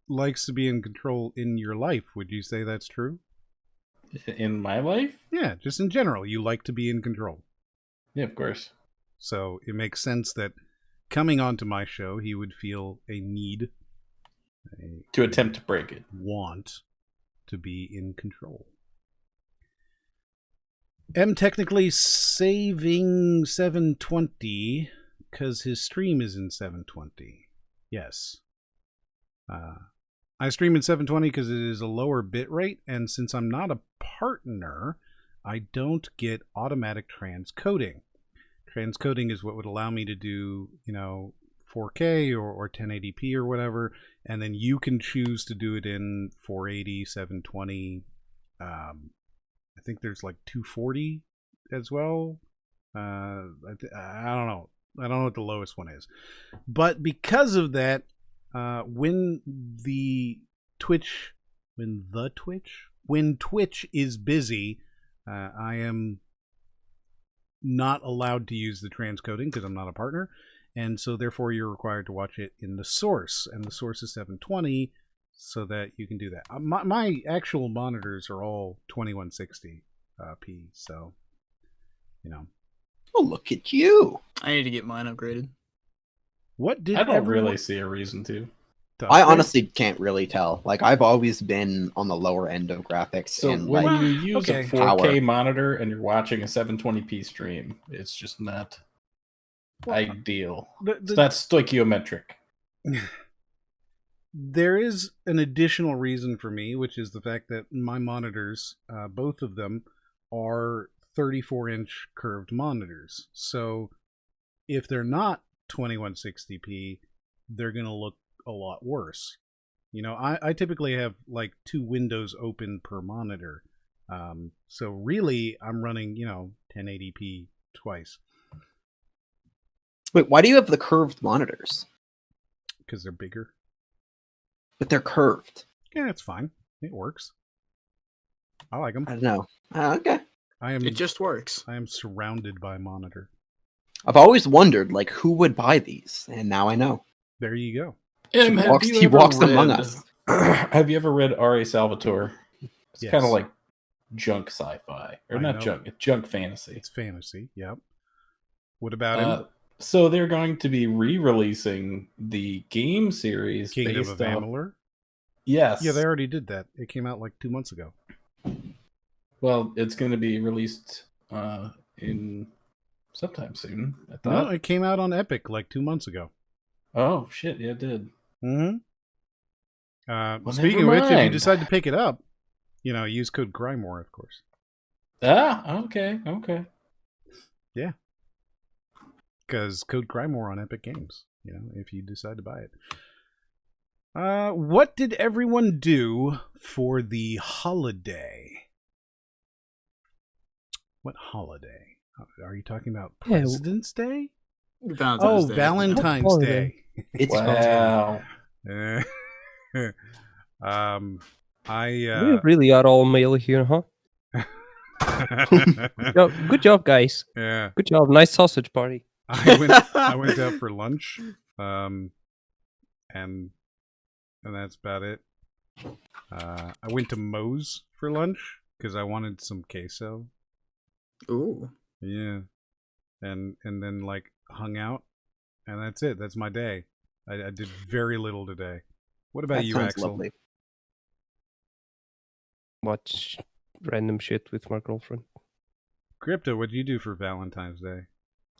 likes to be in control in your life. Would you say that's true? In my life? Yeah, just in general. You like to be in control. Yeah, of course. So it makes sense that coming onto my show, he would feel a need to attempt to break it. Want to be in control. I'm technically saving 720 because his stream is in 720. Yes. I stream in 720 because it is a lower bit rate, and since I'm not a partner, I don't get automatic transcoding. Transcoding is what would allow me to do, 4K or 1080p or whatever, and then you can choose to do it in 480, 720, I think there's like 240 as well. I don't know. I don't know what the lowest one is. But because of that, when Twitch is busy, I am not allowed to use the transcoding because I'm not a partner. And so therefore you're required to watch it in the source. And the source is 720. So that you can do that. My actual monitors are all 2160p, so, Oh, look at you. I need to get mine upgraded. What did I don't really see a reason to. I honestly can't really tell. Like, I've always been on the lower end of graphics. So and when like, you use a 4K power. monitor and you're watching a 720p stream, it's just not ideal. It's not stoichiometric. There is an additional reason for me, which is the fact that my monitors, both of them, are 34-inch curved monitors. So if they're not 2160p, they're going to look a lot worse. I typically have like 2 windows open per monitor. So really, I'm running, 1080p twice. Wait, why do you have the curved monitors? Because they're bigger. But they're curved. Yeah, it's fine. It works. I like them. I don't know. Okay. It just works. I am surrounded by monitor. I've always wondered, like, who would buy these, and now I know. There you go. He walks among us. Have you ever read R.A. Salvatore? It's Yes. kind of like junk sci-fi, or I not know. junk. It's junk fantasy. It's fantasy. Yep. What about him? So they're going to be re-releasing the game series Kingdom based of off- Amalur? Yes. Yeah, they already did that. It came out like 2 months ago. Well, it's going to be released in sometime soon. I No, thought. it came out on Epic like 2 months ago. Oh shit! Yeah, it did. Mm-hmm. Well, Speaking of never which, if you mind. decide to pick it up, use code Grymore, of course. Okay. Yeah. Because code Grymore on Epic Games, if you decide to buy it. What did everyone do for the holiday? What holiday? Are you talking about President's Day? Valentine's Day. Valentine's Day. It's wow. We really are all male here, huh? Good job, guys. Yeah. Good job. Nice sausage party. I went out for lunch, and that's about it. I went to Moe's for lunch because I wanted some queso. Ooh. Yeah, and then like hung out, and that's it. That's my day. I did very little today. What about you, sounds Axel? lovely. Watch random shit with my girlfriend. Crypto, what did you do for Valentine's Day?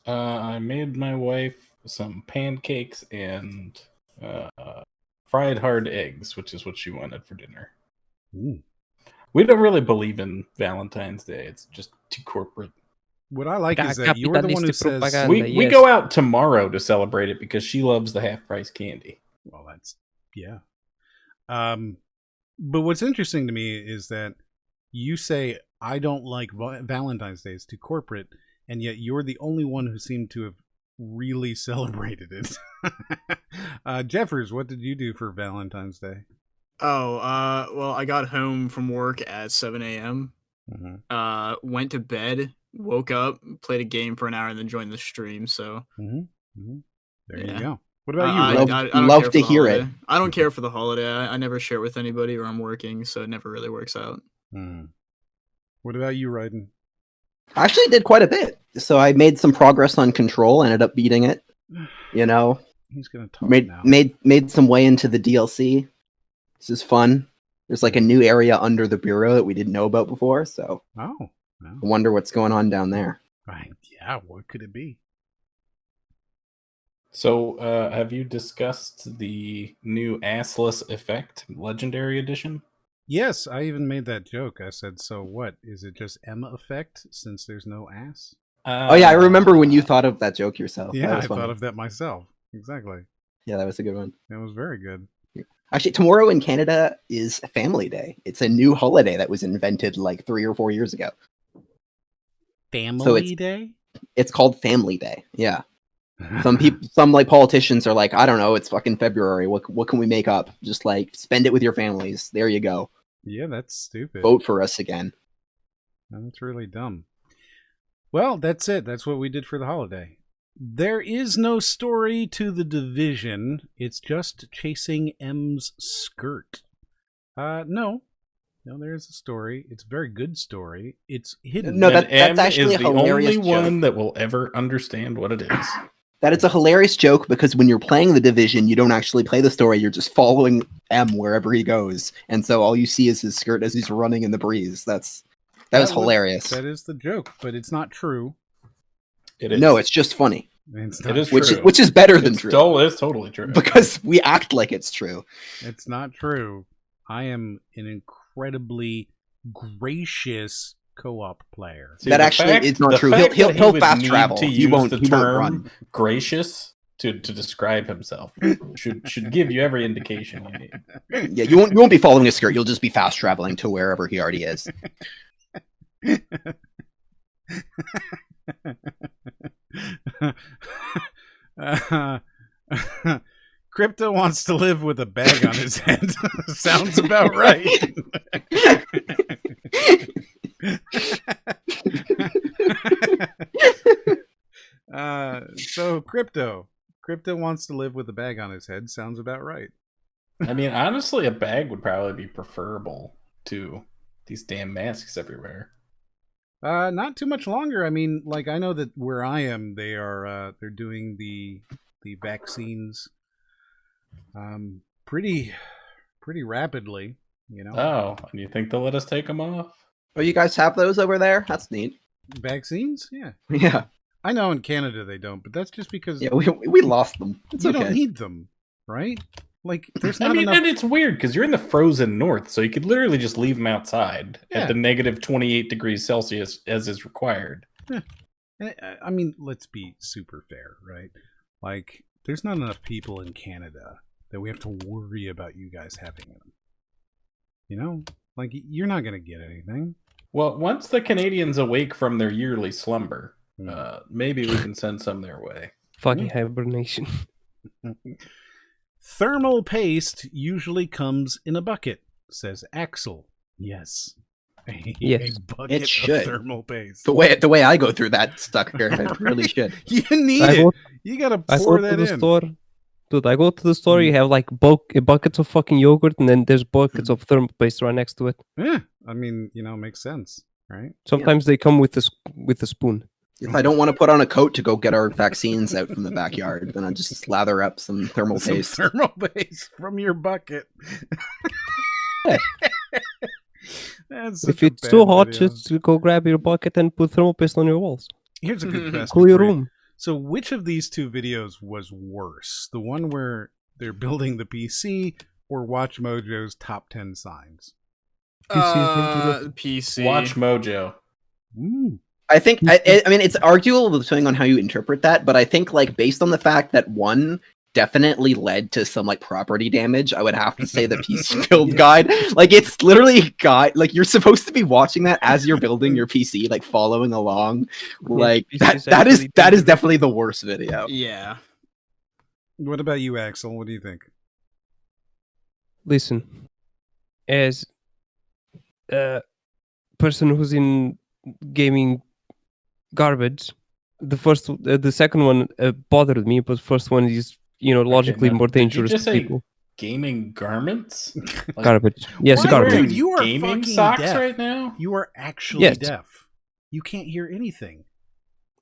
I made my wife some pancakes and fried hard eggs, which is what she wanted for dinner. Ooh. We don't really believe in Valentine's Day. It's just too corporate. What I like is that you're the one who says we go out tomorrow to celebrate it because she loves the half price candy. Well, that's yeah. But what's interesting to me is that you say I don't like Valentine's Day; it's too corporate, and yet you're the only one who seemed to have really celebrated it. Jeffers, what did you do for Valentine's Day? Oh, well, I got home from work at 7 a.m. Mm-hmm. Went to bed, woke up, played a game for an hour, and then joined the stream. So There yeah. you go. What about you? I Rob? don't love care to for the hear it. holiday. I don't care for the holiday. I never share it with anybody, or I'm working, so it never really works out. What about you, Ryden? I actually did quite a bit. So I made some progress on Control, ended up beating it. He's gonna talk now. Made some way into the DLC. This is fun. There's like a new area under the bureau that we didn't know about before, so I wonder what's going on down there. Right. Yeah, what could it be? So, have you discussed the new assless effect, Legendary Edition? Yes, I even made that joke. I said, so what? Is it just M effect since there's no ass? Oh yeah, I remember when you thought of that joke yourself. Yeah, That I was funny. thought of that myself. Exactly. Yeah, that was a good one. It was very good. Actually, tomorrow in Canada is Family Day. It's a new holiday that was invented like 3 or 4 years ago. Family Day? It's called Family Day. Yeah. Some like politicians are like, I don't know, it's fucking February. What can we make up? Just like spend it with your families. There you go. Yeah, that's stupid. Vote for us again. That's really dumb. Well, that's it. That's what we did for the holiday. There is no story to The Division. It's just chasing M's skirt. No, there is a story. It's a very good story. It's hidden. No, And that's actually is a the hilarious only joke. one that will ever understand what it is. That is a hilarious joke because when you're playing The Division, you don't actually play the story. You're just following M wherever he goes, and so all you see is his skirt as he's running in the breeze. That was hilarious. That is the joke, but it's not true. It is. No, it's just funny. It's It not is true. true. Which is better than true. It's totally true. Because we act like it's true. It's not true. I am an incredibly gracious co-op player. See, That the actually fact- is not the true. fact He'll that he would fast need travel. To He use won't- the he won't term run. gracious to describe himself should give you every indication you need. Yeah, you won't be following his skirt. You'll just be fast traveling to wherever he already is. Crypto wants to live with a bag on his head. Sounds about right. So Crypto wants to live with a bag on his head. Sounds about right. I mean, honestly, a bag would probably be preferable to these damn masks everywhere. Not too much longer. I mean, like, I know that where I am, they're doing the vaccines pretty rapidly, you know. Oh, and you think they'll let us take them off? Oh, you guys have those over there? That's neat. Vaccines? Yeah. Yeah. I know in Canada they don't, but that's just because we lost them. It's you okay. don't need them, right? Like, there's not enough. And it's weird because you're in the frozen north, so you could literally just leave them outside at the negative 28 degrees Celsius as is required. Yeah. I mean, let's be super fair, right? Like, there's not enough people in Canada that we have to worry about you guys having them. You know? Like, you're not going to get anything. Well, once the Canadians awake from their yearly slumber, maybe we can send some their way. Fucking hibernation. Thermal paste usually comes in a bucket, says Axel. Yes. Yes. A bucket It should. of thermal paste. The way I go through that stuck here, it really should. You need it. You gotta pour that in. Store. Dude, I go to the store, you have like buckets of fucking yogurt, and then there's buckets of thermal paste right next to it. Yeah. I mean, you know, makes sense, right? Sometimes they come with a spoon. If I don't want to put on a coat to go get our vaccines out from the backyard, then I just slather up some thermal paste. Thermal paste from your bucket. If it's too hot, just go grab your bucket and put thermal paste on your walls. Here's a good question. Cool your room. So which of these two videos was worse? The one where they're building the PC or Watch Mojo's top 10 signs? PC. Watch Mojo. I think I mean it's arguable depending on how you interpret that, but I think like based on the fact that one definitely led to some like property damage, I would have to say the PC build guide. Like it's literally guide like you're supposed to be watching that as you're building your PC, like following along. Like that is definitely the worst video. Yeah. What about you, Axel? What do you think? Listen, as a person who's in gaming garbage, the second one bothered me, but first one is logically more dangerous Did you just to say people. Gaming garments? Like, Garbage. Yes, What? garbage. Dude, you are gaming fucking socks deaf right now? You are actually Yes. deaf. You can't hear anything.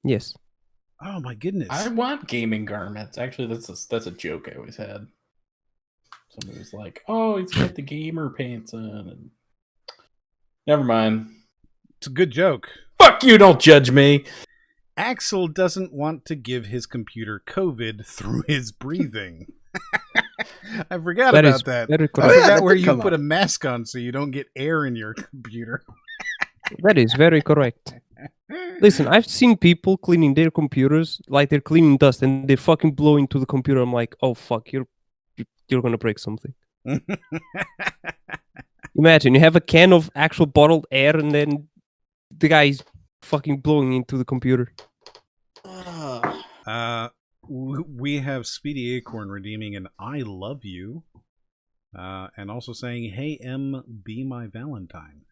Yes. Oh my goodness. I want gaming garments. Actually, that's a joke I always had. Somebody was like, "Oh, he's got the gamer pants on." And... Never mind. It's a good joke. Fuck you! Don't judge me. Axel doesn't want to give his computer COVID through his breathing. I forgot That about is that. very I correct. forgot where you Come put on. a mask on so you don't get air in your computer. That is very correct. Listen, I've seen people cleaning their computers like they're cleaning dust, and they fucking blow into the computer. I'm like, oh fuck, you're gonna break something. Imagine you have a can of actual bottled air, and then the guy's fucking blowing into the computer. We have Speedy Acorn redeeming an I love you, and also saying, "Hey M, be my Valentine."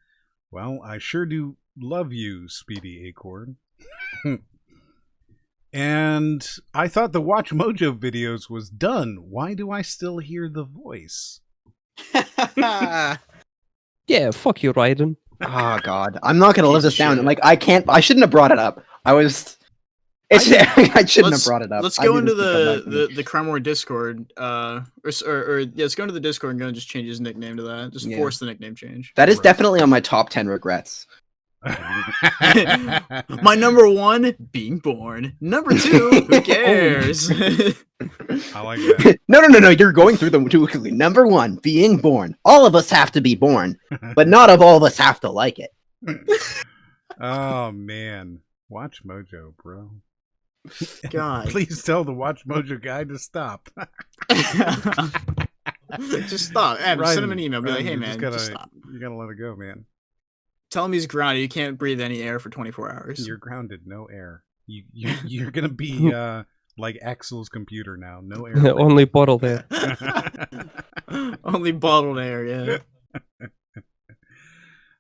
Well, I sure do love you, Speedy Acorn. And I thought the Watch Mojo videos was done. Why do I still hear the voice? Yeah, fuck you, Raiden. Oh god, I'm not gonna live this down. Like I shouldn't have brought it up. I shouldn't have brought it up. Let's I go knew into this would come back to me. the Cremor Discord, let's go into the Discord and go and just change his nickname to that. Just Yeah. force the nickname change. That is definitely on my top 10 regrets. My number one, being born. Number two, who cares? I like that. No, you're going through them too quickly. Number one, being born. All of us have to be born, but not all of us have to like it. Oh man, Watch Mojo, bro. God. Please tell the Watch Mojo guy to stop. Just stop. Send him an email. Be like, hey you man, just stop. You gotta let it go, man. Tell him he's grounded. You can't breathe any air for 24 hours. You're grounded, no air. You're gonna be like Axel's computer now. No air. Only bottled air. Only bottled air,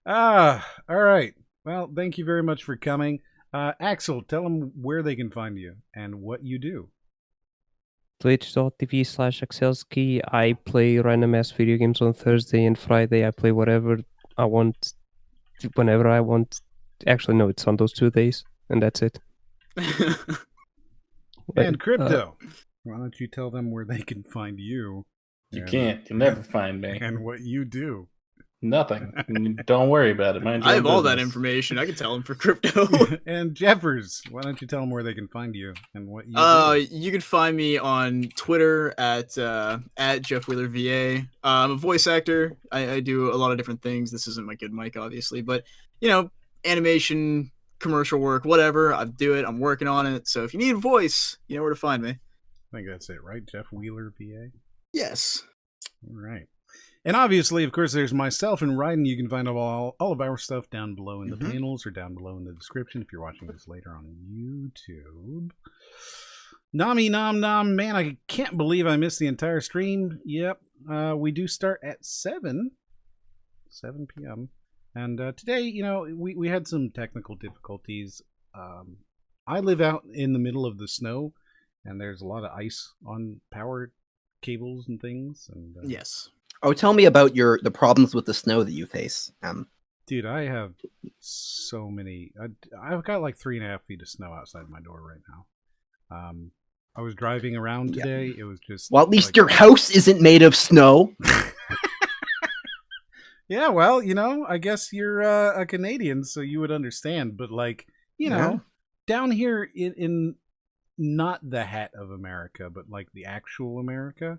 yeah. All right. Well, thank you very much for coming. Axel, tell them where they can find you and what you do. Twitch.tv/Akselsky. I play random ass video games on Thursday and Friday. I play whatever I want, whenever I want. Actually, no, it's on those 2 days, and that's it. And Crypto, why don't you tell them where they can find you? You can't. You'll never find me. And what you do. Nothing. Don't worry about it. Mind your I own have all that business. information. I can tell them for Crypto. And Jeffers, why don't you tell them where they can find you and what you do? You can find me on Twitter at Jeff Wheeler VA. I'm a voice actor. I do a lot of different things. This isn't my good mic, obviously, but you know, animation, commercial work, whatever. I do it. I'm working on it. So if you need a voice, you know where to find me. I think that's it, right? Jeff Wheeler VA? Yes. All right. And obviously, of course, there's myself and Ryden. You can find all of our stuff down below in the panels or down below in the description if you're watching this later on YouTube. Nami Nom Nom, man, I can't believe I missed the entire stream. Yep, we do start at 7 p.m. And today, you know, we had some technical difficulties. I live out in the middle of the snow, and there's a lot of ice on power cables and things. And yes. Oh, tell me about the problems with the snow that you face. Dude, I have so many. I've got like 3.5 feet of snow outside my door right now. I was driving around today. It was just well, at least your house isn't made of snow. Yeah, well, you know, I guess you're a Canadian, so you would understand. But like, you know, down here in not the hat of America, but like the actual America,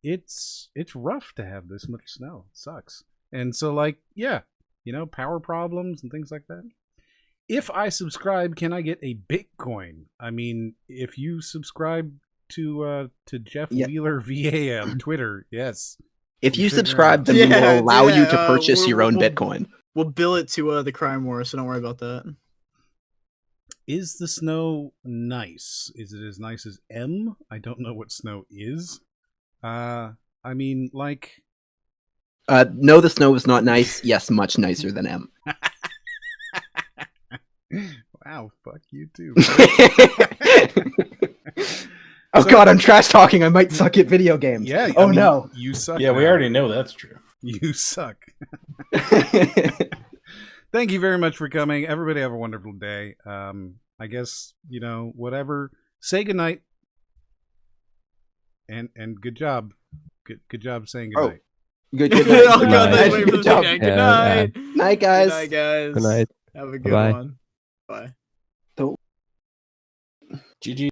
it's rough to have this much snow. It sucks. And so like, yeah, you know, power problems and things like that. If I subscribe, can I get a Bitcoin? I mean, if you subscribe to Jeff Wheeler VA on Twitter, yes. If you subscribe, then we will allow you to purchase your own Bitcoin. We'll bill it to the crime war, so don't worry about that. Is the snow nice? Is it as nice as M? I don't know what snow is. I mean, like... no, the snow is not nice. Yes, much nicer than M. Wow, fuck you too. Oh god, I'm trash talking. I might suck at video games. Yeah. Oh no. You suck. Yeah, we already know that's true. You suck. Thank you very much for coming. Everybody have a wonderful day. I guess, you know, whatever. Say goodnight. And good job. Good job saying goodnight. Good night. Oh god, Night. wait for the job. good night. Night, guys. Good night, guys. Good night. Have a good Bye. one. Bye. GG.